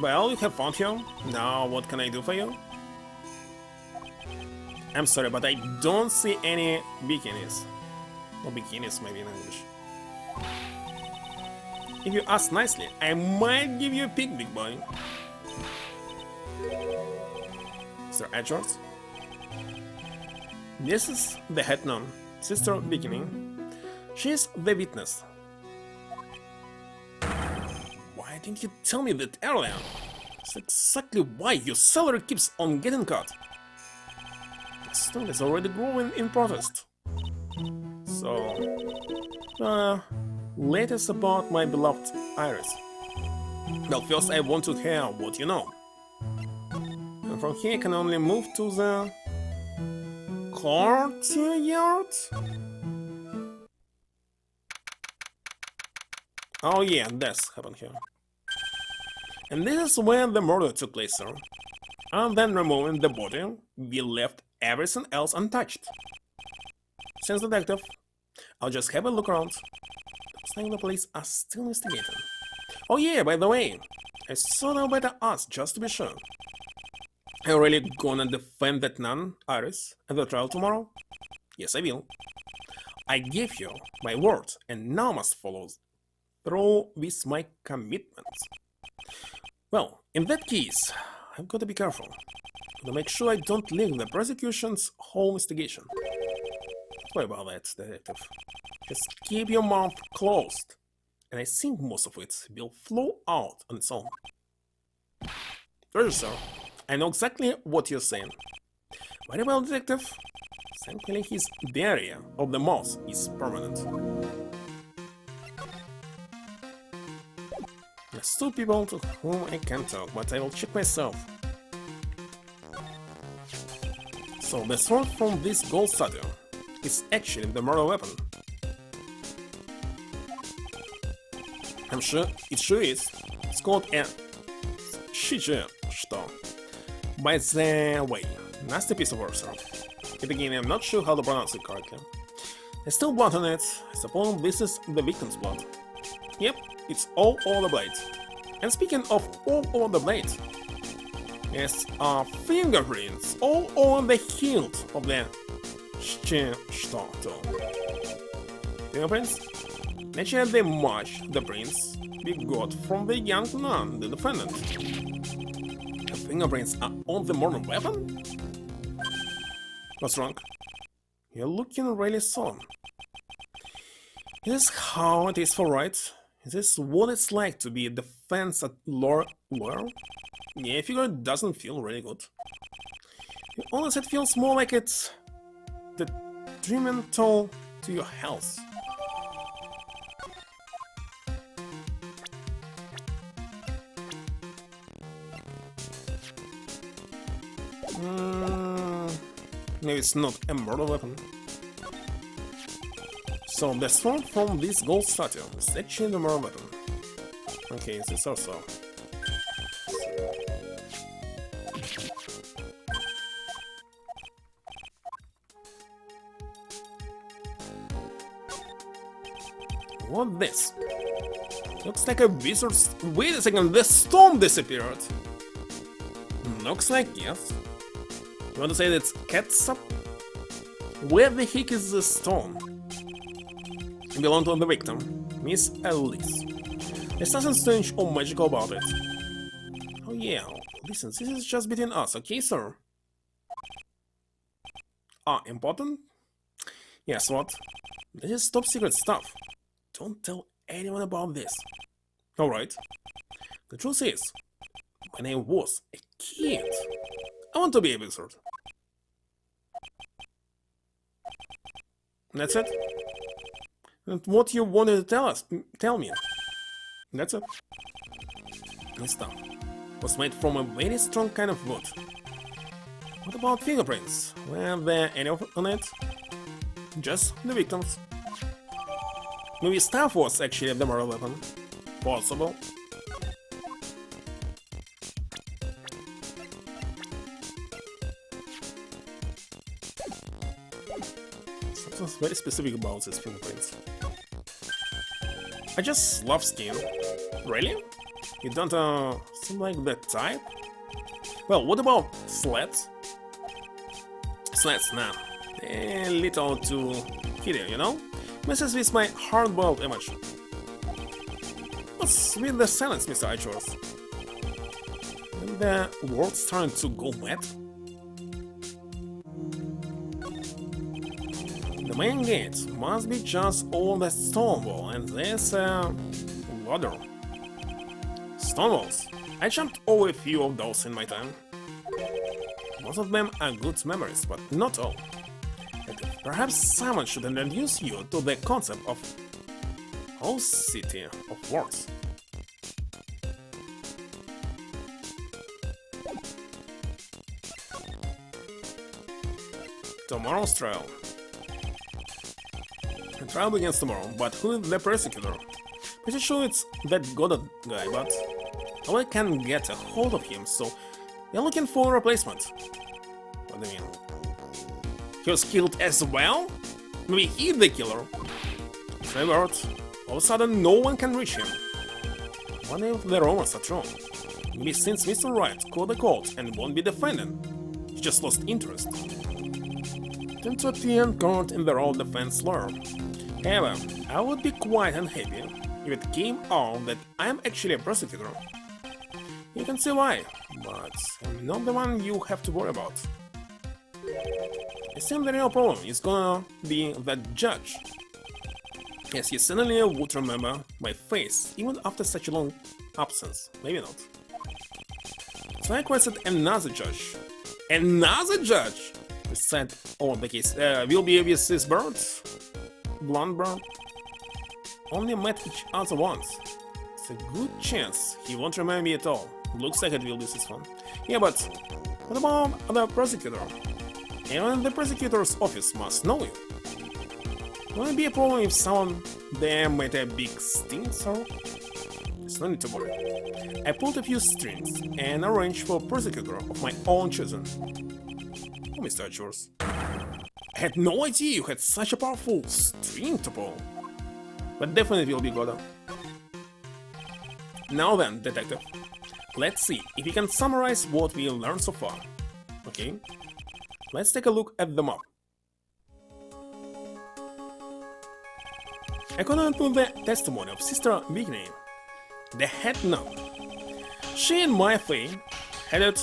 Well, you have found her. Now, what can I do for you? I'm sorry, but I don't see any bikinis. Or bikinis, maybe in English. If you ask nicely, I might give you a pick, big boy. Mr. Edgeworth? This is the head nun, Sister Bikini. She is the witness. Why didn't you tell me that earlier? That's exactly why your salary keeps on getting cut. The stone is already growing in protest. So, latest about my beloved Iris. Well, first I want to hear what you know. And from here I can only move to the courtyard? Oh yeah, that's happened here. And this is where the murder took place, sir. And then removing the body, we left everything else untouched. Since detective, I'll just have a look around. Looks like the police are still investigating. Oh yeah, by the way, I thought I better ask just to be sure. Are you really gonna defend that nun, Iris, at the trial tomorrow? Yes, I will. I gave you my word, and now must follow through with my commitments. Well, in that case, I've got to be careful. To make sure I don't leak the prosecution's whole investigation. Sorry about that, detective. Just keep your mouth closed, and I think most of it will flow out on its own. Roger, sir. I know exactly what you're saying. Very well, detective. Thankfully, his barrier of the mouth is permanent. There's two people to whom I can talk, but I will check myself. So, the sword from this gold statue is actually the murder weapon. I'm sure it sure is. It's called a Shije Stone. By the way, nasty piece of work, sir. Yet again, I'm not sure how to pronounce it correctly. There's still blood on it. I suppose this is the victim's blood. Yep, it's all over the blade. And speaking of all over the blade, there's fingerprints all over the hilt of the Stone. Fingerprints? Naturally, they match the prints we got from the young nun, the defendant. The fingerprints are on the murder weapon? What's wrong? You're looking really solemn. Is this how it is for Wright? Is this what it's like to be a defense at lawyer? Yeah, I figure it doesn't feel really good. To be honest, it feels more like it's detrimental to your health. Maybe it's not a murder weapon. So the sword from this gold statue is actually the murder weapon. Okay, this also. What this? Looks like a wizard's... Wait a second, the stone disappeared! Looks like yes. You want to say that's catsup? Where the heck is the stone? It belonged to the victim, Miss Alice. There's nothing strange or magical about it. Oh yeah, listen, this is just between us, okay, sir? Ah, important? Yes, what? This is top secret stuff. Don't tell anyone about this. Alright. The truth is, when I was a kid, I want to be a wizard. That's it. And what you wanted to tell me. That's it. This stuff was made from a very strong kind of wood. What about fingerprints? Were there any on it? Just the victims. Maybe staff was actually the murder weapon. Possible. Something's very specific about these fingerprints. I just love skin. Really? You don't seem like that type? Well, what about sleds? Sleds, nah. A little too kiddie, you know? Messes with my hard-boiled image. What's with the silence, Mr. Ichors? And the world's starting to go mad? The main gate must be just all the stone wall, and there's a ladder. Stone walls. I jumped over a few of those in my time. Most of them are good memories, but not all. Perhaps someone should introduce you to the concept of whole city of words. Tomorrow's trial. The trial begins tomorrow, but who is the persecutor? Pretty sure it's that Godot guy, but no one can get a hold of him, so they're looking for a replacement. What do you mean? He was killed as well? Maybe he's the killer? Trevor, all of a sudden no one can reach him. What if the rumors are true? Maybe since Mr. Wright called the court and won't be defending, he just lost interest. Turn to appear in court in the role of defense lawyer. However, I would be quite unhappy if it came out that I am actually a prosecutor. You can see why, but I'm not the one you have to worry about. I think the real problem is gonna be that judge. Yes, he suddenly would remember my face, even after such a long absence. Maybe not. So I requested another judge. Another judge! We said, oh, the case will be with this bird? Blonde bird? Only met each other once. It's a good chance he won't remember me at all. Looks like it will be this one. Yeah, but what about the prosecutor? Even the prosecutor's office must know you. Will it be a problem if someone there made a big stink, so? There's no need to worry. I pulled a few strings and arranged for a prosecutor of my own choosing. Oh, Mr. Chores. I had no idea you had such a powerful string to pull. But definitely will be good. Now then, detective. Let's see if you can summarize what we learned so far. Okay? Let's take a look at the map. According to the testimony of Sister Vigney, the head nun, she and my Faye headed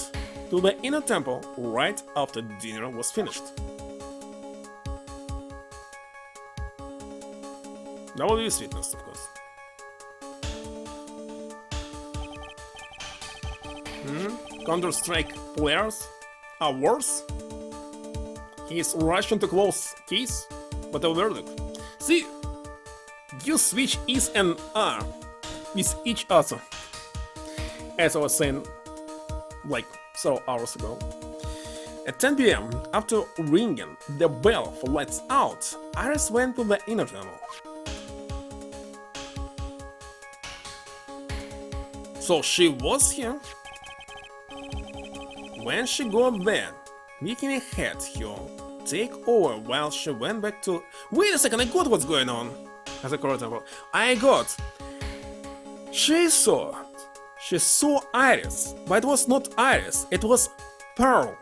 to the inner temple right after dinner was finished. Double use witness, of course. Counter-Strike players are worse. He's rushing to close keys, but a verdict. See, you switch is and R with each other. As I was saying, like several hours ago. At 10 PM, after ringing the bell for lights out, Iris went to the inner tunnel. So she was here. When she got there, Vicky had her take over while she went back to... Wait a second, I got what's going on! As a correctable. I got... She saw Iris, but it was not Iris, it was Pearl,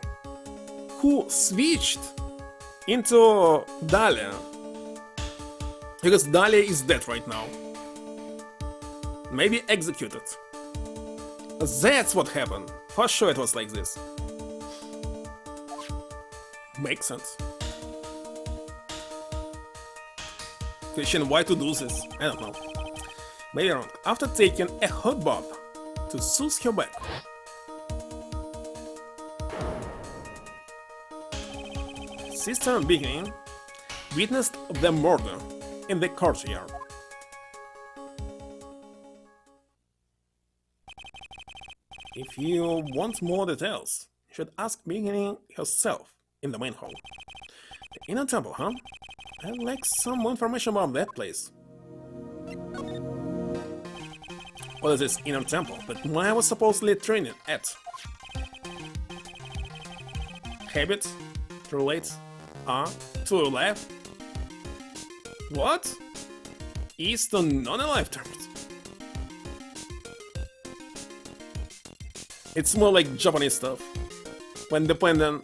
who switched into Dahlia. Because Dahlia is dead right now. Maybe executed. That's what happened. For sure it was like this. Makes sense. Question why to do this? I don't know. Maybe wrong. After taking a hot bath, to soothe her back. Sister Beginning witnessed the murder in the courtyard. If you want more details, you should ask Beginning herself in the main hall. The inner temple, huh? I'd like some more information about that place. What is this inner temple that Maya was supposedly trained at? Habit? Too late? Too alive? What? Is to non-alive terms? It's more like Japanese stuff. When depending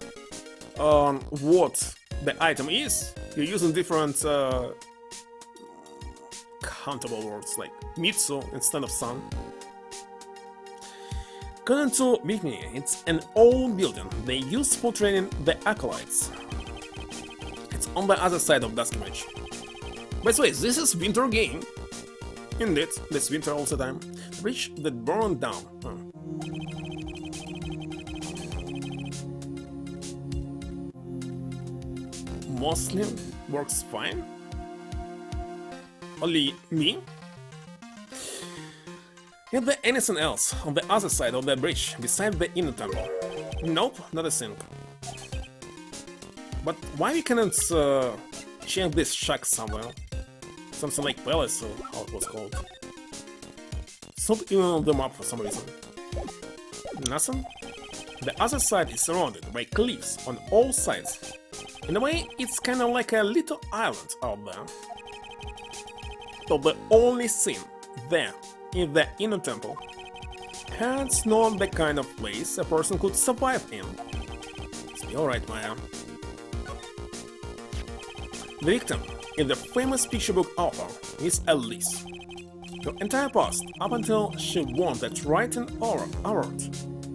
on what the item is, you're using different countable words like Mitsu instead of San. According to Bikini, it's an old building they use for training the acolytes. It's on the other side of Dusky Match. By the way, this is winter game. Indeed, this winter all the time. The bridge that burned down. Mostly works fine. Only me? Is there anything else on the other side of the bridge beside the inner temple? Nope, not a thing. But why we cannot check this shack somewhere? Something like palace or how it was called. It's not even on the map for some reason. Nothing? The other side is surrounded by cliffs on all sides. In a way, it's kinda like a little island out there. So the only thing there in the inner temple, it's not the kind of place a person could survive in. So you're right, Maya. The victim in the famous picture book author is Alice. Her entire past, up until she won that writing award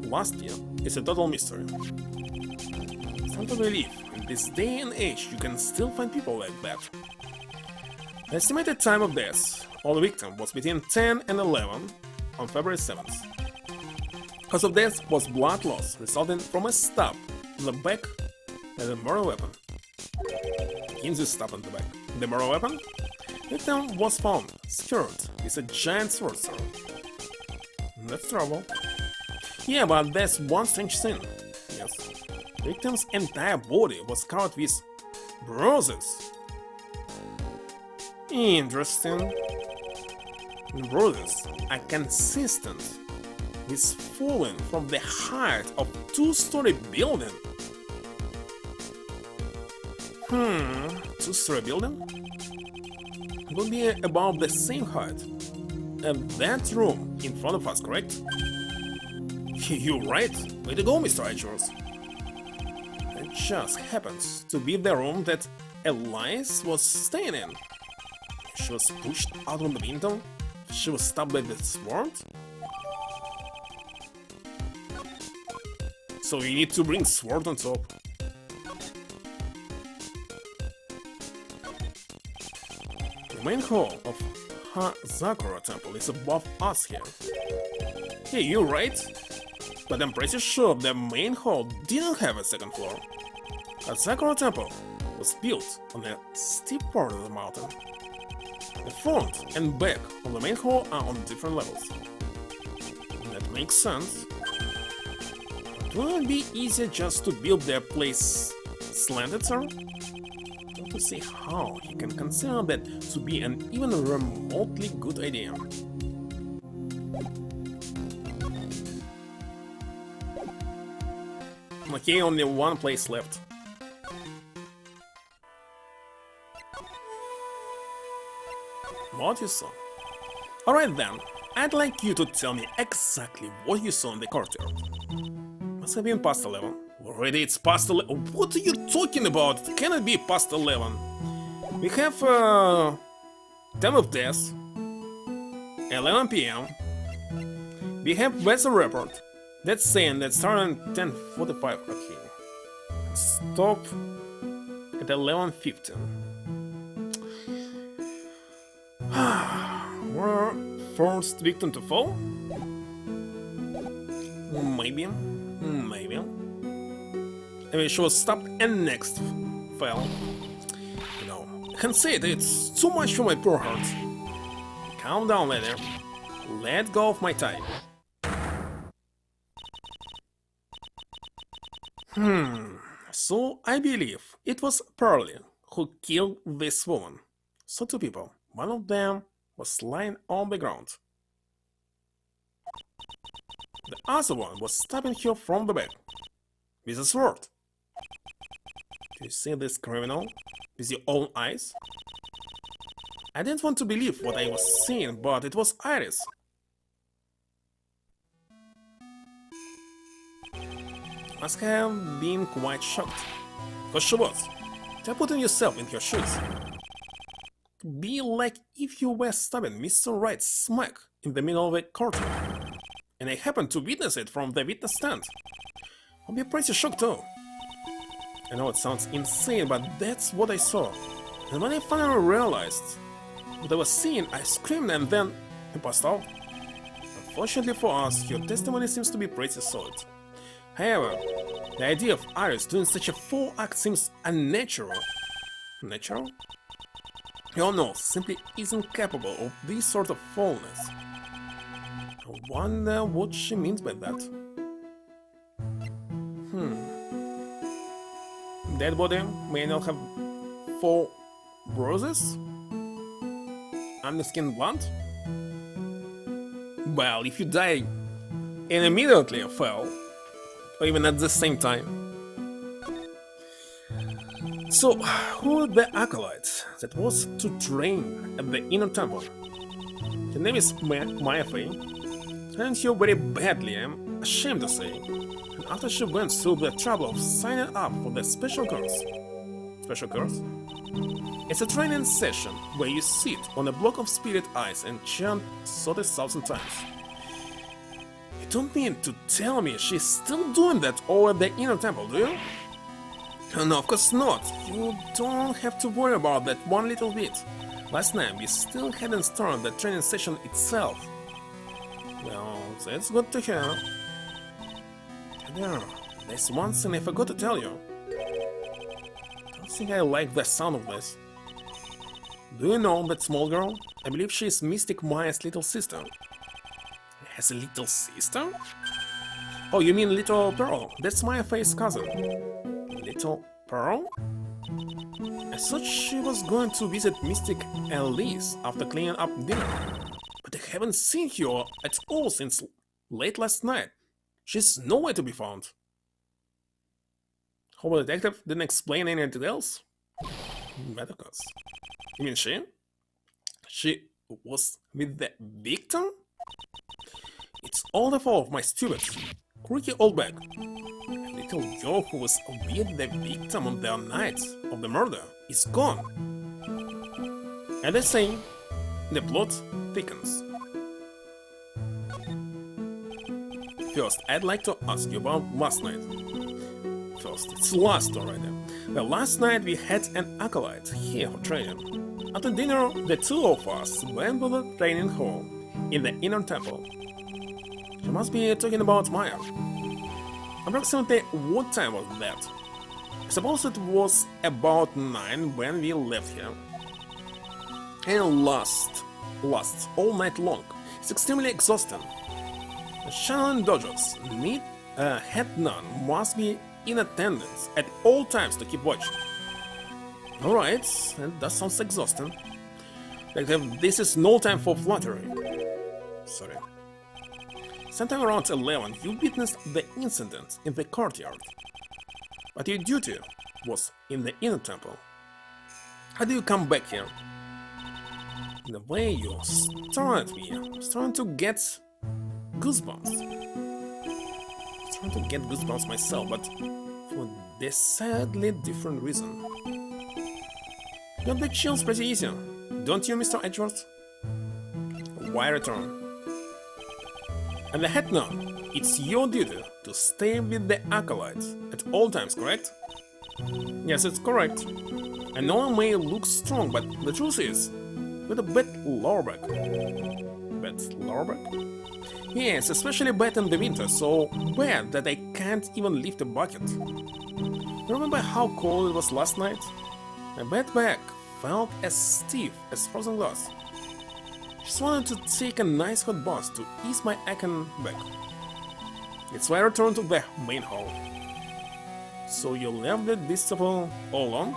last year, is a total mystery. It's hard to believe in this day and age you can still find people like that. The estimated time of death of the victim was between 10 and 11 on February 7th. Cause of death was blood loss resulting from a stab in the back and a murder weapon. In this stab in the back, the murder weapon, the victim was found skewered with a giant sword. That's trouble. Yeah, but there's one strange thing. Yes, the victim's entire body was covered with bruises. Interesting. Bruises are consistent with falling from the height of two-story building. Two-story building? It would be about the same height. And that room in front of us, correct? You're right. Way to go, Mr. Edgeworth. It just happens to be the room that Elias was staying in. She was pushed out of the window. She was stabbed by the sword. So you need to bring sword on top. The main hall of Hazakura Temple is above us here. Hey, you're right. But I'm pretty sure the main hall didn't have a second floor. Hazakura Temple was built on a steep part of the mountain. The front and back of the main hall are on different levels. That makes sense. But wouldn't it be easier just to build their place slanted, sir? Don't to see how you can consider that to be an even remotely good idea. Okay, only one place left. What you saw? Alright then, I'd like you to tell me exactly what you saw in the courtyard. Must have been past 11. Already it's past 11. What are you talking about? It cannot be past 11. We have time of death, 11 p.m. We have weather report. That's saying that started at 10:45. Okay. Stop at 11:15. We're first victim to fall? Maybe. Maybe she was stopped and next fell. You know, I can say it, it's too much for my poor heart. Calm down, later. Let go of my tie. So I believe it was Pearlie who killed this woman. So two people. One of them was lying on the ground. The other one was stabbing her from the back with a sword. Do you see this criminal with your own eyes? I didn't want to believe what I was seeing, but it was Iris. Must have been quite shocked, because she was. Try putting yourself in her shoes. Be like if you were stabbing Mr. Wright smack in the middle of a courtroom, and I happened to witness it from the witness stand. I'll be pretty shocked too. I know it sounds insane, but that's what I saw. And when I finally realized what I was seeing, I screamed and then I passed out. Unfortunately for us, your testimony seems to be pretty solid. However, the idea of Iris doing such a full act seems unnatural. Natural? Your nose simply isn't capable of this sort of fullness. I wonder what she means by that. Dead body may not have 4 bruises? Underskin blunt? Well, if you die and immediately fell, or even at the same time. So, who were the acolytes that was to train at the inner temple? Her name is Maya Fey. Trained her very badly, I'm ashamed to say. And after she went through the trouble of signing up for the special course. Special course? It's a training session where you sit on a block of spirit eyes and chant 30,000 times. You don't mean to tell me she's still doing that over at the inner temple, do you? No, of course not. You don't have to worry about that one little bit. Last night we still hadn't started the training session itself. Well, that's good to hear. There, there's one thing I forgot to tell you. I don't think I like the sound of this. Do you know that small girl? I believe she's Mystic Maya's little sister. Has a little sister? Oh, you mean Little Pearl? That's Maya Fey's cousin. Little Pearl? I thought she was going to visit Mystic Elise after cleaning up dinner. But I haven't seen her at all since late last night. She's nowhere to be found. Hobo Detective didn't explain anything else? Better cause. You mean she? She was with the victim? It's all the fault of my stupid, creaky old bag. A little girl who was with the victim on the night of the murder is gone. And they say, the plot thickens. First, I'd like to ask you about last night. First, it's last already. Well, last night we had an acolyte here for training. After dinner, the two of us went to the training hall in the inner temple. You must be talking about Maya. Approximately what time was that? I suppose it was about 9 when we left here. And lasts all night long. It's extremely exhausting. The Shannon Dodgers head nun must be in attendance at all times to keep watch. Alright, that sounds exhausting. Like this is no time for flattery. Sorry. Sometime around 11, you witnessed the incident in the courtyard. But your duty was in the inner temple. How do you come back here? The way you stare at me, I'm starting to get goosebumps. I'm starting to get goosebumps myself, but for a decidedly different reason. You get the chills pretty easy, don't you, Mr. Edgeworth? Why return? And the head nun, it's your duty to stay with the acolytes at all times, correct? Yes, it's correct. I know I may look strong, but the truth is, with a bit lower back. Bit lower back? Yes, especially bad in the winter, so bad that I can't even lift a bucket. Remember how cold it was last night? My bad back felt as stiff as frozen glass. Just wanted to take a nice hot bath to ease my aching back. It's why I returned to the main hall. So you left the disciple all alone?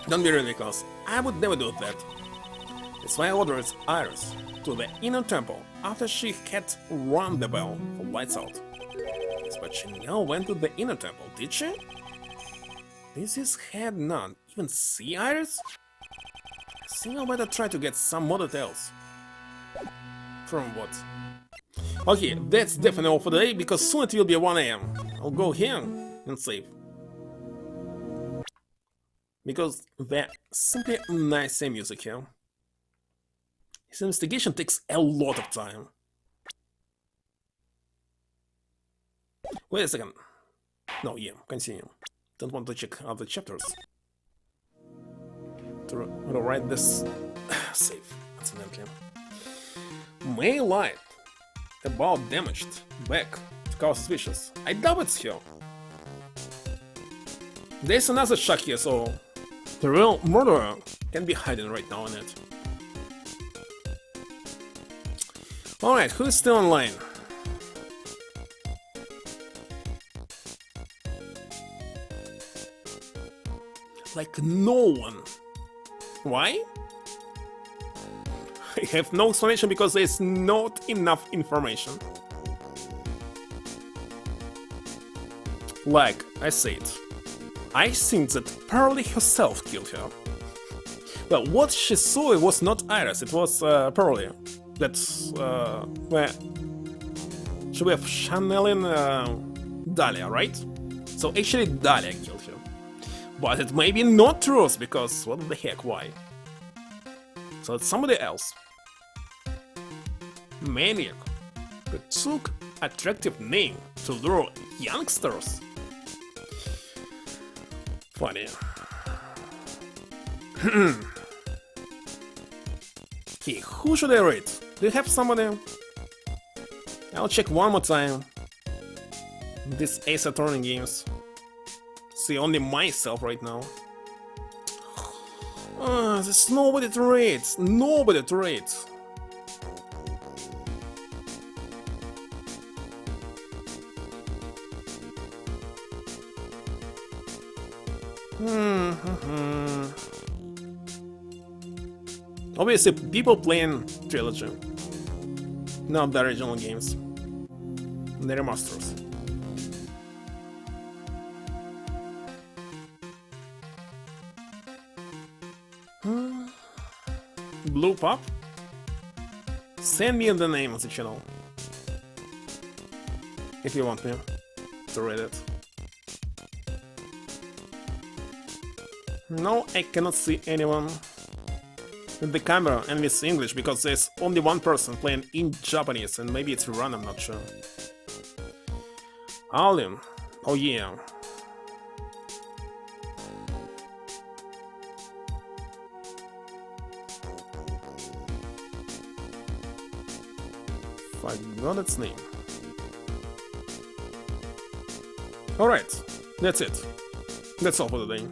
Don't be ridiculous, I would never do that. That's why I ordered Iris to the inner temple after she had rung the bell for lights out. But she now went to the inner temple, did she? This is had none. Even see Iris? I think I better try to get some more details. From what? Okay, that's definitely all for today, because soon it will be 1 AM. I'll go here and save. Because there's simply nice music here. His investigation takes a lot of time. Wait a second. No, yeah, continue. Don't want to check other chapters. To write this save, incidentally. May lied about damaged back to cause suspicious. I doubt it's here. There's another shack here, so the real murderer can be hiding right now in it. Alright, who is still online? Like no one. Why? I have no explanation because there's not enough information. Like I said, I think that Pearly herself killed her. Well, what she saw it was not Iris, it was Pearly. That's where she was channeling Dahlia, right? So actually Dahlia killed her. But it may be not true, because what the heck, why? So it's somebody else. Maniac who took attractive name to lure youngsters. Funny. Okay, who should I read? Do you have somebody? I'll check one more time. This Ace Attorney games. See only myself right now. There's nobody to read. Nobody to read. Obviously, people playing Trilogy, not the original games, the remasters. Blue Pop? Send me the name of the channel if you want me to read it. No, I cannot see anyone with the camera and with English because there's only one person playing in Japanese and maybe it's run, I'm not sure. Alim, oh yeah. Forgot its name. Alright, that's it. That's all for today.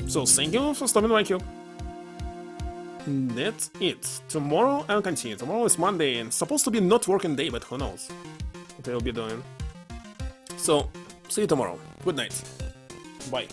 So thank you for stopping by, Cube. That's it. Tomorrow I'll continue. Tomorrow is Monday and supposed to be not working day, but who knows what I'll be doing. So, see you tomorrow. Good night. Bye.